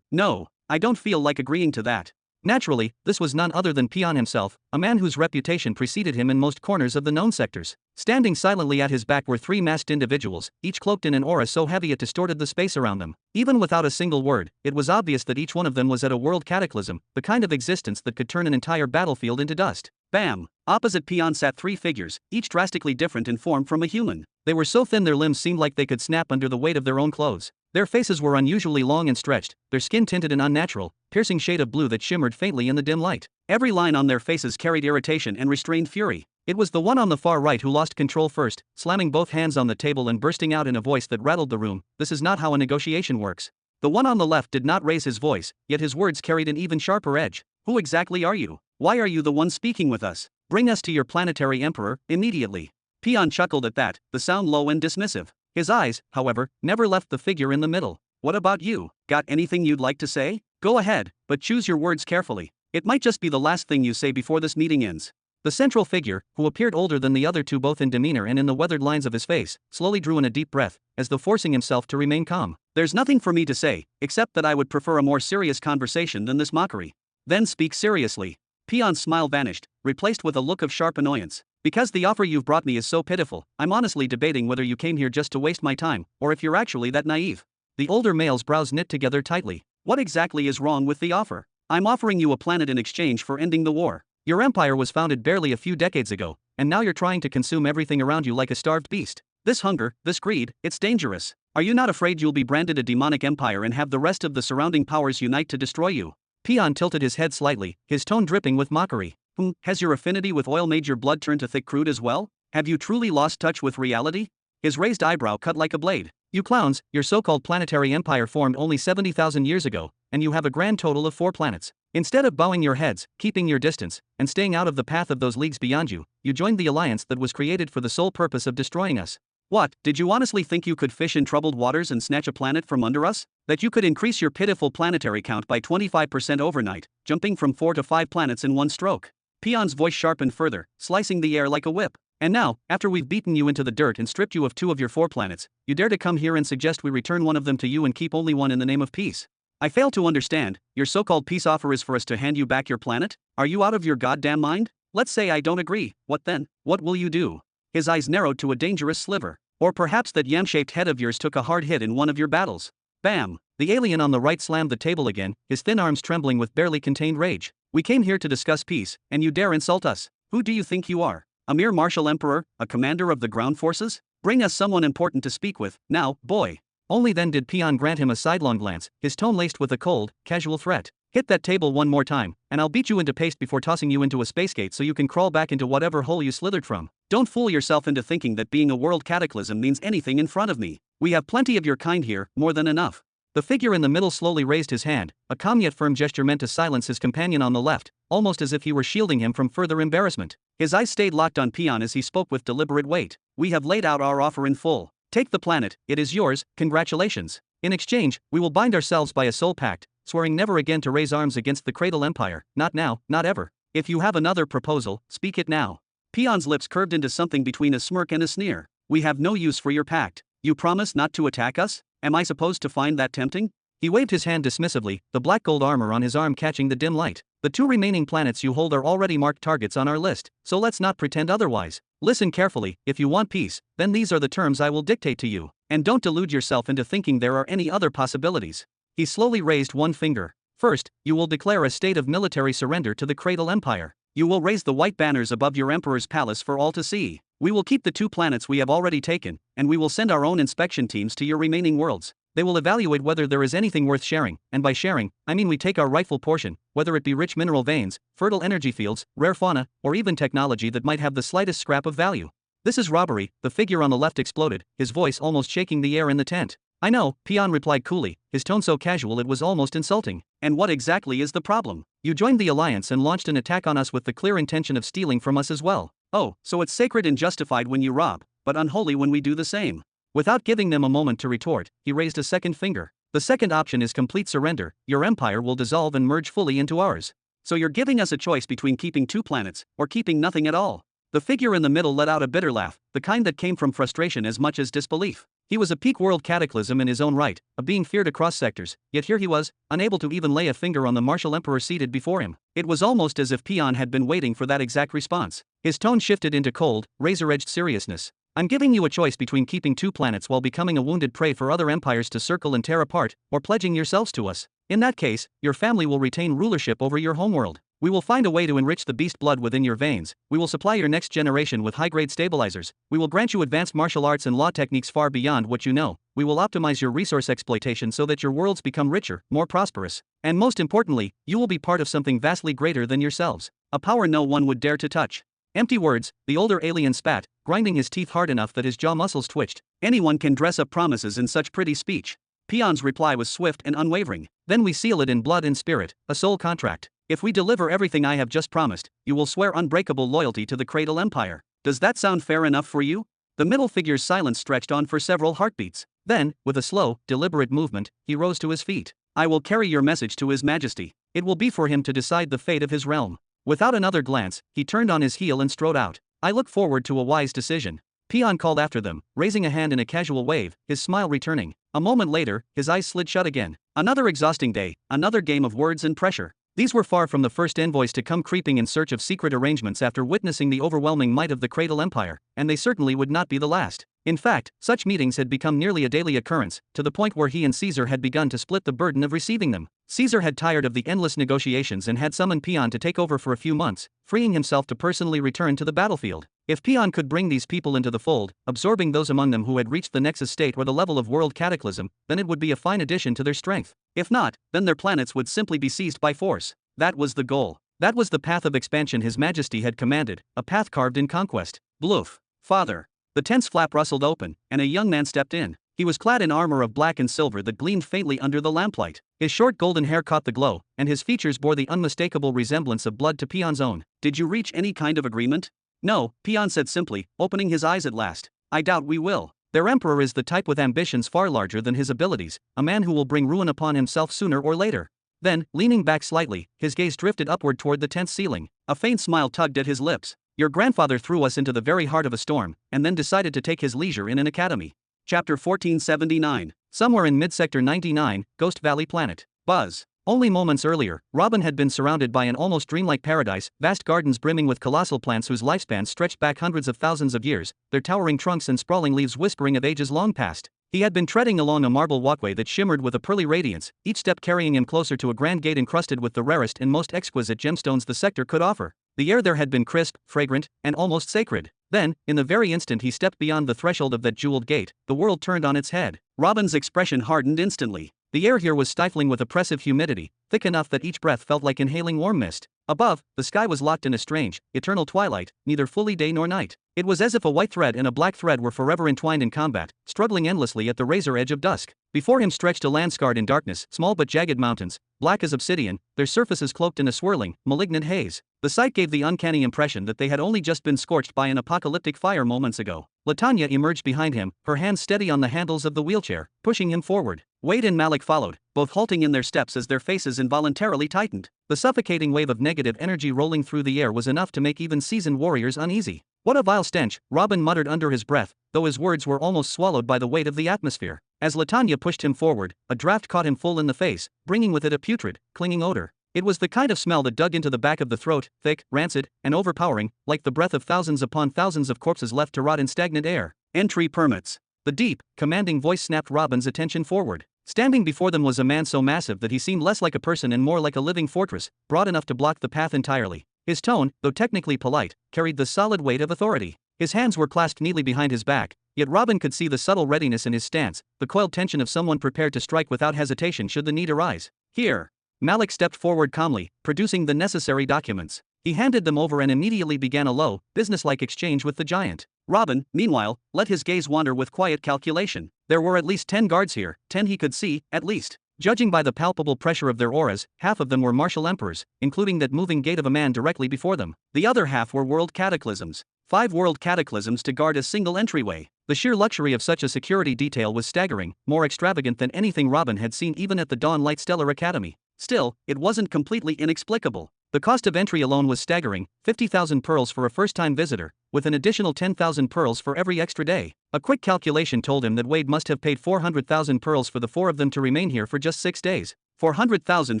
No, I don't feel like agreeing to that. Naturally, this was none other than Peon himself, a man whose reputation preceded him in most corners of the known sectors. Standing silently at his back were 3 masked individuals, each cloaked in an aura so heavy it distorted the space around them. Even without a single word, it was obvious that each one of them was at a world cataclysm, the kind of existence that could turn an entire battlefield into dust. Bam! Opposite Peon sat 3 figures, each drastically different in form from a human. They were so thin their limbs seemed like they could snap under the weight of their own clothes. Their faces were unusually long and stretched, their skin tinted an unnatural, piercing shade of blue that shimmered faintly in the dim light. Every line on their faces carried irritation and restrained fury. It was the one on the far right who lost control first, slamming both hands on the table and bursting out in a voice that rattled the room, "This is not how a negotiation works." The one on the left did not raise his voice, yet his words carried an even sharper edge. "Who exactly are you? Why are you the one speaking with us? Bring us to your planetary emperor, immediately." Peon chuckled at that, the sound low and dismissive. His eyes, however, never left the figure in the middle. "What about you? Got anything you'd like to say? Go ahead, but choose your words carefully. It might just be the last thing you say before this meeting ends." The central figure, who appeared older than the other two both in demeanor and in the weathered lines of his face, slowly drew in a deep breath, as though forcing himself to remain calm. "There's nothing for me to say, except that I would prefer a more serious conversation than this mockery." "Then speak seriously." Peon's smile vanished, replaced with a look of sharp annoyance. "Because the offer you've brought me is so pitiful, I'm honestly debating whether you came here just to waste my time, or if you're actually that naive." The older male's brows knit together tightly. "What exactly is wrong with the offer? I'm offering you a planet in exchange for ending the war. Your empire was founded barely a few decades ago, and now you're trying to consume everything around you like a starved beast. This hunger, this greed, it's dangerous. Are you not afraid you'll be branded a demonic empire and have the rest of the surrounding powers unite to destroy you?" Peon tilted his head slightly, his tone dripping with mockery. Has your affinity with oil made your blood turn to thick crude as well? Have you truly lost touch with reality?" His raised eyebrow cut like a blade. "You clowns, your so-called planetary empire formed only 70,000 years ago, and you have a grand total of 4 planets. Instead of bowing your heads, keeping your distance, and staying out of the path of those leagues beyond you, you joined the alliance that was created for the sole purpose of destroying us. What, did you honestly think you could fish in troubled waters and snatch a planet from under us? That you could increase your pitiful planetary count by 25% overnight, jumping from 4 to 5 planets in one stroke?" Peon's voice sharpened further, slicing the air like a whip. "And now, after we've beaten you into the dirt and stripped you of 2 of your 4 planets, you dare to come here and suggest we return one of them to you and keep only one in the name of peace? I fail to understand. Your so-called peace offer is for us to hand you back your planet? Are you out of your goddamn mind? Let's say I don't agree, what then? What will you do?" His eyes narrowed to a dangerous sliver. "Or perhaps that yam-shaped head of yours took a hard hit in one of your battles." Bam! The alien on the right slammed the table again, his thin arms trembling with barely contained rage. "We came here to discuss peace, and you dare insult us? Who do you think you are? A mere martial emperor, a commander of the ground forces? Bring us someone important to speak with, now, boy." Only then did Peon grant him a sidelong glance, his tone laced with a cold, casual threat. "Hit that table one more time, and I'll beat you into paste before tossing you into a space gate so you can crawl back into whatever hole you slithered from. Don't fool yourself into thinking that being a world cataclysm means anything in front of me. We have plenty of your kind here, more than enough." The figure in the middle slowly raised his hand, a calm yet firm gesture meant to silence his companion on the left, almost as if he were shielding him from further embarrassment. His eyes stayed locked on Peon as he spoke with deliberate weight. "We have laid out our offer in full. Take the planet, it is yours, congratulations. In exchange, we will bind ourselves by a soul pact, swearing never again to raise arms against the Cradle Empire, not now, not ever. If you have another proposal, speak it now." Peon's lips curved into something between a smirk and a sneer. "We have no use for your pact. You promise not to attack us? Am I supposed to find that tempting?" He waved his hand dismissively, the black gold armor on his arm catching the dim light. "The 2 remaining planets you hold are already marked targets on our list, so let's not pretend otherwise. Listen carefully, if you want peace, then these are the terms I will dictate to you, and don't delude yourself into thinking there are any other possibilities." He slowly raised one finger. "First, you will declare a state of military surrender to the Cradle Empire. You will raise the white banners above your emperor's palace for all to see. We will keep the 2 planets we have already taken, and we will send our own inspection teams to your remaining worlds. They will evaluate whether there is anything worth sharing, and by sharing, I mean we take our rightful portion, whether it be rich mineral veins, fertile energy fields, rare fauna, or even technology that might have the slightest scrap of value. This is robbery," the figure on the left exploded, his voice almost shaking the air in the tent. "I know," Peon replied coolly, his tone so casual it was almost insulting. "And what exactly is the problem? You joined the alliance and launched an attack on us with the clear intention of stealing from us as well. Oh, so it's sacred and justified when you rob, but unholy when we do the same." Without giving them a moment to retort, he raised a second finger. "The second option is complete surrender. Your empire will dissolve and merge fully into ours. So you're giving us a choice between keeping 2 planets, or keeping nothing at all." The figure in the middle let out a bitter laugh, the kind that came from frustration as much as disbelief. He was a peak world cataclysm in his own right, a being feared across sectors, yet here he was, unable to even lay a finger on the martial emperor seated before him. It was almost as if Peon had been waiting for that exact response. His tone shifted into cold, razor-edged seriousness. "I'm giving you a choice between keeping 2 planets while becoming a wounded prey for other empires to circle and tear apart, or pledging yourselves to us. In that case, your family will retain rulership over your homeworld. We will find a way to enrich the beast blood within your veins. We will supply your next generation with high-grade stabilizers. We will grant you advanced martial arts and law techniques far beyond what you know. We will optimize your resource exploitation so that your worlds become richer, more prosperous. And most importantly, you will be part of something vastly greater than yourselves. A power no one would dare to touch. Empty words, the older alien spat, grinding his teeth hard enough that his jaw muscles twitched. Anyone can dress up promises in such pretty speech. Peon's reply was swift and unwavering. Then we seal it in blood and spirit, a soul contract. If we deliver everything I have just promised, you will swear unbreakable loyalty to the Cradle Empire. Does that sound fair enough for you? The middle figure's silence stretched on for several heartbeats. Then, with a slow, deliberate movement, he rose to his feet. I will carry your message to His Majesty. It will be for him to decide the fate of his realm. Without another glance, he turned on his heel and strode out. I look forward to a wise decision. Peon called after them, raising a hand in a casual wave, his smile returning. A moment later, his eyes slid shut again. Another exhausting day, another game of words and pressure. These were far from the first envoys to come creeping in search of secret arrangements after witnessing the overwhelming might of the Cradle Empire, and they certainly would not be the last. In fact, such meetings had become nearly a daily occurrence, to the point where he and Caesar had begun to split the burden of receiving them. Caesar had tired of the endless negotiations and had summoned Peon to take over for a few months, freeing himself to personally return to the battlefield. If Peon could bring these people into the fold, absorbing those among them who had reached the Nexus state or the level of World Cataclysm, then it would be a fine addition to their strength. If not, then their planets would simply be seized by force. That was the goal. That was the path of expansion His Majesty had commanded, a path carved in conquest. Bloof. Father. The tent's flap rustled open, and a young man stepped in. He was clad in armor of black and silver that gleamed faintly under the lamplight. His short golden hair caught the glow, and his features bore the unmistakable resemblance of blood to Peon's own. Did you reach any kind of agreement? No, Peon said simply, opening his eyes at last. I doubt we will. Their emperor is the type with ambitions far larger than his abilities, a man who will bring ruin upon himself sooner or later. Then, leaning back slightly, his gaze drifted upward toward the tent's ceiling. A faint smile tugged at his lips. Your grandfather threw us into the very heart of a storm, and then decided to take his leisure in an academy. Chapter 1479. Somewhere in Mid-Sector 99, Ghost Valley Planet. Buzz. Only moments earlier, Robin had been surrounded by an almost dreamlike paradise, vast gardens brimming with colossal plants whose lifespans stretched back hundreds of thousands of years, their towering trunks and sprawling leaves whispering of ages long past. He had been treading along a marble walkway that shimmered with a pearly radiance, each step carrying him closer to a grand gate encrusted with the rarest and most exquisite gemstones the sector could offer. The air there had been crisp, fragrant, and almost sacred. Then, in the very instant he stepped beyond the threshold of that jeweled gate, the world turned on its head. Robin's expression hardened instantly. The air here was stifling with oppressive humidity, thick enough that each breath felt like inhaling warm mist. Above, the sky was locked in a strange, eternal twilight, neither fully day nor night. It was as if a white thread and a black thread were forever entwined in combat, struggling endlessly at the razor edge of dusk. Before him stretched a land scarred in darkness, small but jagged mountains, black as obsidian, their surfaces cloaked in a swirling, malignant haze. The sight gave the uncanny impression that they had only just been scorched by an apocalyptic fire moments ago. Latanya emerged behind him, her hands steady on the handles of the wheelchair, pushing him forward. Wade and Malik followed, both halting in their steps as their faces involuntarily tightened. The suffocating wave of negative energy rolling through the air was enough to make even seasoned warriors uneasy. What a vile stench, Robin muttered under his breath, though his words were almost swallowed by the weight of the atmosphere. As Latanya pushed him forward, a draft caught him full in the face, bringing with it a putrid, clinging odor. It was the kind of smell that dug into the back of the throat, thick, rancid, and overpowering, like the breath of thousands upon thousands of corpses left to rot in stagnant air. Entry permits. The deep, commanding voice snapped Robin's attention forward. Standing before them was a man so massive that he seemed less like a person and more like a living fortress, broad enough to block the path entirely. His tone, though technically polite, carried the solid weight of authority. His hands were clasped neatly behind his back, yet Robin could see the subtle readiness in his stance, the coiled tension of someone prepared to strike without hesitation should the need arise. Here. Malik stepped forward calmly, producing the necessary documents. He handed them over and immediately began a low, businesslike exchange with the giant. Robin, meanwhile, let his gaze wander with quiet calculation. There were at least 10 guards here, 10 he could see, at least. Judging by the palpable pressure of their auras, half of them were martial emperors, including that moving gate of a man directly before them. The other half were world cataclysms. 5 world cataclysms to guard a single entryway. The sheer luxury of such a security detail was staggering, more extravagant than anything Robin had seen even at the Dawn Light Stellar Academy. Still, it wasn't completely inexplicable. The cost of entry alone was staggering, 50,000 pearls for a first-time visitor, with an additional 10,000 pearls for every extra day. A quick calculation told him that Wade must have paid 400,000 pearls for the 4 of them to remain here for just 6 days. 400,000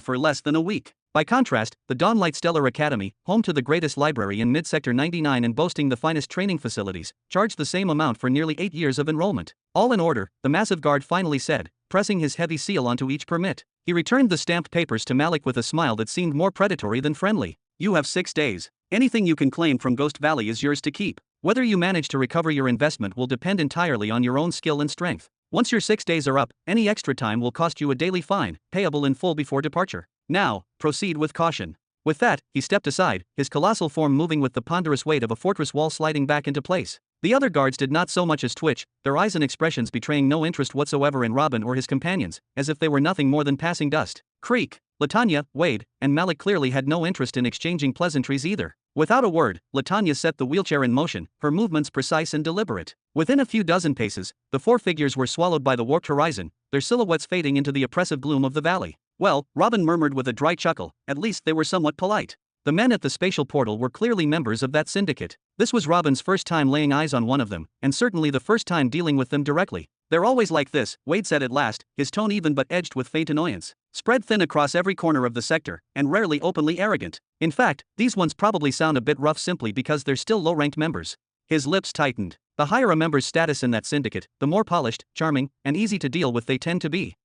for less than a week. By contrast, the Dawnlight Stellar Academy, home to the greatest library in Mid-Sector 99 and boasting the finest training facilities, charged the same amount for nearly 8 years of enrollment. All in order, the massive guard finally said, pressing his heavy seal onto each permit. He returned the stamped papers to Malik with a smile that seemed more predatory than friendly. You have 6 days. Anything you can claim from Ghost Valley is yours to keep. Whether you manage to recover your investment will depend entirely on your own skill and strength. Once your 6 days are up, any extra time will cost you a daily fine, payable in full before departure. Now, proceed with caution. With that, he stepped aside, his colossal form moving with the ponderous weight of a fortress wall sliding back into place. The other guards did not so much as twitch, their eyes and expressions betraying no interest whatsoever in Robin or his companions, as if they were nothing more than passing dust. Creak. Latanya, Wade, and Malik clearly had no interest in exchanging pleasantries either. Without a word, Latanya set the wheelchair in motion, her movements precise and deliberate. Within a few dozen paces, the 4 figures were swallowed by the warped horizon, their silhouettes fading into the oppressive gloom of the valley. Well, Robin murmured with a dry chuckle, at least they were somewhat polite. The men at the spatial portal were clearly members of that syndicate. This was Robin's first time laying eyes on one of them, and certainly the first time dealing with them directly. They're always like this, Wade said at last, his tone even but edged with faint annoyance. Spread thin across every corner of the sector, and rarely openly arrogant. In fact, these ones probably sound a bit rough simply because they're still low-ranked members. His lips tightened. The higher a member's status in that syndicate, the more polished, charming, and easy to deal with they tend to be.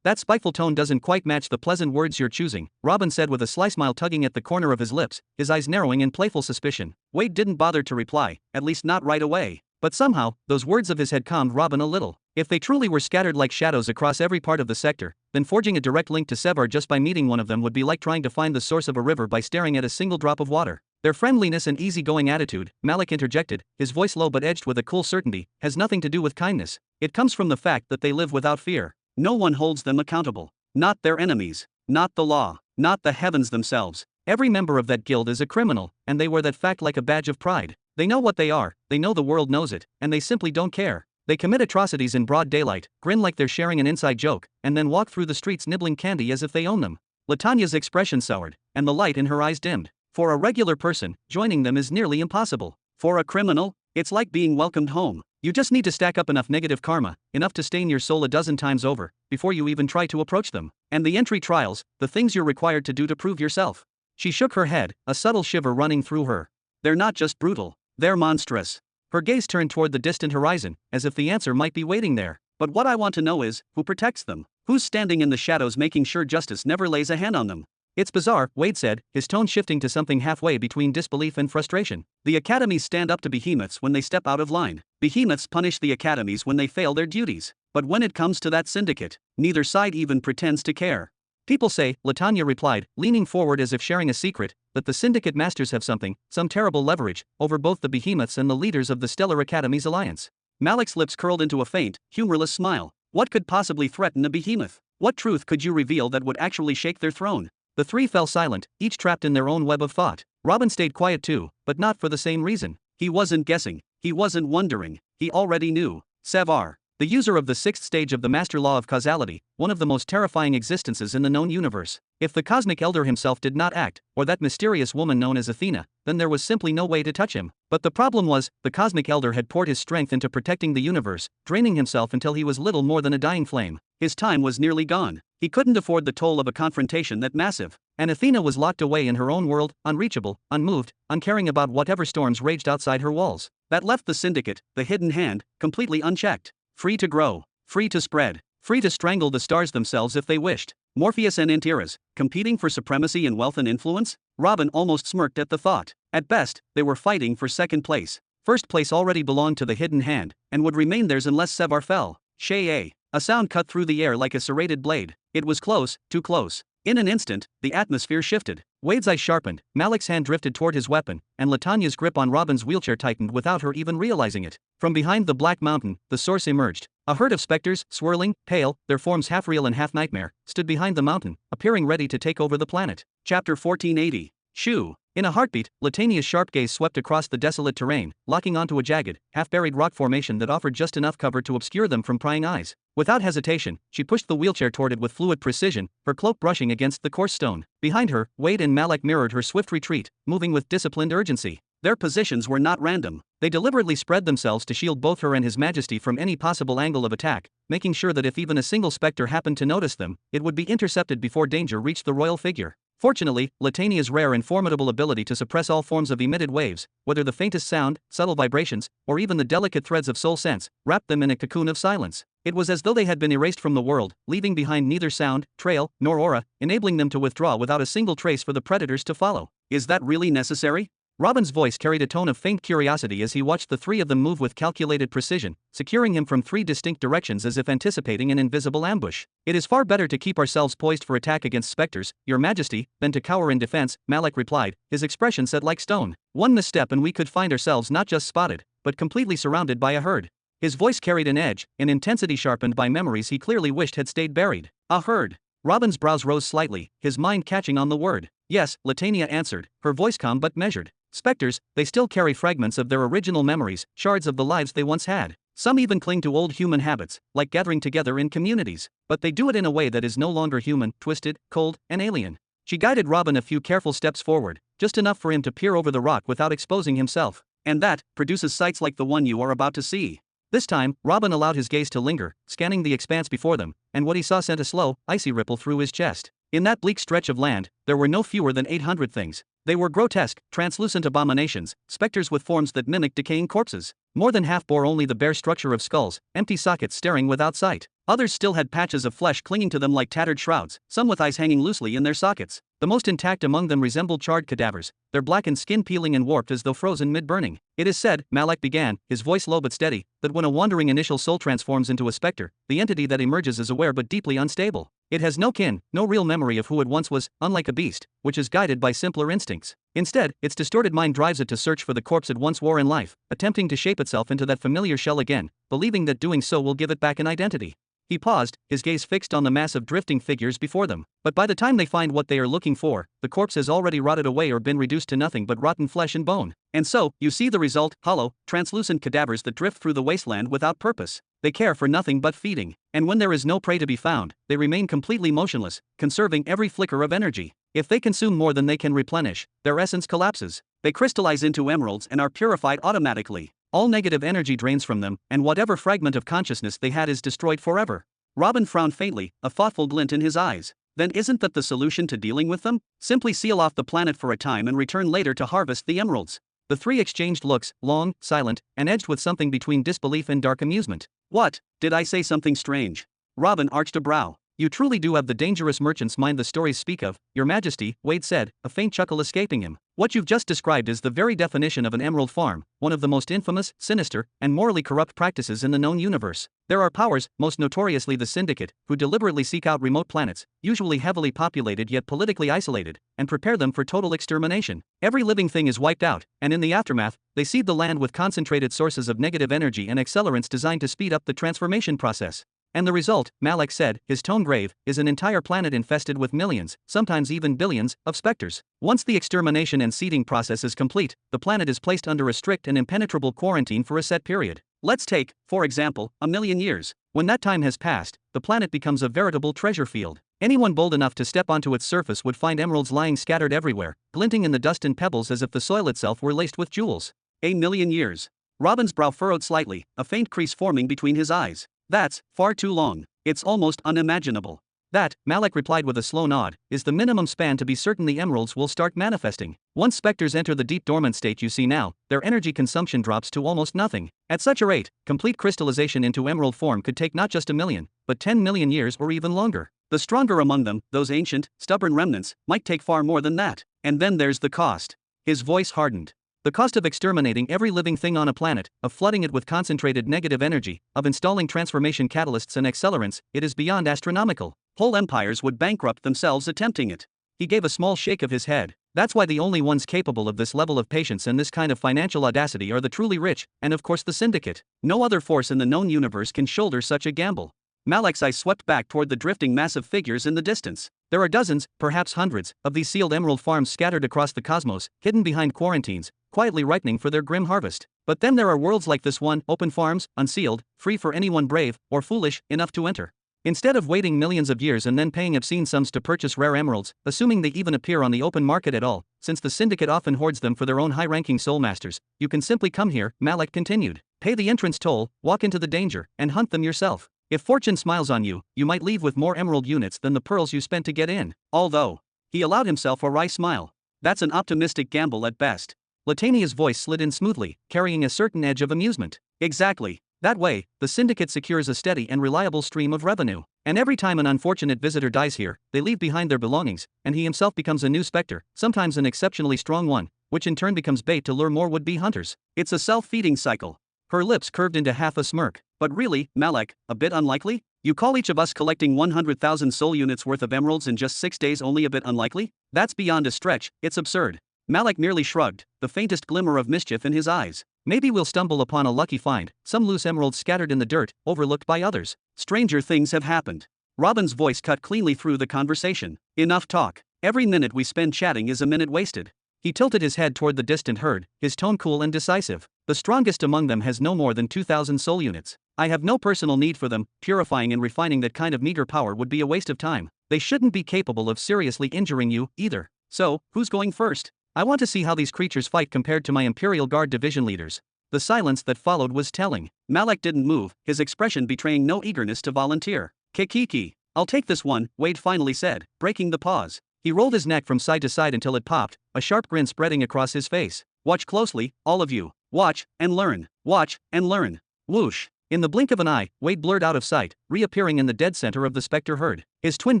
That spiteful tone doesn't quite match the pleasant words you're choosing, Robin said with a sly smile tugging at the corner of his lips, his eyes narrowing in playful suspicion. Wade didn't bother to reply, at least not right away. But somehow, those words of his had calmed Robin a little. If they truly were scattered like shadows across every part of the sector, then forging a direct link to Sevar just by meeting one of them would be like trying to find the source of a river by staring at a single drop of water. Their friendliness and easygoing attitude, Malik interjected, his voice low but edged with a cool certainty, has nothing to do with kindness. It comes from the fact that they live without fear. No one holds them accountable. Not their enemies. Not the law. Not the heavens themselves. Every member of that guild is a criminal, and they wear that fact like a badge of pride. They know what they are, they know the world knows it, and they simply don't care. They commit atrocities in broad daylight, grin like they're sharing an inside joke, and then walk through the streets nibbling candy as if they own them. Latanya's expression soured, and the light in her eyes dimmed. For a regular person, joining them is nearly impossible. For a criminal, it's like being welcomed home. You just need to stack up enough negative karma, enough to stain your soul a dozen times over, before you even try to approach them. And the entry trials, the things you're required to do to prove yourself. She shook her head, a subtle shiver running through her. They're not just brutal, they're monstrous. Her gaze turned toward the distant horizon, as if the answer might be waiting there. But what I want to know is, who protects them? Who's standing in the shadows making sure justice never lays a hand on them? It's bizarre, Wade said, his tone shifting to something halfway between disbelief and frustration. The academies stand up to behemoths when they step out of line. Behemoths punish the academies when they fail their duties. But when it comes to that syndicate, neither side even pretends to care. People say, Latanya replied, leaning forward as if sharing a secret, that the syndicate masters have some terrible leverage, over both the behemoths and the leaders of the Stellar Academy's alliance. Malik's lips curled into a faint, humorless smile. What could possibly threaten a behemoth? What truth could you reveal that would actually shake their throne? The three fell silent, each trapped in their own web of thought. Robin stayed quiet too, but not for the same reason. He wasn't guessing. He wasn't wondering. He already knew. Sevar, the user of the 6th stage of the Master Law of Causality, one of the most terrifying existences in the known universe. If the Cosmic Elder himself did not act, or that mysterious woman known as Athena, then there was simply no way to touch him. But the problem was, the Cosmic Elder had poured his strength into protecting the universe, draining himself until he was little more than a dying flame. His time was nearly gone. He couldn't afford the toll of a confrontation that massive. And Athena was locked away in her own world, unreachable, unmoved, uncaring about whatever storms raged outside her walls. That left the syndicate, the hidden hand, completely unchecked. Free to grow, free to spread, free to strangle the stars themselves if they wished. Morpheus and Antares, competing for supremacy in wealth and influence? Robin almost smirked at the thought. At best, they were fighting for second place. First place already belonged to the hidden hand, and would remain theirs unless Sevar fell. Shay. A sound cut through the air like a serrated blade. It was close, too close. In an instant, the atmosphere shifted. Wade's eyes sharpened, Malik's hand drifted toward his weapon, and Latanya's grip on Robin's wheelchair tightened without her even realizing it. From behind the black mountain, the source emerged. A herd of specters, swirling, pale, their forms half real and half nightmare, stood behind the mountain, appearing ready to take over the planet. Chapter 1480. Shoo. In a heartbeat, Latanya's sharp gaze swept across the desolate terrain, locking onto a jagged, half-buried rock formation that offered just enough cover to obscure them from prying eyes. Without hesitation, she pushed the wheelchair toward it with fluid precision, her cloak brushing against the coarse stone. Behind her, Wade and Malik mirrored her swift retreat, moving with disciplined urgency. Their positions were not random. They deliberately spread themselves to shield both her and His Majesty from any possible angle of attack, making sure that if even a single specter happened to notice them, it would be intercepted before danger reached the royal figure. Fortunately, Latanya's rare and formidable ability to suppress all forms of emitted waves, whether the faintest sound, subtle vibrations, or even the delicate threads of soul sense, wrapped them in a cocoon of silence. It was as though they had been erased from the world, leaving behind neither sound, trail, nor aura, enabling them to withdraw without a single trace for the predators to follow. Is that really necessary? Robin's voice carried a tone of faint curiosity as he watched the three of them move with calculated precision, securing him from three distinct directions as if anticipating an invisible ambush. It is far better to keep ourselves poised for attack against specters, Your Majesty, than to cower in defense, Malak replied, his expression set like stone. One misstep and we could find ourselves not just spotted, but completely surrounded by a herd. His voice carried an edge, an intensity sharpened by memories he clearly wished had stayed buried. A herd. Robin's brows rose slightly, his mind catching on the word. Yes, Latania answered, her voice calm but measured. Specters, they still carry fragments of their original memories, shards of the lives they once had. Some even cling to old human habits, like gathering together in communities. But they do it in a way that is no longer human, twisted, cold, and alien. She guided Robin a few careful steps forward, just enough for him to peer over the rock without exposing himself. And that produces sights like the one you are about to see. This time, Robin allowed his gaze to linger, scanning the expanse before them, and what he saw sent a slow, icy ripple through his chest. In that bleak stretch of land, there were no fewer than 800 things. They were grotesque, translucent abominations, specters with forms that mimicked decaying corpses. More than half bore only the bare structure of skulls, empty sockets staring without sight. Others still had patches of flesh clinging to them like tattered shrouds, some with eyes hanging loosely in their sockets. The most intact among them resembled charred cadavers, their blackened skin peeling and warped as though frozen mid-burning. It is said, Malak began, his voice low but steady, that when a wandering initial soul transforms into a specter, the entity that emerges is aware but deeply unstable. It has no kin, no real memory of who it once was, unlike a beast, which is guided by simpler instincts. Instead, its distorted mind drives it to search for the corpse it once wore in life, attempting to shape itself into that familiar shell again, believing that doing so will give it back an identity. He paused, his gaze fixed on the mass of drifting figures before them. But by the time they find what they are looking for, the corpse has already rotted away or been reduced to nothing but rotten flesh and bone. And so, you see the result, hollow, translucent cadavers that drift through the wasteland without purpose. They care for nothing but feeding. And when there is no prey to be found, they remain completely motionless, conserving every flicker of energy. If they consume more than they can replenish, their essence collapses. They crystallize into emeralds and are purified automatically. All negative energy drains from them, and whatever fragment of consciousness they had is destroyed forever. Robin frowned faintly, a thoughtful glint in his eyes. Then isn't that the solution to dealing with them? Simply seal off the planet for a time and return later to harvest the emeralds. The three exchanged looks, long, silent, and edged with something between disbelief and dark amusement. What? Did I say something strange? Robin arched a brow. You truly do have the dangerous merchant's mind the stories speak of, Your Majesty, Wade said, a faint chuckle escaping him. What you've just described is the very definition of an emerald farm, one of the most infamous, sinister, and morally corrupt practices in the known universe. There are powers, most notoriously the Syndicate, who deliberately seek out remote planets, usually heavily populated yet politically isolated, and prepare them for total extermination. Every living thing is wiped out, and in the aftermath, they seed the land with concentrated sources of negative energy and accelerants designed to speed up the transformation process. And the result, Malak said, his tone grave, is an entire planet infested with millions, sometimes even billions, of specters. Once the extermination and seeding process is complete, the planet is placed under a strict and impenetrable quarantine for a set period. Let's take, for example, 1,000,000 years. When that time has passed, the planet becomes a veritable treasure field. Anyone bold enough to step onto its surface would find emeralds lying scattered everywhere, glinting in the dust and pebbles as if the soil itself were laced with jewels. 1,000,000 years. Robin's brow furrowed slightly, a faint crease forming between his eyes. That's far too long. It's almost unimaginable. That, Malak replied with a slow nod, is the minimum span to be certain the emeralds will start manifesting. Once specters enter the deep dormant state you see now, their energy consumption drops to almost nothing. At such a rate, complete crystallization into emerald form could take not just 1,000,000, but 10,000,000 years or even longer. The stronger among them, those ancient, stubborn remnants, might take far more than that. And then there's the cost. His voice hardened. The cost of exterminating every living thing on a planet, of flooding it with concentrated negative energy, of installing transformation catalysts and accelerants, it is beyond astronomical. Whole empires would bankrupt themselves attempting it. He gave a small shake of his head. That's why the only ones capable of this level of patience and this kind of financial audacity are the truly rich, and of course the Syndicate. No other force in the known universe can shoulder such a gamble. Malak's eyes swept back toward the drifting mass of figures in the distance. There are dozens, perhaps hundreds, of these sealed emerald farms scattered across the cosmos, hidden behind quarantines, quietly ripening for their grim harvest. But then there are worlds like this one, open farms, unsealed, free for anyone brave, or foolish, enough to enter. Instead of waiting millions of years and then paying obscene sums to purchase rare emeralds, assuming they even appear on the open market at all, since the Syndicate often hoards them for their own high-ranking soul masters, you can simply come here, Malak continued. Pay the entrance toll, walk into the danger, and hunt them yourself. If fortune smiles on you, you might leave with more emerald units than the pearls you spent to get in. Although, he allowed himself a wry smile. That's an optimistic gamble at best. Latania's voice slid in smoothly, carrying a certain edge of amusement. Exactly. That way, the syndicate secures a steady and reliable stream of revenue. And every time an unfortunate visitor dies here, they leave behind their belongings, and he himself becomes a new specter, sometimes an exceptionally strong one, which in turn becomes bait to lure more would-be hunters. It's a self-feeding cycle. Her lips curved into half a smirk. But really, Malak, a bit unlikely? You call each of us collecting 100,000 soul units worth of emeralds in just 6 days only a bit unlikely? That's beyond a stretch, it's absurd. Malak merely shrugged, the faintest glimmer of mischief in his eyes. Maybe we'll stumble upon a lucky find, some loose emeralds scattered in the dirt, overlooked by others. Stranger things have happened. Robin's voice cut cleanly through the conversation. Enough talk. Every minute we spend chatting is a minute wasted. He tilted his head toward the distant herd, his tone cool and decisive. The strongest among them has no more than 2,000 soul units. I have no personal need for them, purifying and refining that kind of meager power would be a waste of time. They shouldn't be capable of seriously injuring you, either. So, who's going first? I want to see how these creatures fight compared to my Imperial Guard division leaders. The silence that followed was telling. Malak didn't move, his expression betraying no eagerness to volunteer. Kikiki. I'll take this one, Wade finally said, breaking the pause. He rolled his neck from side to side until it popped, a sharp grin spreading across his face. Watch closely, all of you. Watch, and learn. Watch, and learn. Whoosh. In the blink of an eye, Wade blurred out of sight, reappearing in the dead center of the specter herd. His twin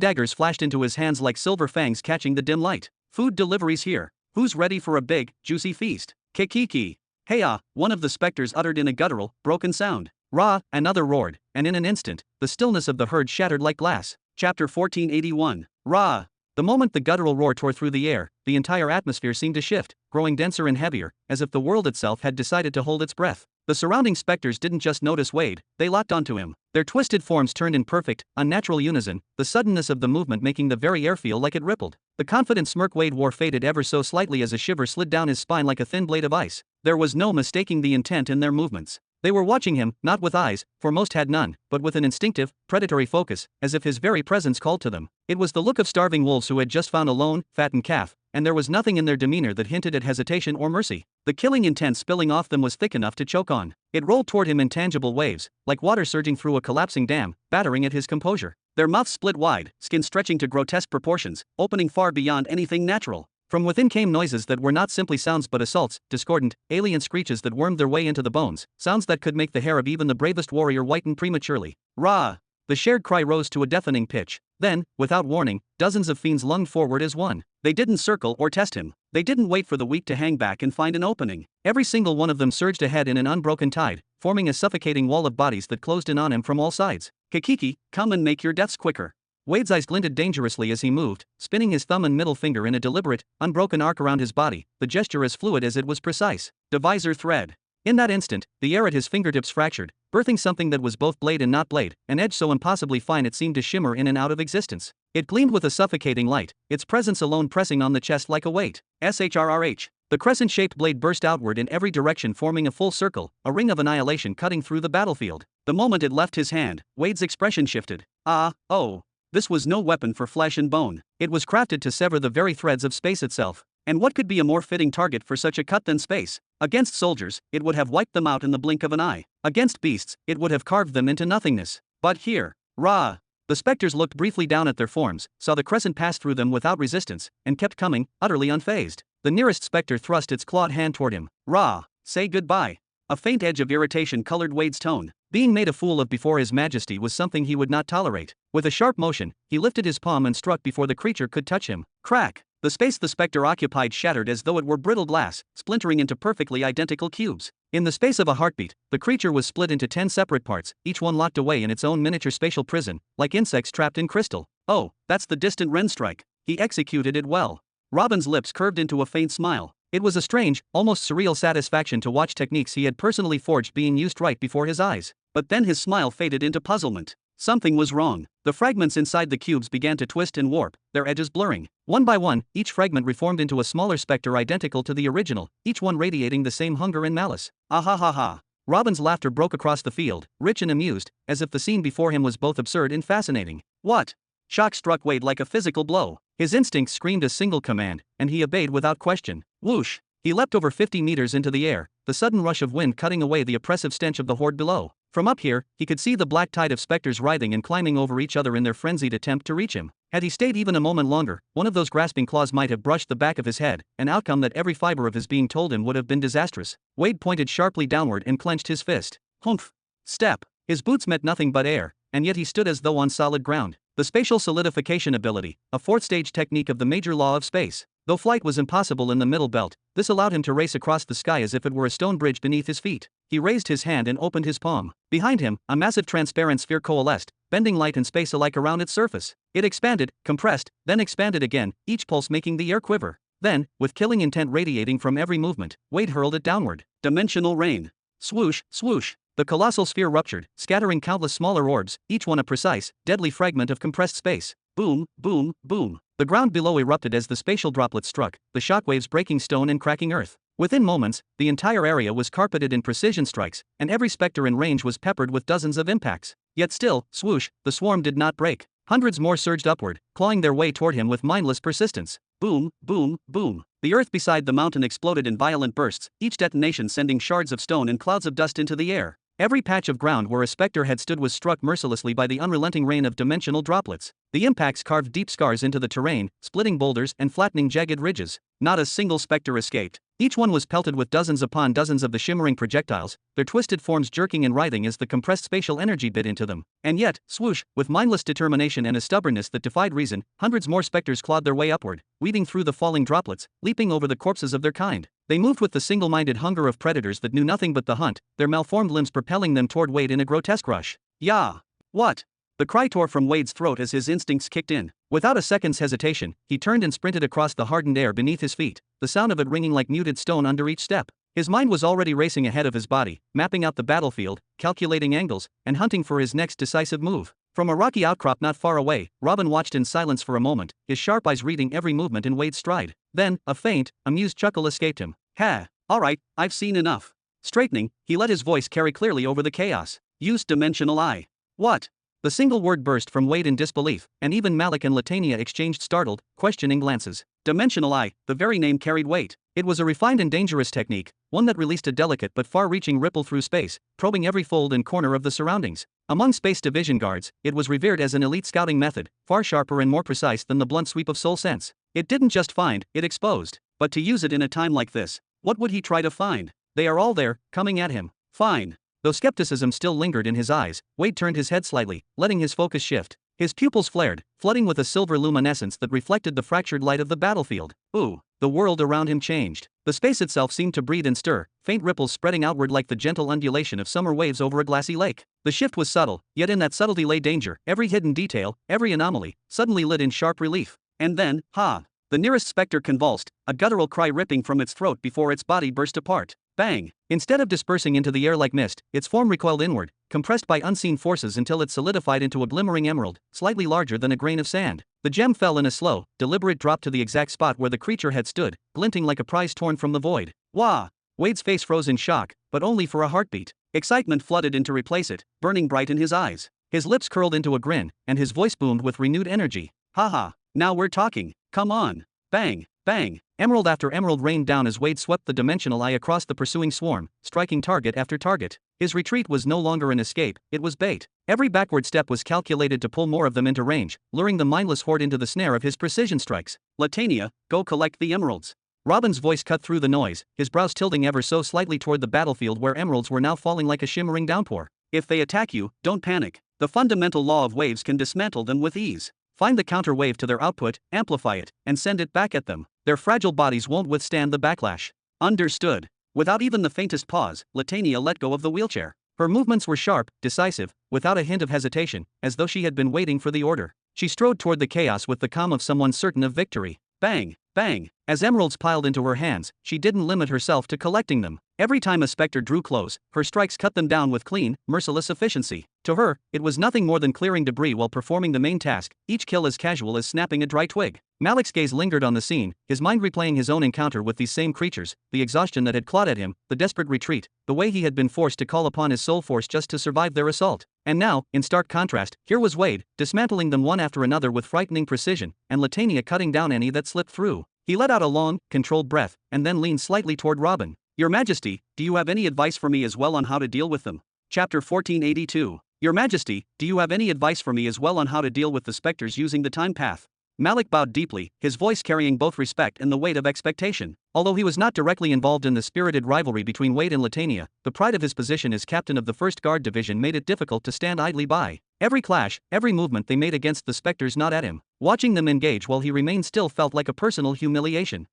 daggers flashed into his hands like silver fangs catching the dim light. Food deliveries here. Who's ready for a big, juicy feast? Kikiki. Hey-ah, one of the specters uttered in a guttural, broken sound. Rah, another roared, and in an instant, the stillness of the herd shattered like glass. Chapter 1481. Rah. The moment the guttural roar tore through the air, the entire atmosphere seemed to shift, growing denser and heavier, as if the world itself had decided to hold its breath. The surrounding specters didn't just notice Wade, they locked onto him. Their twisted forms turned in perfect, unnatural unison, the suddenness of the movement making the very air feel like it rippled. The confident smirk Wade wore faded ever so slightly as a shiver slid down his spine like a thin blade of ice. There was no mistaking the intent in their movements. They were watching him, not with eyes, for most had none, but with an instinctive, predatory focus, as if his very presence called to them. It was the look of starving wolves who had just found a lone, fattened calf, and there was nothing in their demeanor that hinted at hesitation or mercy. The killing intent spilling off them was thick enough to choke on. It rolled toward him in tangible waves, like water surging through a collapsing dam, battering at his composure. Their mouths split wide, skin stretching to grotesque proportions, opening far beyond anything natural. From within came noises that were not simply sounds but assaults, discordant, alien screeches that wormed their way into the bones, sounds that could make the hair of even the bravest warrior whiten prematurely. Rah! The shared cry rose to a deafening pitch. Then, without warning, dozens of fiends lunged forward as one. They didn't circle or test him. They didn't wait for the weak to hang back and find an opening. Every single one of them surged ahead in an unbroken tide, forming a suffocating wall of bodies that closed in on him from all sides. Kikiki, come and make your deaths quicker. Wade's eyes glinted dangerously as he moved, spinning his thumb and middle finger in a deliberate, unbroken arc around his body, the gesture as fluid as it was precise. Divisor thread. In that instant, the air at his fingertips fractured, birthing something that was both blade and not blade, an edge so impossibly fine it seemed to shimmer in and out of existence. It gleamed with a suffocating light, its presence alone pressing on the chest like a weight. SHRRH. The crescent-shaped blade burst outward in every direction, forming a full circle, a ring of annihilation cutting through the battlefield. The moment it left his hand, Wade's expression shifted. Oh. This was no weapon for flesh and bone. It was crafted to sever the very threads of space itself. And what could be a more fitting target for such a cut than space? Against soldiers, it would have wiped them out in the blink of an eye. Against beasts, it would have carved them into nothingness. But here, rah! The specters looked briefly down at their forms, saw the crescent pass through them without resistance, and kept coming, utterly unfazed. The nearest specter thrust its clawed hand toward him. Rah! Say goodbye. A faint edge of irritation colored Wade's tone. Being made a fool of before his majesty was something he would not tolerate. With a sharp motion, he lifted his palm and struck before the creature could touch him. Crack! The space the specter occupied shattered as though it were brittle glass, splintering into perfectly identical cubes. In the space of a heartbeat, the creature was split into 10 separate parts, each one locked away in its own miniature spatial prison, like insects trapped in crystal. Oh, that's the distant Ren strike. He executed it well. Robin's lips curved into a faint smile. It was a strange, almost surreal satisfaction to watch techniques he had personally forged being used right before his eyes. But then his smile faded into puzzlement. Something was wrong. The fragments inside the cubes began to twist and warp, their edges blurring. One by one, each fragment reformed into a smaller specter identical to the original, each one radiating the same hunger and malice. Ah ha ha ha. Robin's laughter broke across the field, rich and amused, as if the scene before him was both absurd and fascinating. What? Shock struck Wade like a physical blow. His instincts screamed a single command, and he obeyed without question. Whoosh! He leapt over 50 meters into the air, the sudden rush of wind cutting away the oppressive stench of the horde below. From up here, he could see the black tide of specters writhing and climbing over each other in their frenzied attempt to reach him. Had he stayed even a moment longer, one of those grasping claws might have brushed the back of his head, an outcome that every fiber of his being told him would have been disastrous. Wade pointed sharply downward and clenched his fist. Humph! Step. His boots met nothing but air, and yet he stood as though on solid ground. The spatial solidification ability, a fourth-stage technique of the major law of space. Though flight was impossible in the middle belt, this allowed him to race across the sky as if it were a stone bridge beneath his feet. He raised his hand and opened his palm. Behind him, a massive transparent sphere coalesced, bending light and space alike around its surface. It expanded, compressed, then expanded again, each pulse making the air quiver. Then, with killing intent radiating from every movement, Wade hurled it downward. Dimensional rain. Swoosh, swoosh. The colossal sphere ruptured, scattering countless smaller orbs, each one a precise, deadly fragment of compressed space. Boom, boom, boom. The ground below erupted as the spatial droplets struck, the shockwaves breaking stone and cracking earth. Within moments, the entire area was carpeted in precision strikes, and every specter in range was peppered with dozens of impacts. Yet still, swoosh, the swarm did not break. Hundreds more surged upward, clawing their way toward him with mindless persistence. Boom, boom, boom. The earth beside the mountain exploded in violent bursts, each detonation sending shards of stone and clouds of dust into the air. Every patch of ground where a specter had stood was struck mercilessly by the unrelenting rain of dimensional droplets. The impacts carved deep scars into the terrain, splitting boulders and flattening jagged ridges. Not a single specter escaped. Each one was pelted with dozens upon dozens of the shimmering projectiles, their twisted forms jerking and writhing as the compressed spatial energy bit into them. And yet, swoosh, with mindless determination and a stubbornness that defied reason, hundreds more specters clawed their way upward, weaving through the falling droplets, leaping over the corpses of their kind. They moved with the single-minded hunger of predators that knew nothing but the hunt, their malformed limbs propelling them toward Wade in a grotesque rush. "Yeah! What?" The cry tore from Wade's throat as his instincts kicked in. Without a second's hesitation, he turned and sprinted across the hardened air beneath his feet, the sound of it ringing like muted stone under each step. His mind was already racing ahead of his body, mapping out the battlefield, calculating angles, and hunting for his next decisive move. From a rocky outcrop not far away, Robin watched in silence for a moment, his sharp eyes reading every movement in Wade's stride. Then, a faint, amused chuckle escaped him. "Ha! All right, I've seen enough." Straightening, he let his voice carry clearly over the chaos. "Use dimensional eye." "What?" The single word burst from Wade in disbelief, and even Malik and Latania exchanged startled, questioning glances. Dimensional eye, the very name carried weight. It was a refined and dangerous technique, one that released a delicate but far-reaching ripple through space, probing every fold and corner of the surroundings. Among space division guards, it was revered as an elite scouting method, far sharper and more precise than the blunt sweep of soul sense. It didn't just find, it exposed. But to use it in a time like this, what would he try to find? They are all there, coming at him. Fine. Though skepticism still lingered in his eyes, Wade turned his head slightly, letting his focus shift. His pupils flared, flooding with a silver luminescence that reflected the fractured light of the battlefield. Ooh, the world around him changed. The space itself seemed to breathe and stir, faint ripples spreading outward like the gentle undulation of summer waves over a glassy lake. The shift was subtle, yet in that subtlety lay danger. Every hidden detail, every anomaly, suddenly lit in sharp relief. And then, ha! The nearest specter convulsed, a guttural cry ripping from its throat before its body burst apart. Bang! Instead of dispersing into the air like mist, its form recoiled inward, compressed by unseen forces until it solidified into a glimmering emerald, slightly larger than a grain of sand. The gem fell in a slow, deliberate drop to the exact spot where the creature had stood, glinting like a prize torn from the void. Wah! Wade's face froze in shock, but only for a heartbeat. Excitement flooded in to replace it, burning bright in his eyes. His lips curled into a grin, and his voice boomed with renewed energy. Haha, now we're talking. Come on. Bang, bang. Emerald after emerald rained down as Wade swept the dimensional eye across the pursuing swarm, striking target after target. His retreat was no longer an escape, it was bait. Every backward step was calculated to pull more of them into range, luring the mindless horde into the snare of his precision strikes. Latania, go collect the emeralds. Robin's voice cut through the noise, his brows tilting ever so slightly toward the battlefield where emeralds were now falling like a shimmering downpour. If they attack you, don't panic. The fundamental law of waves can dismantle them with ease. Find the counter wave to their output, amplify it, and send it back at them. Their fragile bodies won't withstand the backlash. Understood. Without even the faintest pause, Latania let go of the wheelchair. Her movements were sharp, decisive, without a hint of hesitation, as though she had been waiting for the order. She strode toward the chaos with the calm of someone certain of victory. Bang, bang. As emeralds piled into her hands, she didn't limit herself to collecting them. Every time a specter drew close, her strikes cut them down with clean, merciless efficiency. To her, it was nothing more than clearing debris while performing the main task, each kill as casual as snapping a dry twig. Malik's gaze lingered on the scene, his mind replaying his own encounter with these same creatures, the exhaustion that had clawed at him, the desperate retreat, the way he had been forced to call upon his soul force just to survive their assault. And now, in stark contrast, here was Wade, dismantling them one after another with frightening precision, and Latania cutting down any that slipped through. He let out a long, controlled breath, and then leaned slightly toward Robin. Your Majesty, do you have any advice for me as well on how to deal with them? Chapter 1482. Your Majesty, do you have any advice for me as well on how to deal with the specters using the time path? Malik bowed deeply, his voice carrying both respect and the weight of expectation. Although he was not directly involved in the spirited rivalry between Wade and Latania, the pride of his position as captain of the 1st Guard Division made it difficult to stand idly by. Every clash, every movement they made against the specters not at him. Watching them engage while he remained still felt like a personal humiliation.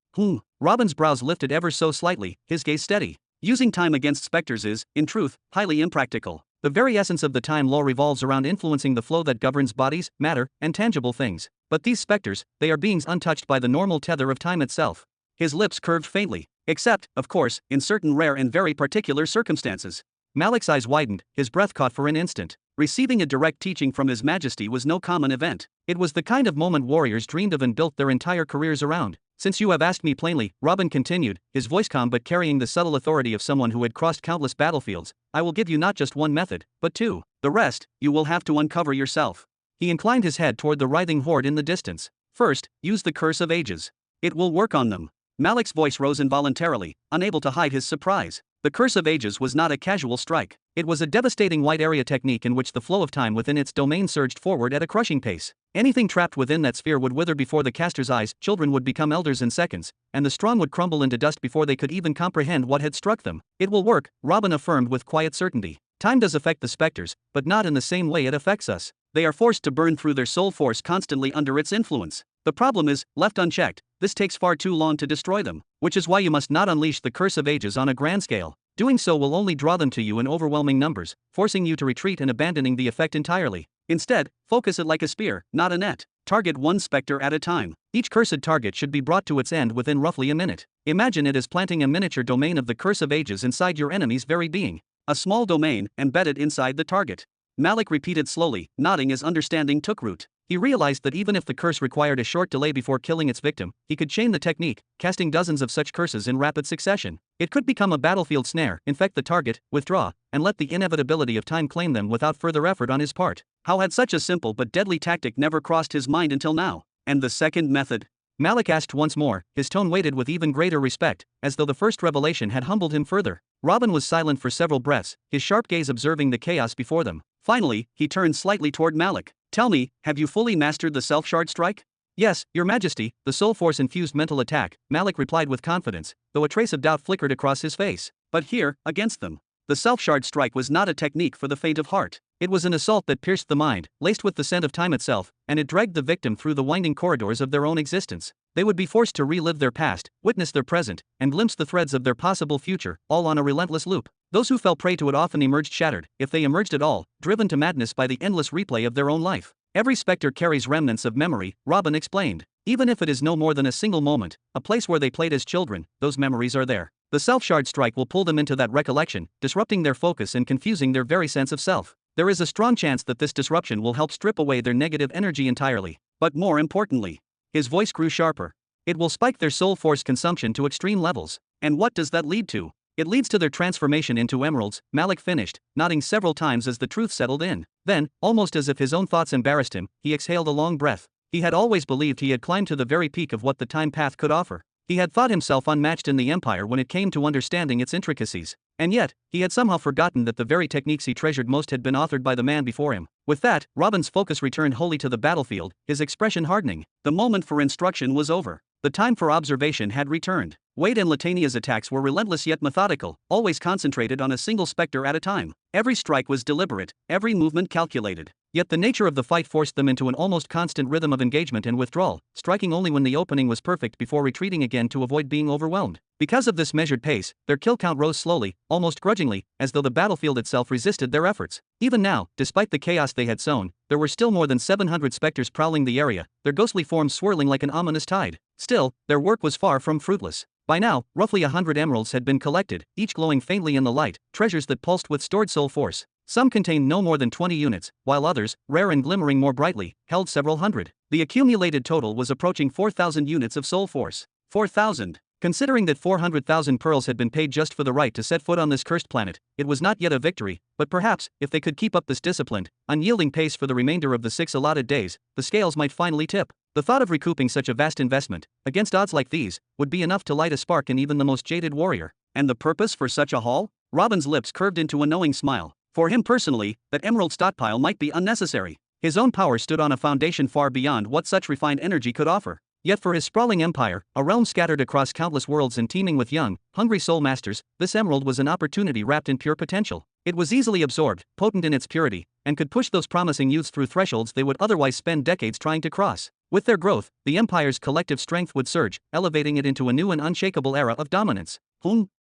Robin's brows lifted ever so slightly, his gaze steady. Using time against specters is, in truth, highly impractical. The very essence of the time law revolves around influencing the flow that governs bodies, matter, and tangible things. But these specters, they are beings untouched by the normal tether of time itself. His lips curved faintly. Except, of course, in certain rare and very particular circumstances. Malik's eyes widened, his breath caught for an instant. Receiving a direct teaching from His Majesty was no common event. It was the kind of moment warriors dreamed of and built their entire careers around. Since you have asked me plainly, Robin continued, his voice calm but carrying the subtle authority of someone who had crossed countless battlefields, I will give you not just one method, but two. The rest, you will have to uncover yourself. He inclined his head toward the writhing horde in the distance. First, use the Curse of Ages. It will work on them. Malik's voice rose involuntarily, unable to hide his surprise. The Curse of Ages was not a casual strike. It was a devastating wide-area technique in which the flow of time within its domain surged forward at a crushing pace. Anything trapped within that sphere would wither before the caster's eyes, children would become elders in seconds, and the strong would crumble into dust before they could even comprehend what had struck them. It will work, Robin affirmed with quiet certainty. Time does affect the specters, but not in the same way it affects us. They are forced to burn through their soul force constantly under its influence. The problem is, left unchecked, this takes far too long to destroy them, which is why you must not unleash the Curse of Ages on a grand scale. Doing so will only draw them to you in overwhelming numbers, forcing you to retreat and abandoning the effect entirely. Instead, focus it like a spear, not a net. Target one specter at a time. Each cursed target should be brought to its end within roughly a minute. Imagine it as planting a miniature domain of the Curse of Ages inside your enemy's very being. A small domain, embedded inside the target. Malik repeated slowly, nodding as understanding took root. He realized that even if the curse required a short delay before killing its victim, he could chain the technique, casting dozens of such curses in rapid succession. It could become a battlefield snare, infect the target, withdraw, and let the inevitability of time claim them without further effort on his part. How had such a simple but deadly tactic never crossed his mind until now? And the second method? Malik asked once more, his tone weighted with even greater respect, as though the first revelation had humbled him further. Robin was silent for several breaths, his sharp gaze observing the chaos before them. Finally, he turned slightly toward Malik. Tell me, have you fully mastered the self-shard strike? Yes, Your Majesty, the soul force-infused mental attack, Malik replied with confidence, though a trace of doubt flickered across his face. But here, against them. The self-shard strike was not a technique for the faint of heart. It was an assault that pierced the mind, laced with the scent of time itself, and it dragged the victim through the winding corridors of their own existence. They would be forced to relive their past, witness their present, and glimpse the threads of their possible future, all on a relentless loop. Those who fell prey to it often emerged shattered, if they emerged at all, driven to madness by the endless replay of their own life. Every specter carries remnants of memory, Robin explained. Even if it is no more than a single moment, a place where they played as children, those memories are there. The self-shard strike will pull them into that recollection, disrupting their focus and confusing their very sense of self. There is a strong chance that this disruption will help strip away their negative energy entirely. But more importantly, his voice grew sharper. It will spike their soul force consumption to extreme levels. And what does that lead to? It leads to their transformation into emeralds, Malik finished, nodding several times as the truth settled in. Then, almost as if his own thoughts embarrassed him, he exhaled a long breath. He had always believed he had climbed to the very peak of what the time path could offer. He had thought himself unmatched in the Empire when it came to understanding its intricacies. And yet, he had somehow forgotten that the very techniques he treasured most had been authored by the man before him. With that, Robin's focus returned wholly to the battlefield, his expression hardening. The moment for instruction was over. The time for observation had returned. Wade and Latania's attacks were relentless yet methodical, always concentrated on a single specter at a time. Every strike was deliberate, every movement calculated. Yet the nature of the fight forced them into an almost constant rhythm of engagement and withdrawal, striking only when the opening was perfect before retreating again to avoid being overwhelmed. Because of this measured pace, their kill count rose slowly, almost grudgingly, as though the battlefield itself resisted their efforts. Even now, despite the chaos they had sown, there were still more than 700 specters prowling the area, their ghostly forms swirling like an ominous tide. Still, their work was far from fruitless. By now, roughly 100 emeralds had been collected, each glowing faintly in the light, treasures that pulsed with stored soul force. Some contained no more than 20 units, while others, rare and glimmering more brightly, held several hundred. The accumulated total was approaching 4,000 units of soul force. 4,000. Considering that 400,000 pearls had been paid just for the right to set foot on this cursed planet, it was not yet a victory, but perhaps, if they could keep up this disciplined, unyielding pace for the remainder of the 6 allotted days, the scales might finally tip. The thought of recouping such a vast investment, against odds like these, would be enough to light a spark in even the most jaded warrior. And the purpose for such a haul? Robin's lips curved into a knowing smile. For him personally, that emerald stockpile might be unnecessary. His own power stood on a foundation far beyond what such refined energy could offer. Yet for his sprawling empire, a realm scattered across countless worlds and teeming with young, hungry soul masters, this emerald was an opportunity wrapped in pure potential. It was easily absorbed, potent in its purity, and could push those promising youths through thresholds they would otherwise spend decades trying to cross. With their growth, the empire's collective strength would surge, elevating it into a new and unshakable era of dominance.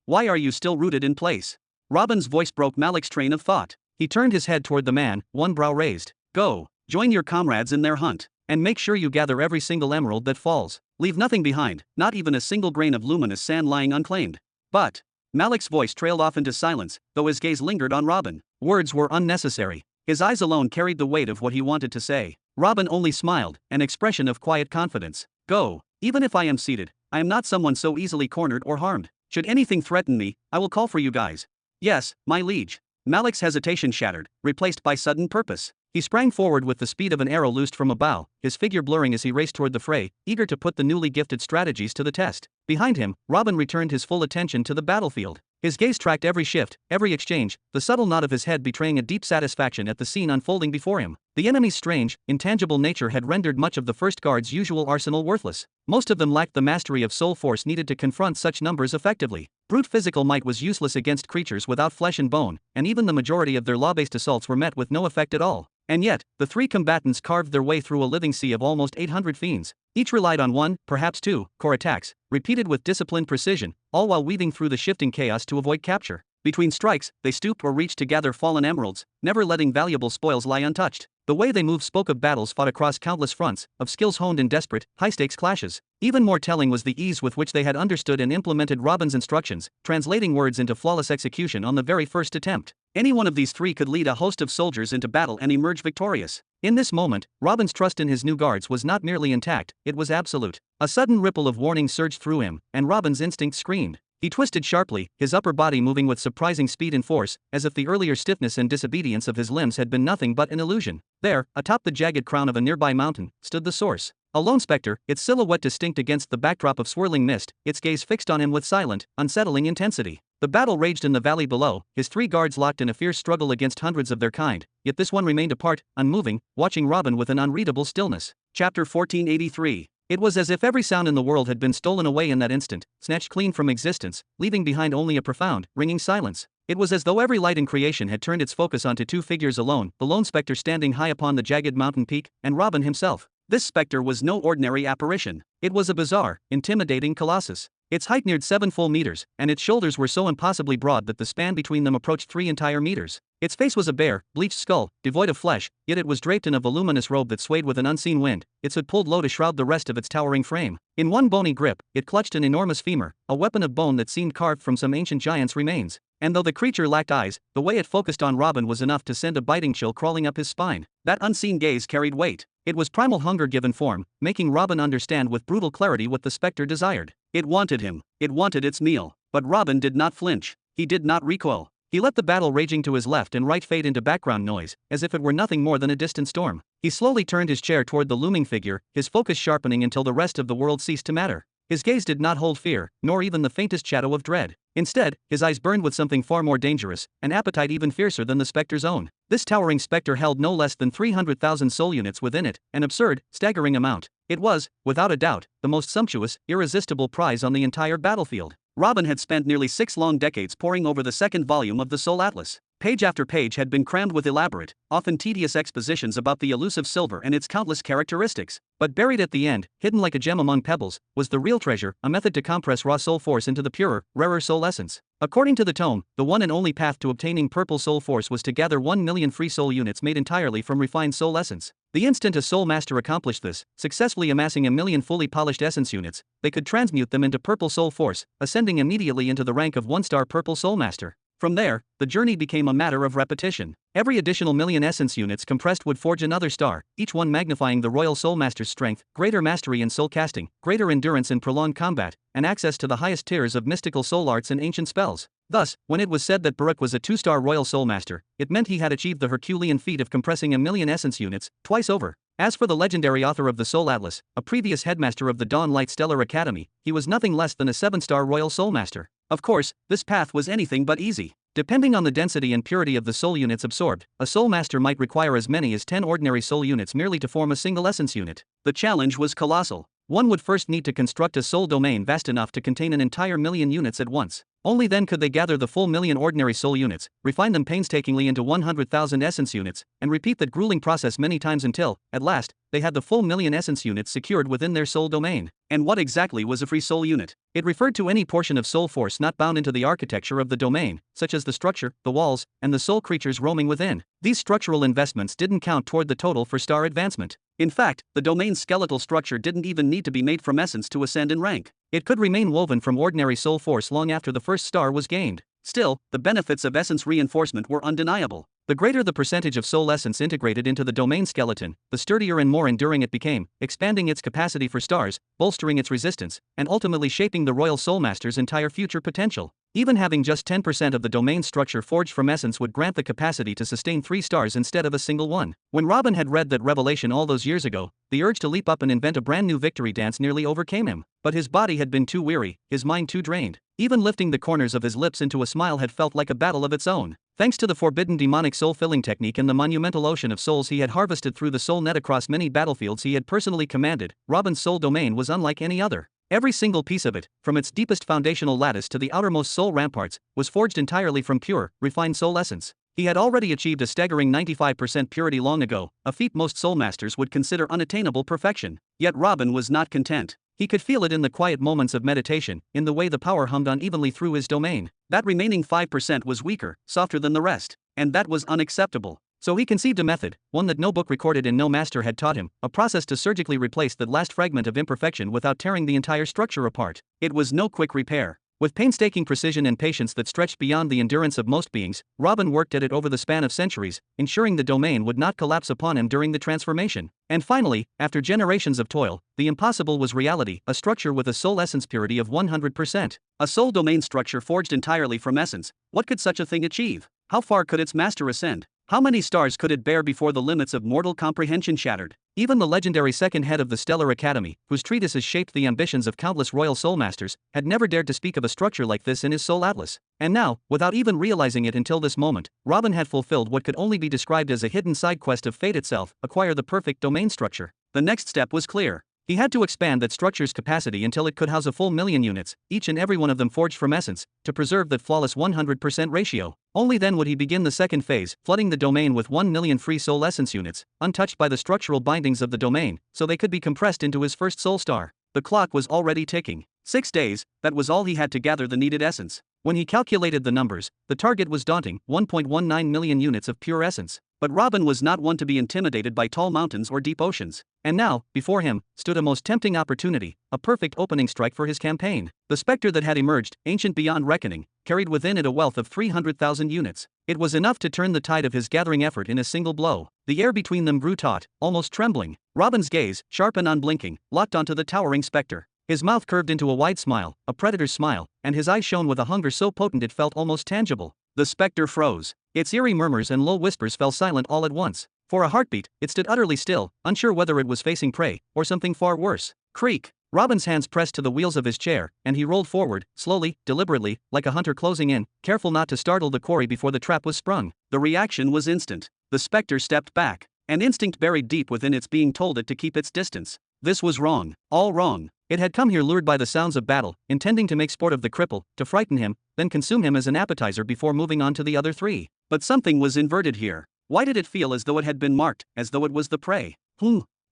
Why are you still rooted in place? Robin's voice broke Malik's train of thought. He turned his head toward the man, one brow raised. Go, join your comrades in their hunt. And make sure you gather every single emerald that falls. Leave nothing behind, not even a single grain of luminous sand lying unclaimed. But Malik's voice trailed off into silence, though his gaze lingered on Robin. Words were unnecessary. His eyes alone carried the weight of what he wanted to say. Robin only smiled, an expression of quiet confidence. Go. Even if I am seated, I am not someone so easily cornered or harmed. Should anything threaten me, I will call for you guys. Yes, my liege. Malik's hesitation shattered, replaced by sudden purpose. He sprang forward with the speed of an arrow loosed from a bow, his figure blurring as he raced toward the fray, eager to put the newly gifted strategies to the test. Behind him, Robin returned his full attention to the battlefield. His gaze tracked every shift, every exchange, the subtle nod of his head betraying a deep satisfaction at the scene unfolding before him. The enemy's strange, intangible nature had rendered much of the First Guard's usual arsenal worthless. Most of them lacked the mastery of soul force needed to confront such numbers effectively. Brute physical might was useless against creatures without flesh and bone, and even the majority of their law-based assaults were met with no effect at all. And yet, the three combatants carved their way through a living sea of almost 800 fiends. Each relied on one, perhaps two, core attacks, repeated with disciplined precision, all while weaving through the shifting chaos to avoid capture. Between strikes, they stooped or reached to gather fallen emeralds, never letting valuable spoils lie untouched. The way they moved spoke of battles fought across countless fronts, of skills honed in desperate, high-stakes clashes. Even more telling was the ease with which they had understood and implemented Robin's instructions, translating words into flawless execution on the very first attempt. Any one of these three could lead a host of soldiers into battle and emerge victorious. In this moment, Robin's trust in his new guards was not merely intact, it was absolute. A sudden ripple of warning surged through him, and Robin's instinct screamed. He twisted sharply, his upper body moving with surprising speed and force, as if the earlier stiffness and disobedience of his limbs had been nothing but an illusion. There, atop the jagged crown of a nearby mountain, stood the source. A lone specter, its silhouette distinct against the backdrop of swirling mist, its gaze fixed on him with silent, unsettling intensity. The battle raged in the valley below, his three guards locked in a fierce struggle against hundreds of their kind, yet this one remained apart, unmoving, watching Robin with an unreadable stillness. Chapter 1483. It was as if every sound in the world had been stolen away in that instant, snatched clean from existence, leaving behind only a profound, ringing silence. It was as though every light in creation had turned its focus onto two figures alone, the lone specter standing high upon the jagged mountain peak, and Robin himself. This specter was no ordinary apparition. It was a bizarre, intimidating colossus. Its height neared 7 full meters, and its shoulders were so impossibly broad that the span between them approached 3 entire meters. Its face was a bare, bleached skull, devoid of flesh, yet it was draped in a voluminous robe that swayed with an unseen wind, its hood pulled low to shroud the rest of its towering frame. In one bony grip, it clutched an enormous femur, a weapon of bone that seemed carved from some ancient giant's remains. And though the creature lacked eyes, the way it focused on Robin was enough to send a biting chill crawling up his spine. That unseen gaze carried weight. It was primal hunger given form, making Robin understand with brutal clarity what the specter desired. It wanted him. It wanted its meal. But Robin did not flinch. He did not recoil. He let the battle raging to his left and right fade into background noise, as if it were nothing more than a distant storm. He slowly turned his chair toward the looming figure, his focus sharpening until the rest of the world ceased to matter. His gaze did not hold fear, nor even the faintest shadow of dread. Instead, his eyes burned with something far more dangerous, an appetite even fiercer than the specter's own. This towering specter held no less than 300,000 soul units within it, an absurd, staggering amount. It was, without a doubt, the most sumptuous, irresistible prize on the entire battlefield. Robin had spent nearly 6 long decades poring over the second volume of the Soul Atlas. Page after page had been crammed with elaborate, often tedious expositions about the elusive silver and its countless characteristics. But buried at the end, hidden like a gem among pebbles, was the real treasure, a method to compress raw soul force into the purer, rarer soul essence. According to the tome, the one and only path to obtaining purple soul force was to gather 1 million free soul units made entirely from refined soul essence. The instant a soul master accomplished this, successfully amassing 1 million fully polished essence units, they could transmute them into purple soul force, ascending immediately into the rank of 1-star purple soul master. From there, the journey became a matter of repetition. Every additional million essence units compressed would forge another star, each one magnifying the Royal Soul Master's strength, greater mastery in soul casting, greater endurance in prolonged combat, and access to the highest tiers of mystical soul arts and ancient spells. Thus, when it was said that Baruch was a 2-star Royal Soul Master, it meant he had achieved the Herculean feat of compressing 1 million essence units, twice over. As for the legendary author of the Soul Atlas, a previous headmaster of the Dawn Light Stellar Academy, he was nothing less than a 7-star Royal Soul Master. Of course, this path was anything but easy. Depending on the density and purity of the soul units absorbed, a soul master might require as many as 10 ordinary soul units merely to form a single essence unit. The challenge was colossal. One would first need to construct a soul domain vast enough to contain an entire million units at once. Only then could they gather the full million ordinary soul units, refine them painstakingly into 100,000 essence units, and repeat that grueling process many times until, at last, they had the full million essence units secured within their soul domain. And what exactly was a free soul unit? It referred to any portion of soul force not bound into the architecture of the domain, such as the structure, the walls, and the soul creatures roaming within. These structural investments didn't count toward the total for star advancement. In fact, the domain's skeletal structure didn't even need to be made from essence to ascend in rank. It could remain woven from ordinary soul force long after the first star was gained. Still, the benefits of essence reinforcement were undeniable. The greater the percentage of soul essence integrated into the domain skeleton, the sturdier and more enduring it became, expanding its capacity for stars, bolstering its resistance, and ultimately shaping the Royal Soulmaster's entire future potential. Even having just 10% of the domain structure forged from essence would grant the capacity to sustain 3 stars instead of a single one. When Robin had read that revelation all those years ago, the urge to leap up and invent a brand new victory dance nearly overcame him. But his body had been too weary, his mind too drained. Even lifting the corners of his lips into a smile had felt like a battle of its own. Thanks to the forbidden demonic soul-filling technique and the monumental ocean of souls he had harvested through the soul net across many battlefields he had personally commanded, Robin's soul domain was unlike any other. Every single piece of it, from its deepest foundational lattice to the outermost soul ramparts, was forged entirely from pure, refined soul essence. He had already achieved a staggering 95% purity long ago, a feat most soul masters would consider unattainable perfection. Yet Robin was not content. He could feel it in the quiet moments of meditation, in the way the power hummed unevenly through his domain. That remaining 5% was weaker, softer than the rest. And that was unacceptable. So he conceived a method, one that no book recorded and no master had taught him, a process to surgically replace that last fragment of imperfection without tearing the entire structure apart. It was no quick repair. With painstaking precision and patience that stretched beyond the endurance of most beings, Robin worked at it over the span of centuries, ensuring the domain would not collapse upon him during the transformation. And finally, after generations of toil, the impossible was reality, a structure with a soul essence purity of 100%. A soul domain structure forged entirely from essence. What could such a thing achieve? How far could its master ascend? How many stars could it bear before the limits of mortal comprehension shattered? Even the legendary second head of the Stellar Academy, whose treatises shaped the ambitions of countless royal soulmasters, had never dared to speak of a structure like this in his soul atlas. And now, without even realizing it until this moment, Robin had fulfilled what could only be described as a hidden side quest of fate itself: acquire the perfect domain structure. The next step was clear. He had to expand that structure's capacity until it could house a full million units, each and every one of them forged from essence, to preserve that flawless 100% ratio. Only then would he begin the second phase, flooding the domain with 1 million free soul essence units, untouched by the structural bindings of the domain, so they could be compressed into his first soul star. The clock was already ticking. 6 days, that was all he had to gather the needed essence. When he calculated the numbers, the target was daunting: 1.19 million units of pure essence. But Robin was not one to be intimidated by tall mountains or deep oceans. And now, before him, stood a most tempting opportunity, a perfect opening strike for his campaign. The specter that had emerged, ancient beyond reckoning, carried within it a wealth of 300,000 units. It was enough to turn the tide of his gathering effort in a single blow. The air between them grew taut, almost trembling. Robin's gaze, sharp and unblinking, locked onto the towering specter. His mouth curved into a wide smile, a predator's smile, and his eyes shone with a hunger so potent it felt almost tangible. The specter froze. Its eerie murmurs and low whispers fell silent all at once. For a heartbeat, it stood utterly still, unsure whether it was facing prey, or something far worse. Creak! Robin's hands pressed to the wheels of his chair, and he rolled forward, slowly, deliberately, like a hunter closing in, careful not to startle the quarry before the trap was sprung. The reaction was instant. The specter stepped back. An instinct buried deep within its being told it to keep its distance. This was wrong. All wrong. It had come here lured by the sounds of battle, intending to make sport of the cripple, to frighten him, then consume him as an appetizer before moving on to the other 3. But something was inverted here. Why did it feel as though it had been marked, as though it was the prey?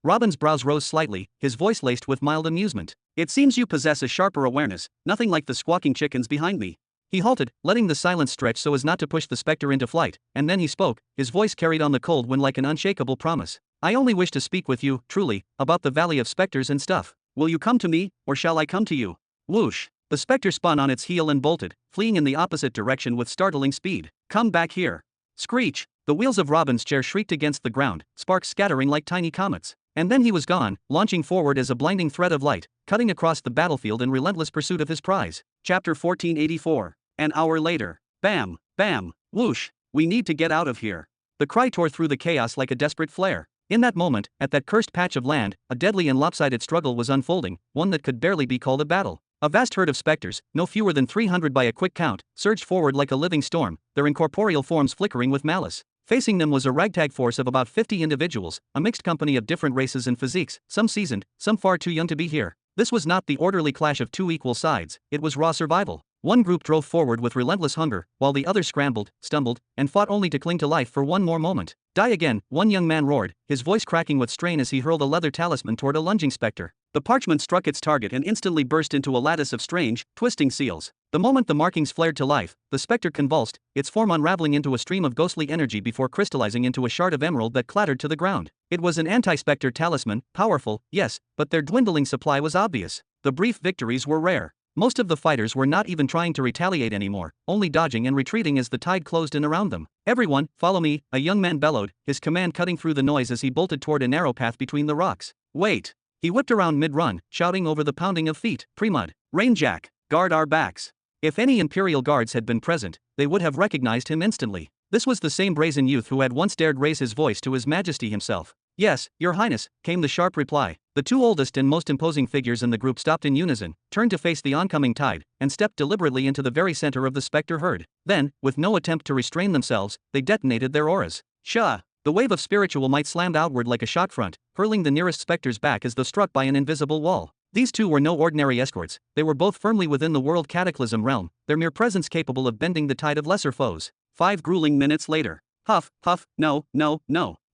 Robin's brows rose slightly, his voice laced with mild amusement. It seems you possess a sharper awareness, nothing like the squawking chickens behind me. He halted, letting the silence stretch so as not to push the specter into flight, and then he spoke, his voice carried on the cold wind like an unshakable promise. I only wish to speak with you, truly, about the Valley of Specters and stuff. Will you come to me, or shall I come to you? Whoosh! The specter spun on its heel and bolted, fleeing in the opposite direction with startling speed. Come back here. Screech! The wheels of Robin's chair shrieked against the ground, sparks scattering like tiny comets. And then he was gone, launching forward as a blinding thread of light, cutting across the battlefield in relentless pursuit of his prize. Chapter 1484. An hour later. Bam! Bam! Whoosh! We need to get out of here. The cry tore through the chaos like a desperate flare. In that moment, at that cursed patch of land, a deadly and lopsided struggle was unfolding, one that could barely be called a battle. A vast herd of specters, no fewer than 300 by a quick count, surged forward like a living storm, their incorporeal forms flickering with malice. Facing them was a ragtag force of about 50 individuals, a mixed company of different races and physiques, some seasoned, some far too young to be here. This was not the orderly clash of two equal sides, it was raw survival. One group drove forward with relentless hunger, while the others scrambled, stumbled, and fought only to cling to life for one more moment. Die again, one young man roared, his voice cracking with strain as he hurled a leather talisman toward a lunging specter. The parchment struck its target and instantly burst into a lattice of strange, twisting seals. The moment the markings flared to life, the specter convulsed, its form unraveling into a stream of ghostly energy before crystallizing into a shard of emerald that clattered to the ground. It was an anti-specter talisman, powerful, yes, but their dwindling supply was obvious. The brief victories were rare. Most of the fighters were not even trying to retaliate anymore, only dodging and retreating as the tide closed in around them. Everyone, follow me, a young man bellowed, his command cutting through the noise as he bolted toward a narrow path between the rocks. Wait! He whipped around mid-run, shouting over the pounding of feet, Premud, Rainjack, guard our backs. If any Imperial guards had been present, they would have recognized him instantly. This was the same brazen youth who had once dared raise his voice to His Majesty himself. Yes, Your Highness, came the sharp reply. The two oldest and most imposing figures in the group stopped in unison, turned to face the oncoming tide, and stepped deliberately into the very center of the specter herd. Then, with no attempt to restrain themselves, they detonated their auras. Shah! The wave of spiritual might slammed outward like a shock front, hurling the nearest specters back as though struck by an invisible wall. These two were no ordinary escorts, they were both firmly within the World Cataclysm realm, their mere presence capable of bending the tide of lesser foes. 5 grueling minutes later. Huff, huff, no.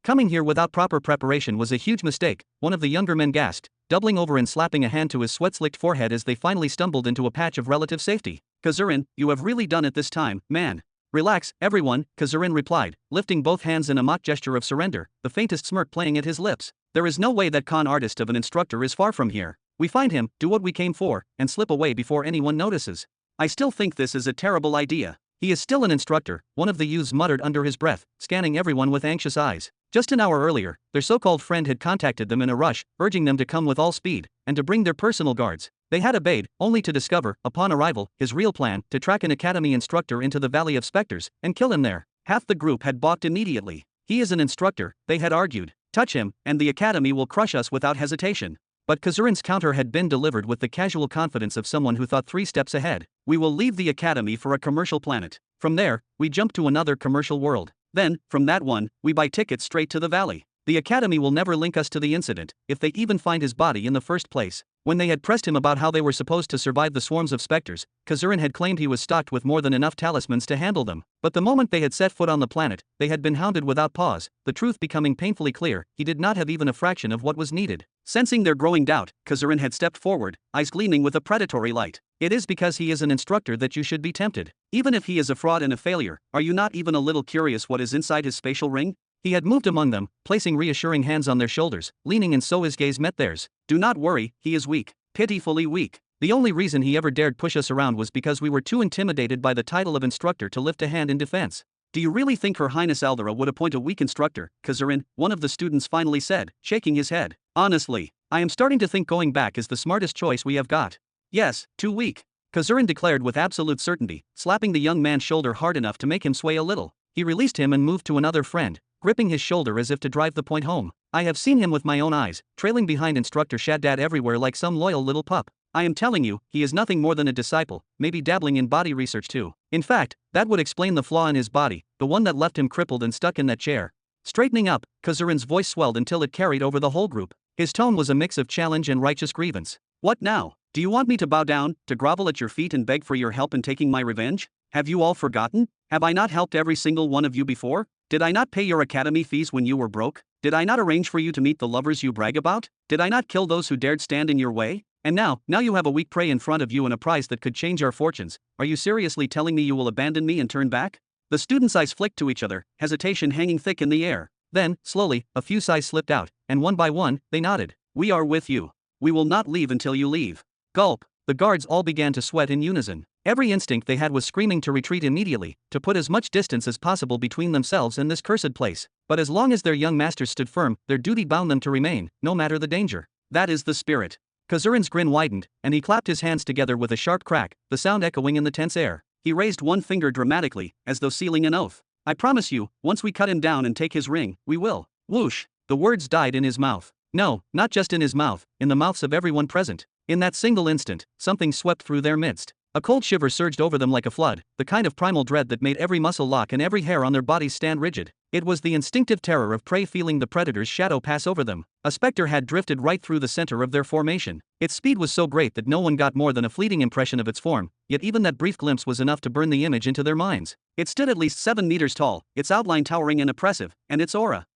Coming here without proper preparation was a huge mistake, one of the younger men gasped, doubling over and slapping a hand to his sweat-slicked forehead as they finally stumbled into a patch of relative safety. Kazurin, you have really done it this time, man. Relax, everyone, Kazurin replied, lifting both hands in a mock gesture of surrender, the faintest smirk playing at his lips. There is no way that con artist of an instructor is far from here. We find him, do what we came for, and slip away before anyone notices. I still think this is a terrible idea. He is still an instructor, one of the youths muttered under his breath, scanning everyone with anxious eyes. Just an hour earlier, their so-called friend had contacted them in a rush, urging them to come with all speed, and to bring their personal guards. They had obeyed, only to discover, upon arrival, his real plan, to track an academy instructor into the Valley of Specters, and kill him there. Half the group had balked immediately. He is an instructor, they had argued. Touch him, and the academy will crush us without hesitation. But Kazurin's counter had been delivered with the casual confidence of someone who thought 3 steps ahead. We will leave the academy for a commercial planet. From there, we jump to another commercial world. Then, from that one, we buy tickets straight to the valley. The academy will never link us to the incident, if they even find his body in the first place. When they had pressed him about how they were supposed to survive the swarms of specters, Kazurin had claimed he was stocked with more than enough talismans to handle them. But the moment they had set foot on the planet, they had been hounded without pause, the truth becoming painfully clear, he did not have even a fraction of what was needed. Sensing their growing doubt, Kazurin had stepped forward, eyes gleaming with a predatory light. It is because he is an instructor that you should be tempted. Even if he is a fraud and a failure, are you not even a little curious what is inside his spatial ring? He had moved among them, placing reassuring hands on their shoulders, leaning and so his gaze met theirs. Do not worry, he is weak. Pitifully weak. The only reason he ever dared push us around was because we were too intimidated by the title of instructor to lift a hand in defense. Do you really think Her Highness Aldera would appoint a weak instructor, Kazurin? One of the students finally said, shaking his head. Honestly, I am starting to think going back is the smartest choice we have got. Yes, too weak. Kazurin declared with absolute certainty, slapping the young man's shoulder hard enough to make him sway a little. He released him and moved to another friend, gripping his shoulder as if to drive the point home. I have seen him with my own eyes, trailing behind instructor Shaddad everywhere like some loyal little pup. I am telling you, he is nothing more than a disciple, maybe dabbling in body research too. In fact, that would explain the flaw in his body, the one that left him crippled and stuck in that chair. Straightening up, Kazurin's voice swelled until it carried over the whole group. His tone was a mix of challenge and righteous grievance. What now? Do you want me to bow down, to grovel at your feet and beg for your help in taking my revenge? Have you all forgotten? Have I not helped every single one of you before? Did I not pay your academy fees when you were broke? Did I not arrange for you to meet the lovers you brag about? Did I not kill those who dared stand in your way? And now you have a weak prey in front of you and a prize that could change our fortunes. Are you seriously telling me you will abandon me and turn back? The students' eyes flicked to each other, hesitation hanging thick in the air. Then, slowly, a few sighs slipped out, and one by one, they nodded. We are with you. We will not leave until you leave. Gulp. The guards all began to sweat in unison. Every instinct they had was screaming to retreat immediately, to put as much distance as possible between themselves and this cursed place. But as long as their young masters stood firm, their duty bound them to remain, no matter the danger. That is the spirit. Kazurin's grin widened, and he clapped his hands together with a sharp crack, the sound echoing in the tense air. He raised one finger dramatically, as though sealing an oath. I promise you, once we cut him down and take his ring, we will. Whoosh! The words died in his mouth. No, not just in his mouth, in the mouths of everyone present. In that single instant, something swept through their midst. A cold shiver surged over them like a flood, the kind of primal dread that made every muscle lock and every hair on their bodies stand rigid. It was the instinctive terror of prey feeling the predator's shadow pass over them. A specter had drifted right through the center of their formation. Its speed was so great that no one got more than a fleeting impression of its form, yet even that brief glimpse was enough to burn the image into their minds. It stood at least 7 meters tall, its outline towering and oppressive, and its aura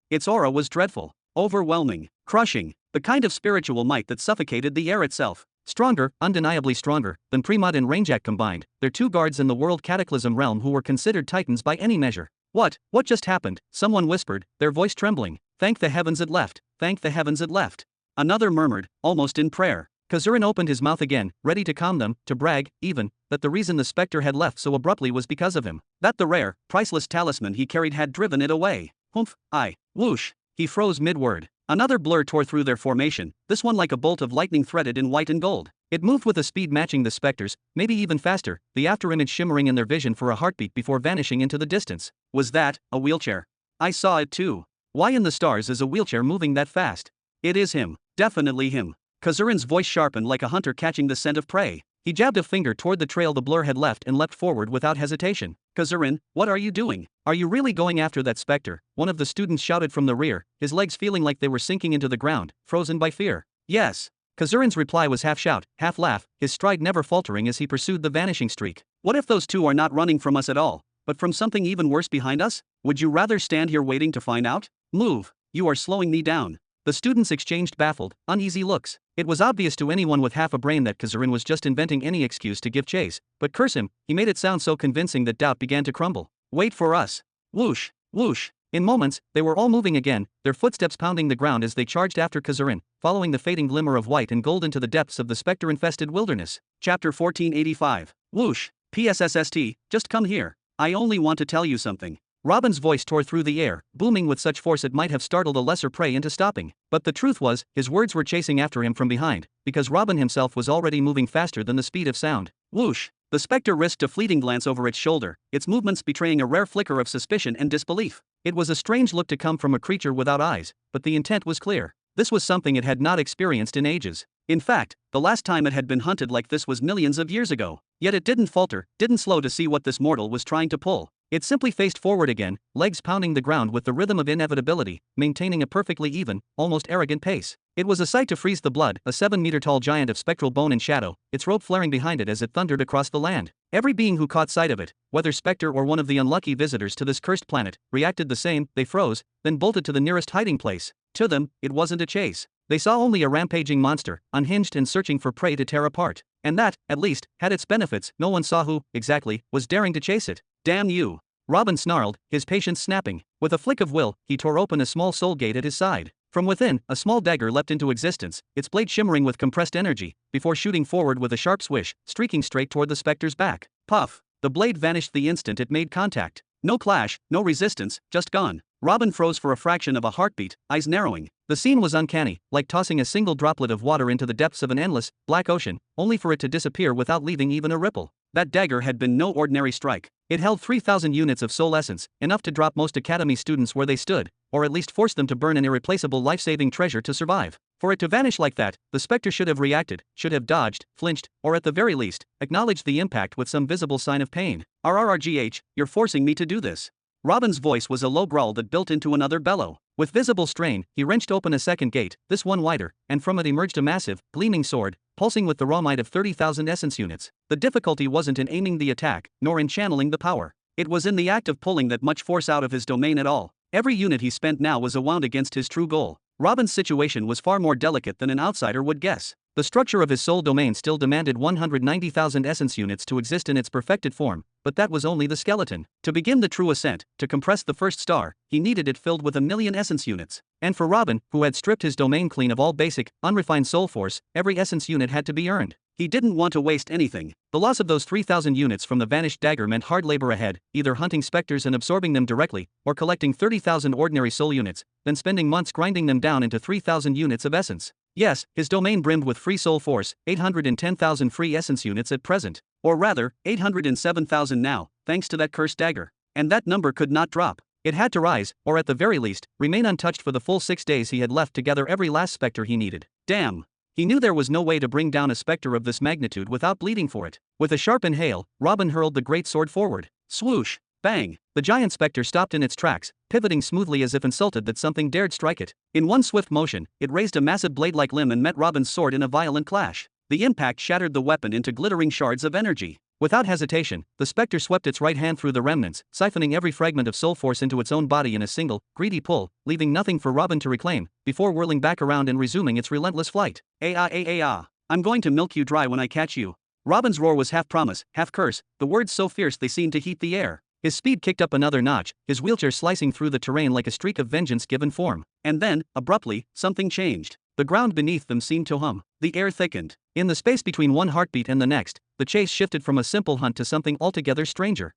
was dreadful, overwhelming, crushing, the kind of spiritual might that suffocated the air itself. Stronger, undeniably stronger, than Premod and Ranjak combined, their two guards in the World Cataclysm realm who were considered titans by any measure. What just happened? Someone whispered, their voice trembling. Thank the heavens it left, thank the heavens it left. Another murmured, almost in prayer. Kazurin opened his mouth again, ready to calm them, to brag, even, that the reason the specter had left so abruptly was because of him. That the rare, priceless talisman he carried had driven it away. Humph, whoosh. He froze mid-word. Another blur tore through their formation, this one like a bolt of lightning threaded in white and gold. It moved with a speed matching the specters, maybe even faster, the afterimage shimmering in their vision for a heartbeat before vanishing into the distance. Was that a wheelchair? I saw it too. Why in the stars is a wheelchair moving that fast? It is him. Definitely him. Kazurin's voice sharpened like a hunter catching the scent of prey. He jabbed a finger toward the trail the blur had left and leapt forward without hesitation. Kazurin, what are you doing? Are you really going after that specter? One of the students shouted from the rear, his legs feeling like they were sinking into the ground, frozen by fear. Yes. Kazurin's reply was half shout, half laugh, his stride never faltering as he pursued the vanishing streak. What if those two are not running from us at all, but from something even worse behind us? Would you rather stand here waiting to find out? Move. You are slowing me down. The students exchanged baffled, uneasy looks. It was obvious to anyone with half a brain that Kazurin was just inventing any excuse to give chase, but curse him, he made it sound so convincing that doubt began to crumble. Wait for us. Whoosh, whoosh. In moments, they were all moving again, their footsteps pounding the ground as they charged after Kazurin, following the fading glimmer of white and gold into the depths of the specter-infested wilderness. Chapter 1485. Whoosh. PSSST, just come here. I only want to tell you something. Robin's voice tore through the air, booming with such force it might have startled a lesser prey into stopping. But the truth was, his words were chasing after him from behind, because Robin himself was already moving faster than the speed of sound. Whoosh! The specter risked a fleeting glance over its shoulder, its movements betraying a rare flicker of suspicion and disbelief. It was a strange look to come from a creature without eyes, but the intent was clear. This was something it had not experienced in ages. In fact, the last time it had been hunted like this was millions of years ago. Yet it didn't falter, didn't slow to see what this mortal was trying to pull. It simply faced forward again, legs pounding the ground with the rhythm of inevitability, maintaining a perfectly even, almost arrogant pace. It was a sight to freeze the blood, a 7-meter-tall giant of spectral bone and shadow, its robe flaring behind it as it thundered across the land. Every being who caught sight of it, whether specter or one of the unlucky visitors to this cursed planet, reacted the same. They froze, then bolted to the nearest hiding place. To them, it wasn't a chase. They saw only a rampaging monster, unhinged and searching for prey to tear apart. And that, at least, had its benefits. No one saw who, exactly, was daring to chase it. Damn you! Robin snarled, his patience snapping. With a flick of will, he tore open a small soul gate at his side. From within, a small dagger leapt into existence, its blade shimmering with compressed energy, before shooting forward with a sharp swish, streaking straight toward the specter's back. Puff! The blade vanished the instant it made contact. No clash, no resistance, just gone. Robin froze for a fraction of a heartbeat, eyes narrowing. The scene was uncanny, like tossing a single droplet of water into the depths of an endless, black ocean, only for it to disappear without leaving even a ripple. That dagger had been no ordinary strike. It held 3,000 units of soul essence, enough to drop most academy students where they stood, or at least force them to burn an irreplaceable life-saving treasure to survive. For it to vanish like that, the specter should have reacted, should have dodged, flinched, or at the very least, acknowledged the impact with some visible sign of pain. RRRGH, you're forcing me to do this. Robin's voice was a low growl that built into another bellow. With visible strain, he wrenched open a second gate, this one wider, and from it emerged a massive, gleaming sword, pulsing with the raw might of 30,000 essence units. The difficulty wasn't in aiming the attack, nor in channeling the power. It was in the act of pulling that much force out of his domain at all. Every unit he spent now was wound against his true goal. Robin's situation was far more delicate than an outsider would guess. The structure of his soul domain still demanded 190,000 essence units to exist in its perfected form, but that was only the skeleton. To begin the true ascent, to compress the first star, he needed it filled with 1,000,000 essence units. And for Robin, who had stripped his domain clean of all basic, unrefined soul force, every essence unit had to be earned. He didn't want to waste anything. The loss of those 3,000 units from the vanished dagger meant hard labor ahead, either hunting specters and absorbing them directly, or collecting 30,000 ordinary soul units, then spending months grinding them down into 3,000 units of essence. Yes, his domain brimmed with free soul force, 810,000 free essence units at present. Or rather, 807,000 now, thanks to that cursed dagger. And that number could not drop. It had to rise, or at the very least, remain untouched for the full 6 days he had left to gather every last spectre he needed. Damn. He knew there was no way to bring down a spectre of this magnitude without bleeding for it. With a sharp inhale, Robin hurled the great sword forward. Swoosh! Bang! The giant spectre stopped in its tracks, pivoting smoothly as if insulted that something dared strike it. In one swift motion, it raised a massive blade-like limb and met Robin's sword in a violent clash. The impact shattered the weapon into glittering shards of energy. Without hesitation, the spectre swept its right hand through the remnants, siphoning every fragment of soul force into its own body in a single, greedy pull, leaving nothing for Robin to reclaim, before whirling back around and resuming its relentless flight. I'm going to milk you dry when I catch you. Robin's roar was half promise, half curse, the words so fierce they seemed to heat the air. His speed kicked up another notch, his wheelchair slicing through the terrain like a streak of vengeance given form. And then, abruptly, something changed. The ground beneath them seemed to hum. The air thickened. In the space between one heartbeat and the next, the chase shifted from a simple hunt to something altogether stranger.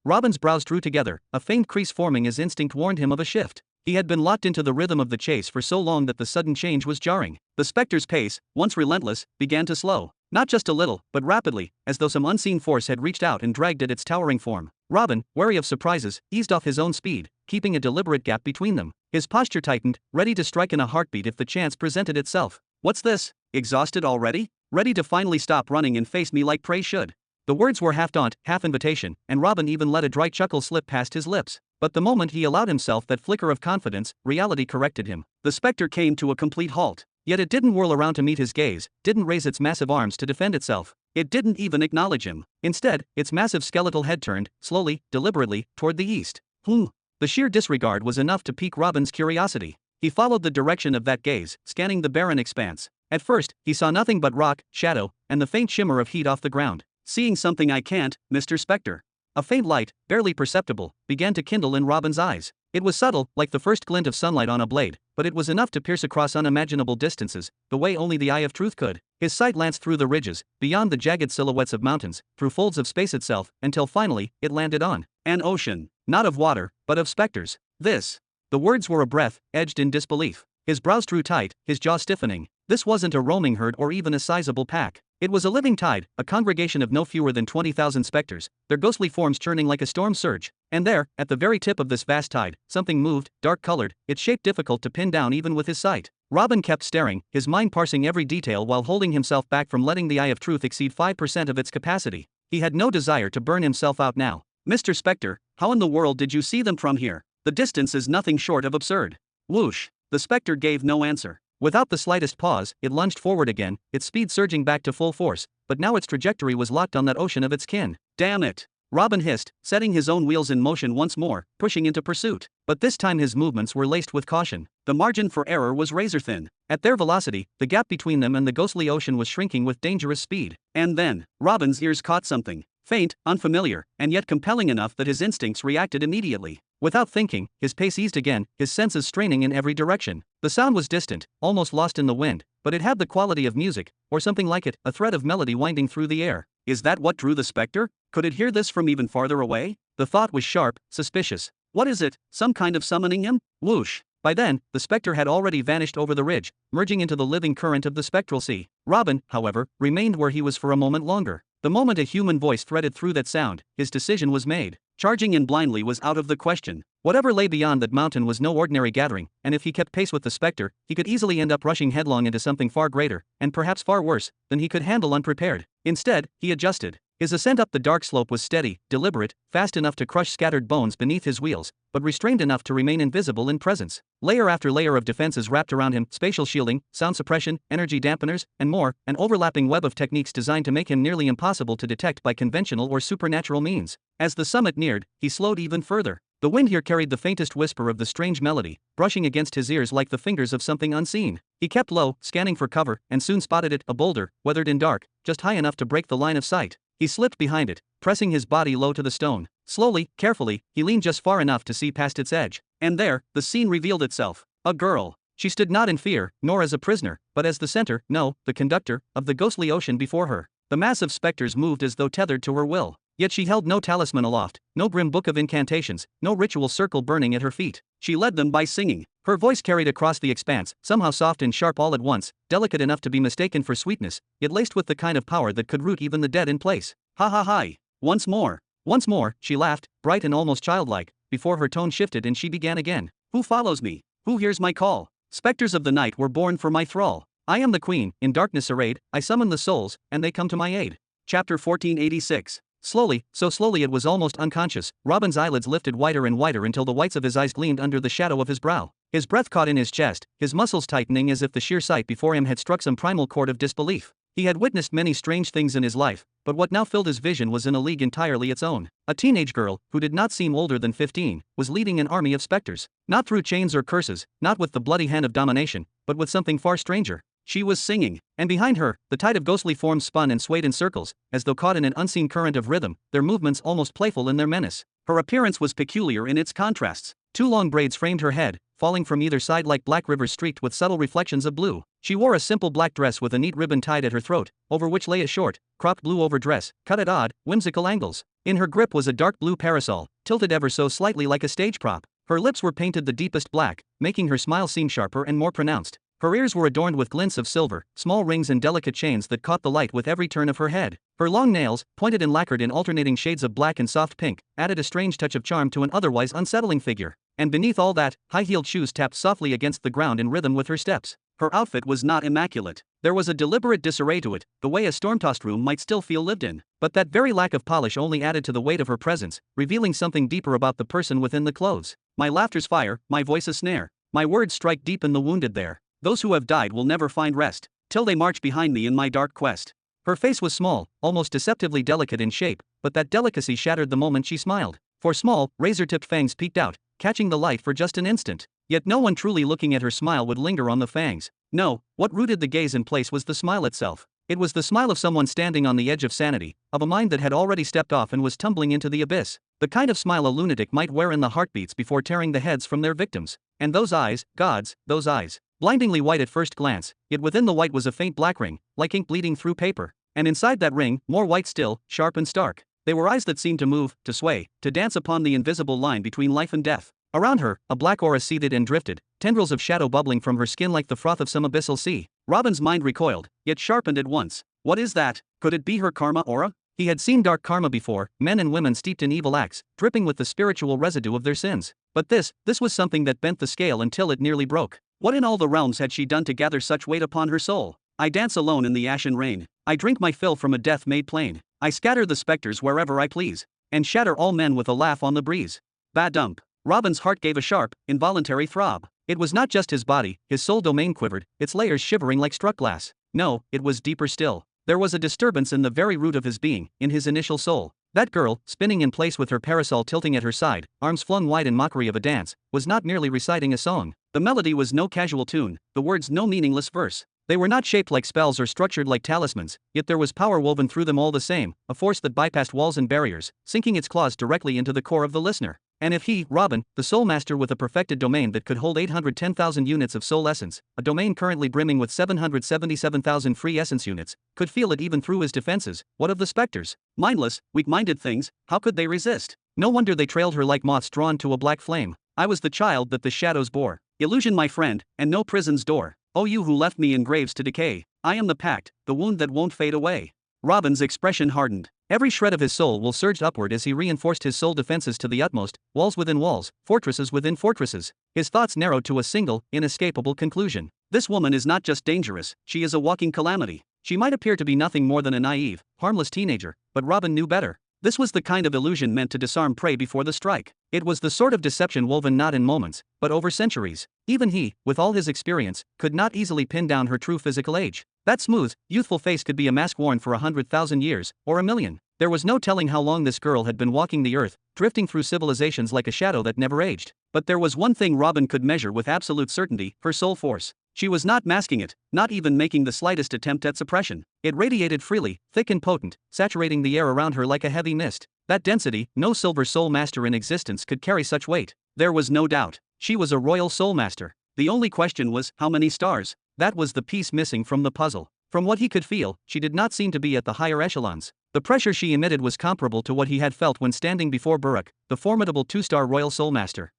Robin's brows drew together, a faint crease forming as instinct warned him of a shift. He had been locked into the rhythm of the chase for so long that the sudden change was jarring. The spectre's pace, once relentless, began to slow. Not just a little, but rapidly, as though some unseen force had reached out and dragged at its towering form. Robin, wary of surprises, eased off his own speed, keeping a deliberate gap between them. His posture tightened, ready to strike in a heartbeat if the chance presented itself. What's this? Exhausted already? Ready to finally stop running and face me like prey should? The words were half taunt, half invitation, and Robin even let a dry chuckle slip past his lips. But the moment he allowed himself that flicker of confidence, reality corrected him. The spectre came to a complete halt. Yet it didn't whirl around to meet his gaze, didn't raise its massive arms to defend itself. It didn't even acknowledge him. Instead, its massive skeletal head turned, slowly, deliberately, toward the east. The sheer disregard was enough to pique Robin's curiosity. He followed the direction of that gaze, scanning the barren expanse. At first, he saw nothing but rock, shadow, and the faint shimmer of heat off the ground. Seeing something I can't, Mr. Spectre. A faint light, barely perceptible, began to kindle in Robin's eyes. It was subtle, like the first glint of sunlight on a blade, but it was enough to pierce across unimaginable distances, the way only the eye of truth could. His sight lanced through the ridges, beyond the jagged silhouettes of mountains, through folds of space itself, until finally, it landed on an ocean. Not of water, but of specters. This. The words were a breath, edged in disbelief. His brows drew tight, his jaw stiffening. This wasn't a roaming herd or even a sizable pack. It was a living tide, a congregation of no fewer than 20,000 specters, their ghostly forms churning like a storm surge. And there, at the very tip of this vast tide, something moved, dark-colored, its shape difficult to pin down even with his sight. Robin kept staring, his mind parsing every detail while holding himself back from letting the eye of truth exceed 5% of its capacity. He had no desire to burn himself out now. Mr. Spectre, how in the world did you see them from here? The distance is nothing short of absurd. Whoosh. The spectre gave no answer. Without the slightest pause, it lunged forward again, its speed surging back to full force, but now its trajectory was locked on that ocean of its kin. Damn it! Robin hissed, setting his own wheels in motion once more, pushing into pursuit. But this time his movements were laced with caution. The margin for error was razor-thin. At their velocity, the gap between them and the ghostly ocean was shrinking with dangerous speed. And then, Robin's ears caught something. Faint, unfamiliar, and yet compelling enough that his instincts reacted immediately. Without thinking, his pace eased again, his senses straining in every direction. The sound was distant, almost lost in the wind, but it had the quality of music, or something like it, a thread of melody winding through the air. Is that what drew the spectre? Could it hear this from even farther away? The thought was sharp, suspicious. What is it, some kind of summoning him? Whoosh. By then, the spectre had already vanished over the ridge, merging into the living current of the spectral sea. Robin, however, remained where he was for a moment longer. The moment a human voice threaded through that sound, his decision was made. Charging in blindly was out of the question. Whatever lay beyond that mountain was no ordinary gathering, and if he kept pace with the spectre, he could easily end up rushing headlong into something far greater, and perhaps far worse, than he could handle unprepared. Instead, he adjusted. His ascent up the dark slope was steady, deliberate, fast enough to crush scattered bones beneath his wheels, but restrained enough to remain invisible in presence. Layer after layer of defenses wrapped around him, spatial shielding, sound suppression, energy dampeners, and more, an overlapping web of techniques designed to make him nearly impossible to detect by conventional or supernatural means. As the summit neared, he slowed even further. The wind here carried the faintest whisper of the strange melody, brushing against his ears like the fingers of something unseen. He kept low, scanning for cover, and soon spotted it, a boulder, weathered in dark, just high enough to break the line of sight. He slipped behind it, pressing his body low to the stone. Slowly, carefully, he leaned just far enough to see past its edge. And there, the scene revealed itself. A girl. She stood not in fear, nor as a prisoner, but as the center, no, the conductor, of the ghostly ocean before her. The mass of specters moved as though tethered to her will. Yet she held no talisman aloft, no grim book of incantations, no ritual circle burning at her feet. She led them by singing. Her voice carried across the expanse, somehow soft and sharp all at once, delicate enough to be mistaken for sweetness, yet laced with the kind of power that could root even the dead in place. Ha ha ha! Once more, she laughed, bright and almost childlike, before her tone shifted and she began again. Who follows me? Who hears my call? Specters of the night were born for my thrall. I am the queen, in darkness arrayed, I summon the souls, and they come to my aid. Chapter 1486. Slowly, so slowly it was almost unconscious, Robin's eyelids lifted wider and wider until the whites of his eyes gleamed under the shadow of his brow. His breath caught in his chest, his muscles tightening as if the sheer sight before him had struck some primal chord of disbelief. He had witnessed many strange things in his life, but what now filled his vision was in a league entirely its own. A teenage girl, who did not seem older than 15, was leading an army of specters. Not through chains or curses, not with the bloody hand of domination, but with something far stranger. She was singing, and behind her, the tide of ghostly forms spun and swayed in circles, as though caught in an unseen current of rhythm, their movements almost playful in their menace. Her appearance was peculiar in its contrasts. Two long braids framed her head, falling from either side like black rivers streaked with subtle reflections of blue. She wore a simple black dress with a neat ribbon tied at her throat, over which lay a short, cropped blue overdress, cut at odd, whimsical angles. In her grip was a dark blue parasol, tilted ever so slightly like a stage prop. Her lips were painted the deepest black, making her smile seem sharper and more pronounced. Her ears were adorned with glints of silver, small rings and delicate chains that caught the light with every turn of her head. Her long nails, pointed and lacquered in alternating shades of black and soft pink, added a strange touch of charm to an otherwise unsettling figure. And beneath all that, high-heeled shoes tapped softly against the ground in rhythm with her steps. Her outfit was not immaculate. There was a deliberate disarray to it, the way a storm-tossed room might still feel lived in. But that very lack of polish only added to the weight of her presence, revealing something deeper about the person within the clothes. My laughter's fire, my voice a snare. My words strike deep in the wounded there. Those who have died will never find rest, till they march behind me in my dark quest. Her face was small, almost deceptively delicate in shape, but that delicacy shattered the moment she smiled. For small, razor-tipped fangs peeked out, catching the light for just an instant. Yet no one truly looking at her smile would linger on the fangs. No, what rooted the gaze in place was the smile itself. It was the smile of someone standing on the edge of sanity, of a mind that had already stepped off and was tumbling into the abyss. The kind of smile a lunatic might wear in the heartbeats before tearing the heads from their victims. And those eyes, gods, those eyes. Blindingly white at first glance, yet within the white was a faint black ring, like ink bleeding through paper. And inside that ring, more white still, sharp and stark. They were eyes that seemed to move, to sway, to dance upon the invisible line between life and death. Around her, a black aura seethed and drifted, tendrils of shadow bubbling from her skin like the froth of some abyssal sea. Robin's mind recoiled, yet sharpened at once. What is that? Could it be her karma aura? He had seen dark karma before, men and women steeped in evil acts, dripping with the spiritual residue of their sins. But this was something that bent the scale until it nearly broke. What in all the realms had she done to gather such weight upon her soul? I dance alone in the ashen rain. I drink my fill from a death made plain. I scatter the specters wherever I please, and shatter all men with a laugh on the breeze. Ba-dump. Robin's heart gave a sharp, involuntary throb. It was not just his body, his soul domain quivered, its layers shivering like struck glass. No, it was deeper still. There was a disturbance in the very root of his being, in his initial soul. That girl, spinning in place with her parasol tilting at her side, arms flung wide in mockery of a dance, was not merely reciting a song. The melody was no casual tune, the words no meaningless verse. They were not shaped like spells or structured like talismans, yet there was power woven through them all the same, a force that bypassed walls and barriers, sinking its claws directly into the core of the listener. And if he, Robin, the soul master with a perfected domain that could hold 810,000 units of soul essence, a domain currently brimming with 777,000 free essence units, could feel it even through his defenses, what of the specters? Mindless, weak-minded things, how could they resist? No wonder they trailed her like moths drawn to a black flame. I was the child that the shadows bore. Illusion my friend, and no prison's door. O you who left me in graves to decay, I am the pact, the wound that won't fade away. Robin's expression hardened. Every shred of his soul will surged upward as he reinforced his soul defenses to the utmost, walls within walls, fortresses within fortresses. His thoughts narrowed to a single, inescapable conclusion. This woman is not just dangerous, she is a walking calamity. She might appear to be nothing more than a naive, harmless teenager, but Robin knew better. This was the kind of illusion meant to disarm prey before the strike. It was the sort of deception woven not in moments, but over centuries. Even he, with all his experience, could not easily pin down her true physical age. That smooth, youthful face could be a mask worn for 100,000 years, or a million. There was no telling how long this girl had been walking the earth, drifting through civilizations like a shadow that never aged. But there was one thing Robin could measure with absolute certainty, her soul force. She was not masking it, not even making the slightest attempt at suppression. It radiated freely, thick and potent, saturating the air around her like a heavy mist. That density, no silver soul master in existence could carry such weight. There was no doubt. She was a royal soul master. The only question was, how many stars? That was the piece missing from the puzzle. From what he could feel, she did not seem to be at the higher echelons. The pressure she emitted was comparable to what he had felt when standing before Buruk, the formidable two-star royal soul master.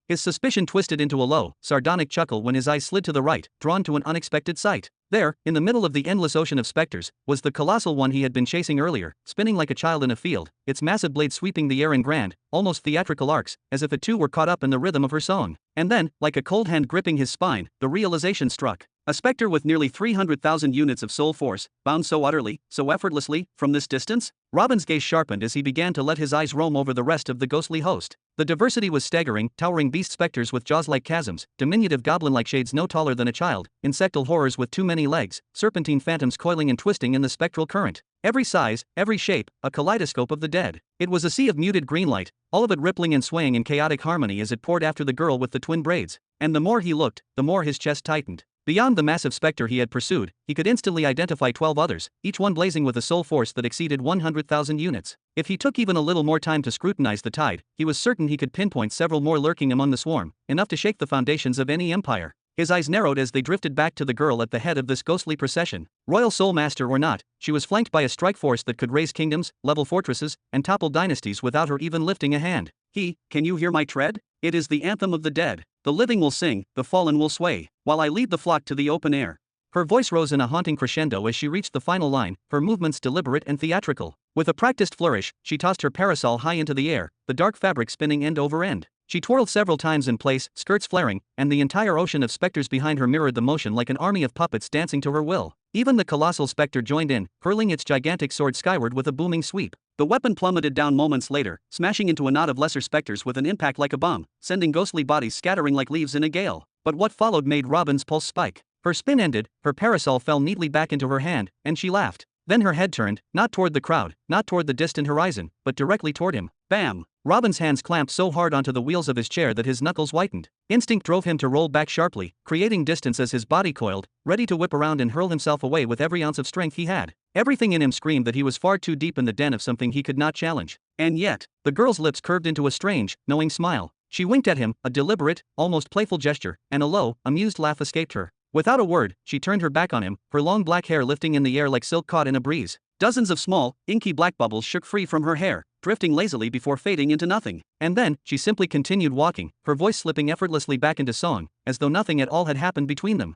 His suspicion twisted into a low, sardonic chuckle when his eyes slid to the right, drawn to an unexpected sight. There, in the middle of the endless ocean of specters, was the colossal one he had been chasing earlier, spinning like a child in a field, its massive blade sweeping the air in grand, almost theatrical arcs, as if it too were caught up in the rhythm of her song. And then, like a cold hand gripping his spine, the realization struck. A specter with nearly 300,000 units of soul force, bound so utterly, so effortlessly, from this distance? Robin's gaze sharpened as he began to let his eyes roam over the rest of the ghostly host. The diversity was staggering, towering beast specters with jaws like chasms, diminutive goblin-like shades no taller than a child, insectal horrors with too many legs, serpentine phantoms coiling and twisting in the spectral current. Every size, every shape, a kaleidoscope of the dead. It was a sea of muted green light, all of it rippling and swaying in chaotic harmony as it poured after the girl with the twin braids. And the more he looked, the more his chest tightened. Beyond the massive specter he had pursued, he could instantly identify 12 others, each one blazing with a soul force that exceeded 100,000 units. If he took even a little more time to scrutinize the tide, he was certain he could pinpoint several more lurking among the swarm, enough to shake the foundations of any empire. His eyes narrowed as they drifted back to the girl at the head of this ghostly procession. Royal Soul Master or not, she was flanked by a strike force that could raise kingdoms, level fortresses, and topple dynasties without her even lifting a hand. Can you hear my tread? It is the anthem of the dead. The living will sing, the fallen will sway, while I lead the flock to the open air. Her voice rose in a haunting crescendo as she reached the final line, her movements deliberate and theatrical. With a practiced flourish, she tossed her parasol high into the air, the dark fabric spinning end over end. She twirled several times in place, skirts flaring, and the entire ocean of specters behind her mirrored the motion like an army of puppets dancing to her will. Even the colossal specter joined in, hurling its gigantic sword skyward with a booming sweep. The weapon plummeted down moments later, smashing into a knot of lesser specters with an impact like a bomb, sending ghostly bodies scattering like leaves in a gale. But what followed made Robin's pulse spike. Her spin ended, her parasol fell neatly back into her hand, and she laughed. Then her head turned, not toward the crowd, not toward the distant horizon, but directly toward him. Bam! Robin's hands clamped so hard onto the wheels of his chair that his knuckles whitened. Instinct drove him to roll back sharply, creating distance as his body coiled, ready to whip around and hurl himself away with every ounce of strength he had. Everything in him screamed that he was far too deep in the den of something he could not challenge. And yet, the girl's lips curved into a strange, knowing smile. She winked at him, a deliberate, almost playful gesture, and a low, amused laugh escaped her. Without a word, she turned her back on him, her long black hair lifting in the air like silk caught in a breeze. Dozens of small, inky black bubbles shook free from her hair, drifting lazily before fading into nothing. And then, she simply continued walking, her voice slipping effortlessly back into song, as though nothing at all had happened between them.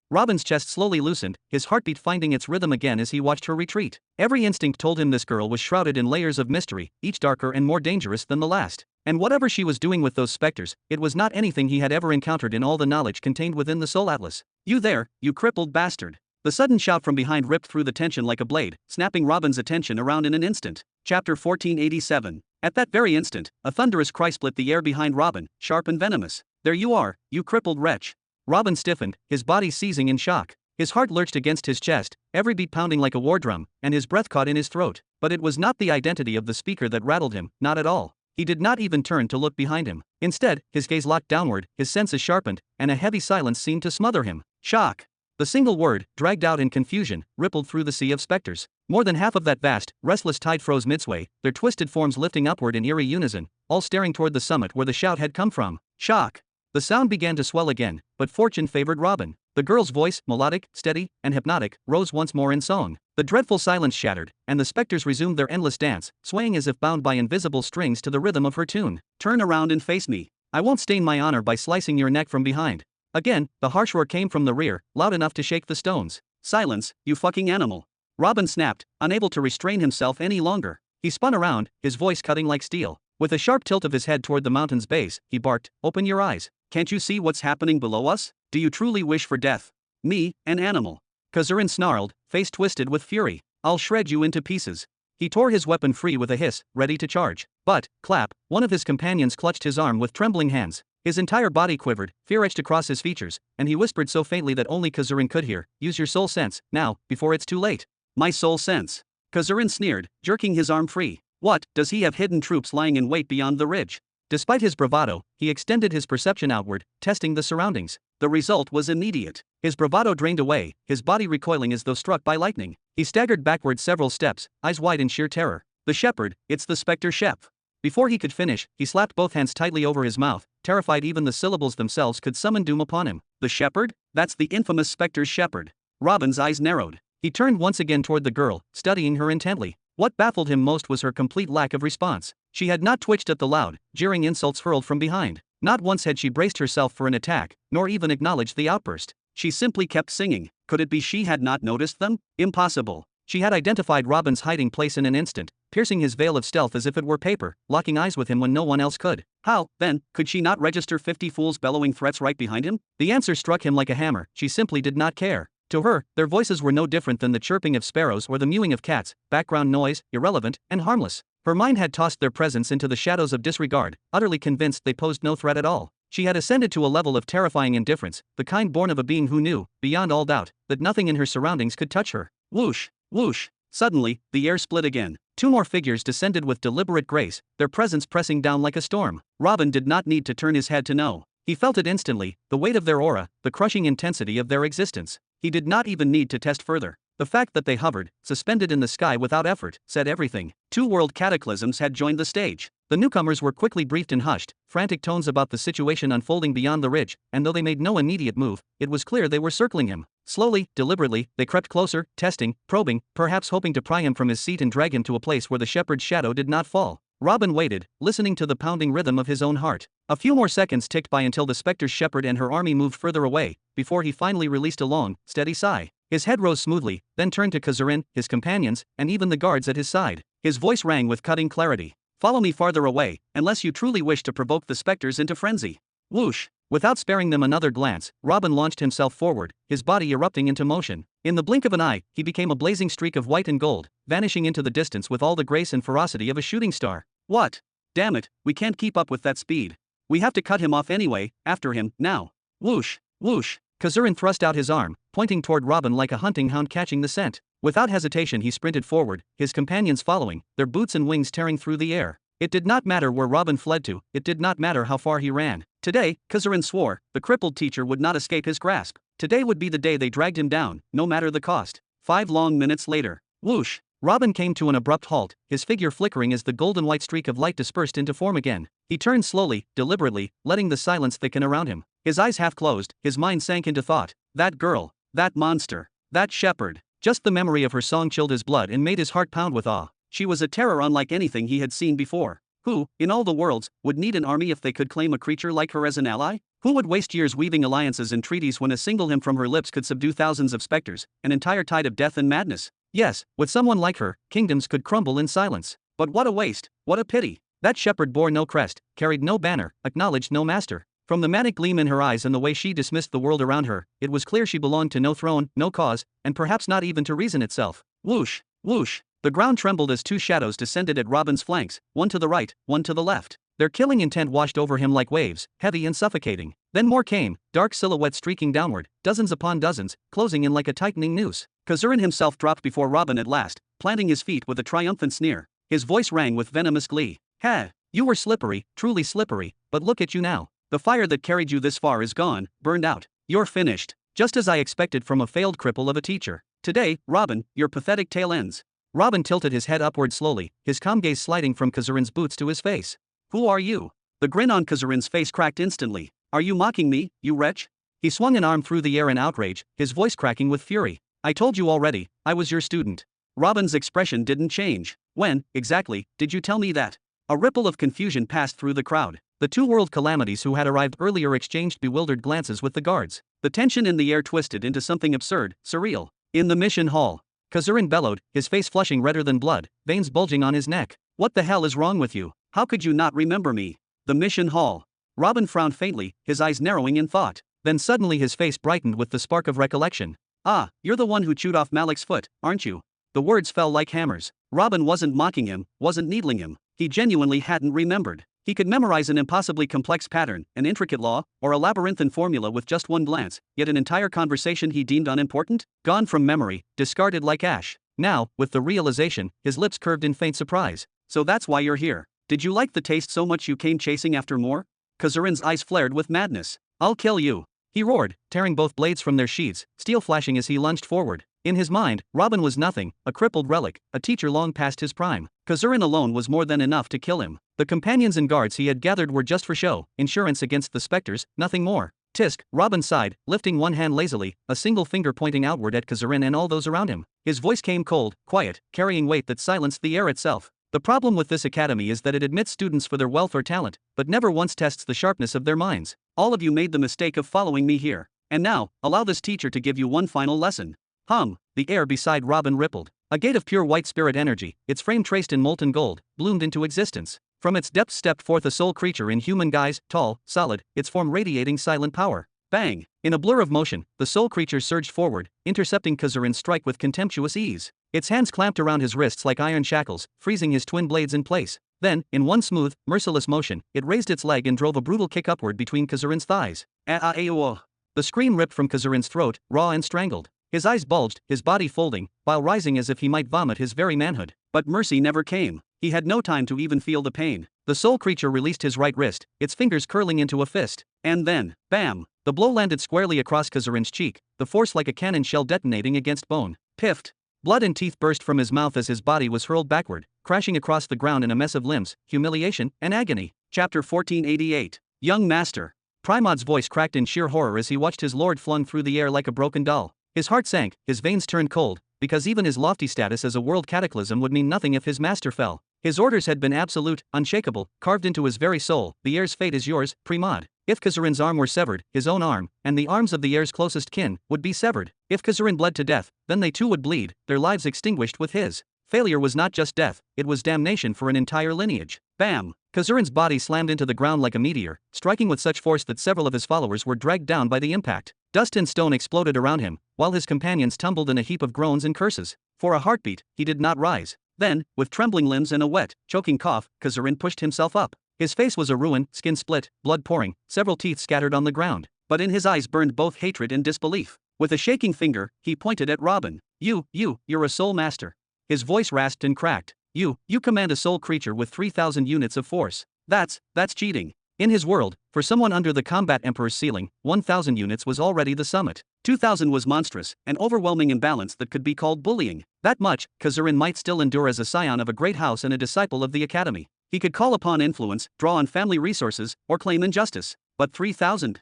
Robin's chest slowly loosened, his heartbeat finding its rhythm again as he watched her retreat. Every instinct told him this girl was shrouded in layers of mystery, each darker and more dangerous than the last. And whatever she was doing with those specters, it was not anything he had ever encountered in all the knowledge contained within the Soul Atlas. You there, you crippled bastard. The sudden shout from behind ripped through the tension like a blade, snapping Robin's attention around in an instant. Chapter 1487. At that very instant, a thunderous cry split the air behind Robin, sharp and venomous. There you are, you crippled wretch. Robin stiffened, his body seizing in shock. His heart lurched against his chest, every beat pounding like a war drum, and his breath caught in his throat. But it was not the identity of the speaker that rattled him, not at all. He did not even turn to look behind him. Instead, his gaze locked downward, his senses sharpened, and a heavy silence seemed to smother him. Shock. The single word, dragged out in confusion, rippled through the sea of specters. More than half of that vast, restless tide froze midsway, their twisted forms lifting upward in eerie unison, all staring toward the summit where the shout had come from. Shock. The sound began to swell again, but fortune favored Robin. The girl's voice, melodic, steady, and hypnotic, rose once more in song. The dreadful silence shattered, and the specters resumed their endless dance, swaying as if bound by invisible strings to the rhythm of her tune. Turn around and face me. I won't stain my honor by slicing your neck from behind. Again, the harsh roar came from the rear, loud enough to shake the stones. Silence, you fucking animal. Robin snapped, unable to restrain himself any longer. He spun around, his voice cutting like steel. With a sharp tilt of his head toward the mountain's base, he barked, "Open your eyes. Can't you see what's happening below us? Do you truly wish for death? Me, an animal?" Kazurin snarled, face twisted with fury. "I'll shred you into pieces." He tore his weapon free with a hiss, ready to charge. But, clap, one of his companions clutched his arm with trembling hands. His entire body quivered, fear etched across his features, and he whispered so faintly that only Kazurin could hear, "Use your soul sense, now, before it's too late." "My soul sense?" Kazurin sneered, jerking his arm free. "What, does he have hidden troops lying in wait beyond the ridge?" Despite his bravado, he extended his perception outward, testing the surroundings. The result was immediate. His bravado drained away, his body recoiling as though struck by lightning. He staggered backward several steps, eyes wide in sheer terror. "The shepherd, it's the Spectre Shep." Before he could finish, he slapped both hands tightly over his mouth, terrified even the syllables themselves could summon doom upon him. "The shepherd? That's the infamous Spectre's shepherd." Robin's eyes narrowed. He turned once again toward the girl, studying her intently. What baffled him most was her complete lack of response. She had not twitched at the loud, jeering insults hurled from behind. Not once had she braced herself for an attack, nor even acknowledged the outburst. She simply kept singing. Could it be she had not noticed them? Impossible. She had identified Robin's hiding place in an instant, piercing his veil of stealth as if it were paper, locking eyes with him when no one else could. How, then, could she not register 50 fools bellowing threats right behind him? The answer struck him like a hammer. She simply did not care. To her, their voices were no different than the chirping of sparrows or the mewing of cats, background noise, irrelevant, and harmless. Her mind had tossed their presence into the shadows of disregard, utterly convinced they posed no threat at all. She had ascended to a level of terrifying indifference, the kind born of a being who knew, beyond all doubt, that nothing in her surroundings could touch her. Whoosh! Whoosh! Suddenly, the air split again. Two more figures descended with deliberate grace, their presence pressing down like a storm. Robin did not need to turn his head to know. He felt it instantly, the weight of their aura, the crushing intensity of their existence. He did not even need to test further. The fact that they hovered, suspended in the sky without effort, said everything. 2 world cataclysms had joined the stage. The newcomers were quickly briefed and hushed, frantic tones about the situation unfolding beyond the ridge, and though they made no immediate move, it was clear they were circling him. Slowly, deliberately, they crept closer, testing, probing, perhaps hoping to pry him from his seat and drag him to a place where the shepherd's shadow did not fall. Robin waited, listening to the pounding rhythm of his own heart. A few more seconds ticked by until the specter's shepherd and her army moved further away, before he finally released a long, steady sigh. His head rose smoothly, then turned to Kazurin, his companions, and even the guards at his side. His voice rang with cutting clarity. Follow me farther away, unless you truly wish to provoke the specters into frenzy. Whoosh! Without sparing them another glance, Robin launched himself forward, his body erupting into motion. In the blink of an eye, he became a blazing streak of white and gold, vanishing into the distance with all the grace and ferocity of a shooting star. What? Damn it, we can't keep up with that speed. We have to cut him off anyway, after him, now. Whoosh! Whoosh! Kazurin thrust out his arm, pointing toward Robin like a hunting hound catching the scent. Without hesitation he sprinted forward, his companions following, their boots and wings tearing through the air. It did not matter where Robin fled to, it did not matter how far he ran. Today, Kazurin swore, the crippled teacher would not escape his grasp. Today would be the day they dragged him down, no matter the cost. 5 long minutes later. Whoosh! Robin came to an abrupt halt, his figure flickering as the golden-white streak of light dispersed into form again. He turned slowly, deliberately, letting the silence thicken around him. His eyes half closed, his mind sank into thought. That girl, that monster, that shepherd. Just the memory of her song chilled his blood and made his heart pound with awe. She was a terror unlike anything he had seen before. Who, in all the worlds, would need an army if they could claim a creature like her as an ally? Who would waste years weaving alliances and treaties when a single hymn from her lips could subdue thousands of specters, an entire tide of death and madness? Yes, with someone like her, kingdoms could crumble in silence. But what a waste, what a pity. That shepherd bore no crest, carried no banner, acknowledged no master. From the manic gleam in her eyes and the way she dismissed the world around her, it was clear she belonged to no throne, no cause, and perhaps not even to reason itself. Whoosh! Whoosh! The ground trembled as 2 shadows descended at Robin's flanks, one to the right, one to the left. Their killing intent washed over him like waves, heavy and suffocating. Then more came, dark silhouettes streaking downward, dozens upon dozens, closing in like a tightening noose. Kazurin himself dropped before Robin at last, planting his feet with a triumphant sneer. His voice rang with venomous glee. Ha! You were slippery, truly slippery, but look at you now. The fire that carried you this far is gone, burned out. You're finished. Just as I expected from a failed cripple of a teacher. Today, Robin, your pathetic tale ends. Robin tilted his head upward slowly, his calm gaze sliding from Kazurin's boots to his face. Who are you? The grin on Kazurin's face cracked instantly. Are you mocking me, you wretch? He swung an arm through the air in outrage, his voice cracking with fury. I told you already, I was your student. Robin's expression didn't change. When, exactly, did you tell me that? A ripple of confusion passed through the crowd. The 2 world calamities who had arrived earlier exchanged bewildered glances with the guards. The tension in the air twisted into something absurd, surreal. In the mission hall, Kazurin bellowed, his face flushing redder than blood, veins bulging on his neck. What the hell is wrong with you? How could you not remember me? The mission hall. Robin frowned faintly, his eyes narrowing in thought. Then suddenly his face brightened with the spark of recollection. Ah, you're the one who chewed off Malik's foot, aren't you? The words fell like hammers. Robin wasn't mocking him, wasn't needling him. He genuinely hadn't remembered. He could memorize an impossibly complex pattern, an intricate law, or a labyrinthine formula with just one glance, yet an entire conversation he deemed unimportant? Gone from memory, discarded like ash. Now, with the realization, his lips curved in faint surprise. So that's why you're here. Did you like the taste so much you came chasing after more? Kazurin's eyes flared with madness. I'll kill you. He roared, tearing both blades from their sheaths, steel flashing as he lunged forward. In his mind, Robin was nothing, a crippled relic, a teacher long past his prime. Kazurin alone was more than enough to kill him. The companions and guards he had gathered were just for show, insurance against the specters, nothing more. Tisk, Robin sighed, lifting one hand lazily, a single finger pointing outward at Kazurin and all those around him. His voice came cold, quiet, carrying weight that silenced the air itself. The problem with this academy is that it admits students for their wealth or talent, but never once tests the sharpness of their minds. All of you made the mistake of following me here. And now, allow this teacher to give you one final lesson. The air beside Robin rippled. A gate of pure white spirit energy, its frame traced in molten gold, bloomed into existence. From its depths stepped forth a soul creature in human guise, tall, solid, its form radiating silent power. Bang! In a blur of motion, the soul creature surged forward, intercepting Kazurin's strike with contemptuous ease. Its hands clamped around his wrists like iron shackles, freezing his twin blades in place. Then, in one smooth, merciless motion, it raised its leg and drove a brutal kick upward between Kazurin's thighs. The scream ripped from Kazurin's throat, raw and strangled. His eyes bulged, his body folding, while rising as if he might vomit his very manhood. But mercy never came. He had no time to even feel the pain. The soul creature released his right wrist, its fingers curling into a fist. And then, bam! The blow landed squarely across Kazurin's cheek, the force like a cannon shell detonating against bone. Piffed! Blood and teeth burst from his mouth as his body was hurled backward, crashing across the ground in a mess of limbs, humiliation, and agony. Chapter 1488. Young Master. Primad's voice cracked in sheer horror as he watched his lord flung through the air like a broken doll. His heart sank, his veins turned cold, because even his lofty status as a world cataclysm would mean nothing if his master fell. His orders had been absolute, unshakable, carved into his very soul. The heir's fate is yours, Primad. If Kazurin's arm were severed, his own arm, and the arms of the heir's closest kin, would be severed. If Kazurin bled to death, then they too would bleed, their lives extinguished with his. Failure was not just death, it was damnation for an entire lineage. Bam! Kazurin's body slammed into the ground like a meteor, striking with such force that several of his followers were dragged down by the impact. Dust and stone exploded around him, while his companions tumbled in a heap of groans and curses. For a heartbeat, he did not rise. Then, with trembling limbs and a wet, choking cough, Kazurin pushed himself up. His face was a ruin, skin split, blood pouring, several teeth scattered on the ground. But in his eyes burned both hatred and disbelief. With a shaking finger, he pointed at Robin. You're a soul master. His voice rasped and cracked. You command a soul creature with 3,000 units of force. That's cheating. In his world, for someone under the combat emperor's ceiling, 1,000 units was already the summit. 2,000 was monstrous, an overwhelming imbalance that could be called bullying. That much, Kazurin might still endure as a scion of a great house and a disciple of the academy. He could call upon influence, draw on family resources, or claim injustice. But 3,000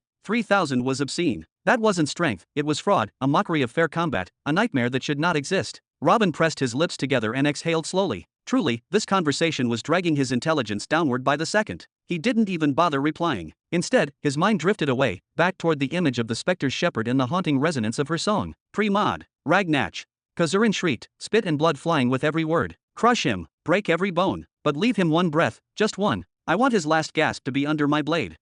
was obscene. That wasn't strength, it was fraud, a mockery of fair combat, a nightmare that should not exist. Robin pressed his lips together and exhaled slowly. Truly, this conversation was dragging his intelligence downward by the second. He didn't even bother replying. Instead, his mind drifted away, back toward the image of the specter's shepherd and the haunting resonance of her song. Primad. Ragnach. Kazurin shrieked, spit and blood flying with every word. Crush him, break every bone, but leave him one breath, just one. I want his last gasp to be under my blade.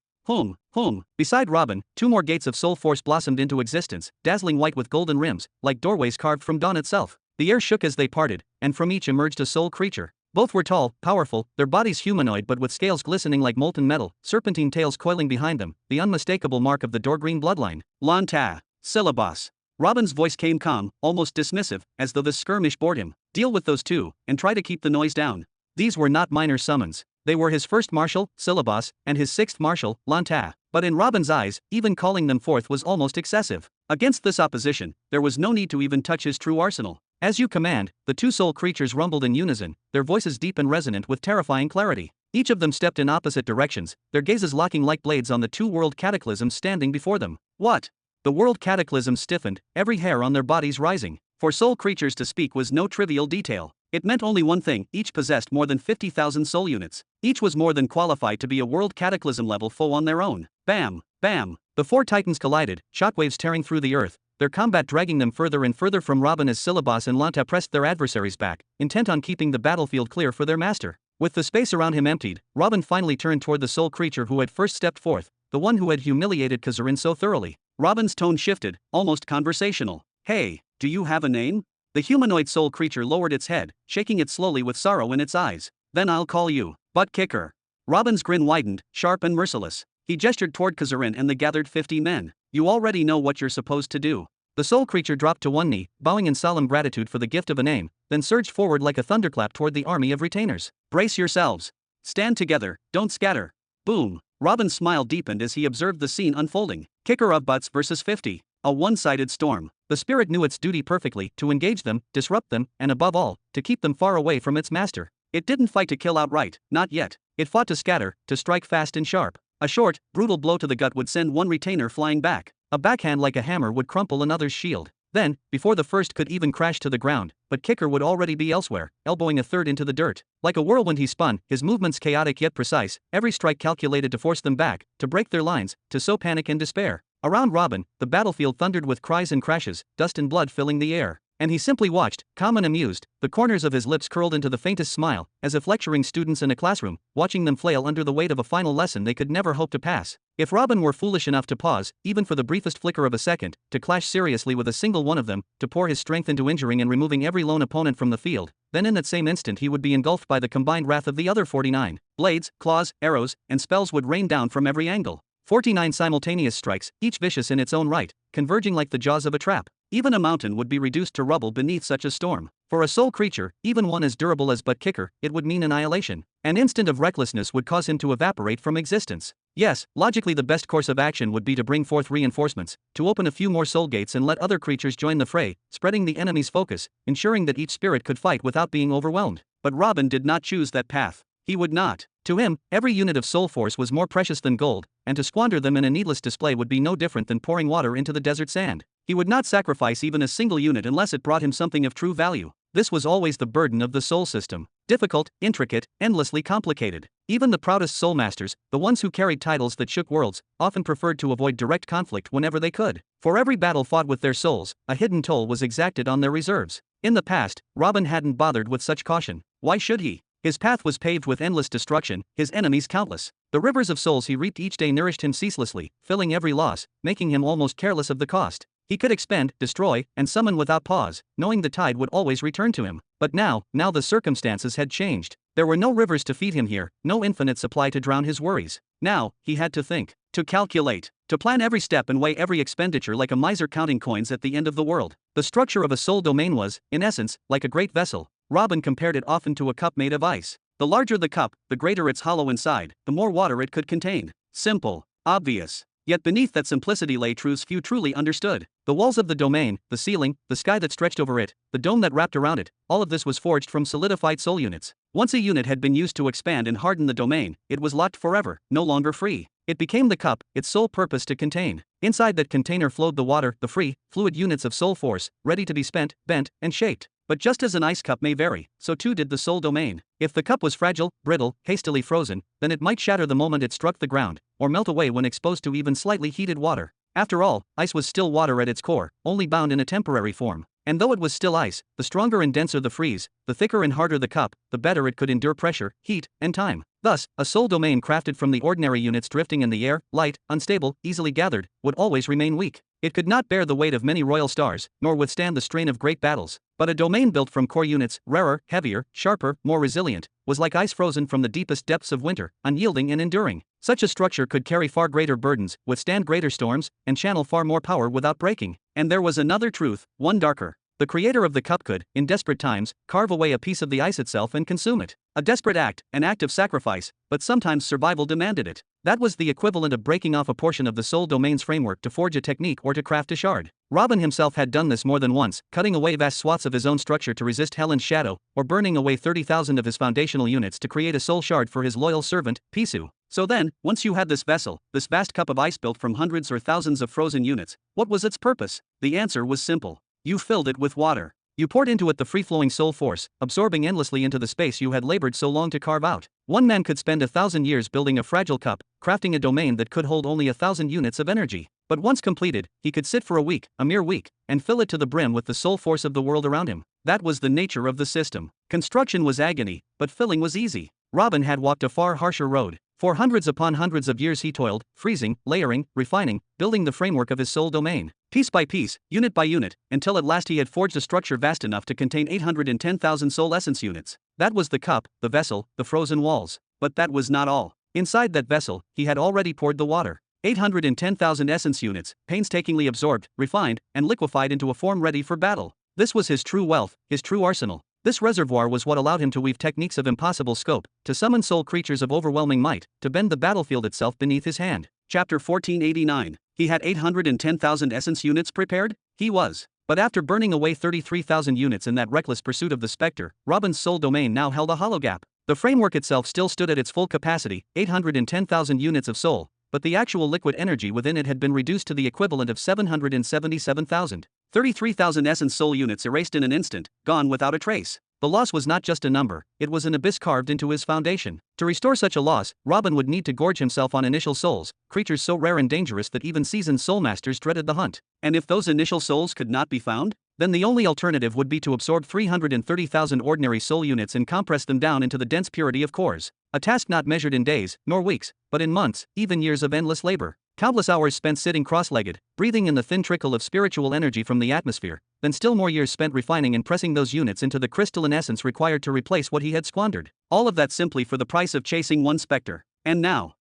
Beside Robin, two more gates of soul force blossomed into existence, dazzling white with golden rims, like doorways carved from dawn itself. The air shook as they parted, and from each emerged a soul creature. Both were tall, powerful, their bodies humanoid but with scales glistening like molten metal, serpentine tails coiling behind them, the unmistakable mark of the Dorgreen bloodline. Lanta. Syllabus. Robin's voice came calm, almost dismissive, as though the skirmish bored him. Deal with those two, and try to keep the noise down. These were not minor summons. They were his first marshal, Syllabus, and his sixth marshal, Lanta. But in Robin's eyes, even calling them forth was almost excessive. Against this opposition, there was no need to even touch his true arsenal. As you command, the two soul creatures rumbled in unison, their voices deep and resonant with terrifying clarity. Each of them stepped in opposite directions, their gazes locking like blades on the two world cataclysms standing before them. What? The world cataclysms stiffened, every hair on their bodies rising. For soul creatures to speak was no trivial detail. It meant only one thing: each possessed more than 50,000 soul units. Each was more than qualified to be a world cataclysm level foe on their own. Bam! Bam! The four titans collided, shockwaves tearing through the earth, their combat dragging them further and further from Robin as Syllabus and Lanta pressed their adversaries back, intent on keeping the battlefield clear for their master. With the space around him emptied, Robin finally turned toward the soul creature who had first stepped forth, the one who had humiliated Kazurin so thoroughly. Robin's tone shifted, almost conversational. Hey, do you have a name? The humanoid soul creature lowered its head, shaking it slowly with sorrow in its eyes. Then I'll call you Butt Kicker. Robin's grin widened, sharp and merciless. He gestured toward Kazurin and the gathered 50 men. You already know what you're supposed to do. The soul creature dropped to one knee, bowing in solemn gratitude for the gift of a name, then surged forward like a thunderclap toward the army of retainers. Brace yourselves. Stand together, don't scatter. Boom. Robin's smile deepened as he observed the scene unfolding. Kicker of butts versus 50. A one-sided storm. The spirit knew its duty perfectly: to engage them, disrupt them, and above all, to keep them far away from its master. It didn't fight to kill outright, not yet. It fought to scatter, to strike fast and sharp. A short, brutal blow to the gut would send one retainer flying back. A backhand like a hammer would crumple another's shield. Then, before the first could even crash to the ground, but Kicker would already be elsewhere, elbowing a third into the dirt. Like a whirlwind he spun, his movements chaotic yet precise, every strike calculated to force them back, to break their lines, to sow panic and despair. Around Robin, the battlefield thundered with cries and crashes, dust and blood filling the air. And he simply watched, calm and amused, the corners of his lips curled into the faintest smile, as if lecturing students in a classroom, watching them flail under the weight of a final lesson they could never hope to pass. If Robin were foolish enough to pause, even for the briefest flicker of a second, to clash seriously with a single one of them, to pour his strength into injuring and removing every lone opponent from the field, then in that same instant he would be engulfed by the combined wrath of the other 49. Blades, claws, arrows, and spells would rain down from every angle. 49 simultaneous strikes, each vicious in its own right, converging like the jaws of a trap. Even a mountain would be reduced to rubble beneath such a storm. For a soul creature, even one as durable as Butt Kicker, it would mean annihilation. An instant of recklessness would cause him to evaporate from existence. Yes, logically the best course of action would be to bring forth reinforcements, to open a few more soul gates and let other creatures join the fray, spreading the enemy's focus, ensuring that each spirit could fight without being overwhelmed. But Robin did not choose that path. He would not. To him, every unit of soul force was more precious than gold, and to squander them in a needless display would be no different than pouring water into the desert sand. He would not sacrifice even a single unit unless it brought him something of true value. This was always the burden of the soul system. Difficult, intricate, endlessly complicated. Even the proudest soul masters, the ones who carried titles that shook worlds, often preferred to avoid direct conflict whenever they could. For every battle fought with their souls, a hidden toll was exacted on their reserves. In the past, Robin hadn't bothered with such caution. Why should he? His path was paved with endless destruction, his enemies countless. The rivers of souls he reaped each day nourished him ceaselessly, filling every loss, making him almost careless of the cost. He could expend, destroy, and summon without pause, knowing the tide would always return to him. But now the circumstances had changed. There were no rivers to feed him here, no infinite supply to drown his worries. Now, he had to think, to calculate, to plan every step and weigh every expenditure like a miser counting coins at the end of the world. The structure of a soul domain was, in essence, like a great vessel. Robin compared it often to a cup made of ice. The larger the cup, the greater its hollow inside, the more water it could contain. Simple, obvious. Yet beneath that simplicity lay truths few truly understood. The walls of the domain, the ceiling, the sky that stretched over it, the dome that wrapped around it, all of this was forged from solidified soul units. Once a unit had been used to expand and harden the domain, it was locked forever, no longer free. It became the cup, its sole purpose to contain. Inside that container flowed the water, the free, fluid units of soul force, ready to be spent, bent, and shaped. But just as an ice cup may vary, so too did the soul domain. If the cup was fragile, brittle, hastily frozen, then it might shatter the moment it struck the ground, or melt away when exposed to even slightly heated water. After all, ice was still water at its core, only bound in a temporary form. And though it was still ice, the stronger and denser the freeze, the thicker and harder the cup, the better it could endure pressure, heat, and time. Thus, a soul domain crafted from the ordinary units drifting in the air, light, unstable, easily gathered, would always remain weak. It could not bear the weight of many royal stars, nor withstand the strain of great battles. But a domain built from core units, rarer, heavier, sharper, more resilient, was like ice frozen from the deepest depths of winter, unyielding and enduring. Such a structure could carry far greater burdens, withstand greater storms, and channel far more power without breaking. And there was another truth, one darker. The creator of the cup could, in desperate times, carve away a piece of the ice itself and consume it. A desperate act, an act of sacrifice, but sometimes survival demanded it. That was the equivalent of breaking off a portion of the soul domain's framework to forge a technique or to craft a shard. Robin himself had done this more than once, cutting away vast swaths of his own structure to resist Helen's shadow, or burning away 30,000 of his foundational units to create a soul shard for his loyal servant, Pisu. So then, once you had this vessel, this vast cup of ice built from hundreds or thousands of frozen units, what was its purpose? The answer was simple. You filled it with water. You poured into it the free-flowing soul force, absorbing endlessly into the space you had labored so long to carve out. One man could spend 1,000 years building a fragile cup, crafting a domain that could hold only 1,000 units of energy. But once completed, he could sit for a week, a mere week, and fill it to the brim with the soul force of the world around him. That was the nature of the system. Construction was agony, but filling was easy. Robin had walked a far harsher road. For hundreds upon hundreds of years he toiled, freezing, layering, refining, building the framework of his soul domain. Piece by piece, unit by unit, until at last he had forged a structure vast enough to contain 810,000 soul essence units. That was the cup, the vessel, the frozen walls. But that was not all. Inside that vessel, he had already poured the water. 810,000 essence units, painstakingly absorbed, refined, and liquefied into a form ready for battle. This was his true wealth, his true arsenal. This reservoir was what allowed him to weave techniques of impossible scope, to summon soul creatures of overwhelming might, to bend the battlefield itself beneath his hand. Chapter 1489. He had 810,000 essence units prepared? He was. But after burning away 33,000 units in that reckless pursuit of the Spectre, Robin's soul domain now held a hollow gap. The framework itself still stood at its full capacity, 810,000 units of soul, but the actual liquid energy within it had been reduced to the equivalent of 777,000. 33,000 essence soul units erased in an instant, gone without a trace. The loss was not just a number, it was an abyss carved into his foundation. To restore such a loss, Robin would need to gorge himself on initial souls, creatures so rare and dangerous that even seasoned soul masters dreaded the hunt. And if those initial souls could not be found? Then the only alternative would be to absorb 330,000 ordinary soul units and compress them down into the dense purity of cores. A task not measured in days, nor weeks, but in months, even years of endless labor. Countless hours spent sitting cross-legged, breathing in the thin trickle of spiritual energy from the atmosphere, then still more years spent refining and pressing those units into the crystalline essence required to replace what he had squandered. All of that simply for the price of chasing one specter. And now,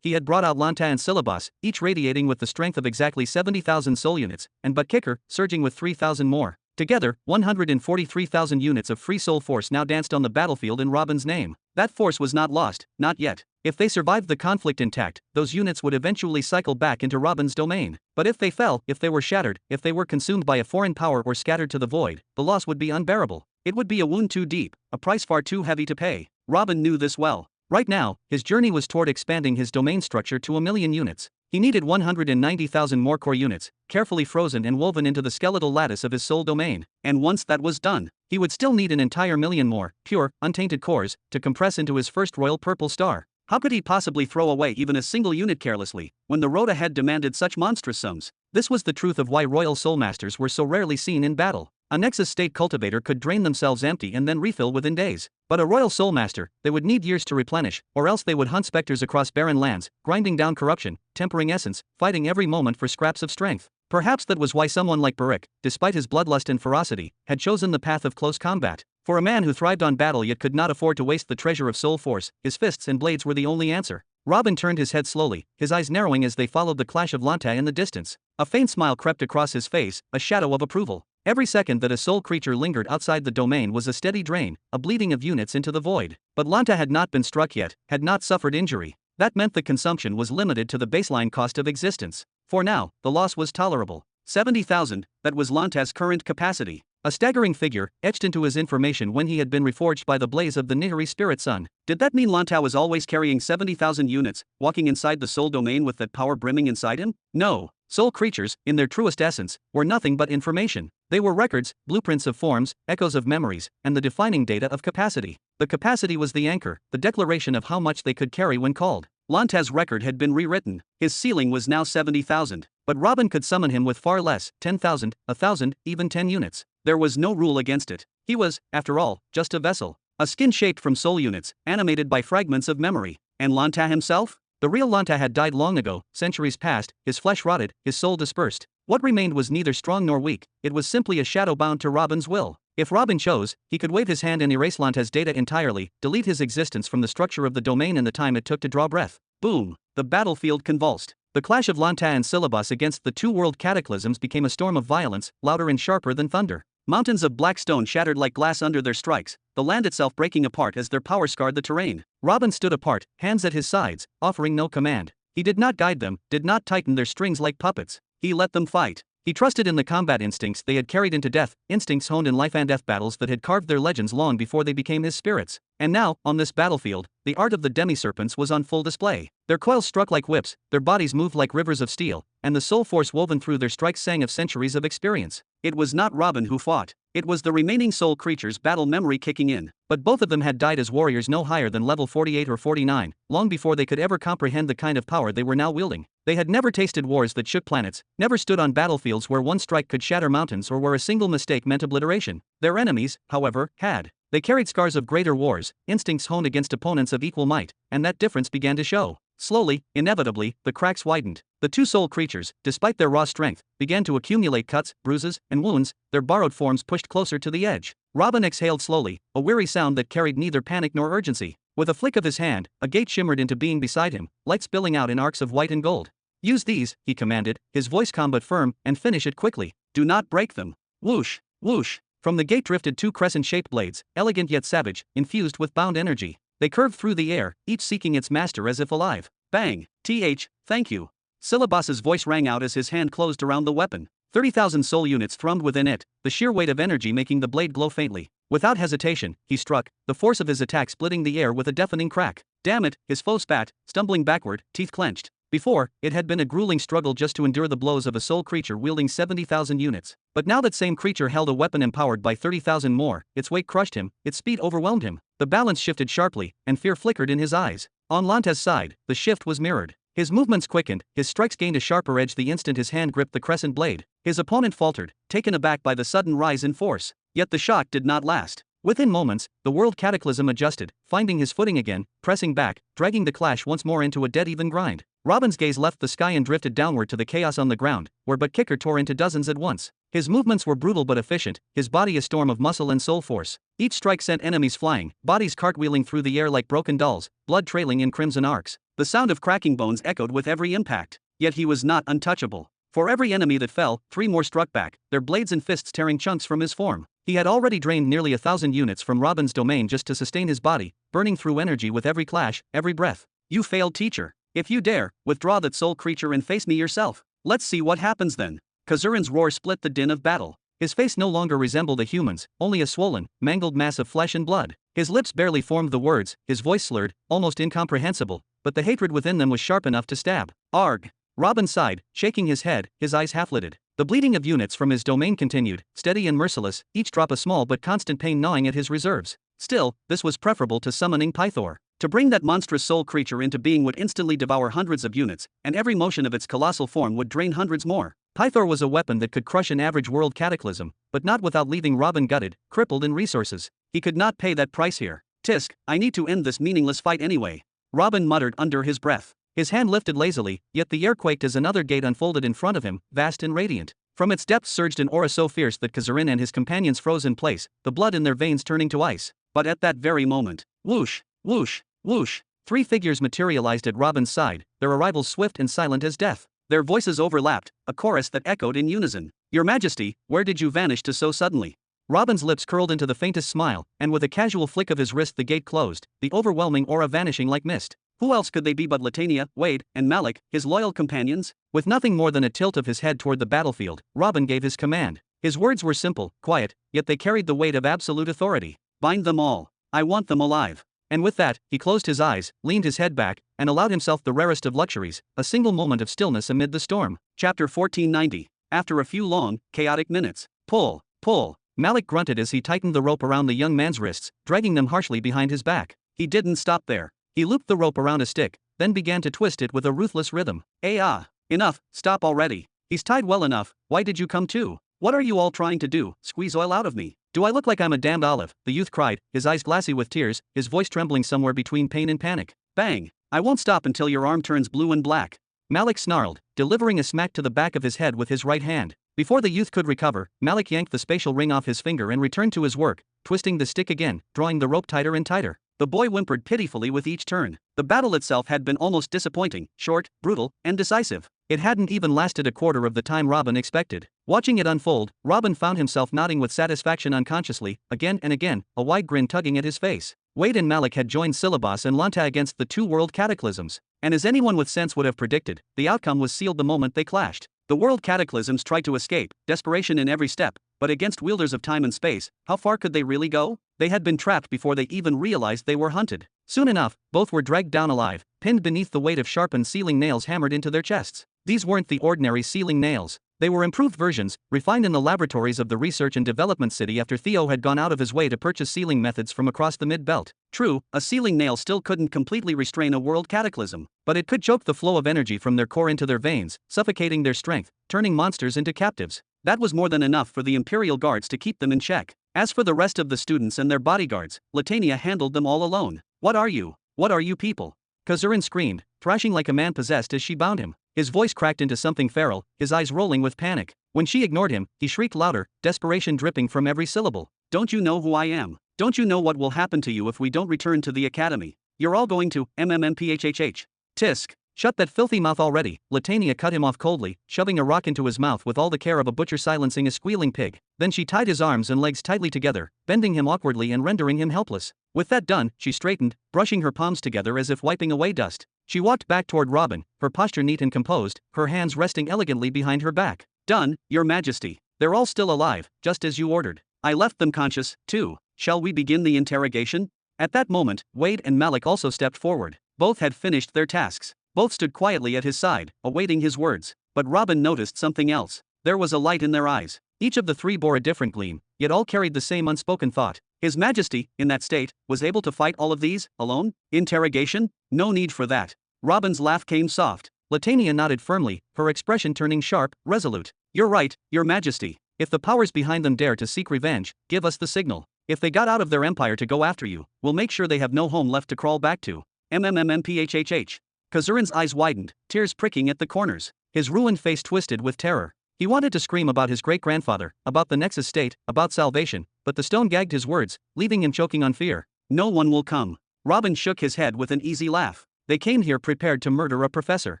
he had brought out Xianxia and Syllabus, each radiating with the strength of exactly 70,000 soul units, and but kicker, surging with 3,000 more. Together, 143,000 units of free soul force now danced on the battlefield in Robin's name. That force was not lost, not yet. If they survived the conflict intact, those units would eventually cycle back into Robin's domain. But if they fell, if they were shattered, if they were consumed by a foreign power or scattered to the void, the loss would be unbearable. It would be a wound too deep, a price far too heavy to pay. Robin knew this well. Right now, his journey was toward expanding his domain structure to 1,000,000 units. He needed 190,000 more core units, carefully frozen and woven into the skeletal lattice of his soul domain. And once that was done, he would still need an entire million more, pure, untainted cores, to compress into his first royal purple star. How could he possibly throw away even a single unit carelessly, when the road ahead demanded such monstrous sums? This was the truth of why royal soul masters were so rarely seen in battle. A Nexus state cultivator could drain themselves empty and then refill within days. But a royal soul master, they would need years to replenish, or else they would hunt specters across barren lands, grinding down corruption, tempering essence, fighting every moment for scraps of strength. Perhaps that was why someone like Barik, despite his bloodlust and ferocity, had chosen the path of close combat. For a man who thrived on battle yet could not afford to waste the treasure of soul force, his fists and blades were the only answer. Robin turned his head slowly, his eyes narrowing as they followed the clash of Xianxia in the distance. A faint smile crept across his face, a shadow of approval. Every second that a soul creature lingered outside the domain was a steady drain, a bleeding of units into the void. But Xianxia had not been struck yet, had not suffered injury. That meant the consumption was limited to the baseline cost of existence. For now, the loss was tolerable. 70,000, that was Xianxia's current capacity. A staggering figure, etched into his information when he had been reforged by the blaze of the Nihiri spirit sun. Did that mean Xianxia was always carrying 70,000 units, walking inside the soul domain with that power brimming inside him? No. Soul creatures, in their truest essence, were nothing but information. They were records, blueprints of forms, echoes of memories, and the defining data of capacity. The capacity was the anchor, the declaration of how much they could carry when called. Xianxia's record had been rewritten. His ceiling was now 70,000. But Robin could summon him with far less, 10,000, 1,000, even 10 units. There was no rule against it. He was, after all, just a vessel. A skin shaped from soul units, animated by fragments of memory. And Xianxia himself? The real Xianxia had died long ago, centuries past, his flesh rotted, his soul dispersed. What remained was neither strong nor weak, it was simply a shadow bound to Robin's will. If Robin chose, he could wave his hand and erase Xianxia's data entirely, delete his existence from the structure of the domain in the time it took to draw breath. Boom! The battlefield convulsed. The clash of Xianxia and Syllabus against the two world cataclysms became a storm of violence, louder and sharper than thunder. Mountains of black stone shattered like glass under their strikes, the land itself breaking apart as their power scarred the terrain. Robin stood apart, hands at his sides, offering no command. He did not guide them, did not tighten their strings like puppets. He let them fight. He trusted in the combat instincts they had carried into death, instincts honed in life and death battles that had carved their legends long before they became his spirits. And now, on this battlefield, the art of the demi-serpents was on full display. Their coils struck like whips, their bodies moved like rivers of steel, and the soul force woven through their strikes sang of centuries of experience. It was not Robin who fought. It was the remaining soul creatures' battle memory kicking in. But both of them had died as warriors no higher than level 48 or 49, long before they could ever comprehend the kind of power they were now wielding. They had never tasted wars that shook planets, never stood on battlefields where one strike could shatter mountains or where a single mistake meant obliteration. Their enemies, however, had. They carried scars of greater wars, instincts honed against opponents of equal might, and that difference began to show. Slowly, inevitably, the cracks widened. The two soul creatures, despite their raw strength, began to accumulate cuts, bruises, and wounds, their borrowed forms pushed closer to the edge. Robin exhaled slowly, a weary sound that carried neither panic nor urgency. With a flick of his hand, a gate shimmered into being beside him, light spilling out in arcs of white and gold. "Use these," he commanded, his voice calm but firm, "and finish it quickly. Do not break them." Whoosh! Whoosh! From the gate drifted two crescent-shaped blades, elegant yet savage, infused with bound energy. They curved through the air, each seeking its master as if alive. Bang! Thank you. Syllabus's voice rang out as his hand closed around the weapon. 30,000 soul units thrummed within it, the sheer weight of energy making the blade glow faintly. Without hesitation, he struck, the force of his attack splitting the air with a deafening crack. Damn it, his foe spat, stumbling backward, teeth clenched. Before, it had been a grueling struggle just to endure the blows of a soul creature wielding 70,000 units. But now that same creature held a weapon empowered by 30,000 more, its weight crushed him, its speed overwhelmed him. The balance shifted sharply, and fear flickered in his eyes. On Lanta's side, the shift was mirrored. His movements quickened, his strikes gained a sharper edge the instant his hand gripped the crescent blade. His opponent faltered, taken aback by the sudden rise in force. Yet the shock did not last. Within moments, the World Cataclysm adjusted, finding his footing again, pressing back, dragging the clash once more into a dead-even grind. Robin's gaze left the sky and drifted downward to the chaos on the ground, where Butt Kicker tore into dozens at once. His movements were brutal but efficient, his body a storm of muscle and soul force. Each strike sent enemies flying, bodies cartwheeling through the air like broken dolls, blood trailing in crimson arcs. The sound of cracking bones echoed with every impact. Yet he was not untouchable. For every enemy that fell, 3 more struck back, their blades and fists tearing chunks from his form. He had already drained nearly 1,000 units from Robin's domain just to sustain his body, burning through energy with every clash, every breath. You failed, teacher. If you dare, withdraw that soul creature and face me yourself. Let's see what happens then. Kazurin's roar split the din of battle. His face no longer resembled a human's, only a swollen, mangled mass of flesh and blood. His lips barely formed the words, his voice slurred, almost incomprehensible, but the hatred within them was sharp enough to stab. Arg! Robin sighed, shaking his head, his eyes half-lidded. The bleeding of units from his domain continued, steady and merciless, each drop a small but constant pain gnawing at his reserves. Still, this was preferable to summoning Pythor. To bring that monstrous soul creature into being would instantly devour hundreds of units, and every motion of its colossal form would drain hundreds more. Pythor was a weapon that could crush an average World Cataclysm, but not without leaving Robin gutted, crippled in resources. He could not pay that price here. Tisk, I need to end this meaningless fight anyway. Robin muttered under his breath. His hand lifted lazily, yet the air quaked as another gate unfolded in front of him, vast and radiant. From its depths surged an aura so fierce that Kazurin and his companions froze in place, the blood in their veins turning to ice. But at that very moment, whoosh, whoosh, whoosh, 3 figures materialized at Robin's side, their arrival swift and silent as death. Their voices overlapped, a chorus that echoed in unison. Your Majesty, where did you vanish to so suddenly? Robin's lips curled into the faintest smile, and with a casual flick of his wrist the gate closed, the overwhelming aura vanishing like mist. Who else could they be but Latania, Wade, and Malik, his loyal companions? With nothing more than a tilt of his head toward the battlefield, Robin gave his command. His words were simple, quiet, yet they carried the weight of absolute authority. Bind them all. I want them alive. And with that, he closed his eyes, leaned his head back, and allowed himself the rarest of luxuries, a single moment of stillness amid the storm. Chapter 1490. After a few long, chaotic minutes. Pull, pull. Malik grunted as he tightened the rope around the young man's wrists, dragging them harshly behind his back. He didn't stop there. He looped the rope around a stick, then began to twist it with a ruthless rhythm. Enough, stop already. He's tied well enough, why did you come too? What are you all trying to do, squeeze oil out of me? Do I look like I'm a damned olive? The youth cried, his eyes glassy with tears, his voice trembling somewhere between pain and panic. Bang! I won't stop until your arm turns blue and black. Malik snarled, delivering a smack to the back of his head with his right hand. Before the youth could recover, Malik yanked the spatial ring off his finger and returned to his work, twisting the stick again, drawing the rope tighter and tighter. The boy whimpered pitifully with each turn. The battle itself had been almost disappointing, short, brutal, and decisive. It hadn't even lasted a quarter of the time Robin expected. Watching it unfold, Robin found himself nodding with satisfaction unconsciously, again and again, a wide grin tugging at his face. Wade and Malik had joined Syllabus and Lanta against the 2 World Cataclysms. And as anyone with sense would have predicted, the outcome was sealed the moment they clashed. The World Cataclysms tried to escape, desperation in every step, but against wielders of time and space, how far could they really go? They had been trapped before they even realized they were hunted. Soon enough, both were dragged down alive, pinned beneath the weight of sharpened sealing nails hammered into their chests. These weren't the ordinary sealing nails. They were improved versions, refined in the laboratories of the Research and Development City after Theo had gone out of his way to purchase sealing methods from across the mid-belt. True, a sealing nail still couldn't completely restrain a world cataclysm, but it could choke the flow of energy from their core into their veins, suffocating their strength, turning monsters into captives. That was more than enough for the Imperial Guards to keep them in check. As for the rest of the students and their bodyguards, Latania handled them all alone. What are you? What are you people? Kazurin screamed, thrashing like a man possessed as she bound him. His voice cracked into something feral, his eyes rolling with panic. When she ignored him, he shrieked louder, desperation dripping from every syllable. Don't you know who I am? Don't you know what will happen to you if we don't return to the academy? You're all going to MMMPHHH. Tisk. Shut that filthy mouth already. Latania cut him off coldly, shoving a rock into his mouth with all the care of a butcher silencing a squealing pig. Then she tied his arms and legs tightly together, bending him awkwardly and rendering him helpless. With that done, she straightened, brushing her palms together as if wiping away dust. She walked back toward Robin, her posture neat and composed, her hands resting elegantly behind her back. Done, Your Majesty. They're all still alive, just as you ordered. I left them conscious, too. Shall we begin the interrogation? At that moment, Wade and Malik also stepped forward. Both had finished their tasks. Both stood quietly at his side, awaiting his words. But Robin noticed something else. There was a light in their eyes. Each of the three bore a different gleam, yet all carried the same unspoken thought. His Majesty, in that state, was able to fight all of these, alone? Interrogation? No need for that. Robin's laugh came soft. Latania nodded firmly, her expression turning sharp, resolute. You're right, Your Majesty. If the powers behind them dare to seek revenge, give us the signal. If they got out of their empire to go after you, we'll make sure they have no home left to crawl back to. MMMMPHHH. Kazurin's eyes widened, tears pricking at the corners. His ruined face twisted with terror. He wanted to scream about his great-grandfather, about the Nexus state, about salvation, but the stone gagged his words, leaving him choking on fear. No one will come. Robin shook his head with an easy laugh. They came here prepared to murder a professor.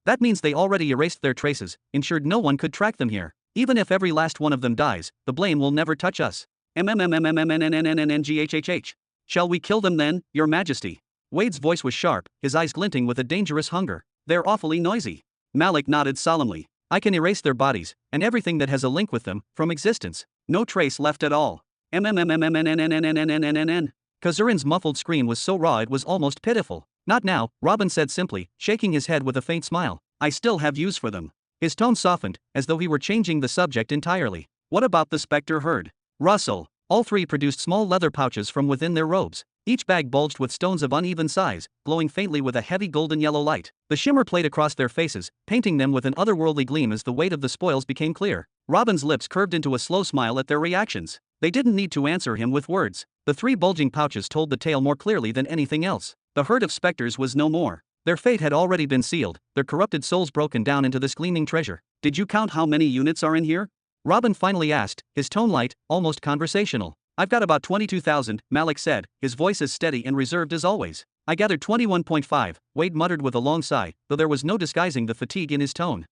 That means they already erased their traces, ensured no one could track them here. Even if every last one of them dies, the blame will never touch us. MMMMMMNNNNNNGHHH. Shall we kill them then, Your Majesty? Wade's voice was sharp, his eyes glinting with a dangerous hunger. They're awfully noisy. Malik nodded solemnly. I can erase their bodies, and everything that has a link with them, from existence. No trace left at all. MMMMMNNNNNNNNNNN. Kazurin's muffled scream was so raw it was almost pitiful. Not now, Robin said simply, shaking his head with a faint smile. I still have use for them. His tone softened, as though he were changing the subject entirely. What about the specter herd? Russell. All three produced small leather pouches from within their robes. Each bag bulged with stones of uneven size, glowing faintly with a heavy golden yellow light. The shimmer played across their faces, painting them with an otherworldly gleam as the weight of the spoils became clear. Robin's lips curved into a slow smile at their reactions. They didn't need to answer him with words. The three bulging pouches told the tale more clearly than anything else. The herd of specters was no more. Their fate had already been sealed, their corrupted souls broken down into this gleaming treasure. Did you count how many units are in here? Robin finally asked, his tone light, almost conversational. I've got about 22,000, Malik said, his voice as steady and reserved as always. I gathered 21.5, Wade muttered with a long sigh, though there was no disguising the fatigue in his tone.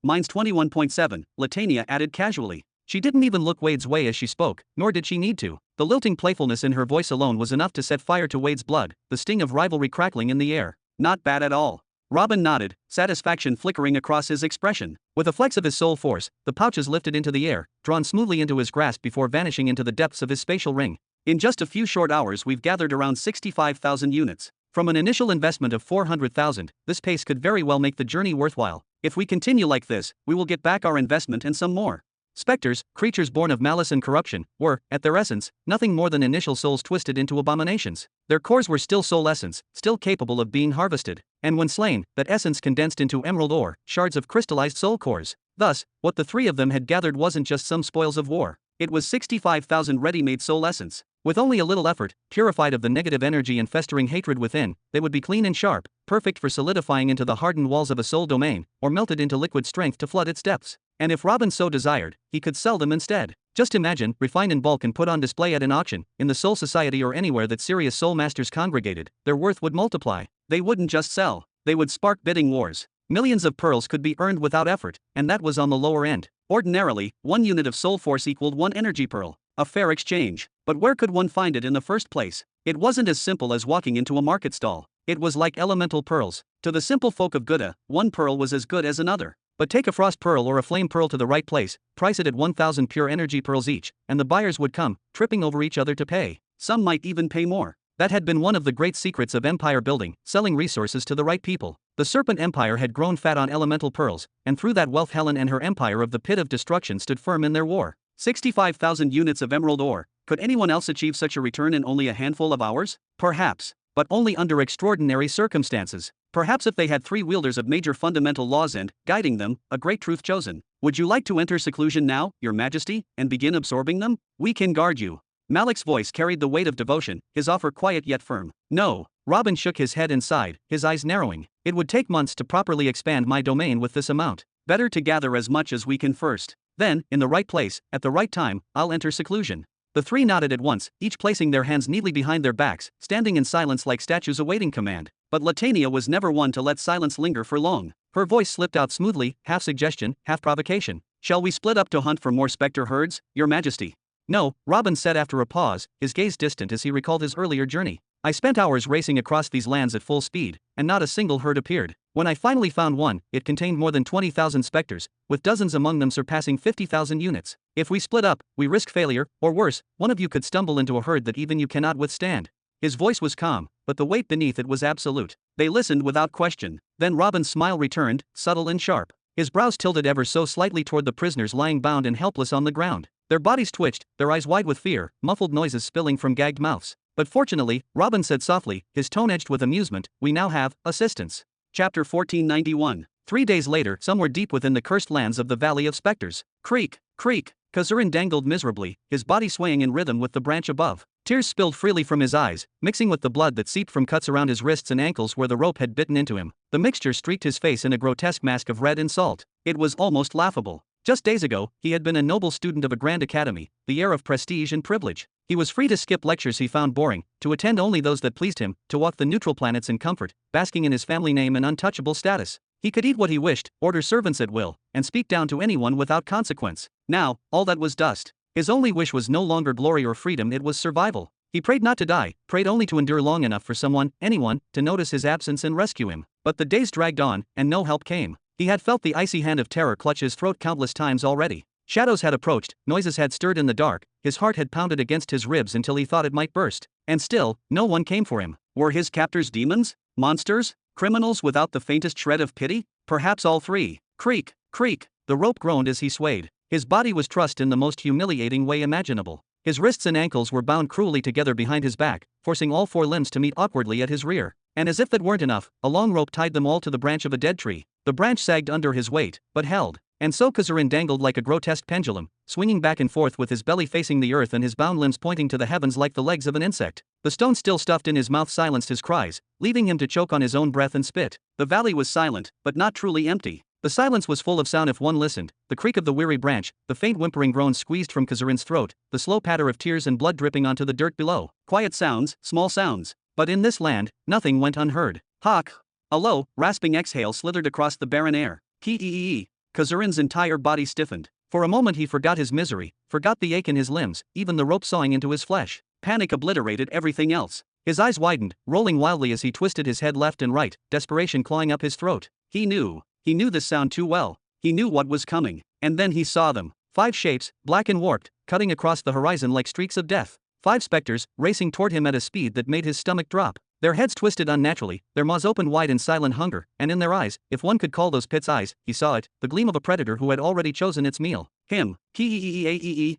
Mine's 21.7, Latania added casually. She didn't even look Wade's way as she spoke, nor did she need to. The lilting playfulness in her voice alone was enough to set fire to Wade's blood, the sting of rivalry crackling in the air. Not bad at all. Robin nodded, satisfaction flickering across his expression. With a flex of his soul force, the pouches lifted into the air, drawn smoothly into his grasp before vanishing into the depths of his spatial ring. In just a few short hours we've gathered around 65,000 units. From an initial investment of 400,000, this pace could very well make the journey worthwhile. If we continue like this, we will get back our investment and some more. Specters, creatures born of malice and corruption, were, at their essence, nothing more than initial souls twisted into abominations. Their cores were still soul essence, still capable of being harvested, and when slain, that essence condensed into emerald ore, shards of crystallized soul cores. Thus, what the three of them had gathered wasn't just some spoils of war. It was 65,000 ready-made soul essence. With only a little effort, purified of the negative energy and festering hatred within, they would be clean and sharp, perfect for solidifying into the hardened walls of a soul domain, or melted into liquid strength to flood its depths. And if Robin so desired, he could sell them instead. Just imagine, refined in bulk and put on display at an auction, in the Soul Society or anywhere that serious soul masters congregated, their worth would multiply. They wouldn't just sell, they would spark bidding wars. Millions of pearls could be earned without effort, and that was on the lower end. Ordinarily, 1 unit of soul force equaled 1 energy pearl. A fair exchange. But where could one find it in the first place? It wasn't as simple as walking into a market stall. It was like elemental pearls. To the simple folk of Gouda, one pearl was as good as another. But take a frost pearl or a flame pearl to the right place, price it at 1,000 pure energy pearls each, and the buyers would come, tripping over each other to pay. Some might even pay more. That had been one of the great secrets of empire building, selling resources to the right people. The Serpent Empire had grown fat on elemental pearls, and through that wealth Helen and her empire of the Pit of Destruction stood firm in their war. 65,000 units of emerald ore. Could anyone else achieve such a return in only a handful of hours? Perhaps. But only under extraordinary circumstances. Perhaps if they had 3 wielders of major fundamental laws and, guiding them, a great truth chosen. Would you like to enter seclusion now, Your Majesty, and begin absorbing them? We can guard you. Malik's voice carried the weight of devotion, his offer quiet yet firm. No. Robin shook his head and sighed, his eyes narrowing. It would take months to properly expand my domain with this amount. Better to gather as much as we can first. Then, in the right place, at the right time, I'll enter seclusion. The three nodded at once, each placing their hands neatly behind their backs, standing in silence like statues awaiting command. But Latania was never one to let silence linger for long. Her voice slipped out smoothly, half suggestion, half provocation. Shall we split up to hunt for more specter herds, Your Majesty? No, Robin said after a pause, his gaze distant as he recalled his earlier journey. I spent hours racing across these lands at full speed, and not a single herd appeared. When I finally found one, it contained more than 20,000 specters, with dozens among them surpassing 50,000 units. If we split up, we risk failure, or worse, one of you could stumble into a herd that even you cannot withstand. His voice was calm, but the weight beneath it was absolute. They listened without question. Then Robin's smile returned, subtle and sharp. His brows tilted ever so slightly toward the prisoners lying bound and helpless on the ground. Their bodies twitched, their eyes wide with fear, muffled noises spilling from gagged mouths. But fortunately, Robin said softly, his tone edged with amusement, we now have assistance. Chapter 1491. 3 days later, somewhere deep within the cursed lands of the Valley of Specters. Creak, creak. Kazurin dangled miserably, his body swaying in rhythm with the branch above. Tears spilled freely from his eyes, mixing with the blood that seeped from cuts around his wrists and ankles where the rope had bitten into him. The mixture streaked his face in a grotesque mask of red and salt. It was almost laughable. Just days ago, he had been a noble student of a grand academy, the air of prestige and privilege. He was free to skip lectures he found boring, to attend only those that pleased him, to walk the neutral planets in comfort, basking in his family name and untouchable status. He could eat what he wished, order servants at will, and speak down to anyone without consequence. Now, all that was dust. His only wish was no longer glory or freedom, it was survival. He prayed not to die, prayed only to endure long enough for someone, anyone, to notice his absence and rescue him. But the days dragged on, and no help came. He had felt the icy hand of terror clutch his throat countless times already. Shadows had approached, noises had stirred in the dark, his heart had pounded against his ribs until he thought it might burst. And still, no one came for him. Were his captors demons? Monsters? Criminals without the faintest shred of pity? Perhaps all three. Creak, creak. The rope groaned as he swayed. His body was trussed in the most humiliating way imaginable. His wrists and ankles were bound cruelly together behind his back, forcing all four limbs to meet awkwardly at his rear. And as if that weren't enough, a long rope tied them all to the branch of a dead tree. The branch sagged under his weight, but held. And so Kazurin dangled like a grotesque pendulum, swinging back and forth with his belly facing the earth and his bound limbs pointing to the heavens like the legs of an insect. The stone still stuffed in his mouth silenced his cries, leaving him to choke on his own breath and spit. The valley was silent, but not truly empty. The silence was full of sound if one listened, the creak of the weary branch, the faint whimpering groans squeezed from Kazurin's throat, the slow patter of tears and blood dripping onto the dirt below. Quiet sounds, small sounds. But in this land, nothing went unheard. Hawk! A low, rasping exhale slithered across the barren air. Kee-ee-ee. Kazurin's entire body stiffened. For a moment he forgot his misery, forgot the ache in his limbs, even the rope sawing into his flesh. Panic obliterated everything else. His eyes widened, rolling wildly as he twisted his head left and right, desperation clawing up his throat. He knew this sound too well. He knew what was coming. And then he saw them. 5 shapes, black and warped, cutting across the horizon like streaks of death. 5 specters, racing toward him at a speed that made his stomach drop. Their heads twisted unnaturally, their maws opened wide in silent hunger, and in their eyes, if one could call those pits eyes, he saw it, the gleam of a predator who had already chosen its meal. Him. Kee-ee-ee-ee-ee.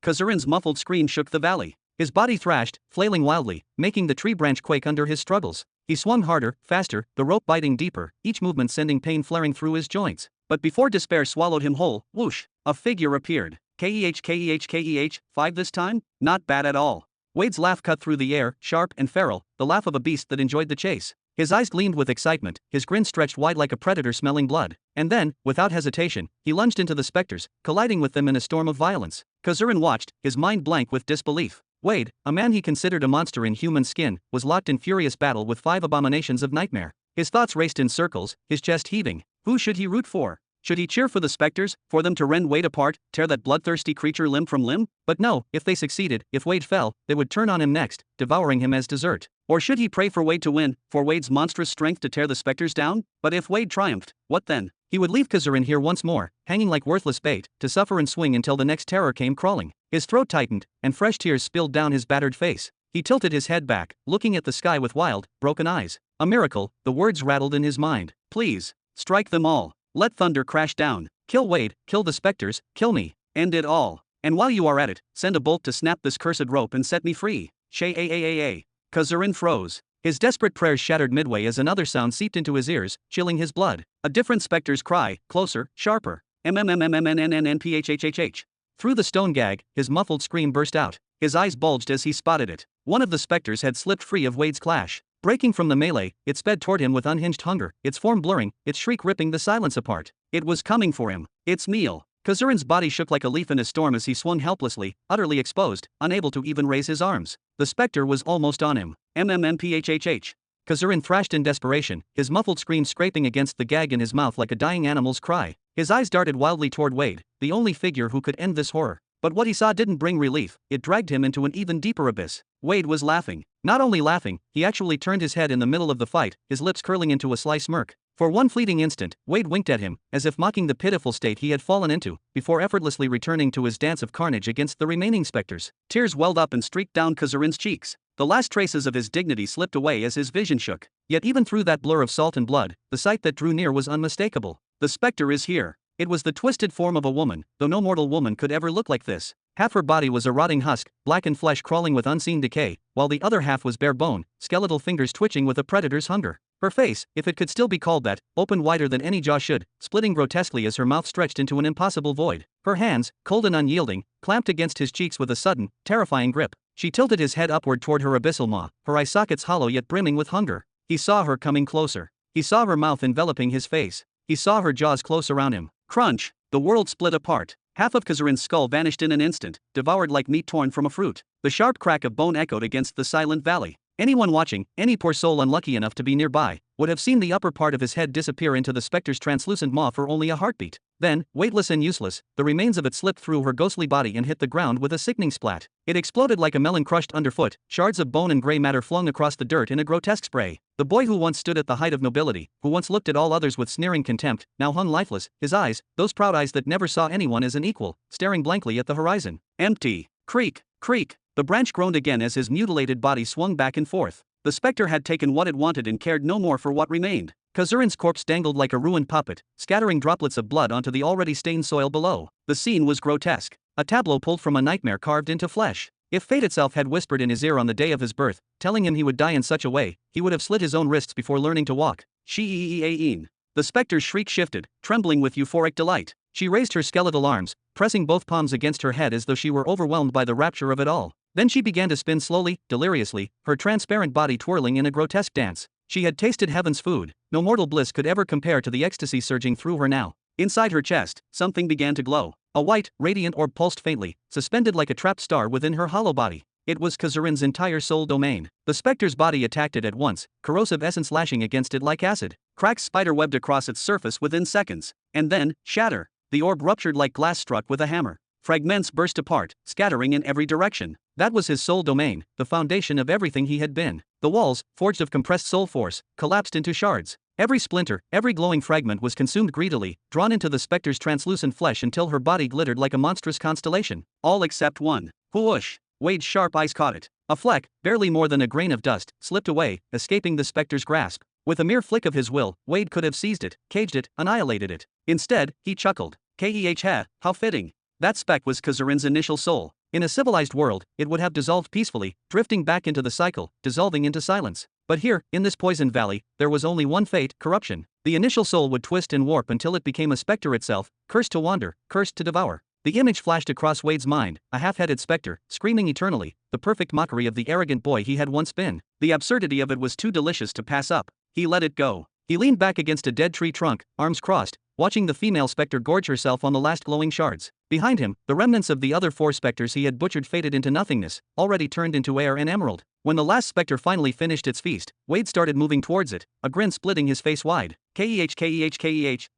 Kazurin's muffled scream shook the valley. His body thrashed, flailing wildly, making the tree branch quake under his struggles. He swung harder, faster, the rope biting deeper, each movement sending pain flaring through his joints. But before despair swallowed him whole, whoosh, a figure appeared. Keh, 5 this time? Not bad at all. Wade's laugh cut through the air, sharp and feral, the laugh of a beast that enjoyed the chase. His eyes gleamed with excitement, his grin stretched wide like a predator smelling blood. And then, without hesitation, he lunged into the specters, colliding with them in a storm of violence. Kazurin watched, his mind blank with disbelief. Wade, a man he considered a monster in human skin, was locked in furious battle with 5 abominations of nightmare. His thoughts raced in circles, his chest heaving. Who should he root for? Should he cheer for the specters, for them to rend Wade apart, tear that bloodthirsty creature limb from limb? But no, if they succeeded, if Wade fell, they would turn on him next, devouring him as dessert. Or should he pray for Wade to win, for Wade's monstrous strength to tear the specters down? But if Wade triumphed, what then? He would leave Kazurin here once more, hanging like worthless bait, to suffer and swing until the next terror came crawling. His throat tightened, and fresh tears spilled down his battered face. He tilted his head back, looking at the sky with wild, broken eyes. A miracle, the words rattled in his mind. Please, strike them all. Let thunder crash down. Kill Wade, kill the specters, kill me. End it all. And while you are at it, send a bolt to snap this cursed rope and set me free. Shay-a-a-a-a. Kazurin froze. His desperate prayers shattered midway as another sound seeped into his ears, chilling his blood. A different specter's cry, closer, sharper. MMMMMNNNPHHHH. Through the stone gag, his muffled scream burst out. His eyes bulged as he spotted it. One of the specters had slipped free of Wade's clash. Breaking from the melee, it sped toward him with unhinged hunger, its form blurring, its shriek ripping the silence apart. It was coming for him. Its meal. Kazurin's body shook like a leaf in a storm as he swung helplessly, utterly exposed, unable to even raise his arms. The specter was almost on him. MMMPHHH. Kazurin thrashed in desperation, his muffled scream scraping against the gag in his mouth like a dying animal's cry. His eyes darted wildly toward Wade, the only figure who could end this horror. But what he saw didn't bring relief, it dragged him into an even deeper abyss. Wade was laughing. Not only laughing, he actually turned his head in the middle of the fight, his lips curling into a sly smirk. For one fleeting instant, Wade winked at him, as if mocking the pitiful state he had fallen into, before effortlessly returning to his dance of carnage against the remaining specters. Tears welled up and streaked down Kazurin's cheeks. The last traces of his dignity slipped away as his vision shook. Yet even through that blur of salt and blood, the sight that drew near was unmistakable. The specter is here. It was the twisted form of a woman, though no mortal woman could ever look like this. Half her body was a rotting husk, blackened flesh crawling with unseen decay, while the other half was bare bone, skeletal fingers twitching with a predator's hunger. Her face, if it could still be called that, opened wider than any jaw should, splitting grotesquely as her mouth stretched into an impossible void. Her hands, cold and unyielding, clamped against his cheeks with a sudden, terrifying grip. She tilted his head upward toward her abyssal maw, her eye sockets hollow yet brimming with hunger. He saw her coming closer. He saw her mouth enveloping his face. He saw her jaws close around him. Crunch! The world split apart. Half of Kazurin's skull vanished in an instant, devoured like meat torn from a fruit. The sharp crack of bone echoed against the silent valley. Anyone watching, any poor soul unlucky enough to be nearby, would have seen the upper part of his head disappear into the specter's translucent maw for only a heartbeat. Then, weightless and useless, the remains of it slipped through her ghostly body and hit the ground with a sickening splat. It exploded like a melon crushed underfoot, shards of bone and gray matter flung across the dirt in a grotesque spray. The boy who once stood at the height of nobility, who once looked at all others with sneering contempt, now hung lifeless, his eyes, those proud eyes that never saw anyone as an equal, staring blankly at the horizon. Empty. Creak, creak. The branch groaned again as his mutilated body swung back and forth. The specter had taken what it wanted and cared no more for what remained. Kazurin's corpse dangled like a ruined puppet, scattering droplets of blood onto the already stained soil below. The scene was grotesque. A tableau pulled from a nightmare carved into flesh. If fate itself had whispered in his ear on the day of his birth, telling him he would die in such a way, he would have slit his own wrists before learning to walk. She-ee-ee-een. The specter's shriek shifted, trembling with euphoric delight. She raised her skeletal arms, pressing both palms against her head as though she were overwhelmed by the rapture of it all. Then she began to spin slowly, deliriously, her transparent body twirling in a grotesque dance. She had tasted heaven's food. No mortal bliss could ever compare to the ecstasy surging through her now. Inside her chest, something began to glow. A white, radiant orb pulsed faintly, suspended like a trapped star within her hollow body. It was Kazurin's entire soul domain. The specter's body attacked it at once, corrosive essence lashing against it like acid. Cracks spider-webbed across its surface within seconds. And then, shatter. The orb ruptured like glass struck with a hammer. Fragments burst apart, scattering in every direction. That was his soul domain, the foundation of everything he had been. The walls, forged of compressed soul force, collapsed into shards. Every splinter, every glowing fragment was consumed greedily, drawn into the specter's translucent flesh until her body glittered like a monstrous constellation. All except one. Whoosh! Wade's sharp eyes caught it. A fleck, barely more than a grain of dust, slipped away, escaping the specter's grasp. With a mere flick of his will, Wade could have seized it, caged it, annihilated it. Instead, he chuckled. Keh, how fitting. That speck was Kazurin's initial soul. In a civilized world, it would have dissolved peacefully, drifting back into the cycle, dissolving into silence. But here, in this poisoned valley, there was only one fate: corruption. The initial soul would twist and warp until it became a specter itself, cursed to wander, cursed to devour. The image flashed across Wade's mind, a half-headed specter, screaming eternally, the perfect mockery of the arrogant boy he had once been. The absurdity of it was too delicious to pass up. He let it go. He leaned back against a dead tree trunk, arms crossed, watching the female specter gorge herself on the last glowing shards. Behind him, the remnants of the other four specters he had butchered faded into nothingness, already turned into air and emerald. When the last specter finally finished its feast, Wade started moving towards it, a grin splitting his face wide. Keh,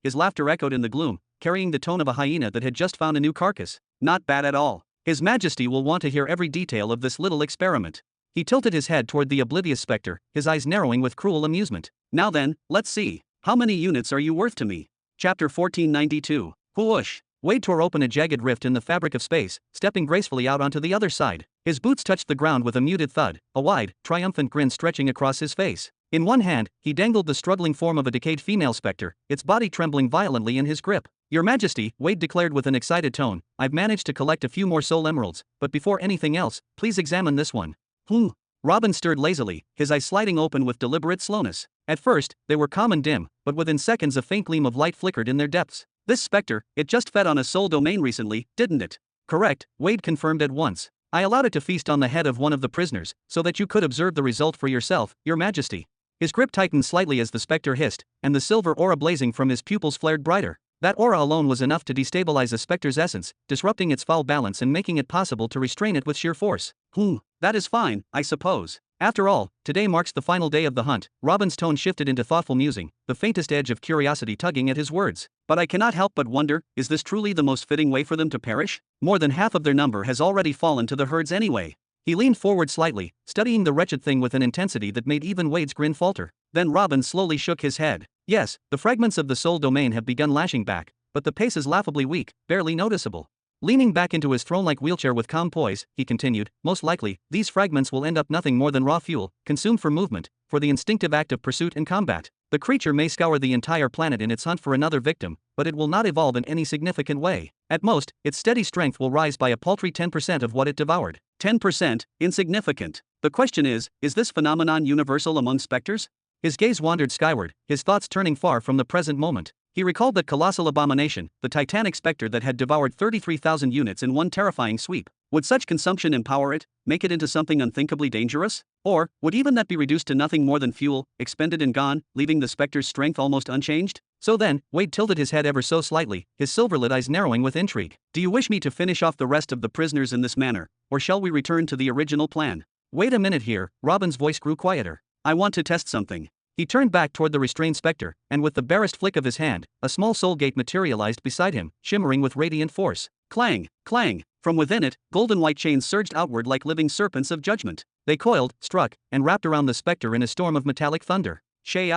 his laughter echoed in the gloom, carrying the tone of a hyena that had just found a new carcass. Not bad at all. His Majesty will want to hear every detail of this little experiment. He tilted his head toward the oblivious specter, his eyes narrowing with cruel amusement. Now then, let's see. How many units are you worth to me? Chapter 1492. Whoosh! Wade tore open a jagged rift in the fabric of space, stepping gracefully out onto the other side. His boots touched the ground with a muted thud, a wide, triumphant grin stretching across his face. In one hand, he dangled the struggling form of a decayed female specter, its body trembling violently in his grip. Your Majesty, Wade declared with an excited tone, I've managed to collect a few more soul emeralds, but before anything else, please examine this one. Robin stirred lazily, his eyes sliding open with deliberate slowness. At first, they were calm and dim, but within seconds a faint gleam of light flickered in their depths. This specter, it just fed on a soul domain recently, didn't it? Correct, Wade confirmed at once. I allowed it to feast on the head of one of the prisoners, so that you could observe the result for yourself, Your Majesty. His grip tightened slightly as the specter hissed, and the silver aura blazing from his pupils flared brighter. That aura alone was enough to destabilize a specter's essence, disrupting its foul balance and making it possible to restrain it with sheer force. That is fine, I suppose. After all, today marks the final day of the hunt. Robin's tone shifted into thoughtful musing, the faintest edge of curiosity tugging at his words. But I cannot help but wonder, is this truly the most fitting way for them to perish? More than half of their number has already fallen to the herds anyway. He leaned forward slightly, studying the wretched thing with an intensity that made even Wade's grin falter. Then Robin slowly shook his head. Yes, the fragments of the soul domain have begun lashing back, but the pace is laughably weak, barely noticeable. Leaning back into his throne-like wheelchair with calm poise, he continued, most likely, these fragments will end up nothing more than raw fuel, consumed for movement, for the instinctive act of pursuit and combat. The creature may scour the entire planet in its hunt for another victim, but it will not evolve in any significant way. At most, its steady strength will rise by a paltry 10% of what it devoured. 10%? Insignificant. The question is this phenomenon universal among specters? His gaze wandered skyward, his thoughts turning far from the present moment. He recalled that colossal abomination, the titanic specter that had devoured 33,000 units in one terrifying sweep. Would such consumption empower it, make it into something unthinkably dangerous? Or, would even that be reduced to nothing more than fuel, expended and gone, leaving the specter's strength almost unchanged? So then, Wade tilted his head ever so slightly, his silver-lit eyes narrowing with intrigue. Do you wish me to finish off the rest of the prisoners in this manner, or shall we return to the original plan? Wait a minute here, Robin's voice grew quieter. I want to test something. He turned back toward the restrained specter, and with the barest flick of his hand, a small soul gate materialized beside him, shimmering with radiant force. Clang, clang. From within it, golden-white chains surged outward like living serpents of judgment. They coiled, struck, and wrapped around the specter in a storm of metallic thunder. Shea!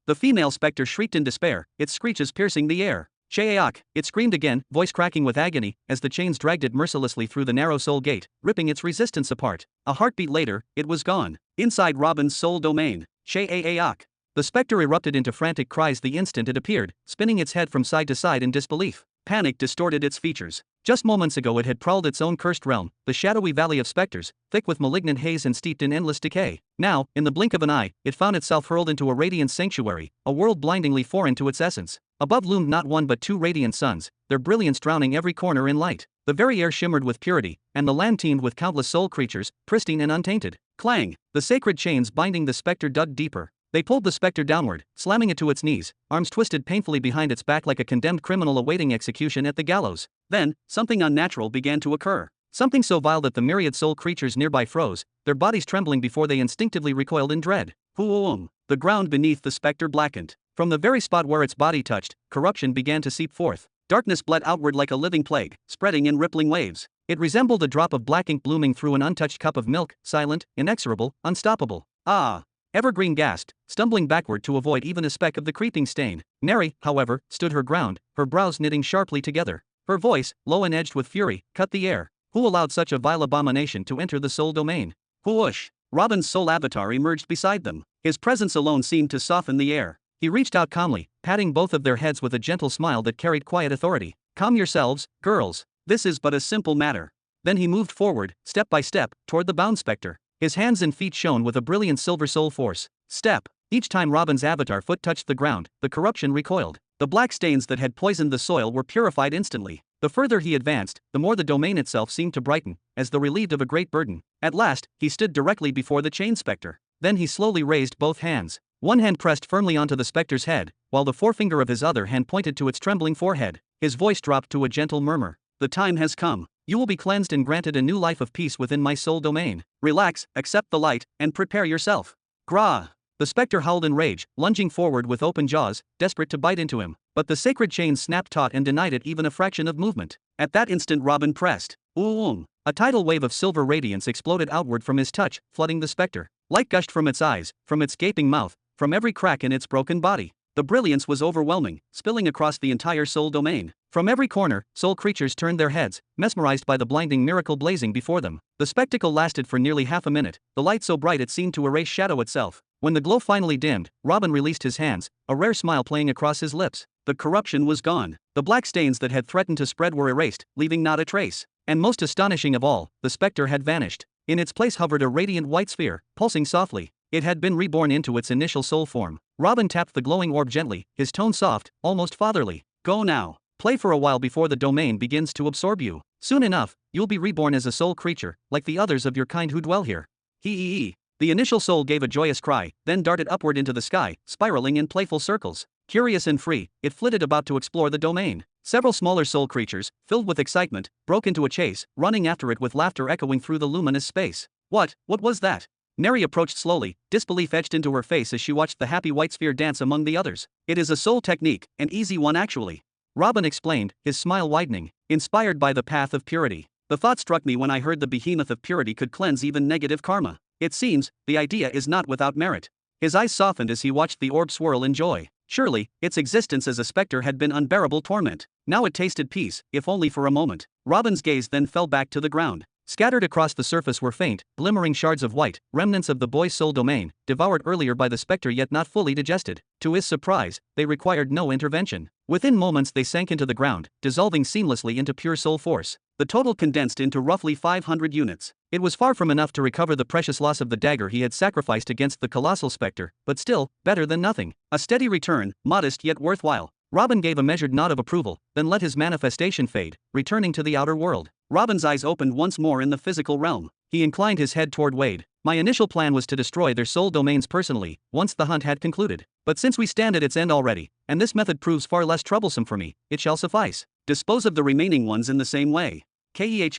The female specter shrieked in despair, its screeches piercing the air. Sheaok! It screamed again, voice cracking with agony, as the chains dragged it mercilessly through the narrow soul gate, ripping its resistance apart. A heartbeat later, it was gone. Inside Robin's soul domain. Sheaok! The specter erupted into frantic cries the instant it appeared, spinning its head from side to side in disbelief. Panic distorted its features. Just moments ago it had prowled its own cursed realm, the shadowy valley of specters, thick with malignant haze and steeped in endless decay. Now, in the blink of an eye, it found itself hurled into a radiant sanctuary, a world blindingly foreign to its essence. Above loomed not one but two radiant suns, their brilliance drowning every corner in light. The very air shimmered with purity, and the land teemed with countless soul creatures, pristine and untainted. Clang! The sacred chains binding the specter dug deeper. They pulled the specter downward, slamming it to its knees, arms twisted painfully behind its back like a condemned criminal awaiting execution at the gallows. Then, something unnatural began to occur. Something so vile that the myriad soul creatures nearby froze, their bodies trembling before they instinctively recoiled in dread. Boom! The ground beneath the specter blackened. From the very spot where its body touched, corruption began to seep forth. Darkness bled outward like a living plague, spreading in rippling waves. It resembled a drop of black ink blooming through an untouched cup of milk, silent, inexorable, unstoppable. Ah! Evergreen gasped, stumbling backward to avoid even a speck of the creeping stain. Neri, however, stood her ground, her brows knitting sharply together. Her voice, low and edged with fury, cut the air. Who allowed such a vile abomination to enter the soul domain? Whoosh! Robin's soul avatar emerged beside them. His presence alone seemed to soften the air. He reached out calmly, patting both of their heads with a gentle smile that carried quiet authority. Calm yourselves, girls. This is but a simple matter. Then he moved forward, step by step, toward the bound specter. His hands and feet shone with a brilliant silver soul force. Step. Each time Robin's avatar foot touched the ground, the corruption recoiled. The black stains that had poisoned the soil were purified instantly. The further he advanced, the more the domain itself seemed to brighten, as though relieved of a great burden. At last, he stood directly before the chain specter. Then he slowly raised both hands. One hand pressed firmly onto the specter's head, while the forefinger of his other hand pointed to its trembling forehead. His voice dropped to a gentle murmur. The time has come. You will be cleansed and granted a new life of peace within my soul domain. Relax, accept the light, and prepare yourself. Grah! The specter howled in rage, lunging forward with open jaws, desperate to bite into him. But the sacred chains snapped taut and denied it even a fraction of movement. At that instant Robin pressed. A tidal wave of silver radiance exploded outward from his touch, flooding the specter. Light gushed from its eyes, from its gaping mouth, from every crack in its broken body. The brilliance was overwhelming, spilling across the entire soul domain. From every corner, soul creatures turned their heads, mesmerized by the blinding miracle blazing before them. The spectacle lasted for nearly half a minute, the light so bright it seemed to erase shadow itself. When the glow finally dimmed, Robin released his hands, a rare smile playing across his lips. The corruption was gone. The black stains that had threatened to spread were erased, leaving not a trace. And most astonishing of all, the specter had vanished. In its place hovered a radiant white sphere, pulsing softly. It had been reborn into its initial soul form. Robin tapped the glowing orb gently, his tone soft, almost fatherly. Go now. Play for a while before the domain begins to absorb you. Soon enough, you'll be reborn as a soul creature, like the others of your kind who dwell here. Hee. The initial soul gave a joyous cry, then darted upward into the sky, spiraling in playful circles. Curious and free, it flitted about to explore the domain. Several smaller soul creatures, filled with excitement, broke into a chase, running after it with laughter echoing through the luminous space. What was that? Neri approached slowly, disbelief etched into her face as she watched the happy white sphere dance among the others. It is a soul technique, an easy one actually. Robin explained, his smile widening. Inspired by the path of purity. The thought struck me when I heard the behemoth of purity could cleanse even negative karma. It seems, the idea is not without merit. His eyes softened as he watched the orb swirl in joy. Surely, its existence as a specter had been unbearable torment. Now it tasted peace, if only for a moment. Robin's gaze then fell back to the ground. Scattered across the surface were faint, glimmering shards of white, remnants of the boy's soul domain, devoured earlier by the spectre yet not fully digested. To his surprise, they required no intervention. Within moments they sank into the ground, dissolving seamlessly into pure soul force. The total condensed into roughly 500 units. It was far from enough to recover the precious loss of the dagger he had sacrificed against the colossal spectre, but still, better than nothing. A steady return, modest yet worthwhile. Robin gave a measured nod of approval, then let his manifestation fade, returning to the outer world. Robin's eyes opened once more in the physical realm. He inclined his head toward Wade. My initial plan was to destroy their soul domains personally, once the hunt had concluded. But since we stand at its end already, and this method proves far less troublesome for me, it shall suffice. Dispose of the remaining ones in the same way. Keh.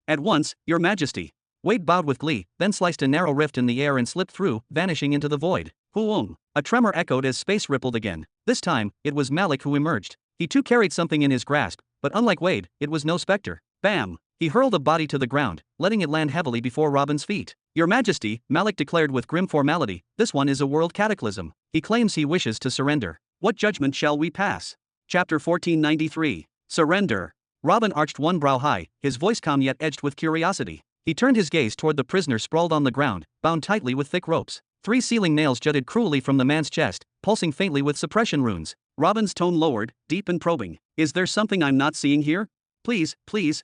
At once, your majesty. Wade bowed with glee, then sliced a narrow rift in the air and slipped through, vanishing into the void. Huong. A tremor echoed as space rippled again. This time, it was Malik who emerged. He too carried something in his grasp, but unlike Wade, it was no spectre. Bam! He hurled a body to the ground, letting it land heavily before Robin's feet. Your Majesty, Malik declared with grim formality, this one is a world cataclysm. He claims he wishes to surrender. What judgment shall we pass? Chapter 1493. Surrender. Robin arched one brow high, his voice calm yet edged with curiosity. He turned his gaze toward the prisoner sprawled on the ground, bound tightly with thick ropes. 3 sealing nails jutted cruelly from the man's chest, pulsing faintly with suppression runes. Robin's tone lowered, deep and probing. Is there something I'm not seeing here? Please,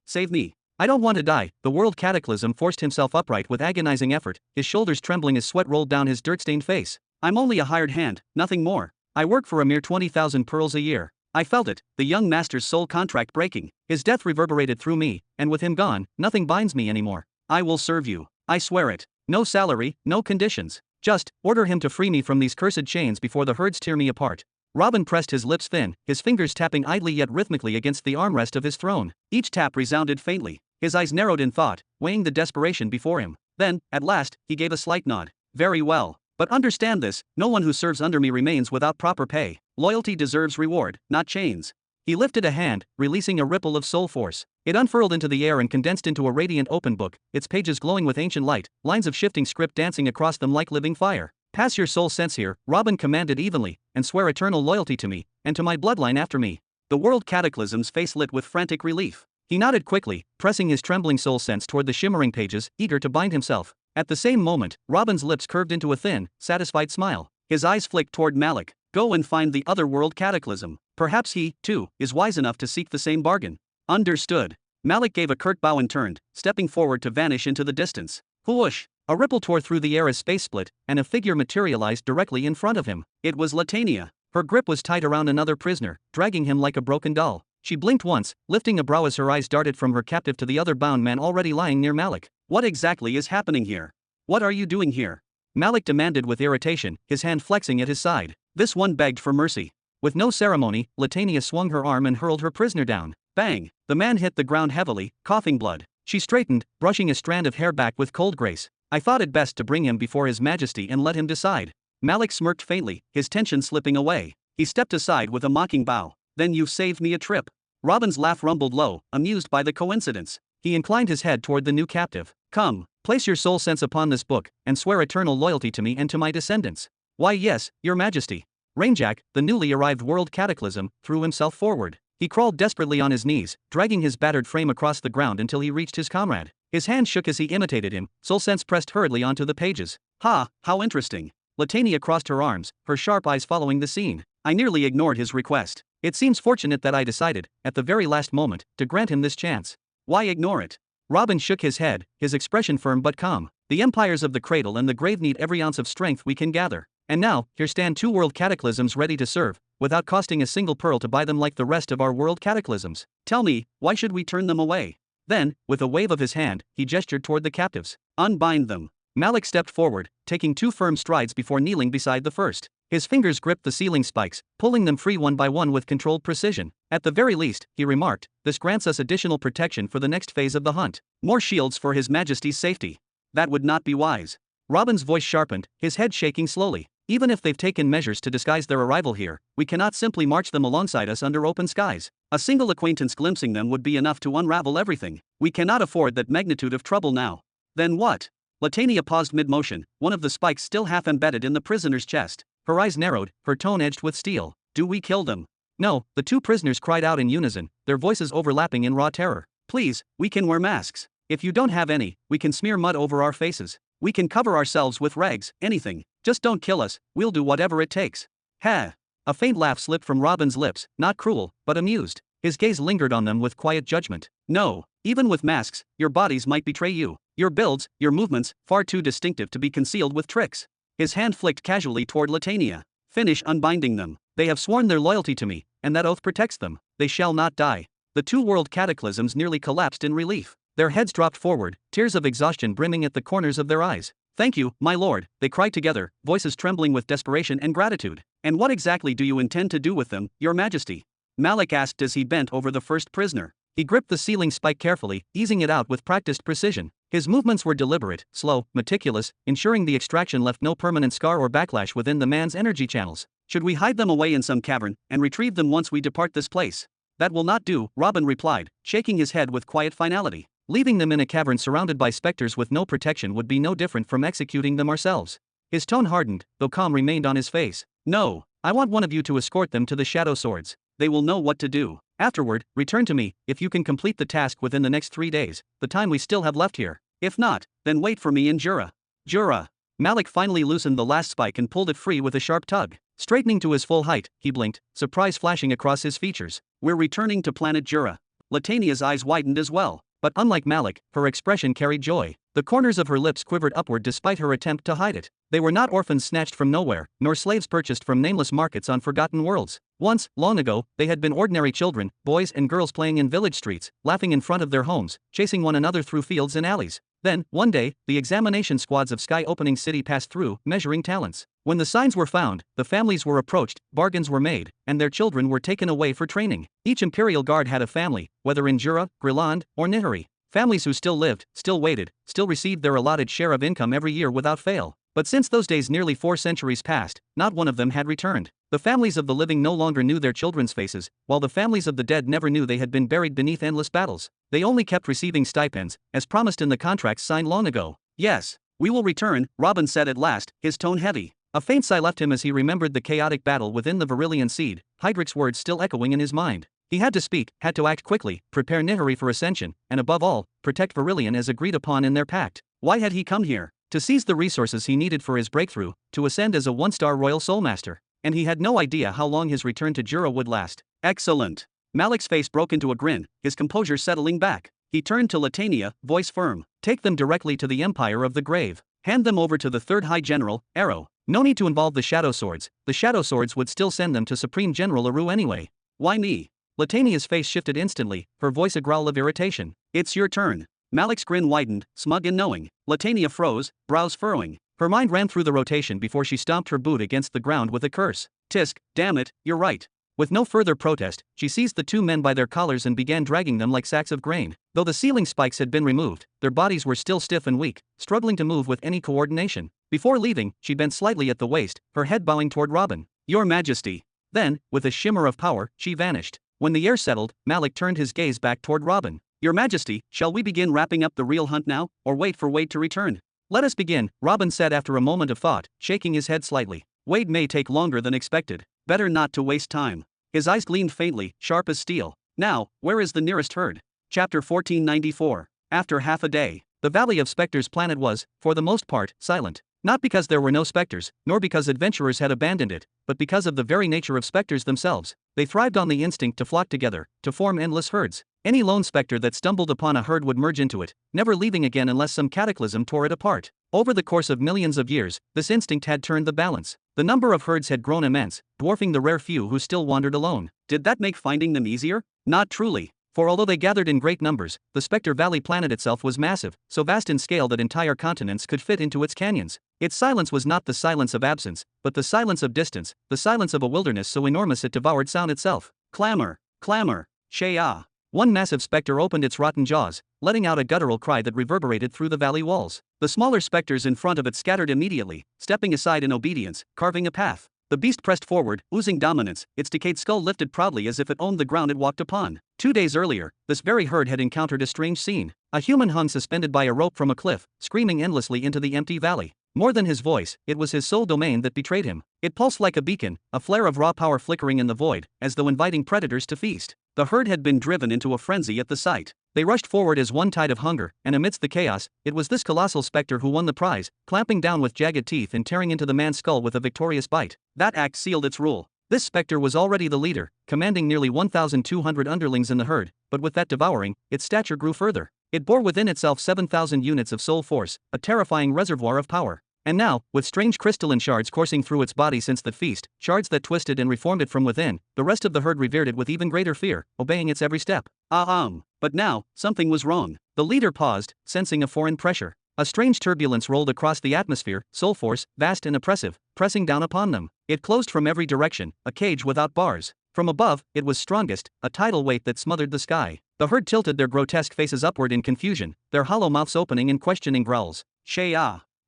save me. I don't want to die. The World Cataclysm forced himself upright with agonizing effort, his shoulders trembling as sweat rolled down his dirt-stained face. I'm only a hired hand, nothing more. I work for a mere 20,000 pearls a year. I felt it, the young master's soul contract breaking. His death reverberated through me, and with him gone, nothing binds me anymore. I will serve you. I swear it. No salary, no conditions. Just, order him to free me from these cursed chains before the herds tear me apart. Robin pressed his lips thin, his fingers tapping idly yet rhythmically against the armrest of his throne. Each tap resounded faintly. His eyes narrowed in thought, weighing the desperation before him. Then, at last, he gave a slight nod. Very well. But understand this, no one who serves under me remains without proper pay. Loyalty deserves reward, not chains. He lifted a hand, releasing a ripple of soul force. It unfurled into the air and condensed into a radiant open book, its pages glowing with ancient light, lines of shifting script dancing across them like living fire. Pass your soul sense here, Robin commanded evenly, and swear eternal loyalty to me, and to my bloodline after me. The World Cataclysm's face lit with frantic relief. He nodded quickly, pressing his trembling soul sense toward the shimmering pages, eager to bind himself. At the same moment, Robin's lips curved into a thin, satisfied smile. His eyes flicked toward Malik. Go and find the other World Cataclysm. Perhaps he, too, is wise enough to seek the same bargain. Understood. Malik gave a curt bow and turned, stepping forward to vanish into the distance. Whoosh! A ripple tore through the air as space split, and a figure materialized directly in front of him. It was Latania. Her grip was tight around another prisoner, dragging him like a broken doll. She blinked once, lifting a brow as her eyes darted from her captive to the other bound man already lying near Malik. What exactly is happening here? What are you doing here? Malik demanded with irritation, his hand flexing at his side. This one begged for mercy. With no ceremony, Latania swung her arm and hurled her prisoner down. Bang! The man hit the ground heavily, coughing blood. She straightened, brushing a strand of hair back with cold grace. I thought it best to bring him before His Majesty and let him decide. Malik smirked faintly, his tension slipping away. He stepped aside with a mocking bow. Then you've saved me a trip. Robin's laugh rumbled low, amused by the coincidence. He inclined his head toward the new captive. Come, place your soul sense upon this book, and swear eternal loyalty to me and to my descendants. Why yes, your majesty. Rainjack, the newly arrived World Cataclysm, threw himself forward. He crawled desperately on his knees, dragging his battered frame across the ground until he reached his comrade. His hand shook as he imitated him, soul sense pressed hurriedly onto the pages. Ha, how interesting. Latania crossed her arms, her sharp eyes following the scene. I nearly ignored his request. It seems fortunate that I decided, at the very last moment, to grant him this chance. Why ignore it? Robin shook his head, his expression firm but calm. The empires of the cradle and the grave need every ounce of strength we can gather. And now, here stand 2 world cataclysms ready to serve, without costing a single pearl to buy them like the rest of our world cataclysms. Tell me, why should we turn them away? Then, with a wave of his hand, he gestured toward the captives. Unbind them. Malik stepped forward, taking 2 firm strides before kneeling beside the first. His fingers gripped the ceiling spikes, pulling them free one by one with controlled precision. At the very least, he remarked, this grants us additional protection for the next phase of the hunt. More shields for His Majesty's safety. That would not be wise. Robin's voice sharpened, his head shaking slowly. Even if they've taken measures to disguise their arrival here, we cannot simply march them alongside us under open skies. A single acquaintance glimpsing them would be enough to unravel everything. We cannot afford that magnitude of trouble now. Then what? Latania paused mid-motion, one of the spikes still half embedded in the prisoner's chest. Her eyes narrowed, her tone edged with steel. Do we kill them? No, the 2 prisoners cried out in unison, their voices overlapping in raw terror. Please, we can wear masks. If you don't have any, we can smear mud over our faces. We can cover ourselves with rags, anything. Just don't kill us, we'll do whatever it takes. Ha! A faint laugh slipped from Robin's lips, not cruel, but amused. His gaze lingered on them with quiet judgment. No, even with masks, your bodies might betray you. Your builds, your movements, far too distinctive to be concealed with tricks. His hand flicked casually toward Latania. Finish unbinding them. They have sworn their loyalty to me, and that oath protects them. They shall not die. The two world cataclysms nearly collapsed in relief. Their heads dropped forward, tears of exhaustion brimming at the corners of their eyes. Thank you, my lord, they cried together, voices trembling with desperation and gratitude. And what exactly do you intend to do with them, your majesty? Malik asked as he bent over the first prisoner. He gripped the ceiling spike carefully, easing it out with practiced precision. His movements were deliberate, slow, meticulous, ensuring the extraction left no permanent scar or backlash within the man's energy channels. Should we hide them away in some cavern, and retrieve them once we depart this place? That will not do, Robin replied, shaking his head with quiet finality. Leaving them in a cavern surrounded by specters with no protection would be no different from executing them ourselves. His tone hardened, though calm remained on his face. No, I want one of you to escort them to the Shadow Swords. They will know what to do. Afterward, return to me, if you can complete the task within the next 3 days, the time we still have left here. If not, then wait for me in Jura. Jura. Malik finally loosened the last spike and pulled it free with a sharp tug. Straightening to his full height, he blinked, surprise flashing across his features. We're returning to planet Jura. Latania's eyes widened as well. But unlike Malik, her expression carried joy. The corners of her lips quivered upward despite her attempt to hide it. They were not orphans snatched from nowhere, nor slaves purchased from nameless markets on forgotten worlds. Once, long ago, they had been ordinary children, boys and girls playing in village streets, laughing in front of their homes, chasing one another through fields and alleys. Then, one day, the examination squads of Sky Opening City passed through, measuring talents. When the signs were found, the families were approached, bargains were made, and their children were taken away for training. Each Imperial Guard had a family, whether in Jura, Griland, or Nihari. Families who still lived, still waited, still received their allotted share of income every year without fail. But since those days nearly 4 centuries passed, not one of them had returned. The families of the living no longer knew their children's faces, while the families of the dead never knew they had been buried beneath endless battles. They only kept receiving stipends, as promised in the contracts signed long ago. Yes, we will return, Robin said at last, his tone heavy. A faint sigh left him as he remembered the chaotic battle within the Virillian Seed, Heydrich's words still echoing in his mind. He had to speak, had to act quickly, prepare Nihari for ascension, and above all, protect Virillion as agreed upon in their pact. Why had he come here? To seize the resources he needed for his breakthrough, to ascend as a 1-star Royal Soulmaster. And he had no idea how long his return to Jura would last. Excellent. Malik's face broke into a grin, his composure settling back. He turned to Latania, voice firm. Take them directly to the Empire of the Grave. Hand them over to the 3rd High General, Arrow. No need to involve the Shadow Swords. The Shadow Swords would still send them to Supreme General Aru anyway. Why me? Latania's face shifted instantly, her voice a growl of irritation. It's your turn. Malik's grin widened, smug and knowing. Latania froze, brows furrowing. Her mind ran through the rotation before she stomped her boot against the ground with a curse. Tisk, damn it, you're right. With no further protest, she seized the 2 men by their collars and began dragging them like sacks of grain. Though the ceiling spikes had been removed, their bodies were still stiff and weak, struggling to move with any coordination. Before leaving, she bent slightly at the waist, her head bowing toward Robin. Your Majesty. Then, with a shimmer of power, she vanished. When the air settled, Malik turned his gaze back toward Robin. Your Majesty, shall we begin wrapping up the real hunt now, or wait for Wade to return? Let us begin, Robin said after a moment of thought, shaking his head slightly. Wade may take longer than expected. Better not to waste time. His eyes gleamed faintly, sharp as steel. Now, where is the nearest herd? Chapter 1494. After half a day, the Valley of Spectres planet was, for the most part, silent. Not because there were no specters, nor because adventurers had abandoned it, but because of the very nature of specters themselves. They thrived on the instinct to flock together, to form endless herds. Any lone specter that stumbled upon a herd would merge into it, never leaving again unless some cataclysm tore it apart. Over the course of millions of years, this instinct had turned the balance. The number of herds had grown immense, dwarfing the rare few who still wandered alone. Did that make finding them easier? Not truly. For although they gathered in great numbers, the Spectre Valley planet itself was massive, so vast in scale that entire continents could fit into its canyons. Its silence was not the silence of absence, but the silence of distance, the silence of a wilderness so enormous it devoured sound itself. Clamor, clamor, Shea. One massive spectre opened its rotten jaws, letting out a guttural cry that reverberated through the valley walls. The smaller specters in front of it scattered immediately, stepping aside in obedience, carving a path. The beast pressed forward, oozing dominance, its decayed skull lifted proudly as if it owned the ground it walked upon. 2 days earlier, this very herd had encountered a strange scene. A human hung suspended by a rope from a cliff, screaming endlessly into the empty valley. More than his voice, it was his soul domain that betrayed him. It pulsed like a beacon, a flare of raw power flickering in the void, as though inviting predators to feast. The herd had been driven into a frenzy at the sight. They rushed forward as one tide of hunger, and amidst the chaos, it was this colossal specter who won the prize, clamping down with jagged teeth and tearing into the man's skull with a victorious bite. That act sealed its rule. This specter was already the leader, commanding nearly 1,200 underlings in the herd, but with that devouring, its stature grew further. It bore within itself 7,000 units of soul force, a terrifying reservoir of power. And now, with strange crystalline shards coursing through its body since that feast, shards that twisted and reformed it from within, the rest of the herd revered it with even greater fear, obeying its every step. But now, something was wrong. The leader paused, sensing a foreign pressure. A strange turbulence rolled across the atmosphere, soul force, vast and oppressive, pressing down upon them. It closed from every direction, a cage without bars. From above, it was strongest, a tidal weight that smothered the sky. The herd tilted their grotesque faces upward in confusion, their hollow mouths opening in questioning growls. Shea.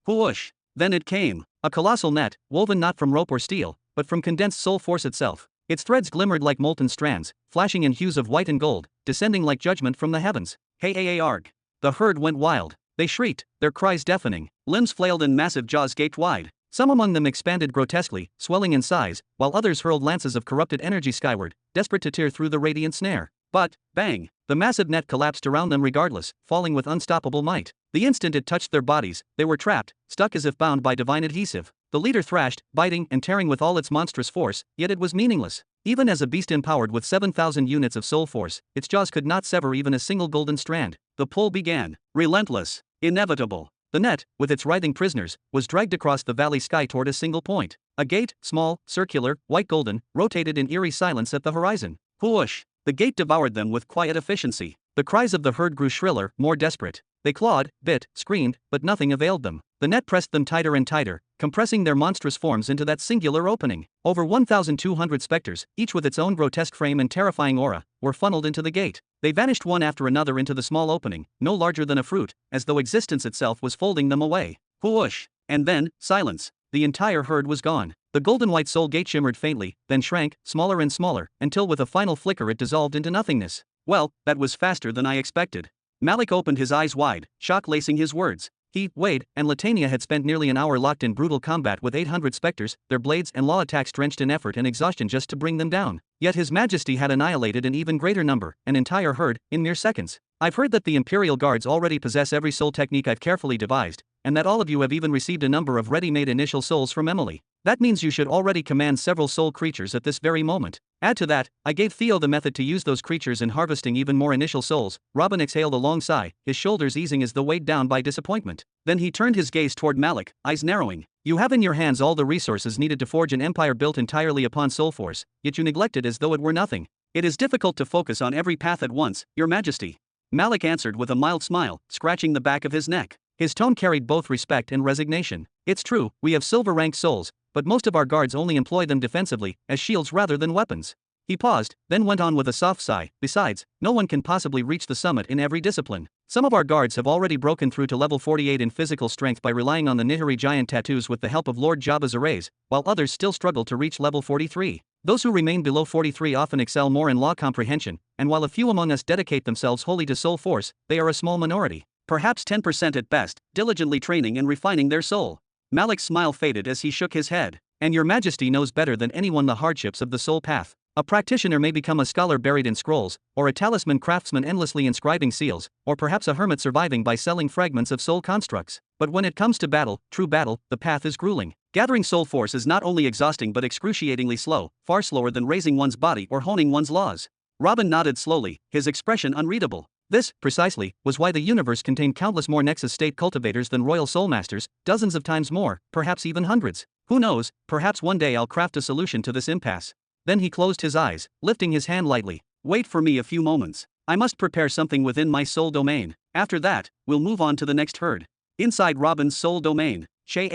Whoosh. Then it came. A colossal net, woven not from rope or steel, but from condensed soul force itself. Its threads glimmered like molten strands, flashing in hues of white and gold, descending like judgment from the heavens. Hey arg. The herd went wild. They shrieked, their cries deafening. Limbs flailed and massive jaws gaped wide. Some among them expanded grotesquely, swelling in size, while others hurled lances of corrupted energy skyward, desperate to tear through the radiant snare. But, bang! The massive net collapsed around them regardless, falling with unstoppable might. The instant it touched their bodies, they were trapped, stuck as if bound by divine adhesive. The leader thrashed, biting and tearing with all its monstrous force, yet it was meaningless. Even as a beast empowered with 7,000 units of soul force, its jaws could not sever even a single golden strand. The pull began. Relentless. Inevitable. The net, with its writhing prisoners, was dragged across the valley sky toward a single point. A gate, small, circular, white-golden, rotated in eerie silence at the horizon. Whoosh! The gate devoured them with quiet efficiency. The cries of the herd grew shriller, more desperate. They clawed, bit, screamed, but nothing availed them. The net pressed them tighter and tighter, compressing their monstrous forms into that singular opening. Over 1,200 specters, each with its own grotesque frame and terrifying aura, were funneled into the gate. They vanished one after another into the small opening, no larger than a fruit, as though existence itself was folding them away. Whoosh! And then, silence. The entire herd was gone. The golden white soul gate shimmered faintly, then shrank, smaller and smaller, until with a final flicker it dissolved into nothingness. Well, that was faster than I expected. Malik opened his eyes wide, shock lacing his words. He, Wade, and Latania had spent nearly an hour locked in brutal combat with 800 specters, their blades and law attacks drenched in effort and exhaustion just to bring them down. Yet His Majesty had annihilated an even greater number, an entire herd, in mere seconds. I've heard that the Imperial Guards already possess every soul technique I've carefully devised, and that all of you have even received a number of ready-made initial souls from Emily. That means you should already command several soul creatures at this very moment. Add to that, I gave Theo the method to use those creatures in harvesting even more initial souls. Robin exhaled a long sigh, his shoulders easing as though weighed down by disappointment. Then he turned his gaze toward Malik, eyes narrowing. You have in your hands all the resources needed to forge an empire built entirely upon soul force, yet you neglect it as though it were nothing. It is difficult to focus on every path at once, Your Majesty. Malik answered with a mild smile, scratching the back of his neck. His tone carried both respect and resignation. It's true, we have silver-ranked souls, but most of our guards only employ them defensively, as shields rather than weapons. He paused, then went on with a soft sigh. Besides, no one can possibly reach the summit in every discipline. Some of our guards have already broken through to level 48 in physical strength by relying on the Nihiri giant tattoos with the help of Lord Jabba's arrays, while others still struggle to reach level 43. Those who remain below 43 often excel more in law comprehension, and while a few among us dedicate themselves wholly to soul force, they are a small minority. Perhaps 10% at best, diligently training and refining their soul. Malik's smile faded as he shook his head. And Your Majesty knows better than anyone the hardships of the soul path. A practitioner may become a scholar buried in scrolls, or a talisman craftsman endlessly inscribing seals, or perhaps a hermit surviving by selling fragments of soul constructs. But when it comes to battle, true battle, the path is grueling. Gathering soul force is not only exhausting but excruciatingly slow, far slower than raising one's body or honing one's laws. Robin nodded slowly, his expression unreadable. This, precisely, was why the universe contained countless more Nexus state cultivators than royal soul masters, dozens of times more, perhaps even hundreds. Who knows, perhaps one day I'll craft a solution to this impasse. Then he closed his eyes, lifting his hand lightly. Wait for me a few moments. I must prepare something within my soul domain. After that, we'll move on to the next herd. Inside Robin's soul domain. Shea.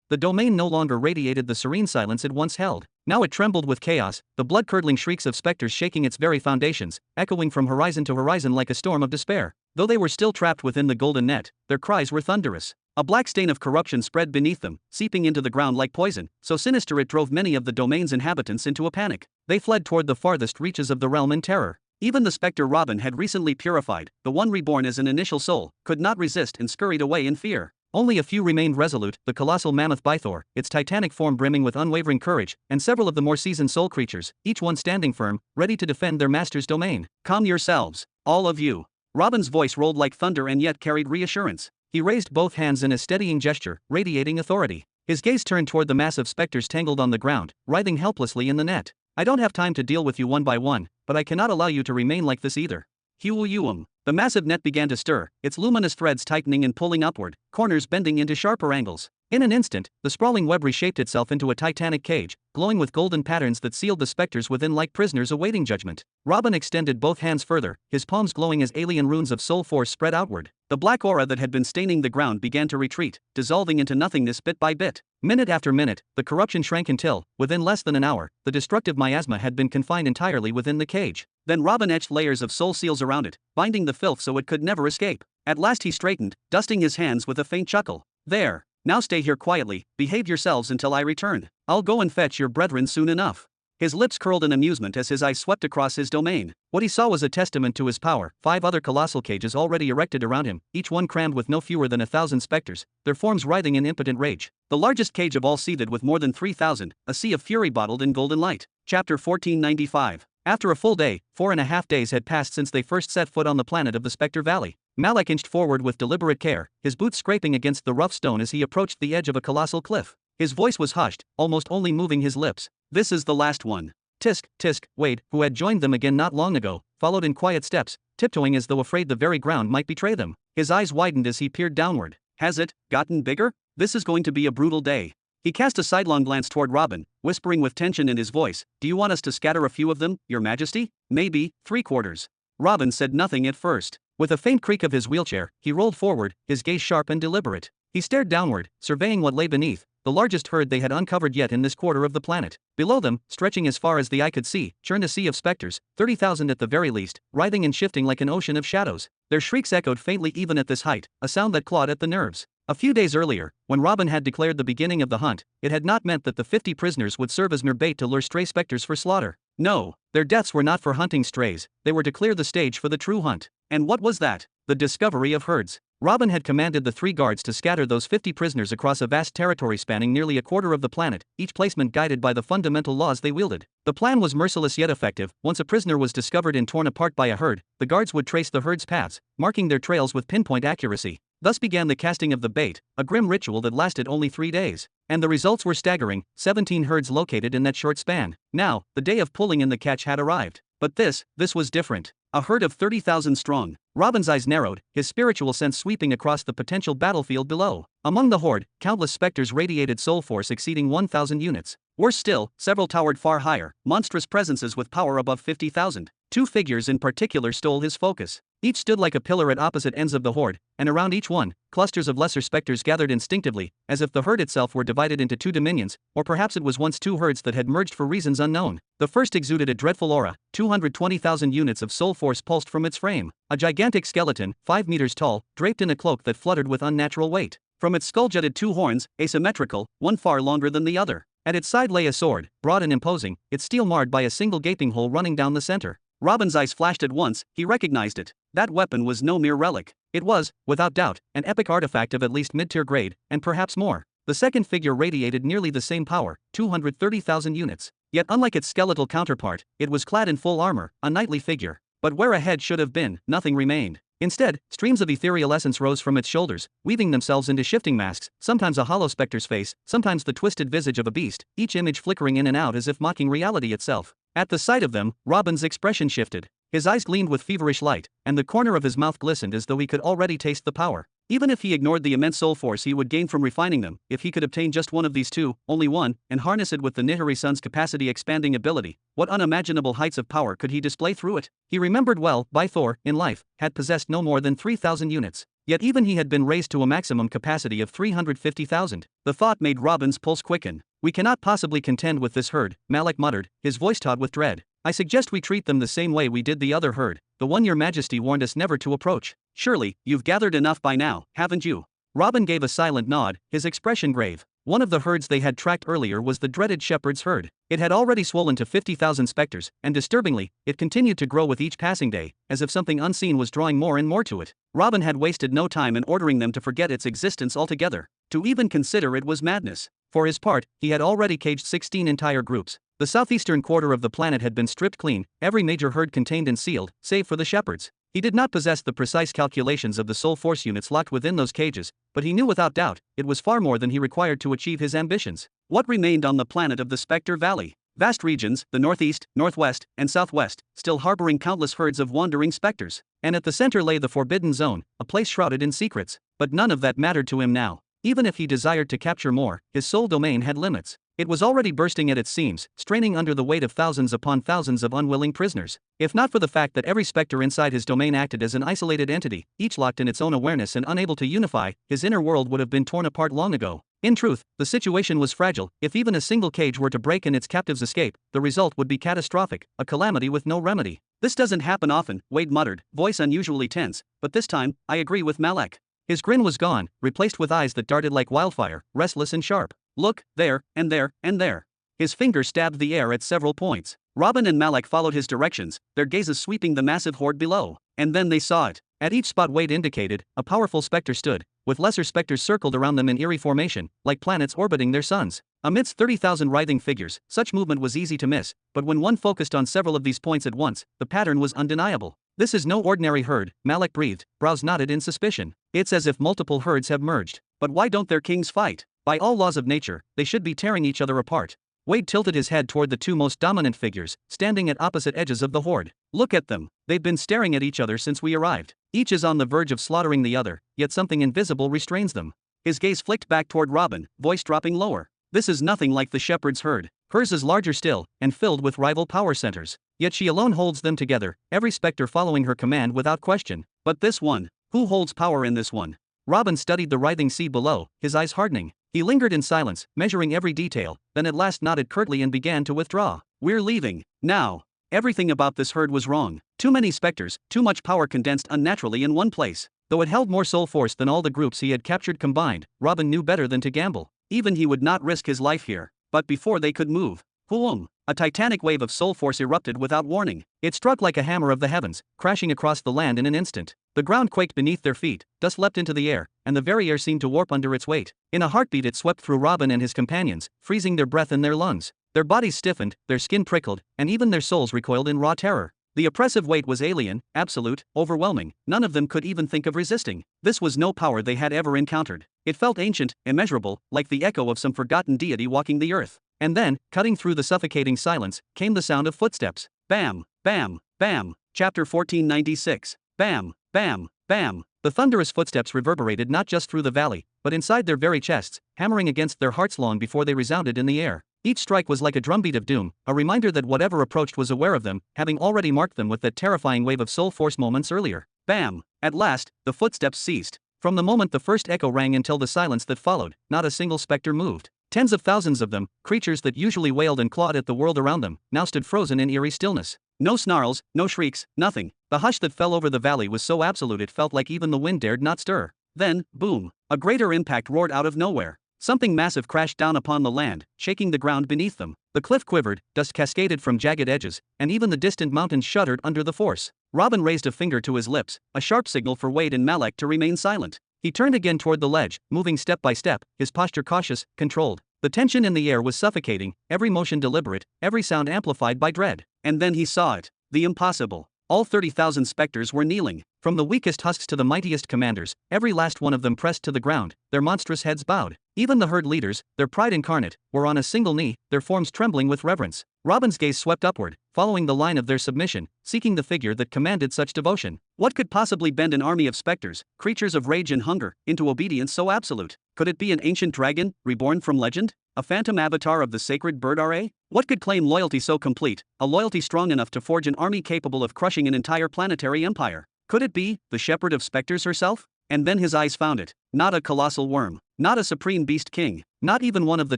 The domain no longer radiated the serene silence it once held. Now it trembled with chaos, the blood-curdling shrieks of specters shaking its very foundations, echoing from horizon to horizon like a storm of despair. Though they were still trapped within the golden net, their cries were thunderous. A black stain of corruption spread beneath them, seeping into the ground like poison, so sinister it drove many of the domain's inhabitants into a panic. They fled toward the farthest reaches of the realm in terror. Even the specter Robin had recently purified, the one reborn as an initial soul, could not resist and scurried away in fear. Only a few remained resolute, the colossal mammoth Bythor, its titanic form brimming with unwavering courage, and several of the more seasoned soul creatures, each one standing firm, ready to defend their master's domain. Calm yourselves, all of you. Robin's voice rolled like thunder and yet carried reassurance. He raised both hands in a steadying gesture, radiating authority. His gaze turned toward the massive specters tangled on the ground, writhing helplessly in the net. I don't have time to deal with you one by one, but I cannot allow you to remain like this either. Huum. The massive net began to stir, its luminous threads tightening and pulling upward, corners bending into sharper angles. In an instant, the sprawling web reshaped itself into a titanic cage, glowing with golden patterns that sealed the specters within like prisoners awaiting judgment. Robin extended both hands further, his palms glowing as alien runes of soul force spread outward. The black aura that had been staining the ground began to retreat, dissolving into nothingness bit by bit. Minute after minute, the corruption shrank until, within less than an hour, the destructive miasma had been confined entirely within the cage. Then Robin etched layers of soul seals around it, binding the filth so it could never escape. At last he straightened, dusting his hands with a faint chuckle. There. Now stay here quietly, behave yourselves until I return. I'll go and fetch your brethren soon enough. His lips curled in amusement as his eyes swept across his domain. What he saw was a testament to his power. 5 other colossal cages already erected around him, each one crammed with no fewer than 1,000 specters, their forms writhing in impotent rage. The largest cage of all seething with more than 3,000, a sea of fury bottled in golden light. Chapter 1495. After a full day, 4.5 days had passed since they first set foot on the planet of the Spectre Valley. Malak inched forward with deliberate care, his boots scraping against the rough stone as he approached the edge of a colossal cliff. His voice was hushed, almost only moving his lips. This is the last one. Tisk, Wade, who had joined them again not long ago, followed in quiet steps, tiptoeing as though afraid the very ground might betray them. His eyes widened as he peered downward. Has it gotten bigger? This is going to be a brutal day. He cast a sidelong glance toward Robin, whispering with tension in his voice, Do you want us to scatter a few of them, Your Majesty? Maybe, 3/4. Robin said nothing at first. With a faint creak of his wheelchair, he rolled forward, his gaze sharp and deliberate. He stared downward, surveying what lay beneath, the largest herd they had uncovered yet in this quarter of the planet. Below them, stretching as far as the eye could see, churned a sea of specters, 30,000 at the very least, writhing and shifting like an ocean of shadows. Their shrieks echoed faintly even at this height, a sound that clawed at the nerves. A few days earlier, when Robin had declared the beginning of the hunt, it had not meant that the 50 prisoners would serve as mere bait to lure stray specters for slaughter. No, their deaths were not for hunting strays, they were to clear the stage for the true hunt. And what was that? The discovery of herds. Robin had commanded the 3 guards to scatter those 50 prisoners across a vast territory spanning nearly a quarter of the planet, each placement guided by the fundamental laws they wielded. The plan was merciless yet effective. Once a prisoner was discovered and torn apart by a herd, the guards would trace the herd's paths, marking their trails with pinpoint accuracy. Thus began the casting of the bait, a grim ritual that lasted only 3 days. And the results were staggering, 17 herds located in that short span. Now, the day of pulling in the catch had arrived. But this was different. A herd of 30,000 strong. Robin's eyes narrowed, his spiritual sense sweeping across the potential battlefield below. Among the horde, countless specters radiated soul force exceeding 1,000 units. Worse still, several towered far higher, monstrous presences with power above 50,000. 2 figures in particular stole his focus. Each stood like a pillar at opposite ends of the horde, and around each one, clusters of lesser specters gathered instinctively, as if the herd itself were divided into 2 dominions, or perhaps it was once 2 herds that had merged for reasons unknown. The first exuded a dreadful aura, 220,000 units of soul force pulsed from its frame. A gigantic skeleton, 5 meters tall, draped in a cloak that fluttered with unnatural weight. From its skull jutted 2 horns, asymmetrical, one far longer than the other. At its side lay a sword, broad and imposing, its steel marred by a single gaping hole running down the center. Robin's eyes flashed at once, he recognized it. That weapon was no mere relic. It was, without doubt, an epic artifact of at least mid-tier grade, and perhaps more. The second figure radiated nearly the same power, 230,000 units. Yet unlike its skeletal counterpart, it was clad in full armor, a knightly figure. But where a head should have been, nothing remained. Instead, streams of ethereal essence rose from its shoulders, weaving themselves into shifting masks, sometimes a hollow specter's face, sometimes the twisted visage of a beast, each image flickering in and out as if mocking reality itself. At the sight of them, Robin's expression shifted. His eyes gleamed with feverish light, and the corner of his mouth glistened as though he could already taste the power. Even if he ignored the immense soul force he would gain from refining them, if he could obtain just one of these 2, only one, and harness it with the Nihiri Sun's capacity-expanding ability, what unimaginable heights of power could he display through it? He remembered well, Thor, in life, had possessed no more than 3,000 units. Yet even he had been raised to a maximum capacity of 350,000. The thought made Robin's pulse quicken. We cannot possibly contend with this herd, Malak muttered, his voice taut with dread. I suggest we treat them the same way we did the other herd, the one Your Majesty warned us never to approach. Surely, you've gathered enough by now, haven't you? Robin gave a silent nod, his expression grave. One of the herds they had tracked earlier was the dreaded shepherd's herd. It had already swollen to 50,000 specters, and disturbingly, it continued to grow with each passing day, as if something unseen was drawing more and more to it. Robin had wasted no time in ordering them to forget its existence altogether. To even consider it was madness. For his part, he had already caged 16 entire groups. The southeastern quarter of the planet had been stripped clean, every major herd contained and sealed, save for the shepherds. He did not possess the precise calculations of the soul force units locked within those cages, but he knew without doubt it was far more than he required to achieve his ambitions. What remained on the planet of the Spectre Valley? Vast regions, the northeast, northwest, and southwest, still harboring countless herds of wandering specters. And at the center lay the Forbidden Zone, a place shrouded in secrets. But none of that mattered to him now. Even if he desired to capture more, his soul domain had limits. It was already bursting at its seams, straining under the weight of thousands upon thousands of unwilling prisoners. If not for the fact that every specter inside his domain acted as an isolated entity, each locked in its own awareness and unable to unify, his inner world would have been torn apart long ago. In truth, the situation was fragile. If even a single cage were to break and its captives escape, the result would be catastrophic, a calamity with no remedy. This doesn't happen often, Wade muttered, voice unusually tense, but this time, I agree with Malek. His grin was gone, replaced with eyes that darted like wildfire, restless and sharp. Look, there, and there, and there. His finger stabbed the air at several points. Robin and Malek followed his directions, their gazes sweeping the massive horde below. And then they saw it. At each spot Wade indicated, a powerful specter stood, with lesser specters circled around them in eerie formation, like planets orbiting their suns. Amidst 30,000 writhing figures, such movement was easy to miss, but when one focused on several of these points at once, the pattern was undeniable. This is no ordinary herd, Malek breathed, brows knotted in suspicion. It's as if multiple herds have merged. But why don't their kings fight? By all laws of nature, they should be tearing each other apart. Wade tilted his head toward the two most dominant figures, standing at opposite edges of the horde. Look at them. They've been staring at each other since we arrived. Each is on the verge of slaughtering the other, yet something invisible restrains them. His gaze flicked back toward Robin, voice dropping lower. This is nothing like the shepherd's herd. Hers is larger still, and filled with rival power centers. Yet she alone holds them together, every specter following her command without question. But this one, who holds power in this one? Robin studied the writhing sea below, his eyes hardening. He lingered in silence, measuring every detail, then at last nodded curtly and began to withdraw. We're leaving. Now. Everything about this herd was wrong. Too many specters, too much power condensed unnaturally in one place. Though it held more soul force than all the groups he had captured combined, Robin knew better than to gamble. Even he would not risk his life here. But before they could move, Huum! A titanic wave of soul force erupted without warning. It struck like a hammer of the heavens, crashing across the land in an instant. The ground quaked beneath their feet, dust leapt into the air, and the very air seemed to warp under its weight. In a heartbeat it swept through Robin and his companions, freezing their breath in their lungs. Their bodies stiffened, their skin prickled, and even their souls recoiled in raw terror. The oppressive weight was alien, absolute, overwhelming. None of them could even think of resisting. This was no power they had ever encountered. It felt ancient, immeasurable, like the echo of some forgotten deity walking the earth. And then, cutting through the suffocating silence, came the sound of footsteps. Bam, bam, bam. Chapter 1496. Bam, bam, bam. The thunderous footsteps reverberated not just through the valley, but inside their very chests, hammering against their hearts long before they resounded in the air. Each strike was like a drumbeat of doom, a reminder that whatever approached was aware of them, having already marked them with that terrifying wave of soul force moments earlier. Bam! At last, the footsteps ceased. From the moment the first echo rang until the silence that followed, not a single specter moved. Tens of thousands of them, creatures that usually wailed and clawed at the world around them, now stood frozen in eerie stillness. No snarls, no shrieks, nothing. The hush that fell over the valley was so absolute it felt like even the wind dared not stir. Then, boom! A greater impact roared out of nowhere. Something massive crashed down upon the land, shaking the ground beneath them. The cliff quivered, dust cascaded from jagged edges, and even the distant mountains shuddered under the force. Robin raised a finger to his lips, a sharp signal for Wade and Malek to remain silent. He turned again toward the ledge, moving step by step, his posture cautious, controlled. The tension in the air was suffocating, every motion deliberate, every sound amplified by dread. And then he saw it. The impossible. All 30,000 specters were kneeling. From the weakest husks to the mightiest commanders, every last one of them pressed to the ground, their monstrous heads bowed. Even the herd leaders, their pride incarnate, were on a single knee, their forms trembling with reverence. Robin's gaze swept upward, following the line of their submission, seeking the figure that commanded such devotion. What could possibly bend an army of specters, creatures of rage and hunger, into obedience so absolute? Could it be an ancient dragon, reborn from legend? A phantom avatar of the sacred bird Ra? What could claim loyalty so complete, a loyalty strong enough to forge an army capable of crushing an entire planetary empire? Could it be the shepherd of specters herself? And then his eyes found it. Not a colossal worm, not a supreme beast king, not even one of the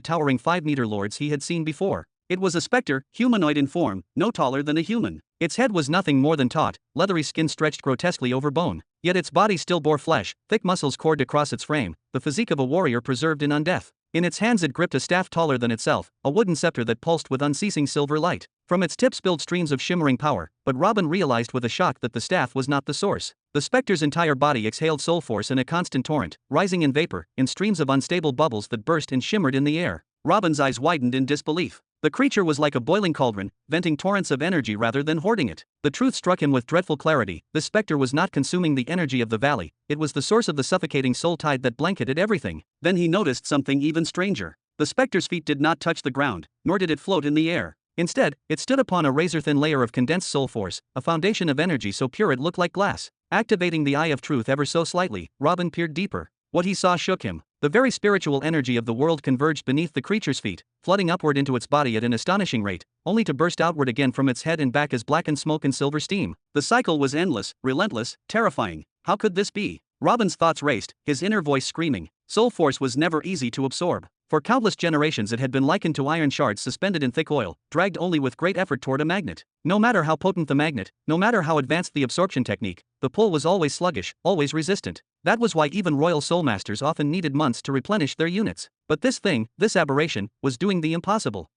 towering 5-meter lords he had seen before. It was a specter, humanoid in form, no taller than a human. Its head was nothing more than taut, leathery skin stretched grotesquely over bone. Yet its body still bore flesh, thick muscles cored across its frame, the physique of a warrior preserved in undeath. In its hands it gripped a staff taller than itself, a wooden scepter that pulsed with unceasing silver light. From its tip spilled streams of shimmering power, but Robin realized with a shock that the staff was not the source. The specter's entire body exhaled soul force in a constant torrent, rising in vapor, in streams of unstable bubbles that burst and shimmered in the air. Robin's eyes widened in disbelief. The creature was like a boiling cauldron, venting torrents of energy rather than hoarding it. The truth struck him with dreadful clarity. The specter was not consuming the energy of the valley, it was the source of the suffocating soul tide that blanketed everything. Then he noticed something even stranger. The specter's feet did not touch the ground, nor did it float in the air. Instead, it stood upon a razor-thin layer of condensed soul force, a foundation of energy so pure it looked like glass. Activating the eye of truth ever so slightly, Robin peered deeper. What he saw shook him. The very spiritual energy of the world converged beneath the creature's feet, flooding upward into its body at an astonishing rate, only to burst outward again from its head and back as blackened smoke and silver steam. The cycle was endless, relentless, terrifying. How could this be? Robin's thoughts raced, his inner voice screaming. Soul force was never easy to absorb. For countless generations it had been likened to iron shards suspended in thick oil, dragged only with great effort toward a magnet. No matter how potent the magnet, no matter how advanced the absorption technique, the pull was always sluggish, always resistant. That was why even royal soul masters often needed months to replenish their units. But this thing, this aberration, was doing the impossible.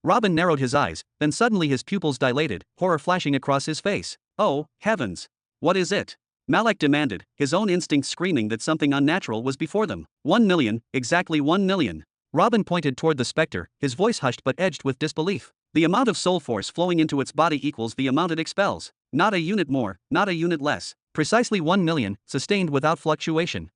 Robin narrowed his eyes, then suddenly his pupils dilated, horror flashing across his face. Oh, heavens! What is it? Malak demanded, his own instincts screaming that something unnatural was before them. 1 million, exactly 1 million. Robin pointed toward the specter, his voice hushed but edged with disbelief. The amount of soul force flowing into its body equals the amount it expels. Not a unit more, not a unit less. Precisely 1 million, sustained without fluctuation.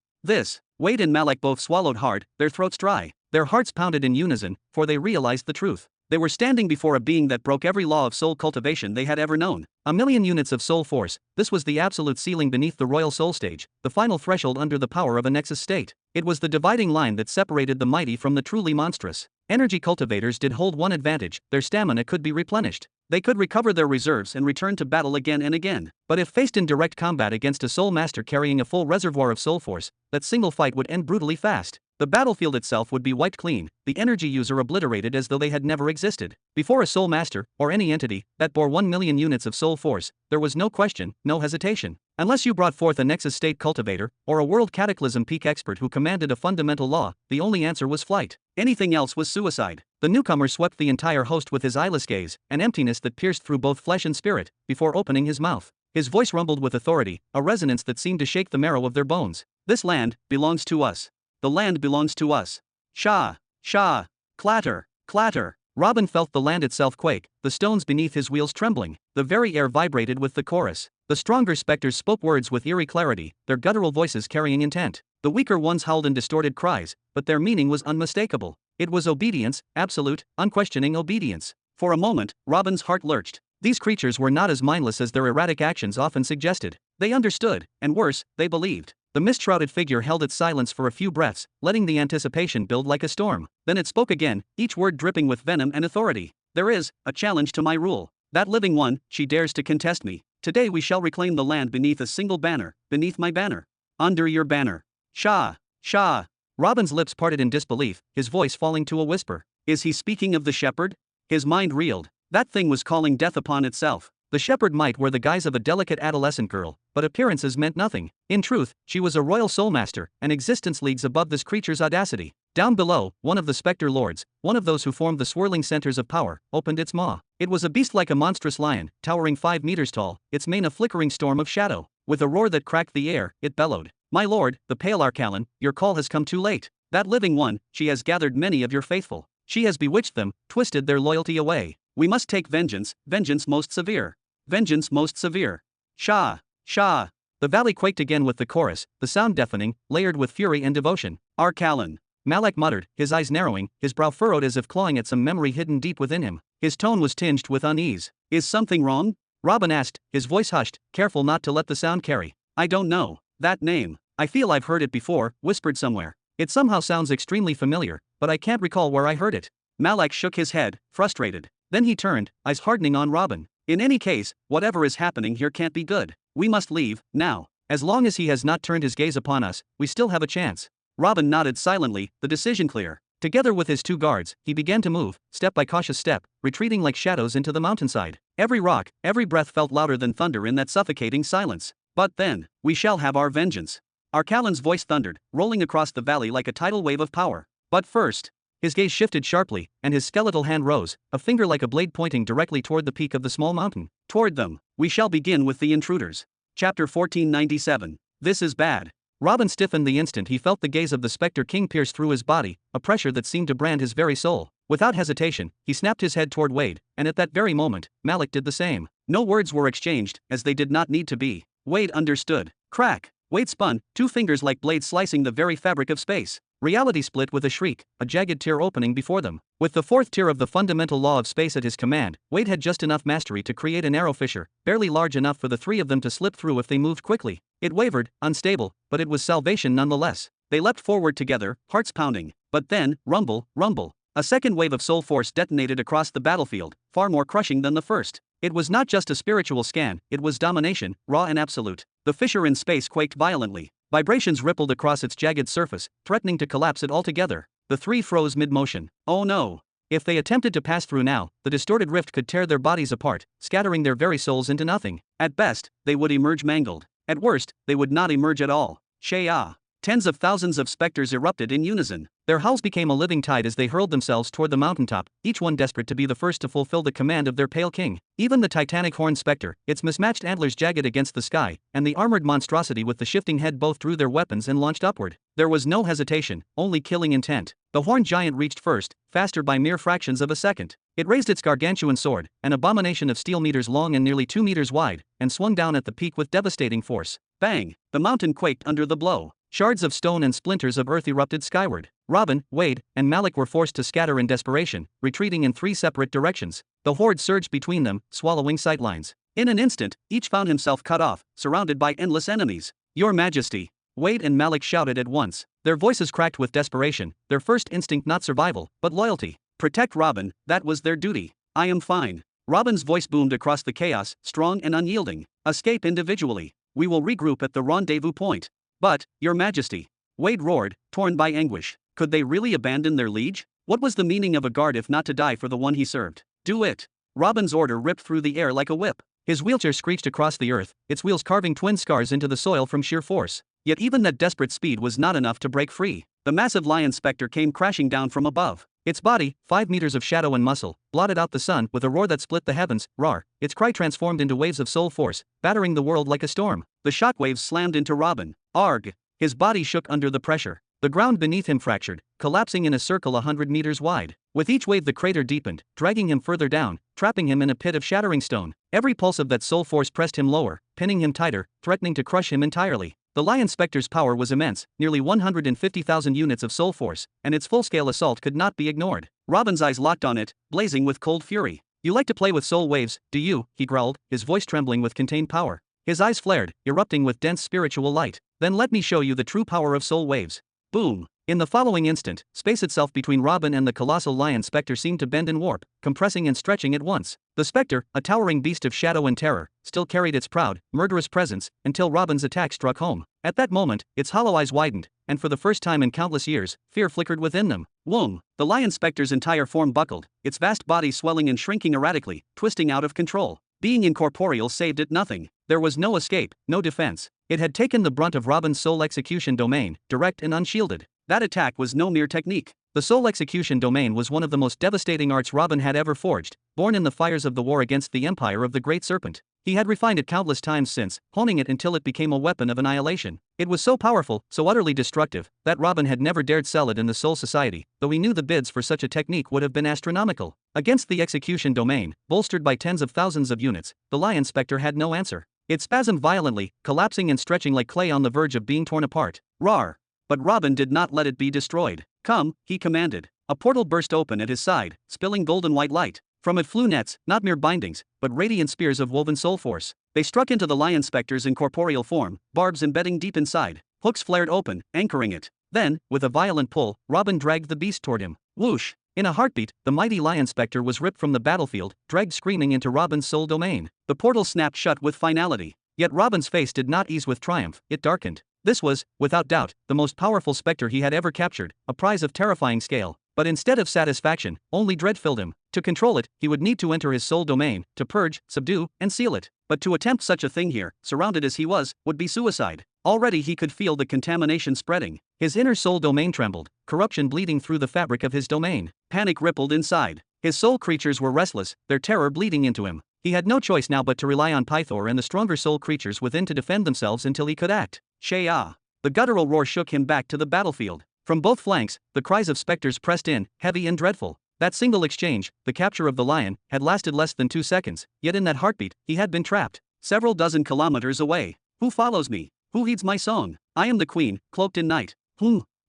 Wade and Malak both swallowed hard, their throats dry. Their hearts pounded in unison, for they realized the truth. They were standing before a being that broke every law of soul cultivation they had ever known. 1 million units of soul force, this was the absolute ceiling beneath the royal soul stage, the final threshold under the power of a nexus state. It was the dividing line that separated the mighty from the truly monstrous. Energy cultivators did hold one advantage, their stamina could be replenished. They could recover their reserves and return to battle again and again. But if faced in direct combat against a soul master carrying a full reservoir of soul force, that single fight would end brutally fast. The battlefield itself would be wiped clean, the energy user obliterated as though they had never existed. Before a soul master, or any entity, that bore 1 million units of soul force, there was no question, no hesitation. Unless you brought forth a Nexus State cultivator, or a World Cataclysm peak expert who commanded a fundamental law, the only answer was flight. Anything else was suicide. The newcomer swept the entire host with his eyeless gaze, an emptiness that pierced through both flesh and spirit, before opening his mouth. His voice rumbled with authority, a resonance that seemed to shake the marrow of their bones. This land belongs to us. The land belongs to us. Shah, shah, clatter, clatter. Robin felt the land itself quake, the stones beneath his wheels trembling. The very air vibrated with the chorus. The stronger specters spoke words with eerie clarity, their guttural voices carrying intent. The weaker ones howled in distorted cries, but their meaning was unmistakable. It was obedience, absolute, unquestioning obedience. For a moment, Robin's heart lurched. These creatures were not as mindless as their erratic actions often suggested. They understood, and worse, they believed. The mist-shrouded figure held its silence for a few breaths, letting the anticipation build like a storm. Then it spoke again, each word dripping with venom and authority. There is a challenge to my rule. That living one, she dares to contest me. Today we shall reclaim the land beneath a single banner, beneath my banner. Under your banner. Shah, shah. Robin's lips parted in disbelief, his voice falling to a whisper. Is he speaking of the shepherd? His mind reeled. That thing was calling death upon itself. The shepherd might wear the guise of a delicate adolescent girl, but appearances meant nothing. In truth, she was a royal soul master, an existence leagues above this creature's audacity. Down below, one of the specter lords, one of those who formed the swirling centers of power, opened its maw. It was a beast like a monstrous lion, towering 5 meters tall, its mane a flickering storm of shadow. With a roar that cracked the air, it bellowed. My lord, the pale Arcalan, your call has come too late. That living one, she has gathered many of your faithful. She has bewitched them, twisted their loyalty away. We must take vengeance, vengeance most severe. Vengeance most severe. Shah, shah. The valley quaked again with the chorus, the sound deafening, layered with fury and devotion. Arcalan. Malak muttered, his eyes narrowing, his brow furrowed as if clawing at some memory hidden deep within him. His tone was tinged with unease. Is something wrong? Robin asked, his voice hushed, careful not to let the sound carry. I don't know. That name. I feel I've heard it before, whispered somewhere. It somehow sounds extremely familiar, but I can't recall where I heard it. Malak shook his head, frustrated. Then he turned, eyes hardening on Robin. In any case, whatever is happening here can't be good. We must leave, now. As long as he has not turned his gaze upon us, we still have a chance. Robin nodded silently, the decision clear. Together with his 2 guards, he began to move, step by cautious step, retreating like shadows into the mountainside. Every rock, every breath felt louder than thunder in that suffocating silence. But then, we shall have our vengeance. Arcalan's voice thundered, rolling across the valley like a tidal wave of power. But first. His gaze shifted sharply, and his skeletal hand rose, a finger like a blade pointing directly toward the peak of the small mountain. Toward them. We shall begin with the intruders. Chapter 1497. This is bad. Robin stiffened the instant he felt the gaze of the Spectre King pierce through his body, a pressure that seemed to brand his very soul. Without hesitation, he snapped his head toward Wade, and at that very moment, Malik did the same. No words were exchanged, as they did not need to be. Wade understood. Crack! Wade spun, two fingers like blades slicing the very fabric of space. Reality split with a shriek, a jagged tear opening before them. With the fourth tier of the fundamental law of space at his command, Wade had just enough mastery to create a narrow fissure, barely large enough for the three of them to slip through if they moved quickly. It wavered, unstable, but it was salvation nonetheless. They leapt forward together, hearts pounding. But then, rumble, rumble. A second wave of soul force detonated across the battlefield, far more crushing than the first. It was not just a spiritual scan, it was domination, raw and absolute. The fissure in space quaked violently. Vibrations rippled across its jagged surface, threatening to collapse it altogether. The three froze mid-motion. Oh no! If they attempted to pass through now, the distorted rift could tear their bodies apart, scattering their very souls into nothing. At best, they would emerge mangled. At worst, they would not emerge at all. Xianxia. Tens of thousands of specters erupted in unison. Their howls became a living tide as they hurled themselves toward the mountaintop, each one desperate to be the first to fulfill the command of their pale king. Even the titanic horned specter, its mismatched antlers jagged against the sky, and the armored monstrosity with the shifting head both drew their weapons and launched upward. There was no hesitation, only killing intent. The horned giant reached first, faster by mere fractions of a second. It raised its gargantuan sword, an abomination of steel meters long and nearly 2 meters wide, and swung down at the peak with devastating force. Bang! The mountain quaked under the blow. Shards of stone and splinters of earth erupted skyward. Robin, Wade, and Malik were forced to scatter in desperation, retreating in 3 separate directions. The horde surged between them, swallowing sightlines. In an instant, each found himself cut off, surrounded by endless enemies. Your Majesty! Wade and Malik shouted at once. Their voices cracked with desperation, their first instinct not survival, but loyalty. Protect Robin, that was their duty. I am fine. Robin's voice boomed across the chaos, strong and unyielding. Escape individually. We will regroup at the rendezvous point. But, Your Majesty, Wade roared, torn by anguish. Could they really abandon their liege? What was the meaning of a guard if not to die for the one he served? Do it! Robin's order ripped through the air like a whip. His wheelchair screeched across the earth, its wheels carving twin scars into the soil from sheer force. Yet even that desperate speed was not enough to break free. The massive lion specter came crashing down from above. Its body, 5 meters of shadow and muscle, blotted out the sun with a roar that split the heavens. Roar! Its cry transformed into waves of soul force, battering the world like a storm. The shockwaves slammed into Robin. Arg! His body shook under the pressure. The ground beneath him fractured, collapsing in a circle 100 meters wide. With each wave the crater deepened, dragging him further down, trapping him in a pit of shattering stone. Every pulse of that soul force pressed him lower, pinning him tighter, threatening to crush him entirely. The Lion Specter's power was immense, nearly 150,000 units of soul force, and its full-scale assault could not be ignored. Robin's eyes locked on it, blazing with cold fury. You like to play with soul waves, do you? He growled, his voice trembling with contained power. His eyes flared, erupting with dense spiritual light. Then let me show you the true power of soul waves. Boom! In the following instant, space itself between Robin and the colossal lion specter seemed to bend and warp, compressing and stretching at once. The specter, a towering beast of shadow and terror, still carried its proud, murderous presence, until Robin's attack struck home. At that moment, its hollow eyes widened, and for the first time in countless years, fear flickered within them. Whoom! The lion specter's entire form buckled, its vast body swelling and shrinking erratically, twisting out of control. Being incorporeal saved it nothing. There was no escape, no defense. It had taken the brunt of Robin's soul execution domain, direct and unshielded. That attack was no mere technique. The soul execution domain was one of the most devastating arts Robin had ever forged, born in the fires of the war against the empire of the Great Serpent. He had refined it countless times since, honing it until it became a weapon of annihilation. It was so powerful, so utterly destructive, that Robin had never dared sell it in the Soul Society, though he knew the bids for such a technique would have been astronomical. Against the execution domain, bolstered by tens of thousands of units, the Lion Spectre had no answer. It spasmed violently, collapsing and stretching like clay on the verge of being torn apart. Roar! But Robin did not let it be destroyed. Come, he commanded. A portal burst open at his side, spilling golden white light. From it flew nets, not mere bindings, but radiant spears of woven soul force. They struck into the lion specter's incorporeal form, barbs embedding deep inside. Hooks flared open, anchoring it. Then, with a violent pull, Robin dragged the beast toward him. Whoosh! In a heartbeat, the mighty lion specter was ripped from the battlefield, dragged screaming into Robin's soul domain. The portal snapped shut with finality. Yet Robin's face did not ease with triumph, it darkened. This was, without doubt, the most powerful specter he had ever captured, a prize of terrifying scale. But instead of satisfaction, only dread filled him. To control it, he would need to enter his soul domain, to purge, subdue, and seal it. But to attempt such a thing here, surrounded as he was, would be suicide. Already he could feel the contamination spreading. His inner soul domain trembled, corruption bleeding through the fabric of his domain. Panic rippled inside. His soul creatures were restless, their terror bleeding into him. He had no choice now but to rely on Pythor and the stronger soul creatures within to defend themselves until he could act. Xianxia! The guttural roar shook him back to the battlefield. From both flanks, the cries of specters pressed in, heavy and dreadful. That single exchange, the capture of the lion, had lasted less than 2 seconds, yet in that heartbeat, he had been trapped. Several dozen kilometers away. Who follows me? Who heeds my song? I am the queen, cloaked in night.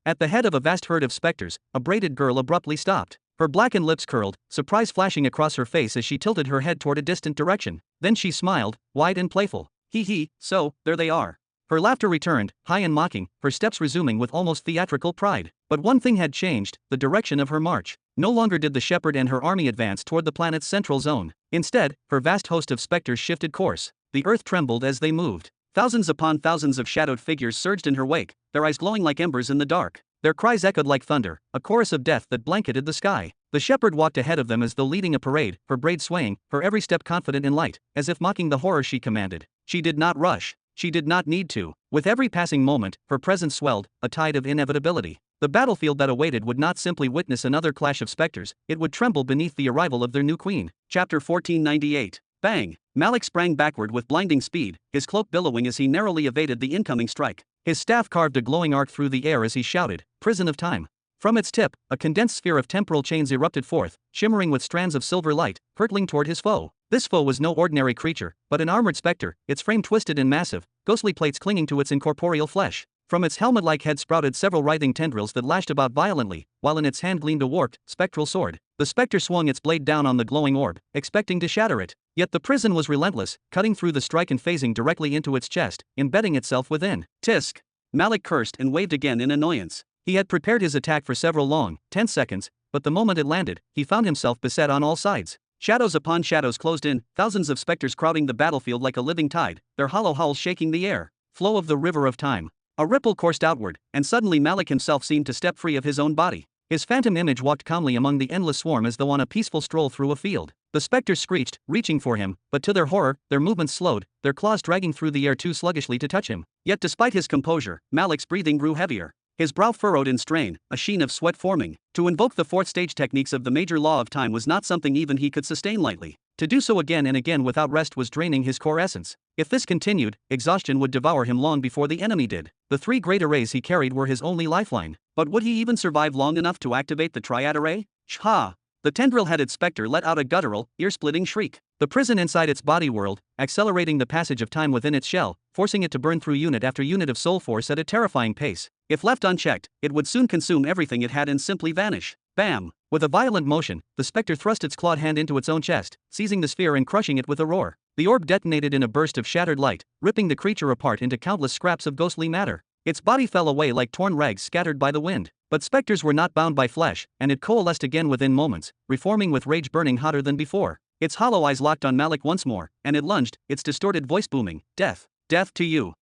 At the head of a vast herd of specters, a braided girl abruptly stopped. Her blackened lips curled, surprise flashing across her face as she tilted her head toward a distant direction. Then she smiled, wide and playful. So, there they are. Her laughter returned, high and mocking, her steps resuming with almost theatrical pride. But one thing had changed, the direction of her march. No longer did the shepherd and her army advance toward the planet's central zone. Instead, her vast host of specters shifted course. The earth trembled as they moved. Thousands upon thousands of shadowed figures surged in her wake, their eyes glowing like embers in the dark. Their cries echoed like thunder, a chorus of death that blanketed the sky. The shepherd walked ahead of them as though leading a parade, her braid swaying, her every step confident in light, as if mocking the horror she commanded. She did not rush. She did not need to. With every passing moment, her presence swelled, a tide of inevitability. The battlefield that awaited would not simply witness another clash of specters, it would tremble beneath the arrival of their new queen. Chapter 1498. Bang! Malik sprang backward with blinding speed, his cloak billowing as he narrowly evaded the incoming strike. His staff carved a glowing arc through the air as he shouted, "Prison of time." From its tip, a condensed sphere of temporal chains erupted forth, shimmering with strands of silver light, hurtling toward his foe. This foe was no ordinary creature, but an armored specter, its frame twisted and massive, ghostly plates clinging to its incorporeal flesh. From its helmet-like head sprouted several writhing tendrils that lashed about violently, while in its hand gleamed a warped, spectral sword. The specter swung its blade down on the glowing orb, expecting to shatter it. Yet the prison was relentless, cutting through the strike and phasing directly into its chest, embedding itself within. Tisk! Malik cursed and waved again in annoyance. He had prepared his attack for several long, tense seconds, but the moment it landed, he found himself beset on all sides. Shadows upon shadows closed in, thousands of specters crowding the battlefield like a living tide, their hollow howls shaking the air. Flow of the river of time. A ripple coursed outward, and suddenly Malik himself seemed to step free of his own body. His phantom image walked calmly among the endless swarm as though on a peaceful stroll through a field. The specters screeched, reaching for him, but to their horror, their movements slowed, their claws dragging through the air too sluggishly to touch him. Yet despite his composure, Malik's breathing grew heavier. His brow furrowed in strain, a sheen of sweat forming. To invoke the fourth stage techniques of the major law of time was not something even he could sustain lightly. To do so again and again without rest was draining his core essence. If this continued, exhaustion would devour him long before the enemy did. The 3 great arrays he carried were his only lifeline. But would he even survive long enough to activate the triad array? Shha! The tendril-headed specter let out a guttural, ear-splitting shriek. The prison inside its body whirled, accelerating the passage of time within its shell, forcing it to burn through unit after unit of soul force at a terrifying pace. If left unchecked, it would soon consume everything it had and simply vanish. Bam! With a violent motion, the specter thrust its clawed hand into its own chest, seizing the sphere and crushing it with a roar. The orb detonated in a burst of shattered light, ripping the creature apart into countless scraps of ghostly matter. Its body fell away like torn rags scattered by the wind. But specters were not bound by flesh, and it coalesced again within moments, reforming with rage burning hotter than before. Its hollow eyes locked on Malik once more, and it lunged, its distorted voice booming, "Death! Death to you!"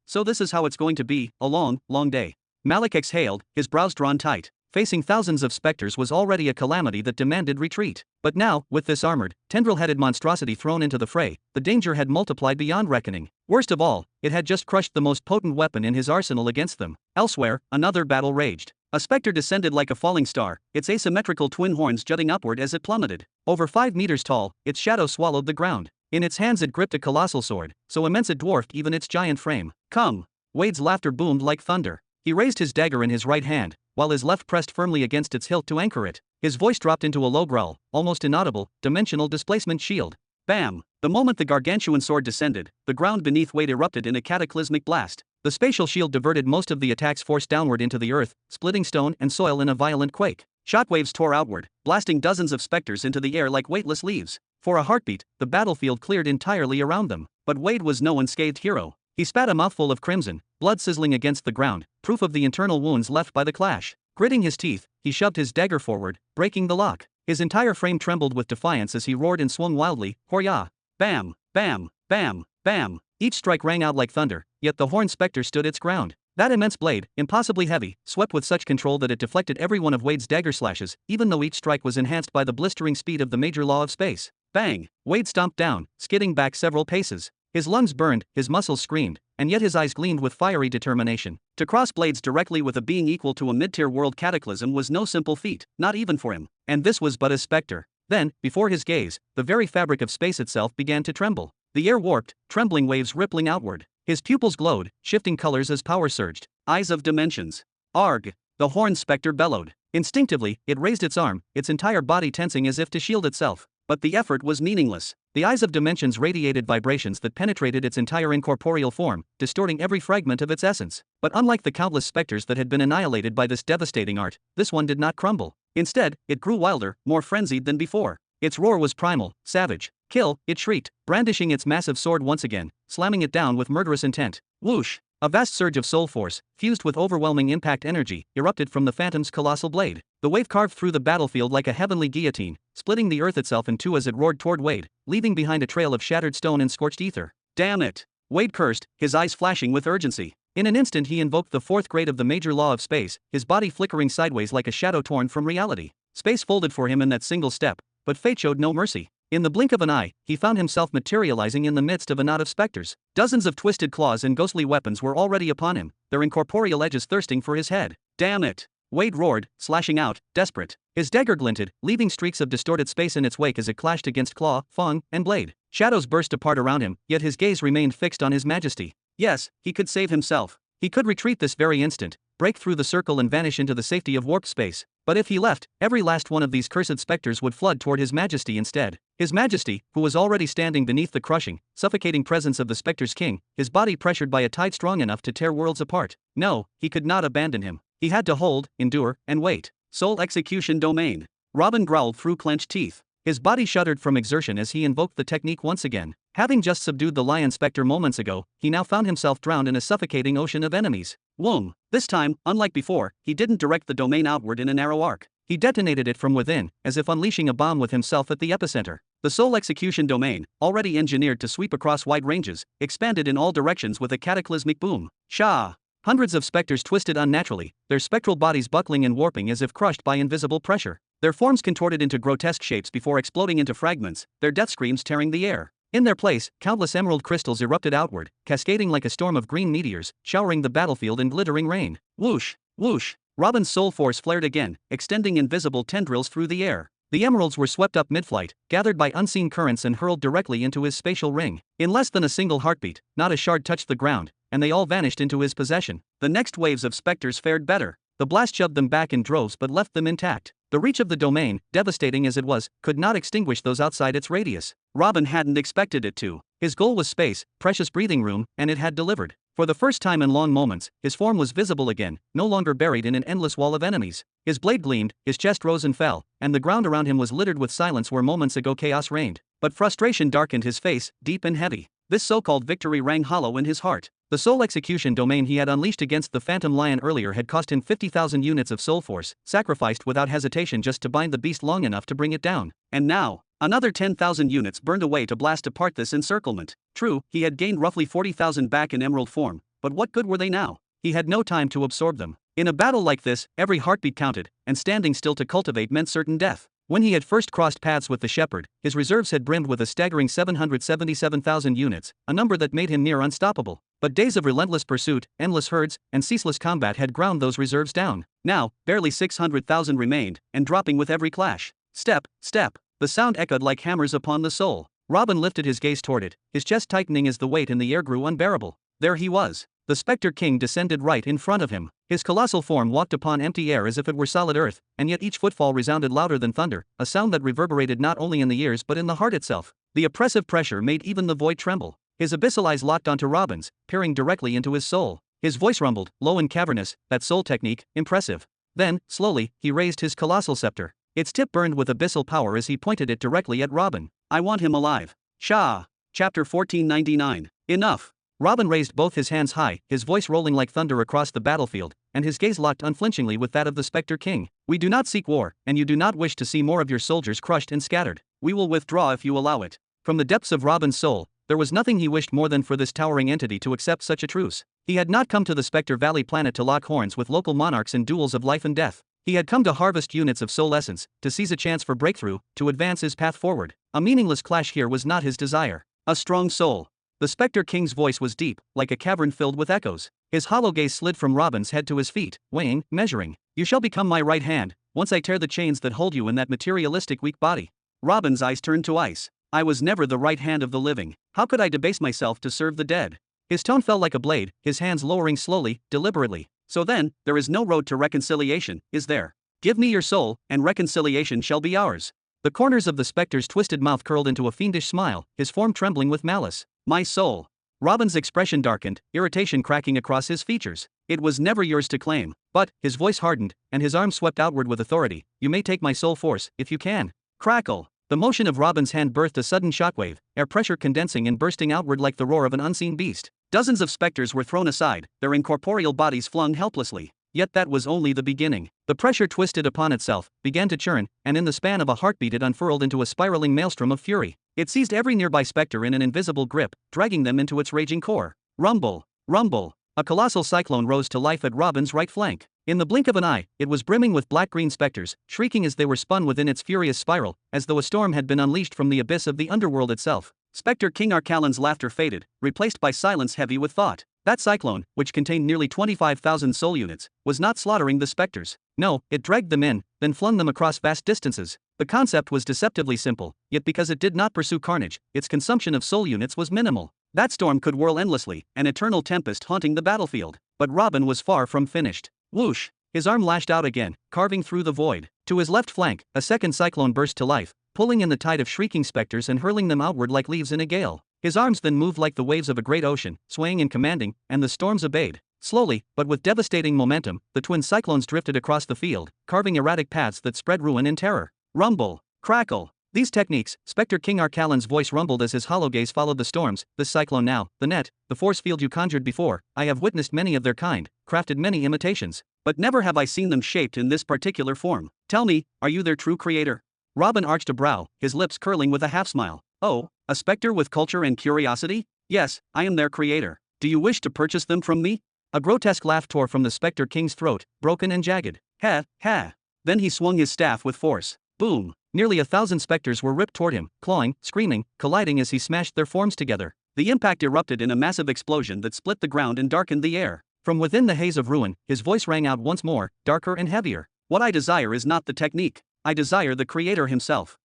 So this is how it's going to be, a long, long day. Malik exhaled, his brows drawn tight. Facing thousands of specters was already a calamity that demanded retreat. But now, with this armored, tendril-headed monstrosity thrown into the fray, the danger had multiplied beyond reckoning. Worst of all, it had just crushed the most potent weapon in his arsenal against them. Elsewhere, another battle raged. A specter descended like a falling star, its asymmetrical twin horns jutting upward as it plummeted. Over 5 meters tall, its shadow swallowed the ground. In its hands it gripped a colossal sword, so immense it dwarfed even its giant frame. "Come!" Wade's laughter boomed like thunder. He raised his dagger in his right hand, while his left pressed firmly against its hilt to anchor it. His voice dropped into a low growl, almost inaudible, dimensional displacement shield. Bam! The moment the gargantuan sword descended, the ground beneath Wade erupted in a cataclysmic blast. The spatial shield diverted most of the attack's force downward into the earth, splitting stone and soil in a violent quake. Shockwaves tore outward, blasting dozens of specters into the air like weightless leaves. For a heartbeat, the battlefield cleared entirely around them. But Wade was no unscathed hero. He spat a mouthful of crimson, blood sizzling against the ground, proof of the internal wounds left by the clash. Gritting his teeth, he shoved his dagger forward, breaking the lock. His entire frame trembled with defiance as he roared and swung wildly, "Horya!" Bam! Bam! Bam! Bam! Each strike rang out like thunder, yet the horned specter stood its ground. That immense blade, impossibly heavy, swept with such control that it deflected every one of Wade's dagger slashes, even though each strike was enhanced by the blistering speed of the major law of space. Bang! Wade stomped down, skidding back several paces. His lungs burned, his muscles screamed, and yet his eyes gleamed with fiery determination. To cross blades directly with a being equal to a mid-tier world cataclysm was no simple feat, not even for him. And this was but a specter. Then, before his gaze, the very fabric of space itself began to tremble. The air warped, trembling waves rippling outward. His pupils glowed, shifting colors as power surged. Eyes of dimensions. Arg! The horned specter bellowed. Instinctively, it raised its arm, its entire body tensing as if to shield itself. But the effort was meaningless. The eyes of dimensions radiated vibrations that penetrated its entire incorporeal form, distorting every fragment of its essence. But unlike the countless specters that had been annihilated by this devastating art, this one did not crumble. Instead, it grew wilder, more frenzied than before. Its roar was primal, savage. Kill, it shrieked, brandishing its massive sword once again, slamming it down with murderous intent. Whoosh! A vast surge of soul force, fused with overwhelming impact energy, erupted from the phantom's colossal blade. The wave carved through the battlefield like a heavenly guillotine, splitting the earth itself in two as it roared toward Wade, leaving behind a trail of shattered stone and scorched ether. Damn it! Wade cursed, his eyes flashing with urgency. In an instant he invoked the fourth grade of the major law of space, his body flickering sideways like a shadow torn from reality. Space folded for him in that single step, but fate showed no mercy. In the blink of an eye, he found himself materializing in the midst of a knot of specters. Dozens of twisted claws and ghostly weapons were already upon him, their incorporeal edges thirsting for his head. Damn it! Wade roared, slashing out, desperate. His dagger glinted, leaving streaks of distorted space in its wake as it clashed against claw, fang, and blade. Shadows burst apart around him, yet his gaze remained fixed on his majesty. Yes, he could save himself. He could retreat this very instant, break through the circle and vanish into the safety of warp space. But if he left, every last one of these cursed specters would flood toward his majesty instead. His majesty, who was already standing beneath the crushing, suffocating presence of the specter's king, his body pressured by a tide strong enough to tear worlds apart. No, he could not abandon him. He had to hold, endure, and wait. Soul execution domain. Robin growled through clenched teeth. His body shuddered from exertion as he invoked the technique once again. Having just subdued the lion specter moments ago, he now found himself drowned in a suffocating ocean of enemies. Whoom! This time, unlike before, he didn't direct the domain outward in a narrow arc. He detonated it from within, as if unleashing a bomb with himself at the epicenter. The soul execution domain, already engineered to sweep across wide ranges, expanded in all directions with a cataclysmic boom. Shah! Hundreds of specters twisted unnaturally, their spectral bodies buckling and warping as if crushed by invisible pressure. Their forms contorted into grotesque shapes before exploding into fragments, their death screams tearing the air. In their place, countless emerald crystals erupted outward, cascading like a storm of green meteors, showering the battlefield in glittering rain. Whoosh! Whoosh! Robin's soul force flared again, extending invisible tendrils through the air. The emeralds were swept up mid-flight, gathered by unseen currents and hurled directly into his spatial ring. In less than a single heartbeat, not a shard touched the ground, and they all vanished into his possession. The next waves of specters fared better. The blast shoved them back in droves but left them intact. The reach of the domain, devastating as it was, could not extinguish those outside its radius. Robin hadn't expected it to. His goal was space, precious breathing room, and it had delivered. For the first time in long moments, his form was visible again, no longer buried in an endless wall of enemies. His blade gleamed, his chest rose and fell, and the ground around him was littered with silence where moments ago chaos reigned. But frustration darkened his face, deep and heavy. This so-called victory rang hollow in his heart. The soul execution domain he had unleashed against the Phantom Lion earlier had cost him 50,000 units of soul force, sacrificed without hesitation just to bind the beast long enough to bring it down. And now, another 10,000 units burned away to blast apart this encirclement. True, he had gained roughly 40,000 back in emerald form, but what good were they now? He had no time to absorb them. In a battle like this, every heartbeat counted, and standing still to cultivate meant certain death. When he had first crossed paths with the shepherd, his reserves had brimmed with a staggering 777,000 units, a number that made him near unstoppable. But days of relentless pursuit, endless herds, and ceaseless combat had ground those reserves down. Now, barely 600,000 remained, and dropping with every clash. Step, step. The sound echoed like hammers upon the soul. Robin lifted his gaze toward it, his chest tightening as the weight in the air grew unbearable. There he was. The Spectre King descended right in front of him. His colossal form walked upon empty air as if it were solid earth, and yet each footfall resounded louder than thunder, a sound that reverberated not only in the ears but in the heart itself. The oppressive pressure made even the void tremble. His abyssal eyes locked onto Robin's, peering directly into his soul. His voice rumbled, low and cavernous, that soul technique, impressive. Then, slowly, he raised his colossal scepter. Its tip burned with abyssal power as he pointed it directly at Robin. I want him alive. Shah. Chapter 1499. Enough. Robin raised both his hands high, his voice rolling like thunder across the battlefield, and his gaze locked unflinchingly with that of the Spectre King. We do not seek war, and you do not wish to see more of your soldiers crushed and scattered. We will withdraw if you allow it. From the depths of Robin's soul, there was nothing he wished more than for this towering entity to accept such a truce. He had not come to the Spectre Valley planet to lock horns with local monarchs in duels of life and death. He had come to harvest units of soul essence, to seize a chance for breakthrough, to advance his path forward. A meaningless clash here was not his desire. A strong soul. The Spectre King's voice was deep, like a cavern filled with echoes. His hollow gaze slid from Robin's head to his feet, weighing, measuring. You shall become my right hand, once I tear the chains that hold you in that materialistic weak body. Robin's eyes turned to ice. I was never the right hand of the living. How could I debase myself to serve the dead? His tone fell like a blade, his hands lowering slowly, deliberately. So then, there is no road to reconciliation, is there? Give me your soul, and reconciliation shall be ours. The corners of the specter's twisted mouth curled into a fiendish smile, his form trembling with malice. My soul. Robin's expression darkened, irritation cracking across his features. It was never yours to claim. But, his voice hardened, and his arm swept outward with authority. You may take my soul force, if you can. Crackle. The motion of Robin's hand birthed a sudden shockwave, air pressure condensing and bursting outward like the roar of an unseen beast. Dozens of specters were thrown aside, their incorporeal bodies flung helplessly. Yet that was only the beginning. The pressure twisted upon itself, began to churn, and in the span of a heartbeat it unfurled into a spiraling maelstrom of fury. It seized every nearby specter in an invisible grip, dragging them into its raging core. Rumble, rumble. A colossal cyclone rose to life at Robin's right flank. In the blink of an eye, it was brimming with black-green specters, shrieking as they were spun within its furious spiral, as though a storm had been unleashed from the abyss of the underworld itself. Spectre King Arcalan's laughter faded, replaced by silence heavy with thought. That cyclone, which contained nearly 25,000 soul units, was not slaughtering the specters. No, it dragged them in, then flung them across vast distances. The concept was deceptively simple, yet because it did not pursue carnage, its consumption of soul units was minimal. That storm could whirl endlessly, an eternal tempest haunting the battlefield. But Robin was far from finished. Whoosh! His arm lashed out again, carving through the void. To his left flank, a second cyclone burst to life, pulling in the tide of shrieking specters and hurling them outward like leaves in a gale. His arms then moved like the waves of a great ocean, swaying and commanding, and the storms obeyed. Slowly, but with devastating momentum, the twin cyclones drifted across the field, carving erratic paths that spread ruin and terror. Rumble, crackle. These techniques, Spectre King Arcalan's voice rumbled as his hollow gaze followed the storms. This cyclone now, the net, the force field you conjured before, I have witnessed many of their kind, crafted many imitations, but never have I seen them shaped in this particular form. Tell me, are you their true creator? Robin arched a brow, his lips curling with a half-smile. Oh, a spectre with culture and curiosity? Yes, I am their creator. Do you wish to purchase them from me? A grotesque laugh tore from the Spectre King's throat, broken and jagged. Ha, ha. Then he swung his staff with force. Boom. Nearly 1,000 specters were ripped toward him, clawing, screaming, colliding as he smashed their forms together. The impact erupted in a massive explosion that split the ground and darkened the air. From within the haze of ruin, his voice rang out once more, darker and heavier. What I desire is not the technique. I desire the creator himself.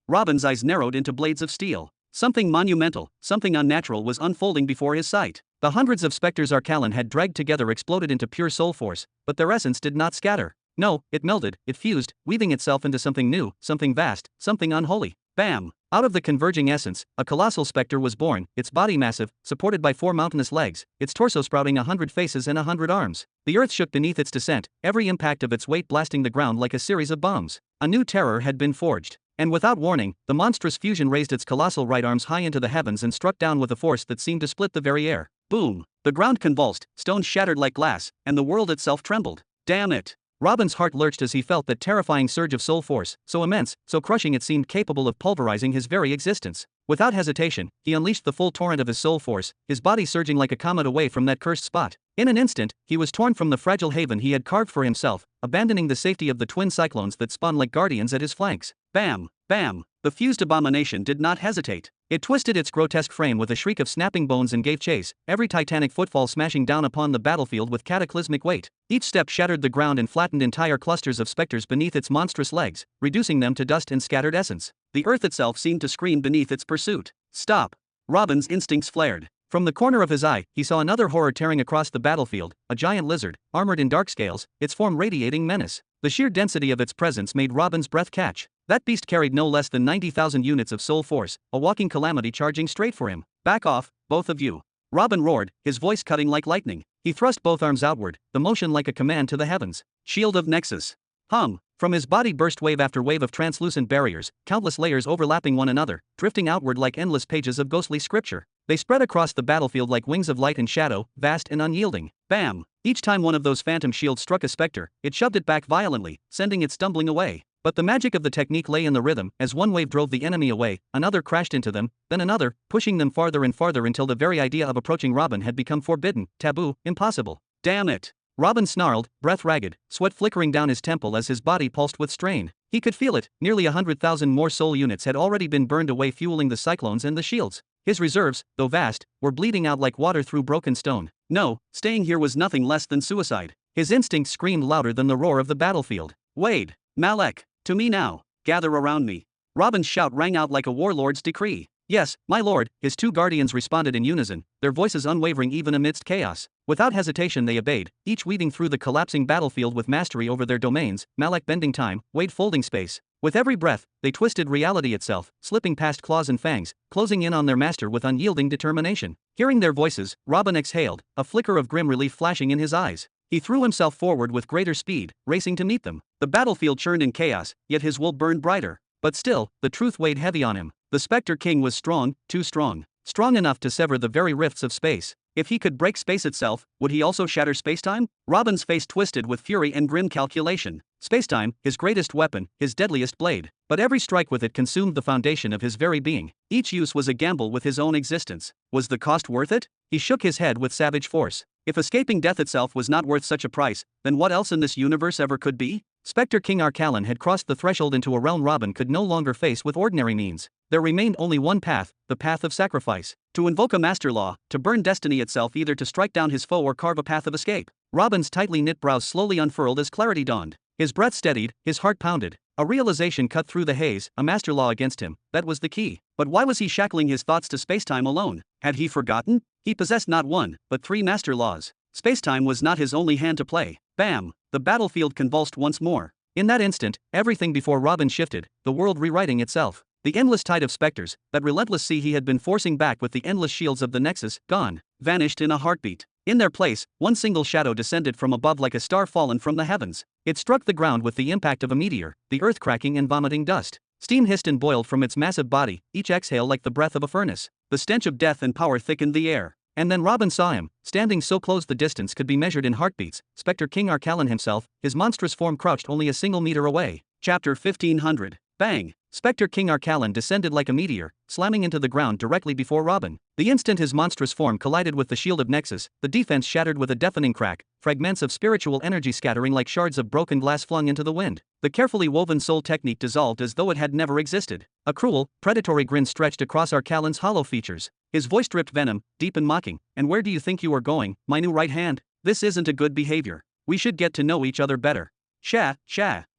Robin's eyes narrowed into blades of steel. Something monumental, something unnatural was unfolding before his sight. The hundreds of specters Arcalan had dragged together exploded into pure soul force, but their essence did not scatter. No, it melded, it fused, weaving itself into something new, something vast, something unholy. Bam! Out of the converging essence, a colossal specter was born, its body massive, supported by 4 mountainous legs, its torso sprouting 100 faces and 100 arms. The earth shook beneath its descent, every impact of its weight blasting the ground like a series of bombs. A new terror had been forged. And without warning, the monstrous fusion raised its colossal right arms high into the heavens and struck down with a force that seemed to split the very air. Boom! The ground convulsed, stones shattered like glass, and the world itself trembled. Damn it! Robin's heart lurched as he felt that terrifying surge of soul force, so immense, so crushing it seemed capable of pulverizing his very existence. Without hesitation, he unleashed the full torrent of his soul force, his body surging like a comet away from that cursed spot. In an instant, he was torn from the fragile haven he had carved for himself, abandoning the safety of the twin cyclones that spun like guardians at his flanks. Bam! Bam! The fused abomination did not hesitate. It twisted its grotesque frame with a shriek of snapping bones and gave chase, every titanic footfall smashing down upon the battlefield with cataclysmic weight. Each step shattered the ground and flattened entire clusters of specters beneath its monstrous legs, reducing them to dust and scattered essence. The earth itself seemed to scream beneath its pursuit. Stop! Robin's instincts flared. From the corner of his eye, he saw another horror tearing across the battlefield, a giant lizard, armored in dark scales, its form radiating menace. The sheer density of its presence made Robin's breath catch. That beast carried no less than 90,000 units of soul force, a walking calamity charging straight for him. Back off, both of you. Robin roared, his voice cutting like lightning. He thrust both arms outward, the motion like a command to the heavens. Shield of Nexus. From his body burst wave after wave of translucent barriers, countless layers overlapping one another, drifting outward like endless pages of ghostly scripture. They spread across the battlefield like wings of light and shadow, vast and unyielding. Bam! Each time one of those phantom shields struck a specter, it shoved it back violently, sending it stumbling away. But the magic of the technique lay in the rhythm. As one wave drove the enemy away, another crashed into them, then another, pushing them farther and farther until the very idea of approaching Robin had become forbidden, taboo, impossible. Damn it! Robin snarled, breath ragged, sweat flickering down his temple as his body pulsed with strain. He could feel it, nearly 100,000 more soul units had already been burned away fueling the cyclones and the shields. His reserves, though vast, were bleeding out like water through broken stone. No, staying here was nothing less than suicide. His instinct screamed louder than the roar of the battlefield. Wade, Malek, to me now, gather around me. Robin's shout rang out like a warlord's decree. Yes, my lord, his two guardians responded in unison, their voices unwavering even amidst chaos. Without hesitation they obeyed, each weaving through the collapsing battlefield with mastery over their domains, Malak bending time, Wade folding space. With every breath, they twisted reality itself, slipping past claws and fangs, closing in on their master with unyielding determination. Hearing their voices, Robin exhaled, a flicker of grim relief flashing in his eyes. He threw himself forward with greater speed, racing to meet them. The battlefield churned in chaos, yet his will burned brighter. But still, the truth weighed heavy on him. The Spectre King was strong, too strong. Strong enough to sever the very rifts of space. If he could break space itself, would he also shatter spacetime? Robin's face twisted with fury and grim calculation. Spacetime, his greatest weapon, his deadliest blade. But every strike with it consumed the foundation of his very being. Each use was a gamble with his own existence. Was the cost worth it? He shook his head with savage force. If escaping death itself was not worth such a price, then what else in this universe ever could be? Spectre King Arcalan had crossed the threshold into a realm Robin could no longer face with ordinary means. There remained only one path, the path of sacrifice. To invoke a master law, to burn destiny itself, either to strike down his foe or carve a path of escape. Robin's tightly knit brows slowly unfurled as clarity dawned. His breath steadied, his heart pounded. A realization cut through the haze, a master law against him, that was the key. But why was he shackling his thoughts to spacetime alone? Had he forgotten? He possessed not one, but three master laws. Spacetime was not his only hand to play. Bam! The battlefield convulsed once more. In that instant, everything before Robin shifted, the world rewriting itself. The endless tide of specters, that relentless sea he had been forcing back with the endless shields of the Nexus, gone, vanished in a heartbeat. In their place, one single shadow descended from above like a star fallen from the heavens. It struck the ground with the impact of a meteor, the earth cracking and vomiting dust. Steam hissed and boiled from its massive body, each exhale like the breath of a furnace. The stench of death and power thickened the air. And then Robin saw him, standing so close the distance could be measured in heartbeats, Spectre King Arcalan himself, his monstrous form crouched only a single meter away. Chapter 1500. Bang! Spectre King Arcalan descended like a meteor, slamming into the ground directly before Robin. The instant his monstrous form collided with the shield of Nexus, the defense shattered with a deafening crack, fragments of spiritual energy scattering like shards of broken glass flung into the wind. The carefully woven soul technique dissolved as though it had never existed. A cruel, predatory grin stretched across Arcalan's hollow features. His voice dripped venom, deep and mocking. And where do you think you are going, my new right hand? This isn't a good behavior. We should get to know each other better. Sha.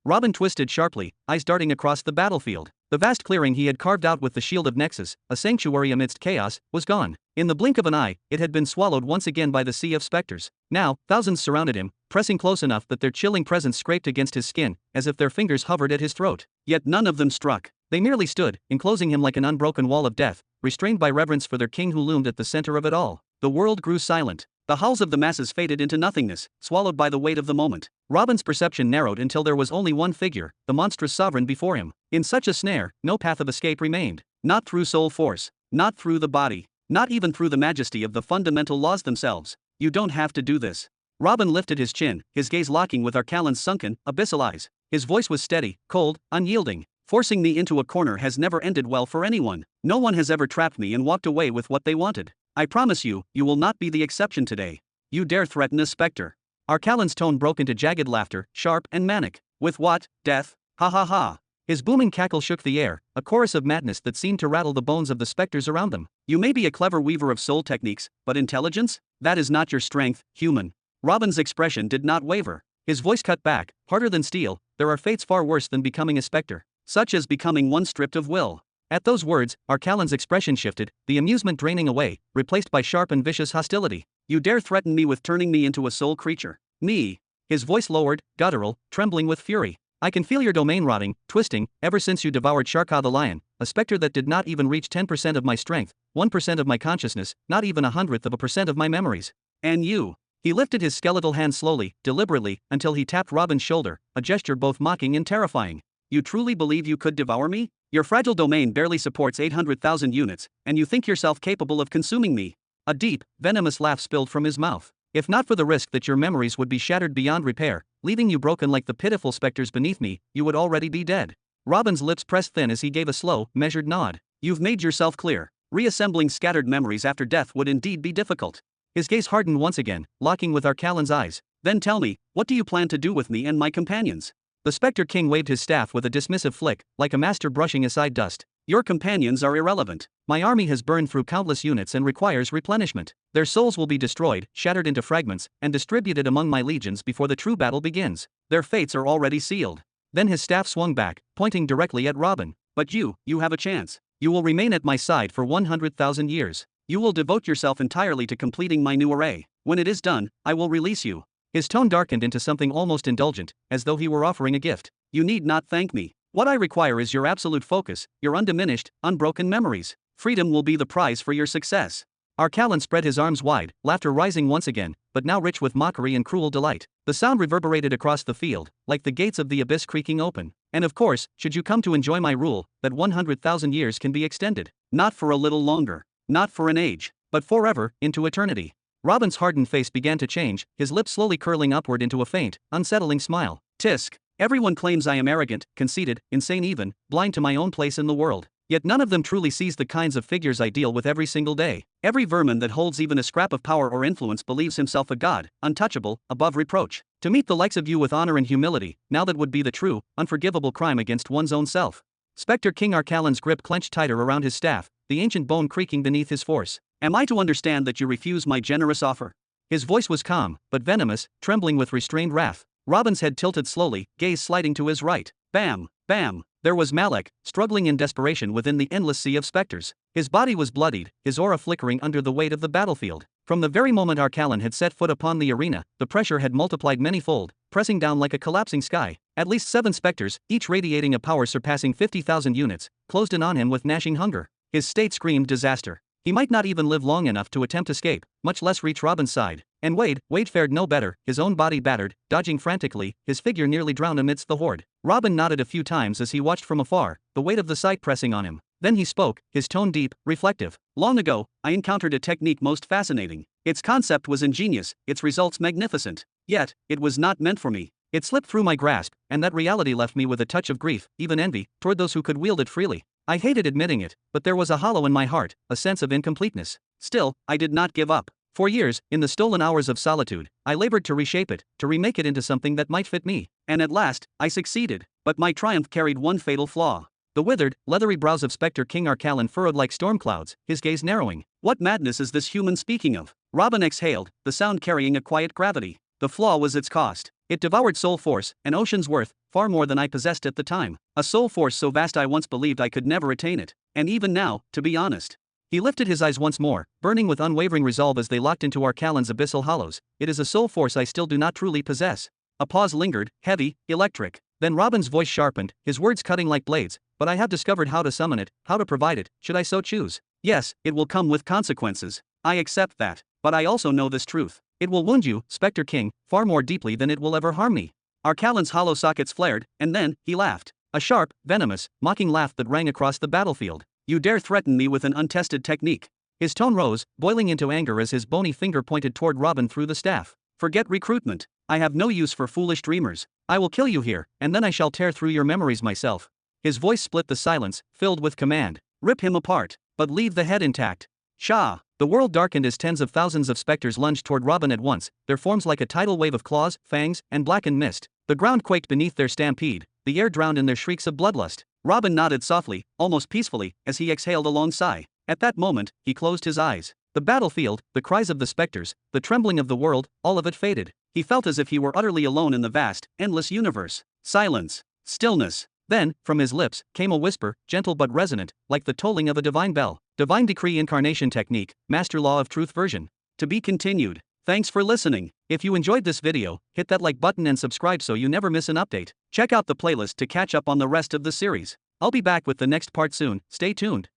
Robin twisted sharply, eyes darting across the battlefield. The vast clearing he had carved out with the shield of Nexus, a sanctuary amidst chaos, was gone. In the blink of an eye, it had been swallowed once again by the sea of specters. Now, thousands surrounded him, pressing close enough that their chilling presence scraped against his skin, as if their fingers hovered at his throat. Yet none of them struck. They merely stood, enclosing him like an unbroken wall of death, restrained by reverence for their king who loomed at the center of it all. The world grew silent. The howls of the masses faded into nothingness, swallowed by the weight of the moment. Robin's perception narrowed until there was only one figure, the monstrous sovereign before him. In such a snare, no path of escape remained. Not through soul force. Not through the body. Not even through the majesty of the fundamental laws themselves. You don't have to do this. Robin lifted his chin, his gaze locking with Arcalan's sunken, abyssal eyes. His voice was steady, cold, unyielding. Forcing me into a corner has never ended well for anyone. No one has ever trapped me and walked away with what they wanted. I promise you, you will not be the exception today. You dare threaten a specter. Arcalan's tone broke into jagged laughter, sharp and manic. With what? Death? Ha ha ha. His booming cackle shook the air, a chorus of madness that seemed to rattle the bones of the specters around them. You may be a clever weaver of soul techniques, but intelligence? That is not your strength, human. Robin's expression did not waver. His voice cut back, harder than steel. There are fates far worse than becoming a specter, such as becoming one stripped of will. At those words, Arcalan's expression shifted, the amusement draining away, replaced by sharp and vicious hostility. You dare threaten me with turning me into a soul creature? Me? His voice lowered, guttural, trembling with fury. I can feel your domain rotting, twisting, ever since you devoured Sharka the lion, a specter that did not even reach 10% of my strength, 1% of my consciousness, not even 1/100% of my memories. And you? He lifted his skeletal hand slowly, deliberately, until he tapped Robin's shoulder, a gesture both mocking and terrifying. You truly believe you could devour me? Your fragile domain barely supports 800,000 units, and you think yourself capable of consuming me? A deep, venomous laugh spilled from his mouth. If not for the risk that your memories would be shattered beyond repair, leaving you broken like the pitiful specters beneath me, you would already be dead. Robin's lips pressed thin as he gave a slow, measured nod. You've made yourself clear. Reassembling scattered memories after death would indeed be difficult. His gaze hardened once again, locking with Arcalan's eyes. Then tell me, what do you plan to do with me and my companions? The Spectre King waved his staff with a dismissive flick, like a master brushing aside dust. Your companions are irrelevant. My army has burned through countless units and requires replenishment. Their souls will be destroyed, shattered into fragments, and distributed among my legions before the true battle begins. Their fates are already sealed. Then his staff swung back, pointing directly at Robin. But you have a chance. You will remain at my side for 100,000 years. You will devote yourself entirely to completing my new array. When it is done, I will release you. His tone darkened into something almost indulgent, as though he were offering a gift. You need not thank me. What I require is your absolute focus, your undiminished, unbroken memories. Freedom will be the prize for your success. Arcalon spread his arms wide, laughter rising once again, but now rich with mockery and cruel delight. The sound reverberated across the field, like the gates of the abyss creaking open. And of course, should you come to enjoy my rule, that 100,000 years can be extended. Not for a little longer. Not for an age. But forever, into eternity. Robin's hardened face began to change, his lips slowly curling upward into a faint, unsettling smile. Tisk. Everyone claims I am arrogant, conceited, insane even, blind to my own place in the world. Yet none of them truly sees the kinds of figures I deal with every single day. Every vermin that holds even a scrap of power or influence believes himself a god, untouchable, above reproach. To meet the likes of you with honor and humility, now that would be the true, unforgivable crime against one's own self. Spectre King Arcalon's grip clenched tighter around his staff, the ancient bone creaking beneath his force. Am I to understand that you refuse my generous offer? His voice was calm, but venomous, trembling with restrained wrath. Robin's head tilted slowly, gaze sliding to his right. Bam, bam. There was Malek, struggling in desperation within the endless sea of specters. His body was bloodied, his aura flickering under the weight of the battlefield. From the very moment Arcalon had set foot upon the arena, the pressure had multiplied manyfold, pressing down like a collapsing sky. At least 7 specters, each radiating a power surpassing 50,000 units, closed in on him with gnashing hunger. His state screamed disaster. He might not even live long enough to attempt escape, much less reach Robin's side. And Wade fared no better, his own body battered, dodging frantically, his figure nearly drowned amidst the horde. Robin nodded a few times as he watched from afar, the weight of the sight pressing on him. Then he spoke, his tone deep, reflective. Long ago, I encountered a technique most fascinating. Its concept was ingenious, its results magnificent. Yet, it was not meant for me. It slipped through my grasp, and that reality left me with a touch of grief, even envy, toward those who could wield it freely. I hated admitting it, but there was a hollow in my heart, a sense of incompleteness. Still, I did not give up. For years, in the stolen hours of solitude, I labored to reshape it, to remake it into something that might fit me. And at last, I succeeded. But my triumph carried one fatal flaw. The withered, leathery brows of Spectre King Arcalon furrowed like storm clouds, his gaze narrowing. What madness is this human speaking of? Robin exhaled, the sound carrying a quiet gravity. The flaw was its cost. It devoured soul force, an ocean's worth, far more than I possessed at the time. A soul force so vast I once believed I could never attain it. And even now, to be honest. He lifted his eyes once more, burning with unwavering resolve as they locked into Arcalon's abyssal hollows. It is a soul force I still do not truly possess. A pause lingered, heavy, electric. Then Robin's voice sharpened, his words cutting like blades. But I have discovered how to summon it, how to provide it, should I so choose. Yes, it will come with consequences. I accept that. But I also know this truth. It will wound you, Spectre King, far more deeply than it will ever harm me. Arcalon's hollow sockets flared, and then, he laughed. A sharp, venomous, mocking laugh that rang across the battlefield. You dare threaten me with an untested technique. His tone rose, boiling into anger as his bony finger pointed toward Robin through the staff. Forget recruitment. I have no use for foolish dreamers. I will kill you here, and then I shall tear through your memories myself. His voice split the silence, filled with command. Rip him apart, but leave the head intact. Shah! The world darkened as tens of thousands of specters lunged toward Robin at once, their forms like a tidal wave of claws, fangs, and blackened mist. The ground quaked beneath their stampede, the air drowned in their shrieks of bloodlust. Robin nodded softly, almost peacefully, as he exhaled a long sigh. At that moment, he closed his eyes. The battlefield, the cries of the specters, the trembling of the world, all of it faded. He felt as if he were utterly alone in the vast, endless universe. Silence. Stillness. Then, from his lips, came a whisper, gentle but resonant, like the tolling of a divine bell. Divine Decree Incarnation Technique, Master Law of Truth version. To be continued. Thanks for listening. If you enjoyed this video, hit that like button and subscribe so you never miss an update. Check out the playlist to catch up on the rest of the series. I'll be back with the next part soon, stay tuned.